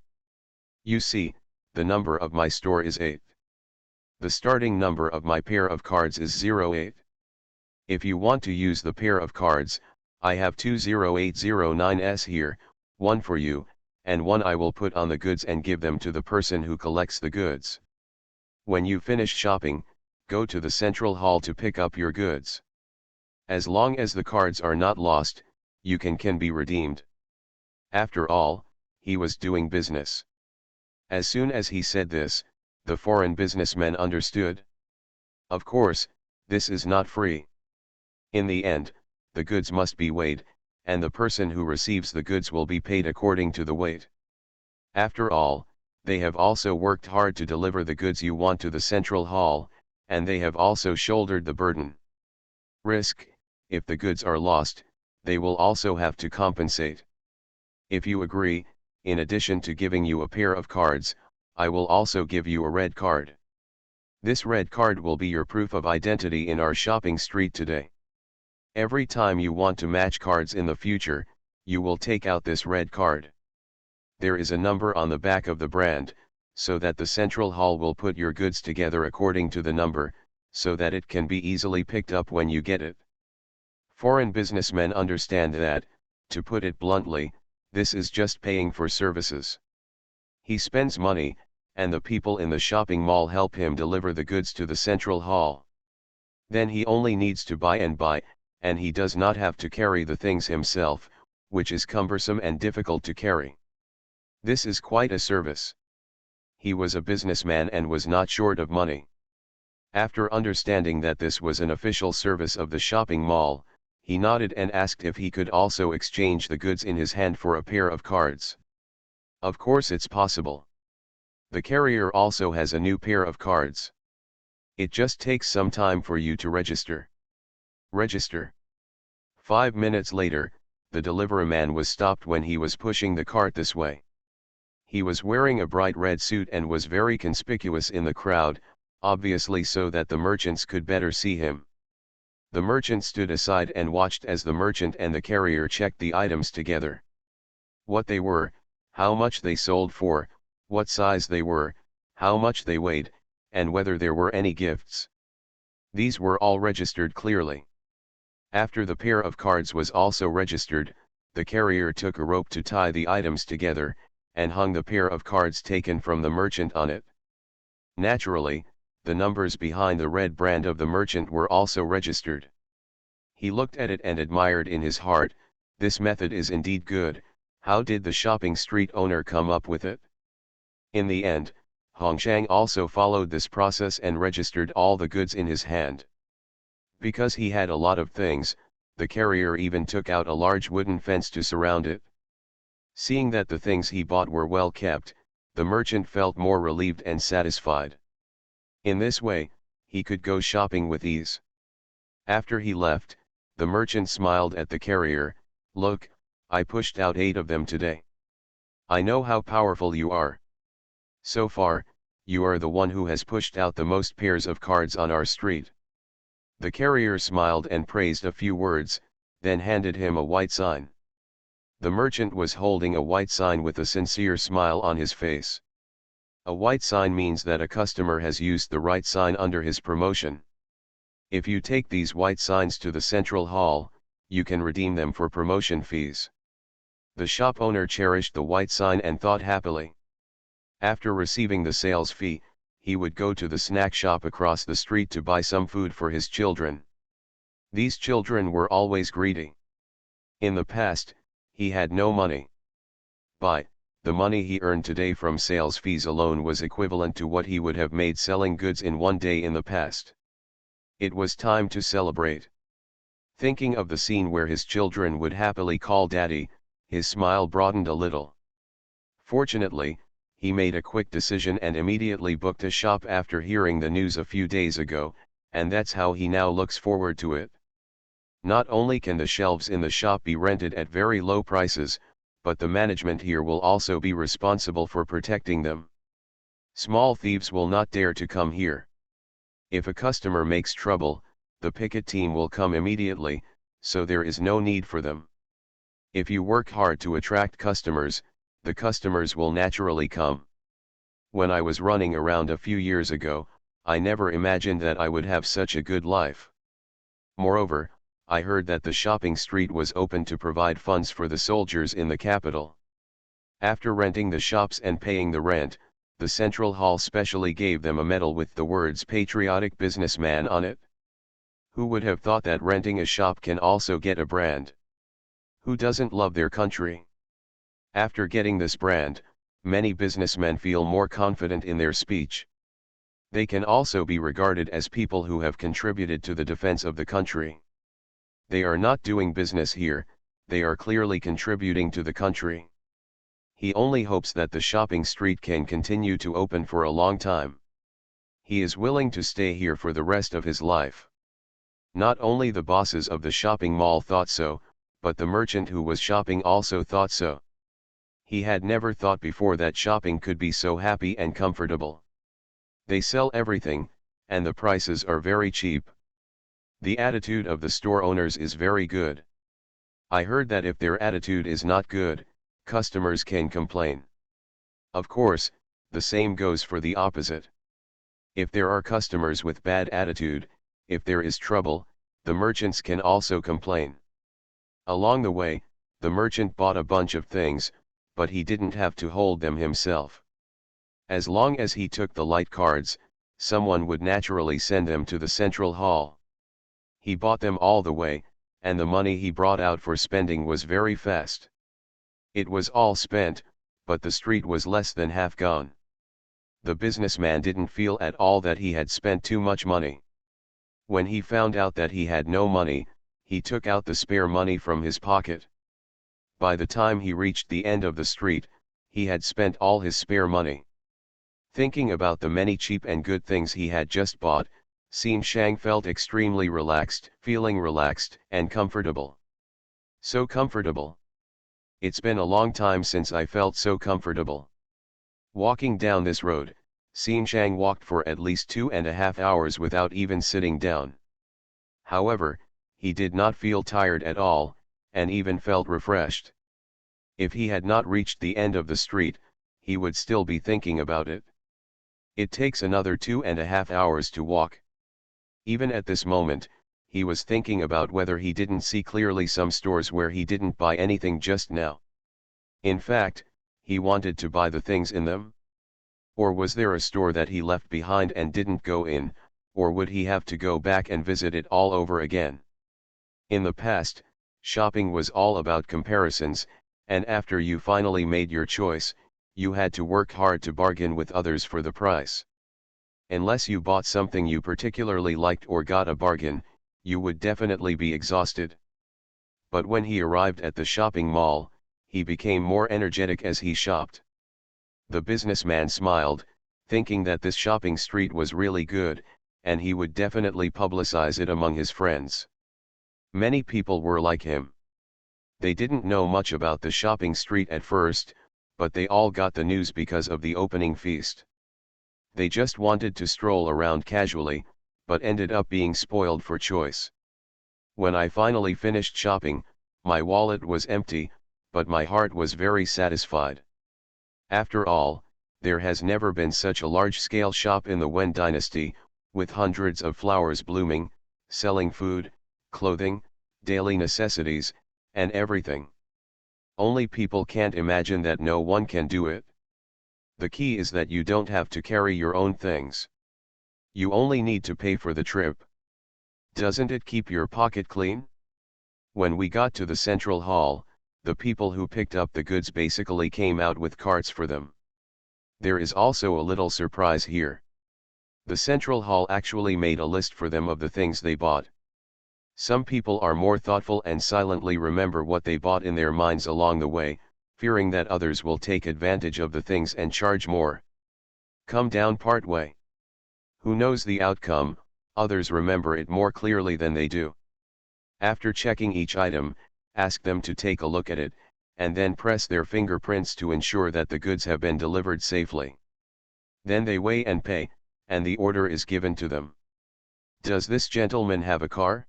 You see, the number of my store is 8. The starting number of my pair of cards is 08. If you want to use the pair of cards, I have 20809s here, one for you, and one I will put on the goods and give them to the person who collects the goods. When you finish shopping, go to the central hall to pick up your goods. As long as the cards are not lost, you can be redeemed. After all, he was doing business. As soon as he said this, the foreign businessmen understood. Of course, this is not free. In the end, the goods must be weighed, and the person who receives the goods will be paid according to the weight. After all, they have also worked hard to deliver the goods you want to the central hall, and they have also shouldered the burden. Risk, if the goods are lost, they will also have to compensate. If you agree, in addition to giving you a pair of cards, I will also give you a red card. This red card will be your proof of identity in our shopping street today. Every time you want to match cards in the future, you will take out this red card. There is a number on the back of the brand, so that the central hall will put your goods together according to the number, so that it can be easily picked up when you get it. Foreign businessmen understand that, to put it bluntly, this is just paying for services. He spends money, and the people in the shopping mall help him deliver the goods to the central hall. Then he only needs to buy, and he does not have to carry the things himself, which is cumbersome and difficult to carry. This is quite a service. He was a businessman and was not short of money. After understanding that this was an official service of the shopping mall, he nodded and asked if he could also exchange the goods in his hand for a pair of cards. Of course it's possible. The carrier also has a new pair of cards. It just takes some time for you to register. Register. 5 minutes later, the delivery man was stopped when he was pushing the cart this way. He was wearing a bright red suit and was very conspicuous in the crowd, obviously so that the merchants could better see him. The merchant stood aside and watched as the merchant and the carrier checked the items together. What they were, how much they sold for, what size they were, how much they weighed, and whether there were any gifts. These were all registered clearly. After the pair of cards was also registered, the carrier took a rope to tie the items together, and hung the pair of cards taken from the merchant on it. Naturally, the numbers behind the red brand of the merchant were also registered. He looked at it and admired in his heart, this method is indeed good, how did the shopping street owner come up with it? In the end, Hongshang also followed this process and registered all the goods in his hand. Because he had a lot of things, the carrier even took out a large wooden fence to surround it. Seeing that the things he bought were well kept, the merchant felt more relieved and satisfied. In this way, he could go shopping with ease. After he left, the merchant smiled at the carrier, "Look, I pushed out 8 of them today. I know how powerful you are. So far, you are the one who has pushed out the most pairs of cards on our street." The carrier smiled and praised a few words, then handed him a white sign. The merchant was holding a white sign with a sincere smile on his face. A white sign means that a customer has used the right sign under his promotion. If you take these white signs to the central hall, you can redeem them for promotion fees. The shop owner cherished the white sign and thought happily. After receiving the sales fee, he would go to the snack shop across the street to buy some food for his children. These children were always greedy. In the past, he had no money. The money he earned today from sales fees alone was equivalent to what he would have made selling goods in one day in the past. It was time to celebrate. Thinking of the scene where his children would happily call Daddy, his smile broadened a little. Fortunately, he made a quick decision and immediately booked a shop after hearing the news a few days ago, and that's how he now looks forward to it. Not only can the shelves in the shop be rented at very low prices, but the management here will also be responsible for protecting them. Small thieves will not dare to come here. If a customer makes trouble, the picket team will come immediately, so there is no need for them. If you work hard to attract customers, the customers will naturally come. When I was running around a few years ago, I never imagined that I would have such a good life. Moreover, I heard that the shopping street was open to provide funds for the soldiers in the capital. After renting the shops and paying the rent, the Central Hall specially gave them a medal with the words "Patriotic Businessman" on it. Who would have thought that renting a shop can also get a brand? Who doesn't love their country? After getting this brand, many businessmen feel more confident in their speech. They can also be regarded as people who have contributed to the defense of the country. They are not doing business here, they are clearly contributing to the country. He only hopes that the shopping street can continue to open for a long time. He is willing to stay here for the rest of his life. Not only the bosses of the shopping mall thought so, but the merchant who was shopping also thought so. He had never thought before that shopping could be so happy and comfortable. They sell everything, and the prices are very cheap. The attitude of the store owners is very good. I heard that if their attitude is not good, customers can complain. Of course, the same goes for the opposite. If there are customers with bad attitude, if there is trouble, the merchants can also complain. Along the way, the merchant bought a bunch of things, but he didn't have to hold them himself. As long as he took the light cards, someone would naturally send them to the central hall. He bought them all the way, and the money he brought out for spending was very fast. It was all spent, but the street was less than half gone. The businessman didn't feel at all that he had spent too much money. When he found out that he had no money, he took out the spare money from his pocket. By the time he reached the end of the street, he had spent all his spare money. Thinking about the many cheap and good things he had just bought, Xin Shang felt extremely relaxed, feeling relaxed and comfortable. So comfortable. It's been a long time since I felt so comfortable. Walking down this road, Xin Shang walked for at least 2.5 hours without even sitting down. However, he did not feel tired at all, and even felt refreshed. If he had not reached the end of the street, he would still be thinking about it. It takes another 2.5 hours to walk. Even at this moment, he was thinking about whether he didn't see clearly some stores where he didn't buy anything just now. In fact, he wanted to buy the things in them. Or was there a store that he left behind and didn't go in, or would he have to go back and visit it all over again? In the past, shopping was all about comparisons, and after you finally made your choice, you had to work hard to bargain with others for the price. Unless you bought something you particularly liked or got a bargain, you would definitely be exhausted. But when he arrived at the shopping mall, he became more energetic as he shopped. The businessman smiled, thinking that this shopping street was really good, and he would definitely publicize it among his friends. Many people were like him. They didn't know much about the shopping street at first, but they all got the news because of the opening feast. They just wanted to stroll around casually, but ended up being spoiled for choice. When I finally finished shopping, my wallet was empty, but my heart was very satisfied. After all, there has never been such a large-scale shop in the Wen dynasty, with hundreds of flowers blooming, selling food, clothing, daily necessities, and everything. Only people can't imagine that no one can do it. The key is that you don't have to carry your own things. You only need to pay for the trip. Doesn't it keep your pocket clean? When we got to the central hall, the people who picked up the goods basically came out with carts for them. There is also a little surprise here. The central hall actually made a list for them of the things they bought. Some people are more thoughtful and silently remember what they bought in their minds along the way, fearing that others will take advantage of the things and charge more. Come down part way. Who knows the outcome, others remember it more clearly than they do. After checking each item, ask them to take a look at it, and then press their fingerprints to ensure that the goods have been delivered safely. Then they weigh and pay, and the order is given to them. Does this gentleman have a car?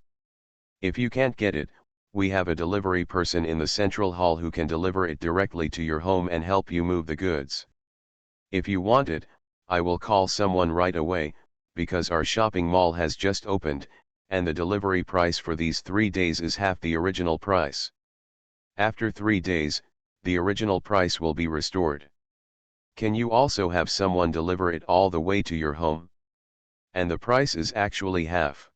If you can't get it, we have a delivery person in the central hall who can deliver it directly to your home and help you move the goods. If you want it, I will call someone right away, because our shopping mall has just opened, and the delivery price for these 3 days is half the original price. After 3 days, the original price will be restored. Can you also have someone deliver it all the way to your home? And the price is actually half.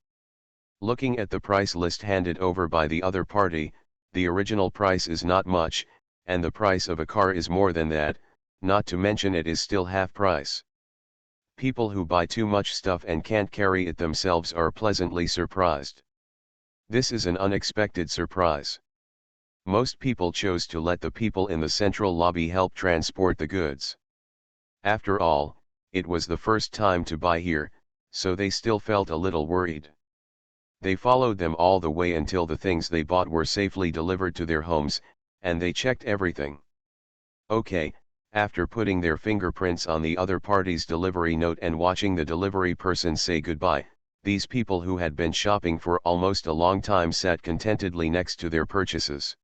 Looking at the price list handed over by the other party, the original price is not much, and the price of a car is more than that, not to mention it is still half price. People who buy too much stuff and can't carry it themselves are pleasantly surprised. This is an unexpected surprise. Most people chose to let the people in the central lobby help transport the goods. After all, it was the first time to buy here, so they still felt a little worried. They followed them all the way until the things they bought were safely delivered to their homes, and they checked everything. Okay, after putting their fingerprints on the other party's delivery note and watching the delivery person say goodbye, these people who had been shopping for almost a long time sat contentedly next to their purchases.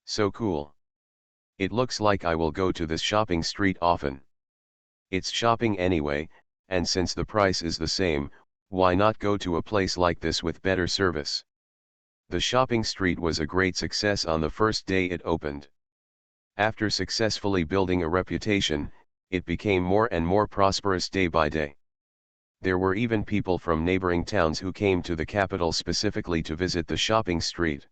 So cool. It looks like I will go to this shopping street often. It's shopping anyway, and since the price is the same, why not go to a place like this with better service? The shopping street was a great success on the first day it opened. After successfully building a reputation, it became more and more prosperous day by day. There were even people from neighboring towns who came to the capital specifically to visit the shopping street.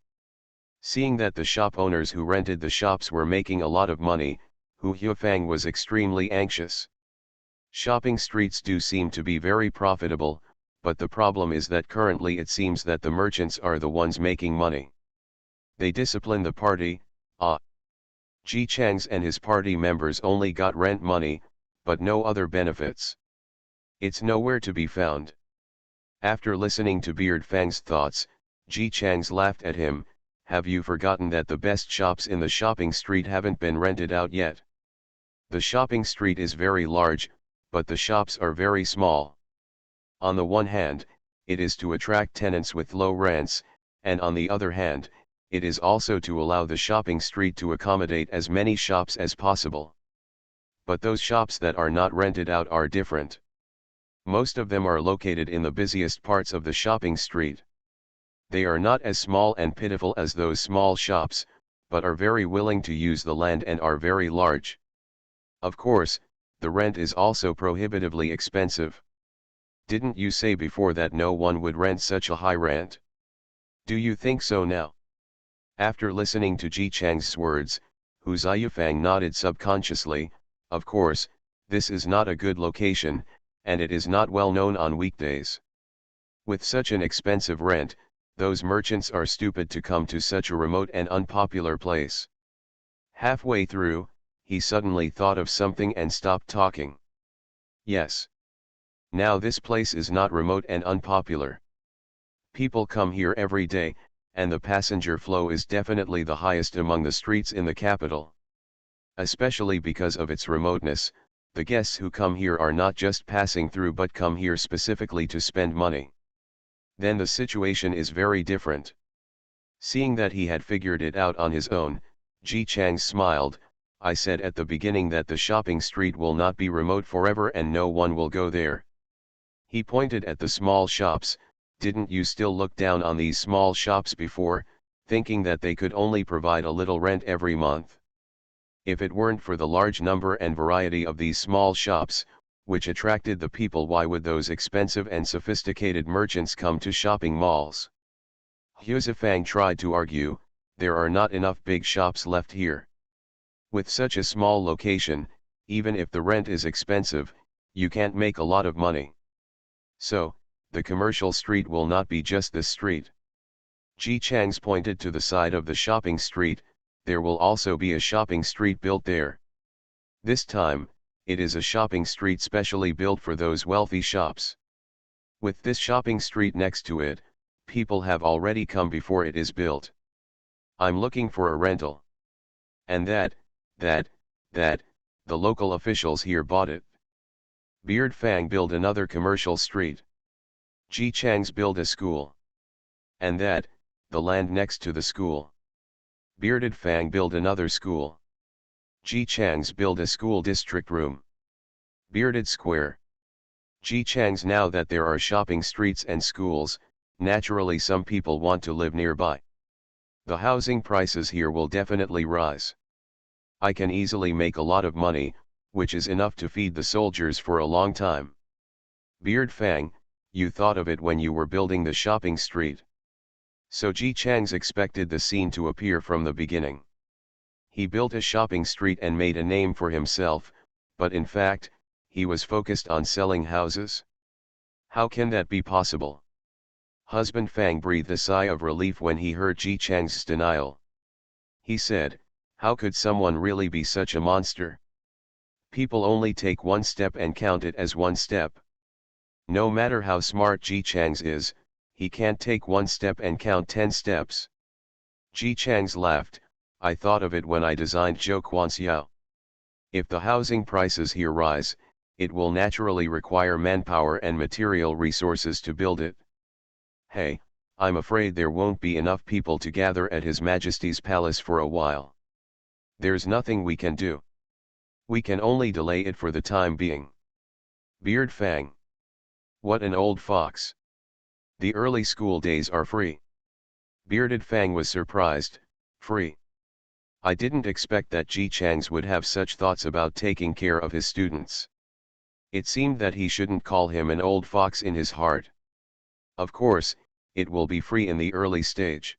Seeing that the shop owners who rented the shops were making a lot of money, Hu Huifang was extremely anxious. Shopping streets do seem to be very profitable, but the problem is that currently it seems that the merchants are the ones making money. They discipline the party. Ji Chang's and his party members only got rent money, but no other benefits. It's nowhere to be found. After listening to Beard Fang's thoughts, Ji Chang's laughed at him. Have you forgotten that the best shops in the shopping street haven't been rented out yet? The shopping street is very large, but the shops are very small. On the one hand, it is to attract tenants with low rents, and on the other hand, it is also to allow the shopping street to accommodate as many shops as possible. But those shops that are not rented out are different. Most of them are located in the busiest parts of the shopping street. They are not as small and pitiful as those small shops, but are very willing to use the land and are very large. Of course, the rent is also prohibitively expensive. Didn't you say before that no one would rent such a high rent? Do you think so now? After listening to Ji Chang's words, Hu Ziyufang nodded subconsciously. Of course, this is not a good location, and it is not well known on weekdays. With such an expensive rent, those merchants are stupid to come to such a remote and unpopular place. Halfway through, he suddenly thought of something and stopped talking. Yes. Now this place is not remote and unpopular. People come here every day, and the passenger flow is definitely the highest among the streets in the capital. Especially because of its remoteness, the guests who come here are not just passing through but come here specifically to spend money. Then the situation is very different. Seeing that he had figured it out on his own, Ji Chang smiled. I said at the beginning that the shopping street will not be remote forever and no one will go there. He pointed at the small shops. Didn't you still look down on these small shops before, thinking that they could only provide a little rent every month? If it weren't for the large number and variety of these small shops, which attracted the people, why would those expensive and sophisticated merchants come to shopping malls? Hu Zifang tried to argue, there are not enough big shops left here. With such a small location, even if the rent is expensive, you can't make a lot of money. So, the commercial street will not be just this street. Ji Chang's pointed to the side of the shopping street. There will also be a shopping street built there. This time, it is a shopping street specially built for those wealthy shops. With this shopping street next to it, people have already come before it is built. I'm looking for a rental. And the local officials here bought it. Beard Fang built another commercial street. Ji Chang's build a school. And that, the land next to the school. Bearded Fang build another school. Ji Chang's build a school district room. Bearded Square. Ji Chang's now that there are shopping streets and schools, naturally some people want to live nearby. The housing prices here will definitely rise. I can easily make a lot of money, which is enough to feed the soldiers for a long time. Beard Fang, you thought of it when you were building the shopping street. So Ji Chang's expected the scene to appear from the beginning. He built a shopping street and made a name for himself, but in fact, he was focused on selling houses? How can that be possible? Husband Fang breathed a sigh of relief when he heard Ji Chang's denial. He said, how could someone really be such a monster? People only take one step and count it as one step. No matter how smart Ji Chang's is, he can't take one step and count 10 steps. Ji Chang's laughed, I thought of it when I designed Zhou Quanxiao. If the housing prices here rise, it will naturally require manpower and material resources to build it. Hey, I'm afraid there won't be enough people to gather at His Majesty's palace for a while. There's nothing we can do. We can only delay it for the time being. Beard Fang. What an old fox. The early school days are free. Bearded Fang was surprised, free. I didn't expect that Ji Chang's would have such thoughts about taking care of his students. It seemed that he shouldn't call him an old fox in his heart. Of course, it will be free in the early stage.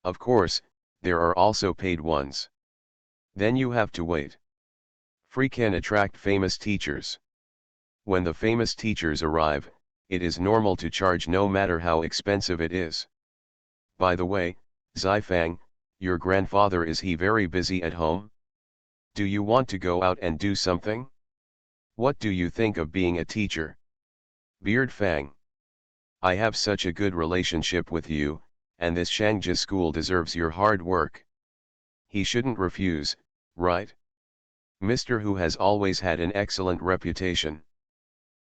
Of course, there are also paid ones. Then you have to wait. Free can attract famous teachers. When the famous teachers arrive, it is normal to charge no matter how expensive it is. By the way, Zifang, your grandfather, is he very busy at home? Do you want to go out and do something? What do you think of being a teacher? Beard Fang. I have such a good relationship with you, and this Shangji school deserves your hard work. He shouldn't refuse, right? Mr. Hu has always had an excellent reputation.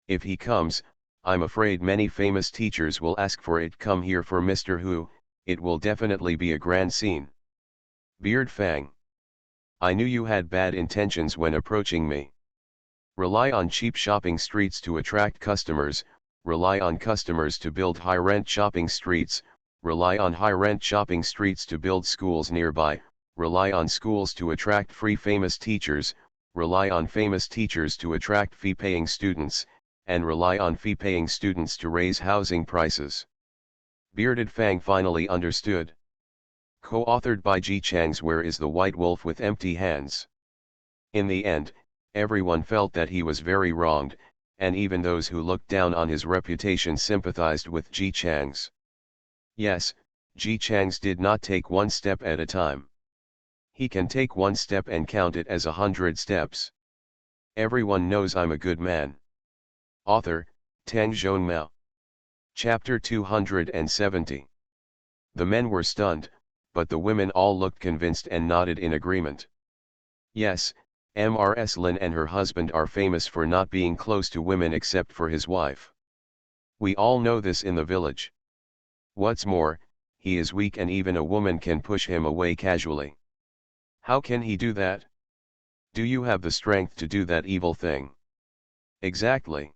If he comes, I'm afraid many famous teachers will ask for it. Come here for Mr. Hu, it will definitely be a grand scene. Beard Fang. I knew you had bad intentions when approaching me. Rely on cheap shopping streets to attract customers, rely on customers to build high-rent shopping streets, rely on high-rent shopping streets to build schools nearby, rely on schools to attract free famous teachers, rely on famous teachers to attract fee-paying students, and rely on fee-paying students to raise housing prices. Bearded Fang finally understood. Co-authored by Ji Chang's Where is the White Wolf with Empty Hands? In the end, everyone felt that he was very wronged, and even those who looked down on his reputation sympathized with Ji Chang's. Yes, Ji Chang's did not take one step at a time. He can take one step and count it as 100 steps. Everyone knows I'm a good man. Author, Tang Zhonmao. Chapter 270. The men were stunned, but the women all looked convinced and nodded in agreement. Yes, Ms. Lin and her husband are famous for not being close to women except for his wife. We all know this in the village. What's more, he is weak and even a woman can push him away casually. How can he do that? Do you have the strength to do that evil thing? Exactly.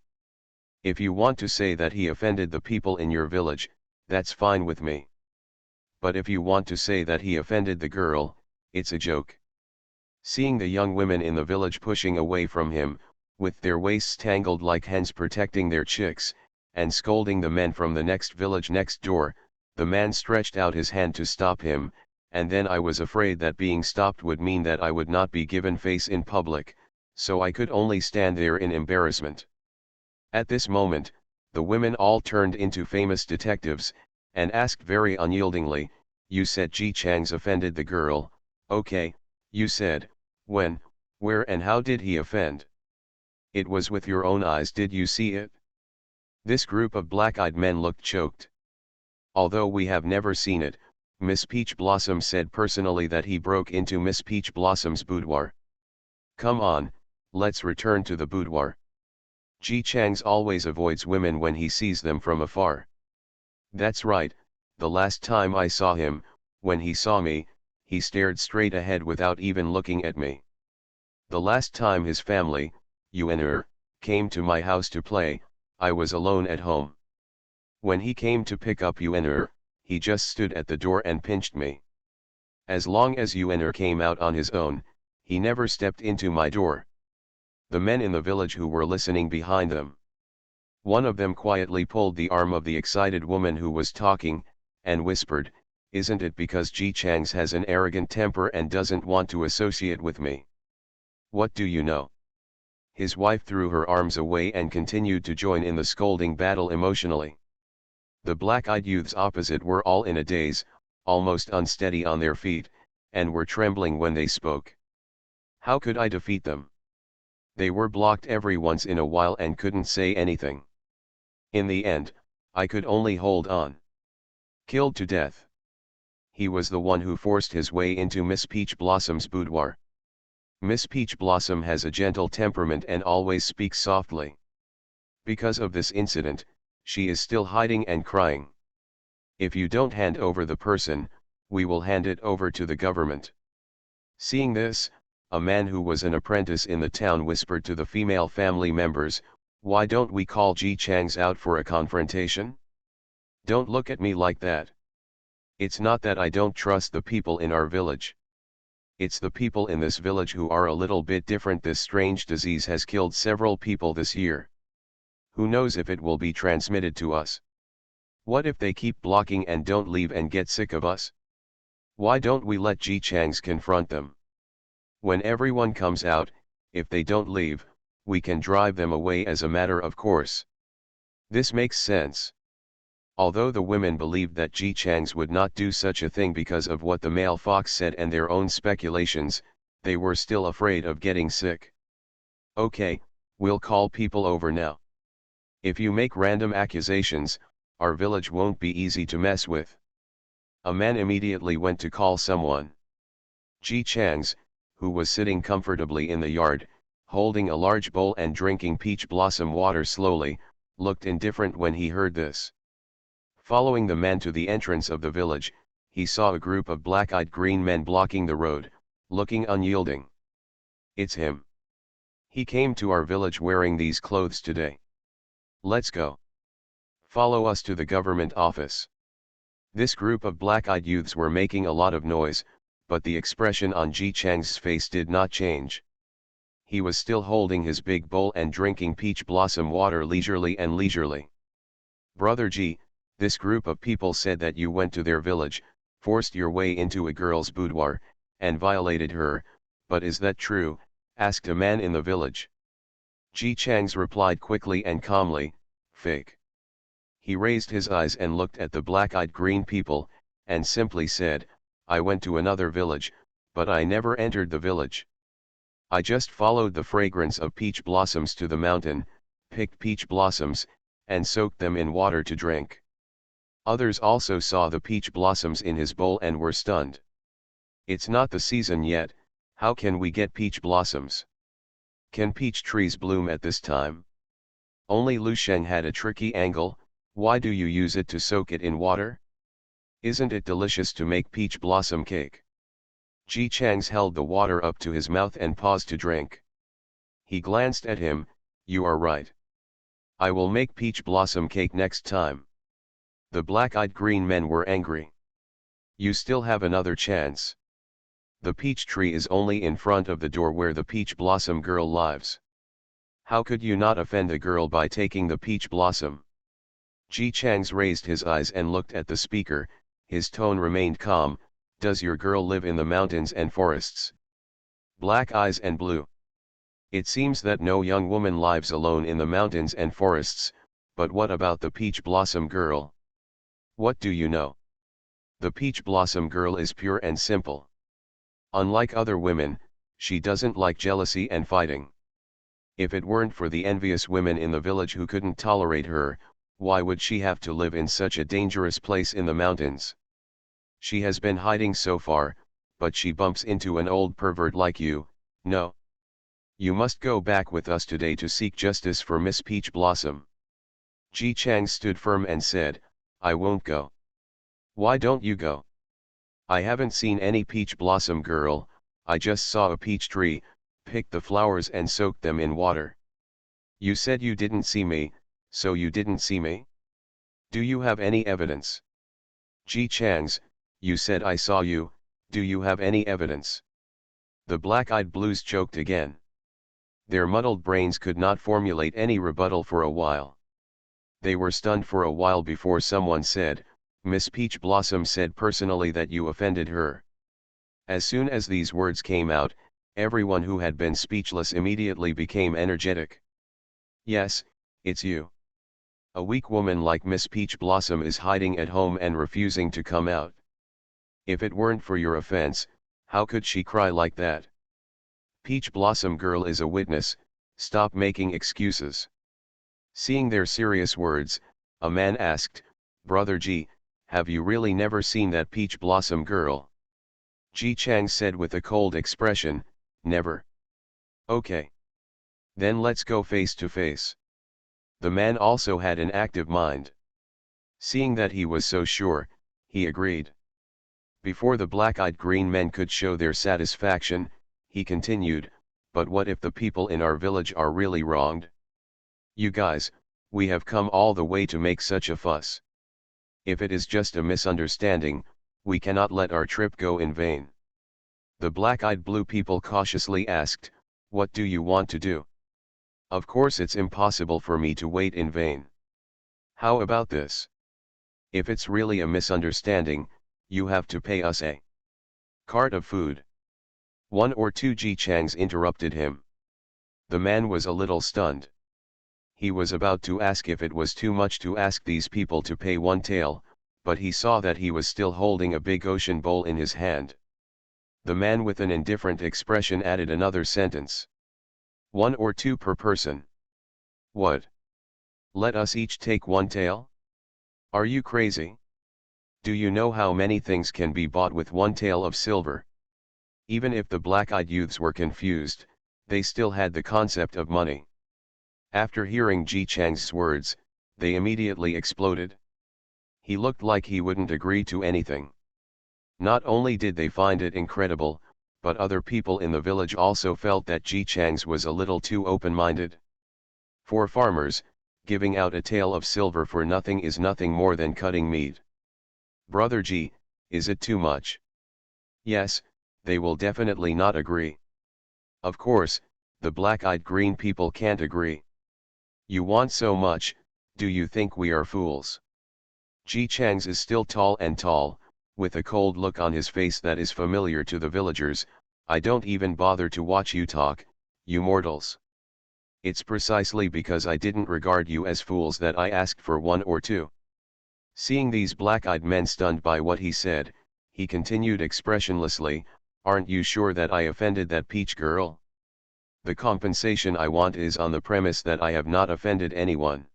If you want to say that he offended the people in your village, that's fine with me. But if you want to say that he offended the girl, it's a joke. Seeing the young women in the village pushing away from him, with their waists tangled like hens protecting their chicks, and scolding the men from the next village next door, the man stretched out his hand to stop him, and then I was afraid that being stopped would mean that I would not be given face in public, so I could only stand there in embarrassment. At this moment, the women all turned into famous detectives, and asked very unyieldingly, you said Ji Chang's offended the girl, okay, you said, when, where and how did he offend? It was with your own eyes, did you see it? This group of black-eyed men looked choked. Although we have never seen it, Miss Peach Blossom said personally that he broke into Miss Peach Blossom's boudoir. Come on, let's return to the boudoir. Ji Chang's always avoids women when he sees them from afar. That's right, the last time I saw him, when he saw me, he stared straight ahead without even looking at me. The last time his family, Yuan'er, came to my house to play, I was alone at home. When he came to pick up Yuan'er, he just stood at the door and pinched me. As long as Yuan'er came out on his own, he never stepped into my door. The men in the village who were listening behind them. One of them quietly pulled the arm of the excited woman who was talking, and whispered, "Isn't it because Ji Chang's has an arrogant temper and doesn't want to associate with me? What do you know?" His wife threw her arms away and continued to join in the scolding battle emotionally. The black-eyed youths opposite were all in a daze, almost unsteady on their feet, and were trembling when they spoke. How could I defeat them? They were blocked every once in a while and couldn't say anything. In the end, I could only hold on. Killed to death. He was the one who forced his way into Miss Peach Blossom's boudoir. Miss Peach Blossom has a gentle temperament and always speaks softly. Because of this incident, she is still hiding and crying. If you don't hand over the person, we will hand it over to the government. Seeing this, a man who was an apprentice in the town whispered to the female family members, "Why don't we call Ji Chang's out for a confrontation? Don't look at me like that. It's not that I don't trust the people in our village. It's the people in this village who are a little bit different. This strange disease has killed several people this year. Who knows if it will be transmitted to us? What if they keep blocking and don't leave and get sick of us? Why don't we let Ji Chang's confront them? When everyone comes out, if they don't leave, we can drive them away as a matter of course." This makes sense. Although the women believed that Ji Chang's would not do such a thing because of what the male fox said and their own speculations, they were still afraid of getting sick. "Okay, we'll call people over now. If you make random accusations, our village won't be easy to mess with." A man immediately went to call someone. Ji Chang's, who was sitting comfortably in the yard, holding a large bowl and drinking peach blossom water slowly, looked indifferent when he heard this. Following the man to the entrance of the village, he saw a group of black-eyed green men blocking the road, looking unyielding. "It's him. He came to our village wearing these clothes today. Let's go. Follow us to the government office." This group of black-eyed youths were making a lot of noise, but the expression on Ji Chang's face did not change. He was still holding his big bowl and drinking peach blossom water leisurely. "Brother Ji, this group of people said that you went to their village, forced your way into a girl's boudoir, and violated her, but is that true?" asked a man in the village. Ji Chang's replied quickly and calmly, "Fake." He raised his eyes and looked at the black-eyed green people, and simply said, "I went to another village, but I never entered the village. I just followed the fragrance of peach blossoms to the mountain, picked peach blossoms, and soaked them in water to drink." Others also saw the peach blossoms in his bowl and were stunned. "It's not the season yet, how can we get peach blossoms? Can peach trees bloom at this time? Only Lu Sheng had a tricky angle. Why do you use it to soak it in water? Isn't it delicious to make peach blossom cake?" Ji Chang's held the water up to his mouth and paused to drink. He glanced at him, "You are right. I will make peach blossom cake next time." The black-eyed green men were angry. "You still have another chance. The peach tree is only in front of the door where the peach blossom girl lives. How could you not offend the girl by taking the peach blossom?" Ji Chang's raised his eyes and looked at the speaker, his tone remained calm. "Does your girl live in the mountains and forests?" Black eyes and blue. "It seems that no young woman lives alone in the mountains and forests, but what about the peach blossom girl? What do you know? The peach blossom girl is pure and simple. Unlike other women, she doesn't like jealousy and fighting. If it weren't for the envious women in the village who couldn't tolerate her, why would she have to live in such a dangerous place in the mountains? She has been hiding so far, but she bumps into an old pervert like you, no? You must go back with us today to seek justice for Miss Peach Blossom. Ji Chang stood firm and said, I won't go. Why don't you go? I haven't seen any peach blossom girl, I just saw a peach tree, picked the flowers and soaked them in water. You said you didn't see me, so you didn't see me? Do you have any evidence? Ji Chang's, you said I saw you, do you have any evidence? The black-eyed blues choked again. Their muddled brains could not formulate any rebuttal for a while. They were stunned for a while before someone said, Miss Peach Blossom said personally that you offended her. As soon as these words came out, everyone who had been speechless immediately became energetic. Yes, it's you. A weak woman like Miss Peach Blossom is hiding at home and refusing to come out. If it weren't for your offense, how could she cry like that? Peach Blossom girl is a witness, stop making excuses. Seeing their serious words, a man asked, Brother Ji, have you really never seen that Peach Blossom girl? Ji Chang said with a cold expression, never. Okay. Then let's go face to face. The man also had an active mind. Seeing that he was so sure, he agreed. Before the black-eyed green men could show their satisfaction, he continued, but what if the people in our village are really wronged? You guys, we have come all the way to make such a fuss. If it is just a misunderstanding, we cannot let our trip go in vain. The black-eyed blue people cautiously asked, what do you want to do? Of course it's impossible for me to wait in vain. How about this? If it's really a misunderstanding, you have to pay us a cart of food. One or two Ji Changs interrupted him. The man was a little stunned. He was about to ask if it was too much to ask these people to pay one tael, but he saw that he was still holding a big ocean bowl in his hand. The man with an indifferent expression added another sentence. 1 or 2 per person. What? Let us each take one tael? Are you crazy? Do you know how many things can be bought with one tael of silver? Even if the black-eyed youths were confused, they still had the concept of money. After hearing Ji Chang's words, they immediately exploded. He looked like he wouldn't agree to anything. Not only did they find it incredible, but other people in the village also felt that Ji Chang's was a little too open-minded. For farmers, giving out a tael of silver for nothing is nothing more than cutting meat. Brother Ji, is it too much? Yes, they will definitely not agree. Of course, the black-eyed green people can't agree. You want so much, do you think we are fools? Ji Chang's is still tall and tall, with a cold look on his face that is familiar to the villagers. I don't even bother to watch you talk, you mortals. It's precisely because I didn't regard you as fools that I asked for 1 or 2. Seeing these black-eyed men stunned by what he said, he continued expressionlessly, aren't you sure that I offended that peach girl? The compensation I want is on the premise that I have not offended anyone.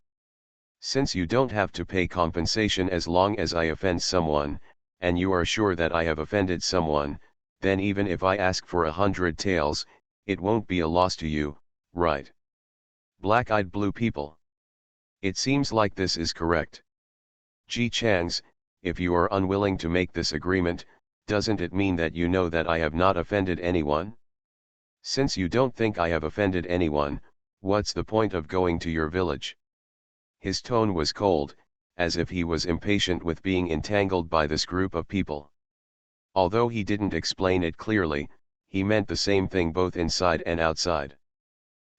Since you don't have to pay compensation as long as I offend someone, and you are sure that I have offended someone, then even if I ask for 100 taels, it won't be a loss to you, right? Black-eyed blue people. It seems like this is correct. Ji Chang's, if you are unwilling to make this agreement, doesn't it mean that you know that I have not offended anyone? Since you don't think I have offended anyone, what's the point of going to your village? His tone was cold, as if he was impatient with being entangled by this group of people. Although he didn't explain it clearly, he meant the same thing both inside and outside.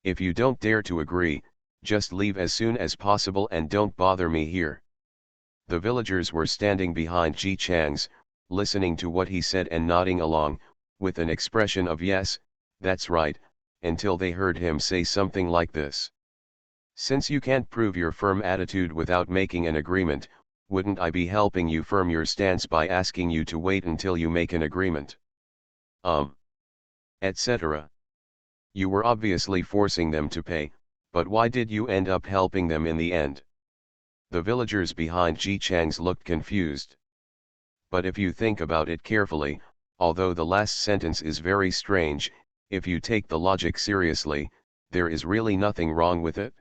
If you don't dare to agree, just leave as soon as possible and don't bother me here. The villagers were standing behind Ji Chang's, listening to what he said and nodding along, with an expression of yes, that's right, until they heard him say something like this. Since you can't prove your firm attitude without making an agreement, wouldn't I be helping you firm your stance by asking you to wait until you make an agreement? Etc. You were obviously forcing them to pay, but why did you end up helping them in the end? The villagers behind Ji Chang's looked confused. But if you think about it carefully, although the last sentence is very strange, If you take the logic seriously, there is really nothing wrong with it.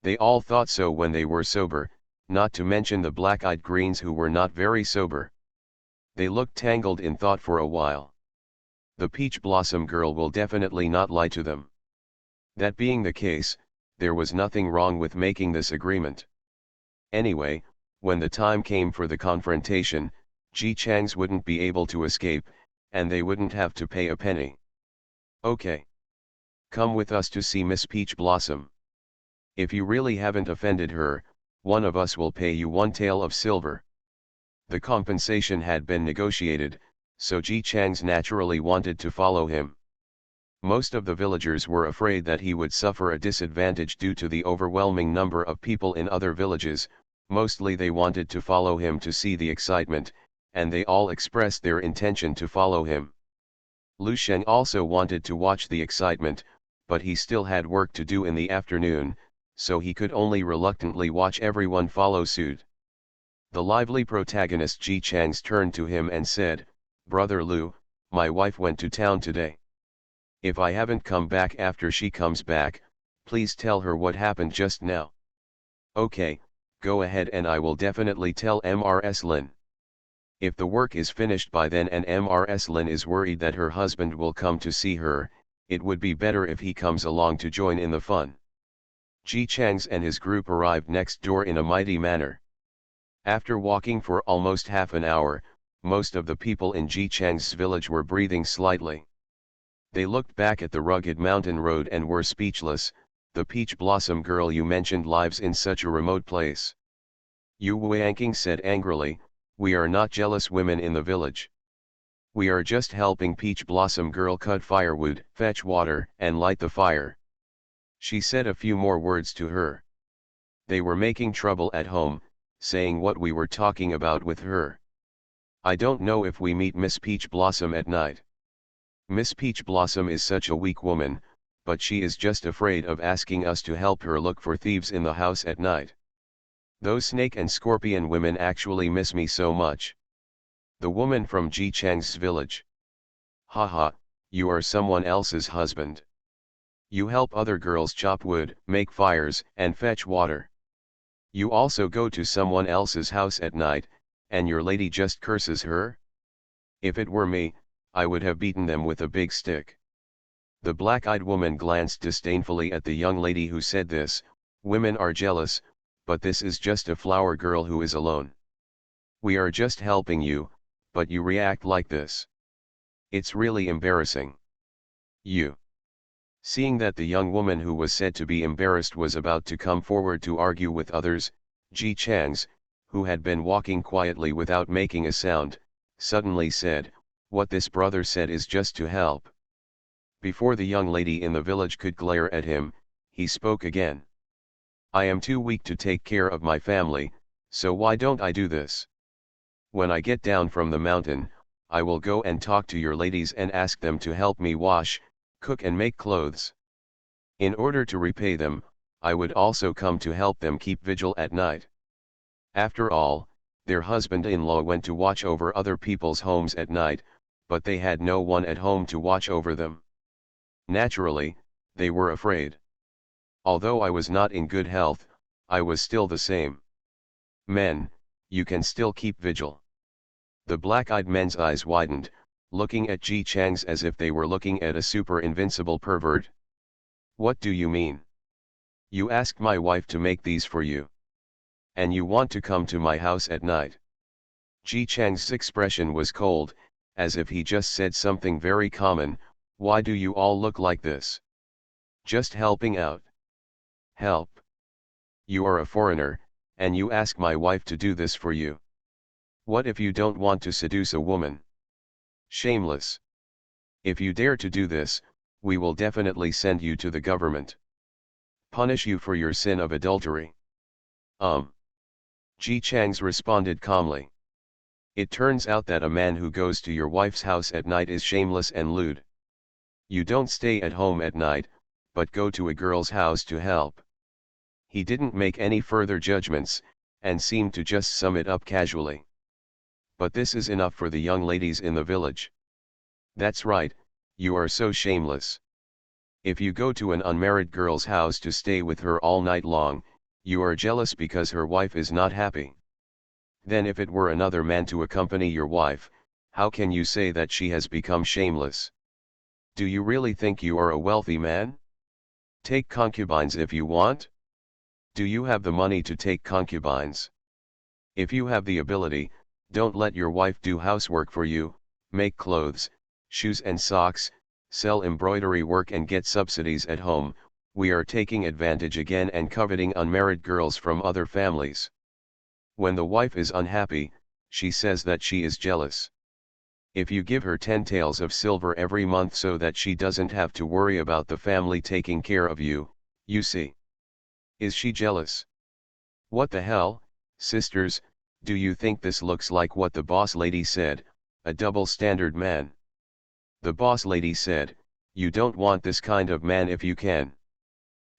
They all thought so when they were sober, not to mention the black-eyed greens who were not very sober. They looked tangled in thought for a while. The peach blossom girl will definitely not lie to them. That being the case, there was nothing wrong with making this agreement. Anyway, when the time came for the confrontation, Ji Chang's wouldn't be able to escape, and they wouldn't have to pay a penny. Okay. Come with us to see Miss Peach Blossom. If you really haven't offended her, one of us will pay you 1 tael of silver. The compensation had been negotiated, so Ji Chang's naturally wanted to follow him. Most of the villagers were afraid that he would suffer a disadvantage due to the overwhelming number of people in other villages. Mostly they wanted to follow him to see the excitement, and they all expressed their intention to follow him. Lu Sheng also wanted to watch the excitement, but he still had work to do in the afternoon, so he could only reluctantly watch everyone follow suit. The lively protagonist Ji Chang's turned to him and said, "Brother Lu, my wife went to town today. If I haven't come back after she comes back, please tell her what happened just now." "Okay, go ahead and I will definitely tell Mrs. Lin. If the work is finished by then and Mrs. Lin is worried that her husband will come to see her, it would be better if he comes along to join in the fun." Ji Chang's and his group arrived next door in a mighty manner. After walking for almost half an hour, most of the people in Ji Chang's village were breathing slightly. They looked back at the rugged mountain road and were speechless. "The peach blossom girl you mentioned lives in such a remote place." Yu Weianqing said angrily, "We are not jealous women in the village. We are just helping peach blossom girl cut firewood, fetch water, and light the fire." She said a few more words to her. They were making trouble at home, saying what we were talking about with her. "I don't know if we meet Miss Peach Blossom at night. Miss Peach Blossom is such a weak woman, but she is just afraid of asking us to help her look for thieves in the house at night. Those snake and scorpion women actually miss me so much." The woman from Ji Chang's village. "Haha, you are someone else's husband. You help other girls chop wood, make fires, and fetch water. You also go to someone else's house at night, and your lady just curses her? If it were me, I would have beaten them with a big stick." The black-eyed woman glanced disdainfully at the young lady who said this. "Women are jealous, but this is just a flower girl who is alone. We are just helping you, but you react like this. It's really embarrassing." You. Seeing that the young woman who was said to be embarrassed was about to come forward to argue with others, Ji Chang's, who had been walking quietly without making a sound, suddenly said, "What this brother said is just to help." Before the young lady in the village could glare at him, he spoke again. "I am too weak to take care of my family, so why don't I do this? When I get down from the mountain, I will go and talk to your ladies and ask them to help me wash, cook and make clothes. In order to repay them, I would also come to help them keep vigil at night." After all, their husband-in-law went to watch over other people's homes at night, but they had no one at home to watch over them. Naturally, they were afraid. "Although I was not in good health, I was still the same. Men, you can still keep vigil." The black-eyed men's eyes widened, looking at Ji Chang's as if they were looking at a super invincible pervert. "What do you mean? You asked my wife to make these for you. And you want to come to my house at night?" Ji Chang's expression was cold, as if he just said something very common. "Why do you all look like this? Just helping out. Help. You are a foreigner, and you ask my wife to do this for you. What if you don't want to seduce a woman? Shameless. If you dare to do this, we will definitely send you to the government. Punish you for your sin of adultery." Ji Chang's responded calmly. "It turns out that a man who goes to your wife's house at night is shameless and lewd. You don't stay at home at night, but go to a girl's house to help." He didn't make any further judgments, and seemed to just sum it up casually. "But this is enough for the young ladies in the village. That's right, You are so shameless. If you go to an unmarried girl's house to stay with her all night long, you are jealous because her wife is not happy. Then if it were another man to accompany your wife, how can you say that she has become shameless? Do you really think you are a wealthy man? Take concubines if you want. Do you have the money to take concubines? If you have the ability, don't let your wife do housework for you, make clothes, shoes and socks, sell embroidery work and get subsidies at home. We are taking advantage again and coveting unmarried girls from other families. When the wife is unhappy, she says that she is jealous. If you give her 10 taels of silver every month so that she doesn't have to worry about the family taking care of you, you see. Is she jealous? What the hell, sisters, do you think this looks like what the boss lady said, a double standard man? The boss lady said, you don't want this kind of man if you can.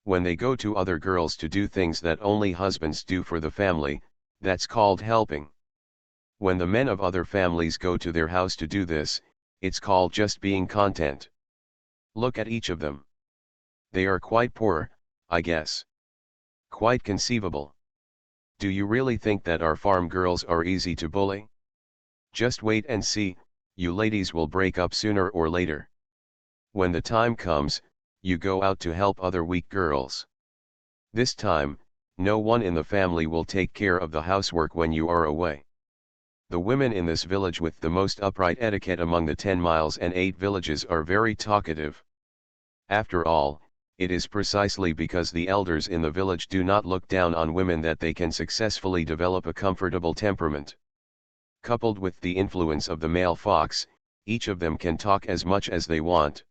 When they go to other girls to do things that only husbands do for the family, that's called helping. When the men of other families go to their house to do this, it's called just being content. Look at each of them. They are quite poor, I guess. Quite conceivable. Do you really think that our farm girls are easy to bully? Just wait and see, you ladies will break up sooner or later. When the time comes, you go out to help other weak girls. This time, no one in the family will take care of the housework when you are away. The women in this village with the most upright etiquette among the 10 miles and 8 villages are very talkative. After all, it is precisely because the elders in the village do not look down on women that they can successfully develop a comfortable temperament. Coupled with the influence of the male fox, each of them can talk as much as they want.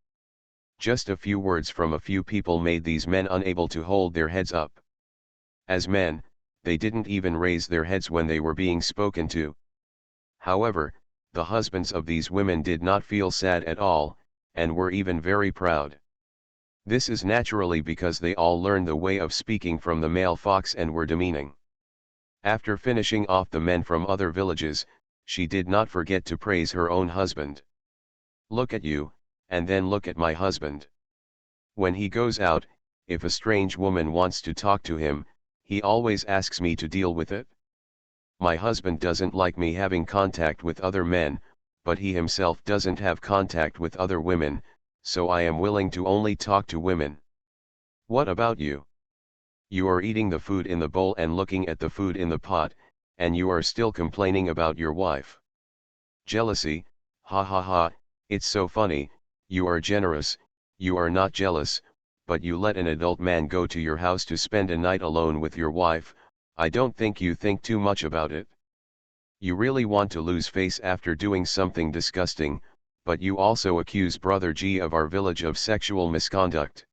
Just a few words from a few people made these men unable to hold their heads up. As men, they didn't even raise their heads when they were being spoken to. However, the husbands of these women did not feel sad at all, and were even very proud. This is naturally because they all learned the way of speaking from the male fox and were demeaning. After finishing off the men from other villages, she did not forget to praise her own husband. Look at you, and then look at my husband. When he goes out, if a strange woman wants to talk to him, he always asks me to deal with it. My husband doesn't like me having contact with other men, but he himself doesn't have contact with other women, so I am willing to only talk to women. What about you? You are eating the food in the bowl and looking at the food in the pot, and you are still complaining about your wife. Jealousy, ha ha ha, it's so funny, you are generous, you are not jealous, but you let an adult man go to your house to spend a night alone with your wife. I don't think you think too much about it. You really want to lose face after doing something disgusting, but you also accuse Brother G of our village of sexual misconduct.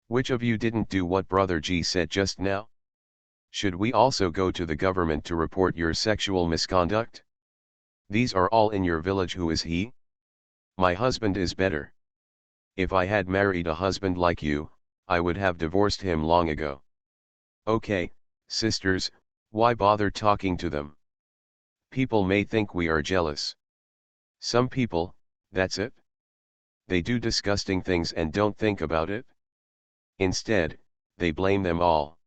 Which of you didn't do what Brother G said just now? Should we also go to the government to report your sexual misconduct? These are all in your village. Who is he? My husband is better. If I had married a husband like you, I would have divorced him long ago. Okay, sisters, why bother talking to them? People may think we are jealous. Some people, that's it. They do disgusting things and don't think about it. Instead, they blame them all.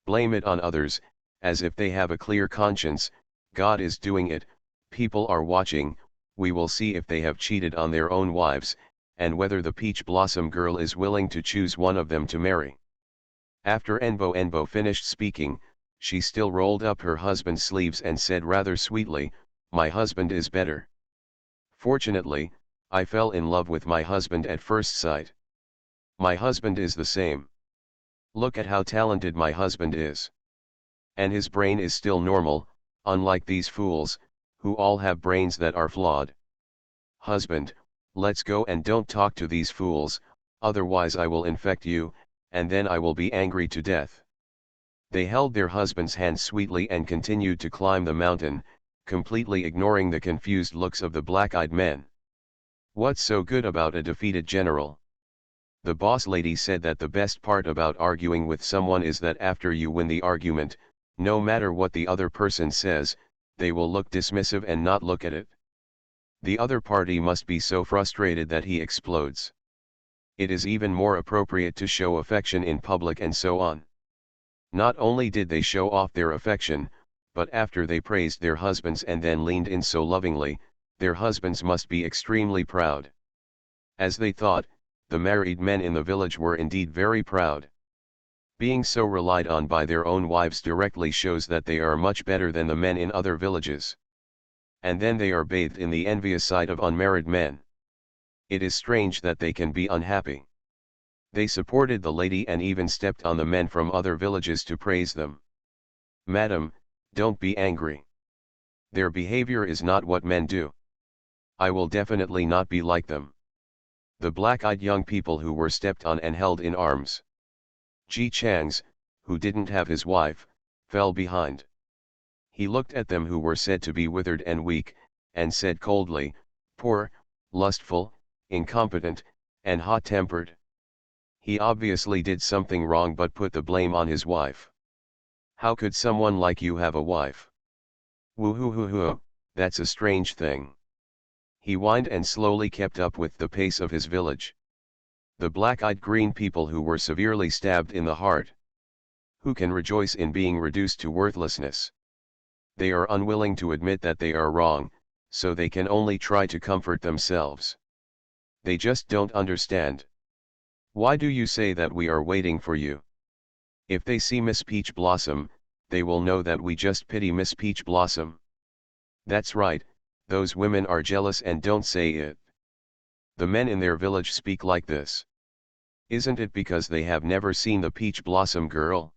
Blame it on others, as if they have a clear conscience. God is doing it, people are watching, we will see if they have cheated on their own wives, and whether the peach blossom girl is willing to choose one of them to marry. After Enbo finished speaking, she still rolled up her husband's sleeves and said rather sweetly, my husband is better. Fortunately, I fell in love with my husband at first sight. My husband is the same. Look at how talented my husband is. And his brain is still normal, unlike these fools, who all have brains that are flawed. Husband, let's go and don't talk to these fools, otherwise I will infect you, and then I will be angry to death. They held their husband's hand sweetly and continued to climb the mountain, completely ignoring the confused looks of the black-eyed men. What's so good about a defeated general? The boss lady said that the best part about arguing with someone is that after you win the argument, no matter what the other person says, they will look dismissive and not look at it. The other party must be so frustrated that he explodes. It is even more appropriate to show affection in public and so on. Not only did they show off their affection, but after they praised their husbands and then leaned in so lovingly, their husbands must be extremely proud. As they thought, the married men in the village were indeed very proud. Being so relied on by their own wives directly shows that they are much better than the men in other villages. And then they are bathed in the envious sight of unmarried men. It is strange that they can be unhappy. They supported the lady and even stepped on the men from other villages to praise them. Madam, don't be angry. Their behavior is not what men do. I will definitely not be like them. The black-eyed young people who were stepped on and held in arms. Ji Chang's, who didn't have his wife, fell behind. He looked at them who were said to be withered and weak, and said coldly, poor, lustful, incompetent, and hot-tempered. He obviously did something wrong but put the blame on his wife. How could someone like you have a wife? Woo-hoo-hoo-hoo, that's a strange thing. He whined and slowly kept up with the pace of his village. The black-eyed green people who were severely stabbed in the heart. Who can rejoice in being reduced to worthlessness? They are unwilling to admit that they are wrong, so they can only try to comfort themselves. They just don't understand. Why do you say that we are waiting for you? If they see Miss Peach Blossom, they will know that we just pity Miss Peach Blossom. That's right, those women are jealous and don't say it. The men in their village speak like this. Isn't it because they have never seen the Peach Blossom girl?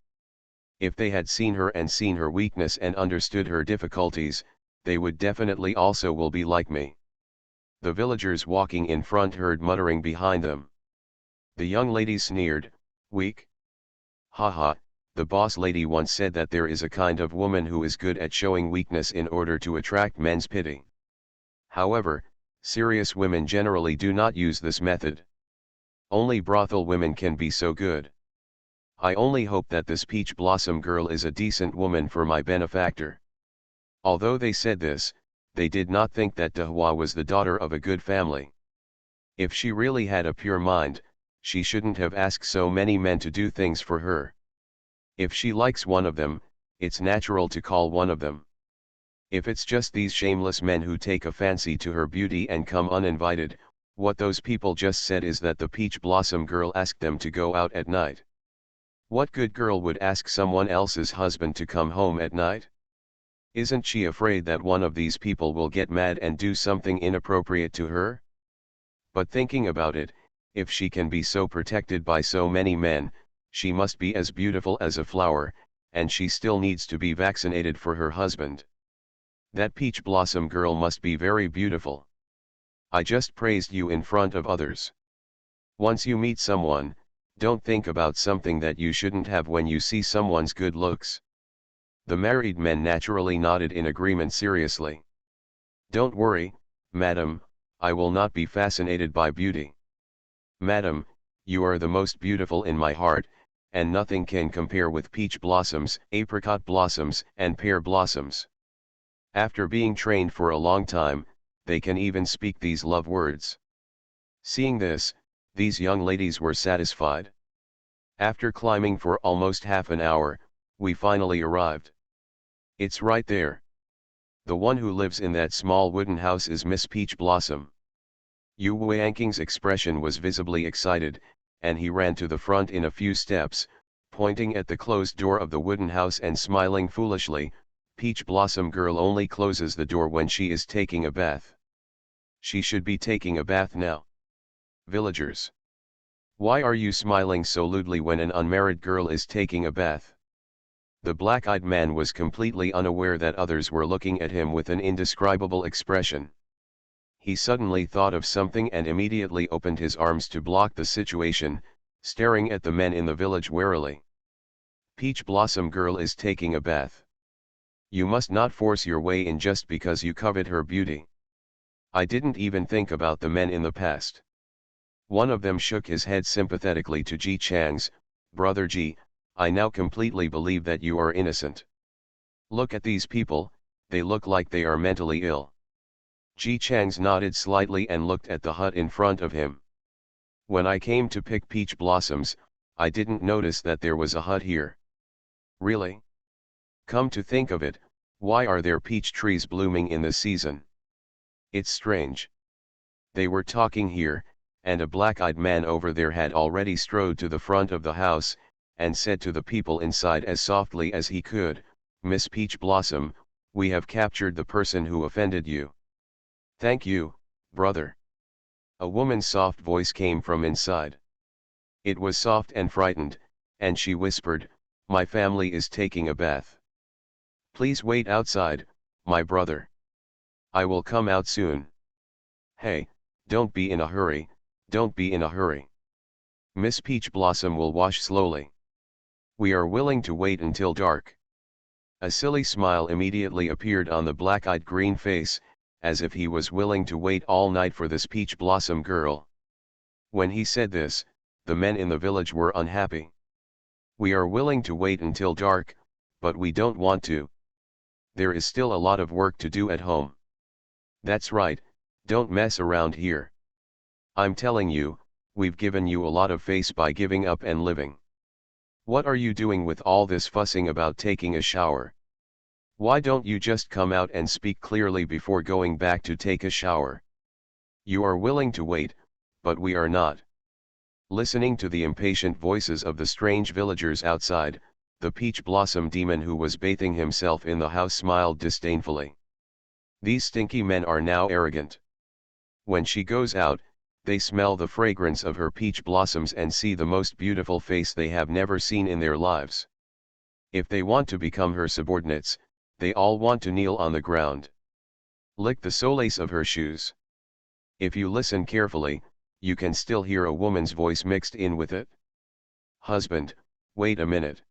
If they had seen her and seen her weakness and understood her difficulties, they would definitely also will be like me. The villagers walking in front heard muttering behind them. The young lady sneered, weak? Haha, the boss lady once said that there is a kind of woman who is good at showing weakness in order to attract men's pity. However, serious women generally do not use this method. Only brothel women can be so good. I only hope that this Peach Blossom girl is a decent woman for my benefactor. Although they said this, they did not think that Dehua was the daughter of a good family. If she really had a pure mind, she shouldn't have asked so many men to do things for her. If she likes one of them, it's natural to call one of them. If it's just these shameless men who take a fancy to her beauty and come uninvited, what those people just said is that the Peach Blossom girl asked them to go out at night. What good girl would ask someone else's husband to come home at night? Isn't she afraid that one of these people will get mad and do something inappropriate to her? But thinking about it, if she can be so protected by so many men, she must be as beautiful as a flower, and she still needs to be vaccinated for her husband. That Peach Blossom girl must be very beautiful. I just praised you in front of others. Once you meet someone, don't think about something that you shouldn't have when you see someone's good looks. The married men naturally nodded in agreement seriously. Don't worry, madam, I will not be fascinated by beauty. Madam, you are the most beautiful in my heart, and nothing can compare with peach blossoms, apricot blossoms, and pear blossoms. After being trained for a long time, they can even speak these love words. Seeing this, these young ladies were satisfied. After climbing for almost half an hour, we finally arrived. It's right there. The one who lives in that small wooden house is Miss Peach Blossom. Yu Weiyang's expression was visibly excited, and he ran to the front in a few steps, pointing at the closed door of the wooden house and smiling foolishly. Peach Blossom girl only closes the door when she is taking a bath. She should be taking a bath now. Villagers. Why are you smiling so lewdly when an unmarried girl is taking a bath? The black-eyed man was completely unaware that others were looking at him with an indescribable expression. He suddenly thought of something and immediately opened his arms to block the situation, staring at the men in the village warily. Peach Blossom girl is taking a bath. You must not force your way in just because you covet her beauty. I didn't even think about the men in the past. One of them shook his head sympathetically to Ji Chang's, Brother Ji, I now completely believe that you are innocent. Look at these people, they look like they are mentally ill. Ji Chang's nodded slightly and looked at the hut in front of him. When I came to pick peach blossoms, I didn't notice that there was a hut here. Really? Come to think of it, why are there peach trees blooming in the season? It's strange. They were talking here, and a black-eyed man over there had already strode to the front of the house, and said to the people inside as softly as he could, "Miss Peach Blossom, we have captured the person who offended you." "Thank you, brother." A woman's soft voice came from inside. It was soft and frightened, and she whispered, "My family is taking a bath. Please wait outside, my brother. I will come out soon." "Hey, don't be in a hurry, don't be in a hurry. Miss Peach Blossom will wash slowly. We are willing to wait until dark." A silly smile immediately appeared on the black-eyed green face, as if he was willing to wait all night for this peach blossom girl. When he said this, the men in the village were unhappy. "We are willing to wait until dark, but we don't want to. There is still a lot of work to do at home." "That's right, don't mess around here. I'm telling you, we've given you a lot of face by giving up and living. What are you doing with all this fussing about taking a shower? Why don't you just come out and speak clearly before going back to take a shower? You are willing to wait, but we are not." Listening to the impatient voices of the strange villagers outside, the peach blossom demon who was bathing himself in the house smiled disdainfully. "These stinky men are now arrogant. When she goes out, they smell the fragrance of her peach blossoms and see the most beautiful face they have never seen in their lives. If they want to become her subordinates, they all want to kneel on the ground. Lick the soles of her shoes." If you listen carefully, you can still hear a woman's voice mixed in with it. "Husband, wait a minute.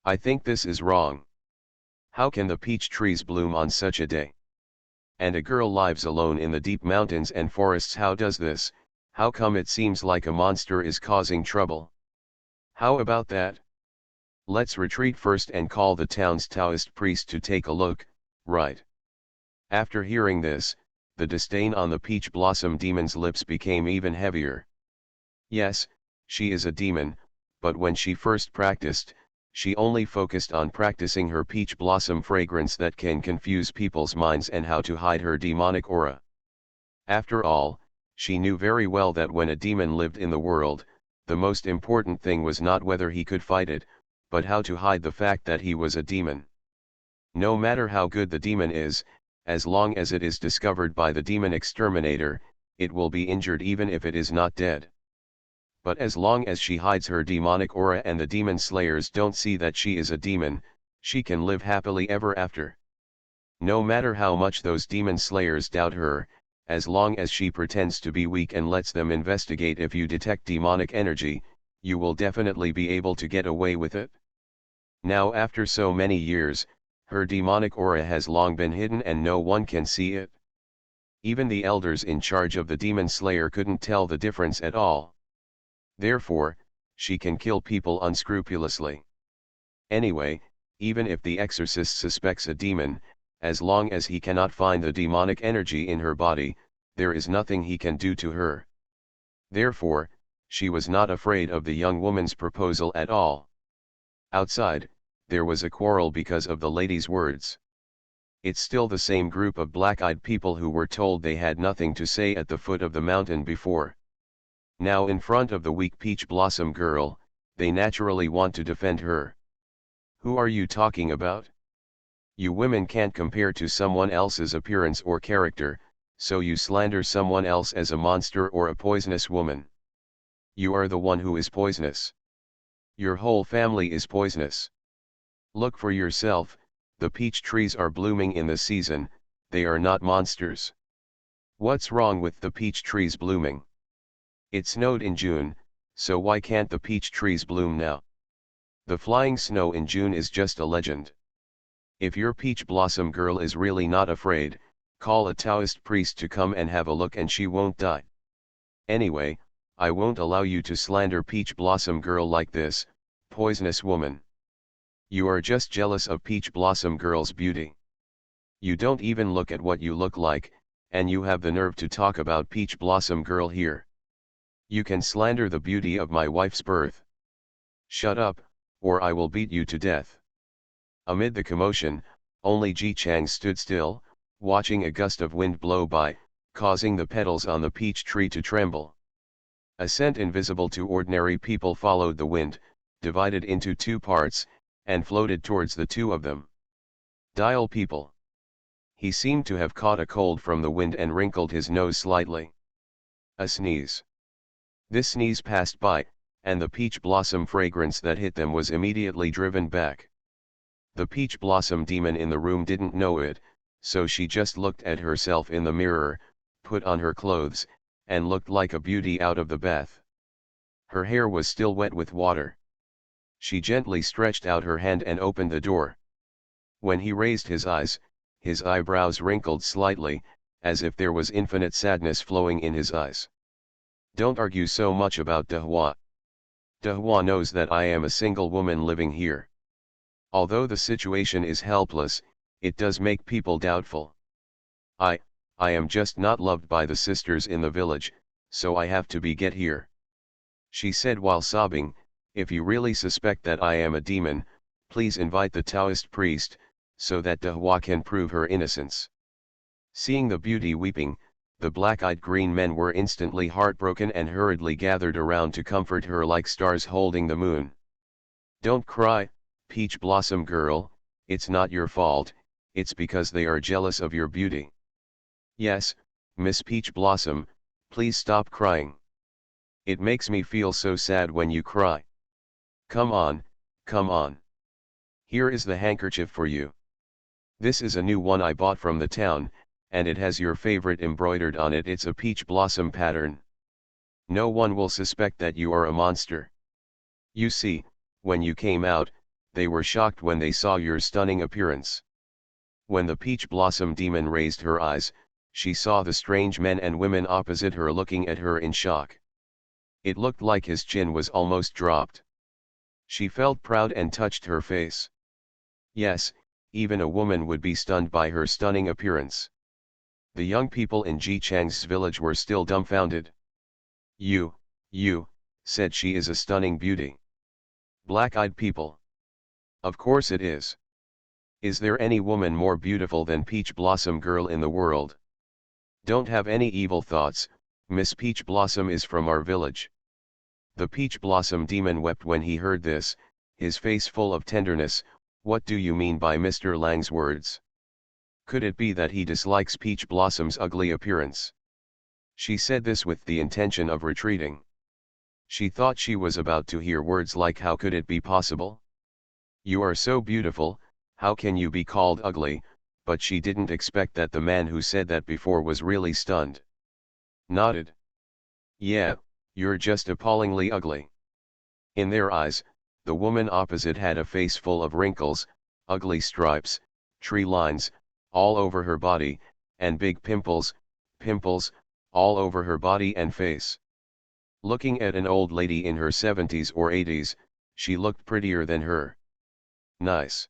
I think this is wrong. How can the peach trees bloom on such a day? And a girl lives alone in the deep mountains and forests. How does this? How come it seems like a monster is causing trouble? How about that? Let's retreat first and call the town's Taoist priest to take a look, right?" After hearing this, the disdain on the peach blossom demon's lips became even heavier. Yes, she is a demon, but when she first practiced, she only focused on practicing her peach blossom fragrance that can confuse people's minds and how to hide her demonic aura. After all, she knew very well that when a demon lived in the world, the most important thing was not whether he could fight it, but how to hide the fact that he was a demon. No matter how good the demon is, as long as it is discovered by the demon exterminator, it will be injured even if it is not dead. But as long as she hides her demonic aura and the demon slayers don't see that she is a demon, she can live happily ever after. No matter how much those demon slayers doubt her, as long as she pretends to be weak and lets them investigate if you detect demonic energy, you will definitely be able to get away with it. Now after so many years, her demonic aura has long been hidden and no one can see it. Even the elders in charge of the demon slayer couldn't tell the difference at all. Therefore, she can kill people unscrupulously. Anyway, even if the exorcist suspects a demon, as long as he cannot find the demonic energy in her body, there is nothing he can do to her. Therefore, she was not afraid of the young woman's proposal at all. Outside, there was a quarrel because of the lady's words. It's still the same group of black-eyed people who were told they had nothing to say at the foot of the mountain before. Now in front of the weak peach blossom girl, they naturally want to defend her. Who are you talking about? You women can't compare to someone else's appearance or character, so you slander someone else as a monster or a poisonous woman. You are the one who is poisonous. Your whole family is poisonous. Look for yourself, the peach trees are blooming in the season, they are not monsters. What's wrong with the peach trees blooming? It snowed in June, so why can't the peach trees bloom now? The flying snow in June is just a legend. If your peach blossom girl is really not afraid, call a Taoist priest to come and have a look and she won't die. Anyway, I won't allow you to slander peach blossom girl like this, poisonous woman. You are just jealous of peach blossom girl's beauty. You don't even look at what you look like, and you have the nerve to talk about Peach Blossom Girl here. You can slander the beauty of my wife's birth. Shut up, or I will beat you to death. Amid the commotion, only Ji Chang stood still, watching a gust of wind blow by, causing the petals on the peach tree to tremble. A scent invisible to ordinary people followed the wind, divided into two parts, and floated towards the two of them. Dial people. He seemed to have caught a cold from the wind and wrinkled his nose slightly. A sneeze. This sneeze passed by, and the peach blossom fragrance that hit them was immediately driven back. The peach blossom demon in the room didn't know it, so she just looked at herself in the mirror, put on her clothes, and looked like a beauty out of the bath. Her hair was still wet with water. She gently stretched out her hand and opened the door. When he raised his eyebrows wrinkled slightly, as if there was infinite sadness flowing in his eyes. Don't argue so much about Dehua. Dehua knows that I am a single woman living here. Although the situation is helpless, it does make people doubtful. I am just not loved by the sisters in the village, so I have to get here. She said while sobbing, if you really suspect that I am a demon, please invite the Taoist priest, so that Dehua can prove her innocence. Seeing the beauty weeping, the black-eyed green men were instantly heartbroken and hurriedly gathered around to comfort her like stars holding the moon. Don't cry, Peach Blossom Girl, it's not your fault, it's because they are jealous of your beauty. Yes, Miss Peach Blossom, please stop crying. It makes me feel so sad when you cry. Come on, come on. Here is the handkerchief for you. This is a new one I bought from the town, and it has your favorite embroidered on it. It's a peach blossom pattern. No one will suspect that you are a monster. You see, when you came out, they were shocked when they saw your stunning appearance. When the peach blossom demon raised her eyes, she saw the strange men and women opposite her looking at her in shock. It looked like his chin was almost dropped. She felt proud and touched her face. Yes, even a woman would be stunned by her stunning appearance. The young people in Ji Chang's village were still dumbfounded. You, said she is a stunning beauty. Black-eyed people. Of course it is. Is there any woman more beautiful than Peach Blossom Girl in the world? Don't have any evil thoughts, Miss Peach Blossom is from our village. The Peach Blossom demon wept when he heard this, his face full of tenderness. What do you mean by Mr. Lang's words? Could it be that he dislikes Peach Blossom's ugly appearance? She said this with the intention of retreating. She thought she was about to hear words like how could it be possible? You are so beautiful, how can you be called ugly? But she didn't expect that the man who said that before was really stunned. Nodded. Yeah, you're just appallingly ugly. In their eyes, the woman opposite had a face full of wrinkles, ugly stripes, tree lines, all over her body, and big pimples, all over her body and face. Looking at an old lady in her 70s or 80s, she looked prettier than her. Nice.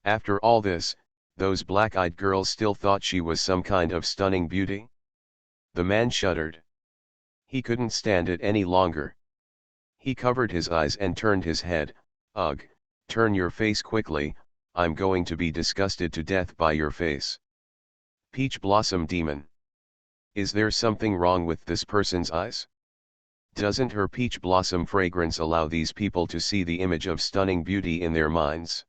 After all this, those black-eyed girls still thought she was some kind of stunning beauty? The man shuddered. He couldn't stand it any longer. He covered his eyes and turned his head. Ugh, turn your face quickly, I'm going to be disgusted to death by your face. Peach Blossom Demon. Is there something wrong with this person's eyes? Doesn't her peach blossom fragrance allow these people to see the image of stunning beauty in their minds?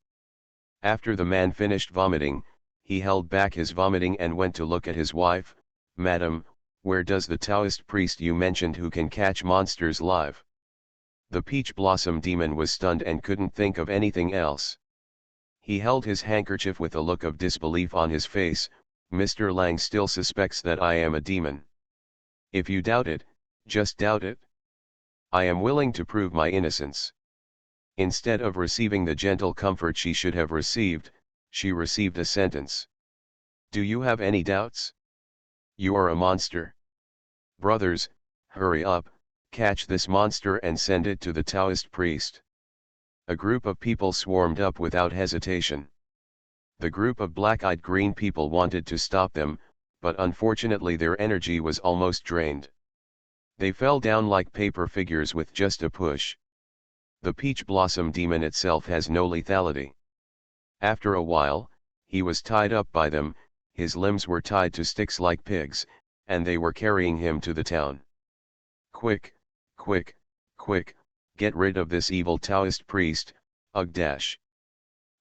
After the man finished vomiting, he held back his vomiting and went to look at his wife. Madam, where does the Taoist priest you mentioned who can catch monsters live? The peach blossom demon was stunned and couldn't think of anything else. He held his handkerchief with a look of disbelief on his face. Mr. Lang still suspects that I am a demon. If you doubt it, just doubt it. I am willing to prove my innocence. Instead of receiving the gentle comfort she should have received, she received a sentence. Do you have any doubts? You are a monster. Brothers, hurry up, catch this monster and send it to the Taoist priest. A group of people swarmed up without hesitation. The group of black-eyed green people wanted to stop them, but unfortunately their energy was almost drained. They fell down like paper figures with just a push. The peach blossom demon itself has no lethality. After a while, he was tied up by them, his limbs were tied to sticks like pigs, and they were carrying him to the town. Quick, quick, quick, get rid of this evil Taoist priest, ugh dash.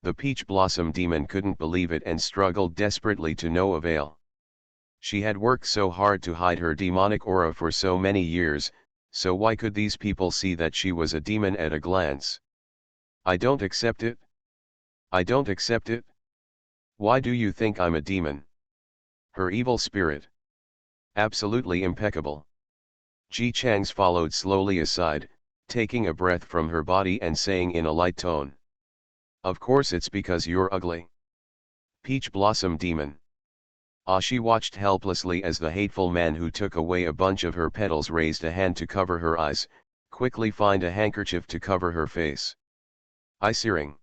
The peach blossom demon couldn't believe it and struggled desperately to no avail. She had worked so hard to hide her demonic aura for so many years, so why could these people see that she was a demon at a glance? I don't accept it. I don't accept it. Why do you think I'm a demon? Her evil spirit. Absolutely impeccable. Ji Chang's followed slowly aside, taking a breath from her body and saying in a light tone. Of course it's because you're ugly. Peach blossom demon. She watched helplessly as the hateful man who took away a bunch of her petals raised a hand to cover her eyes, quickly find a handkerchief to cover her face. Eye searing.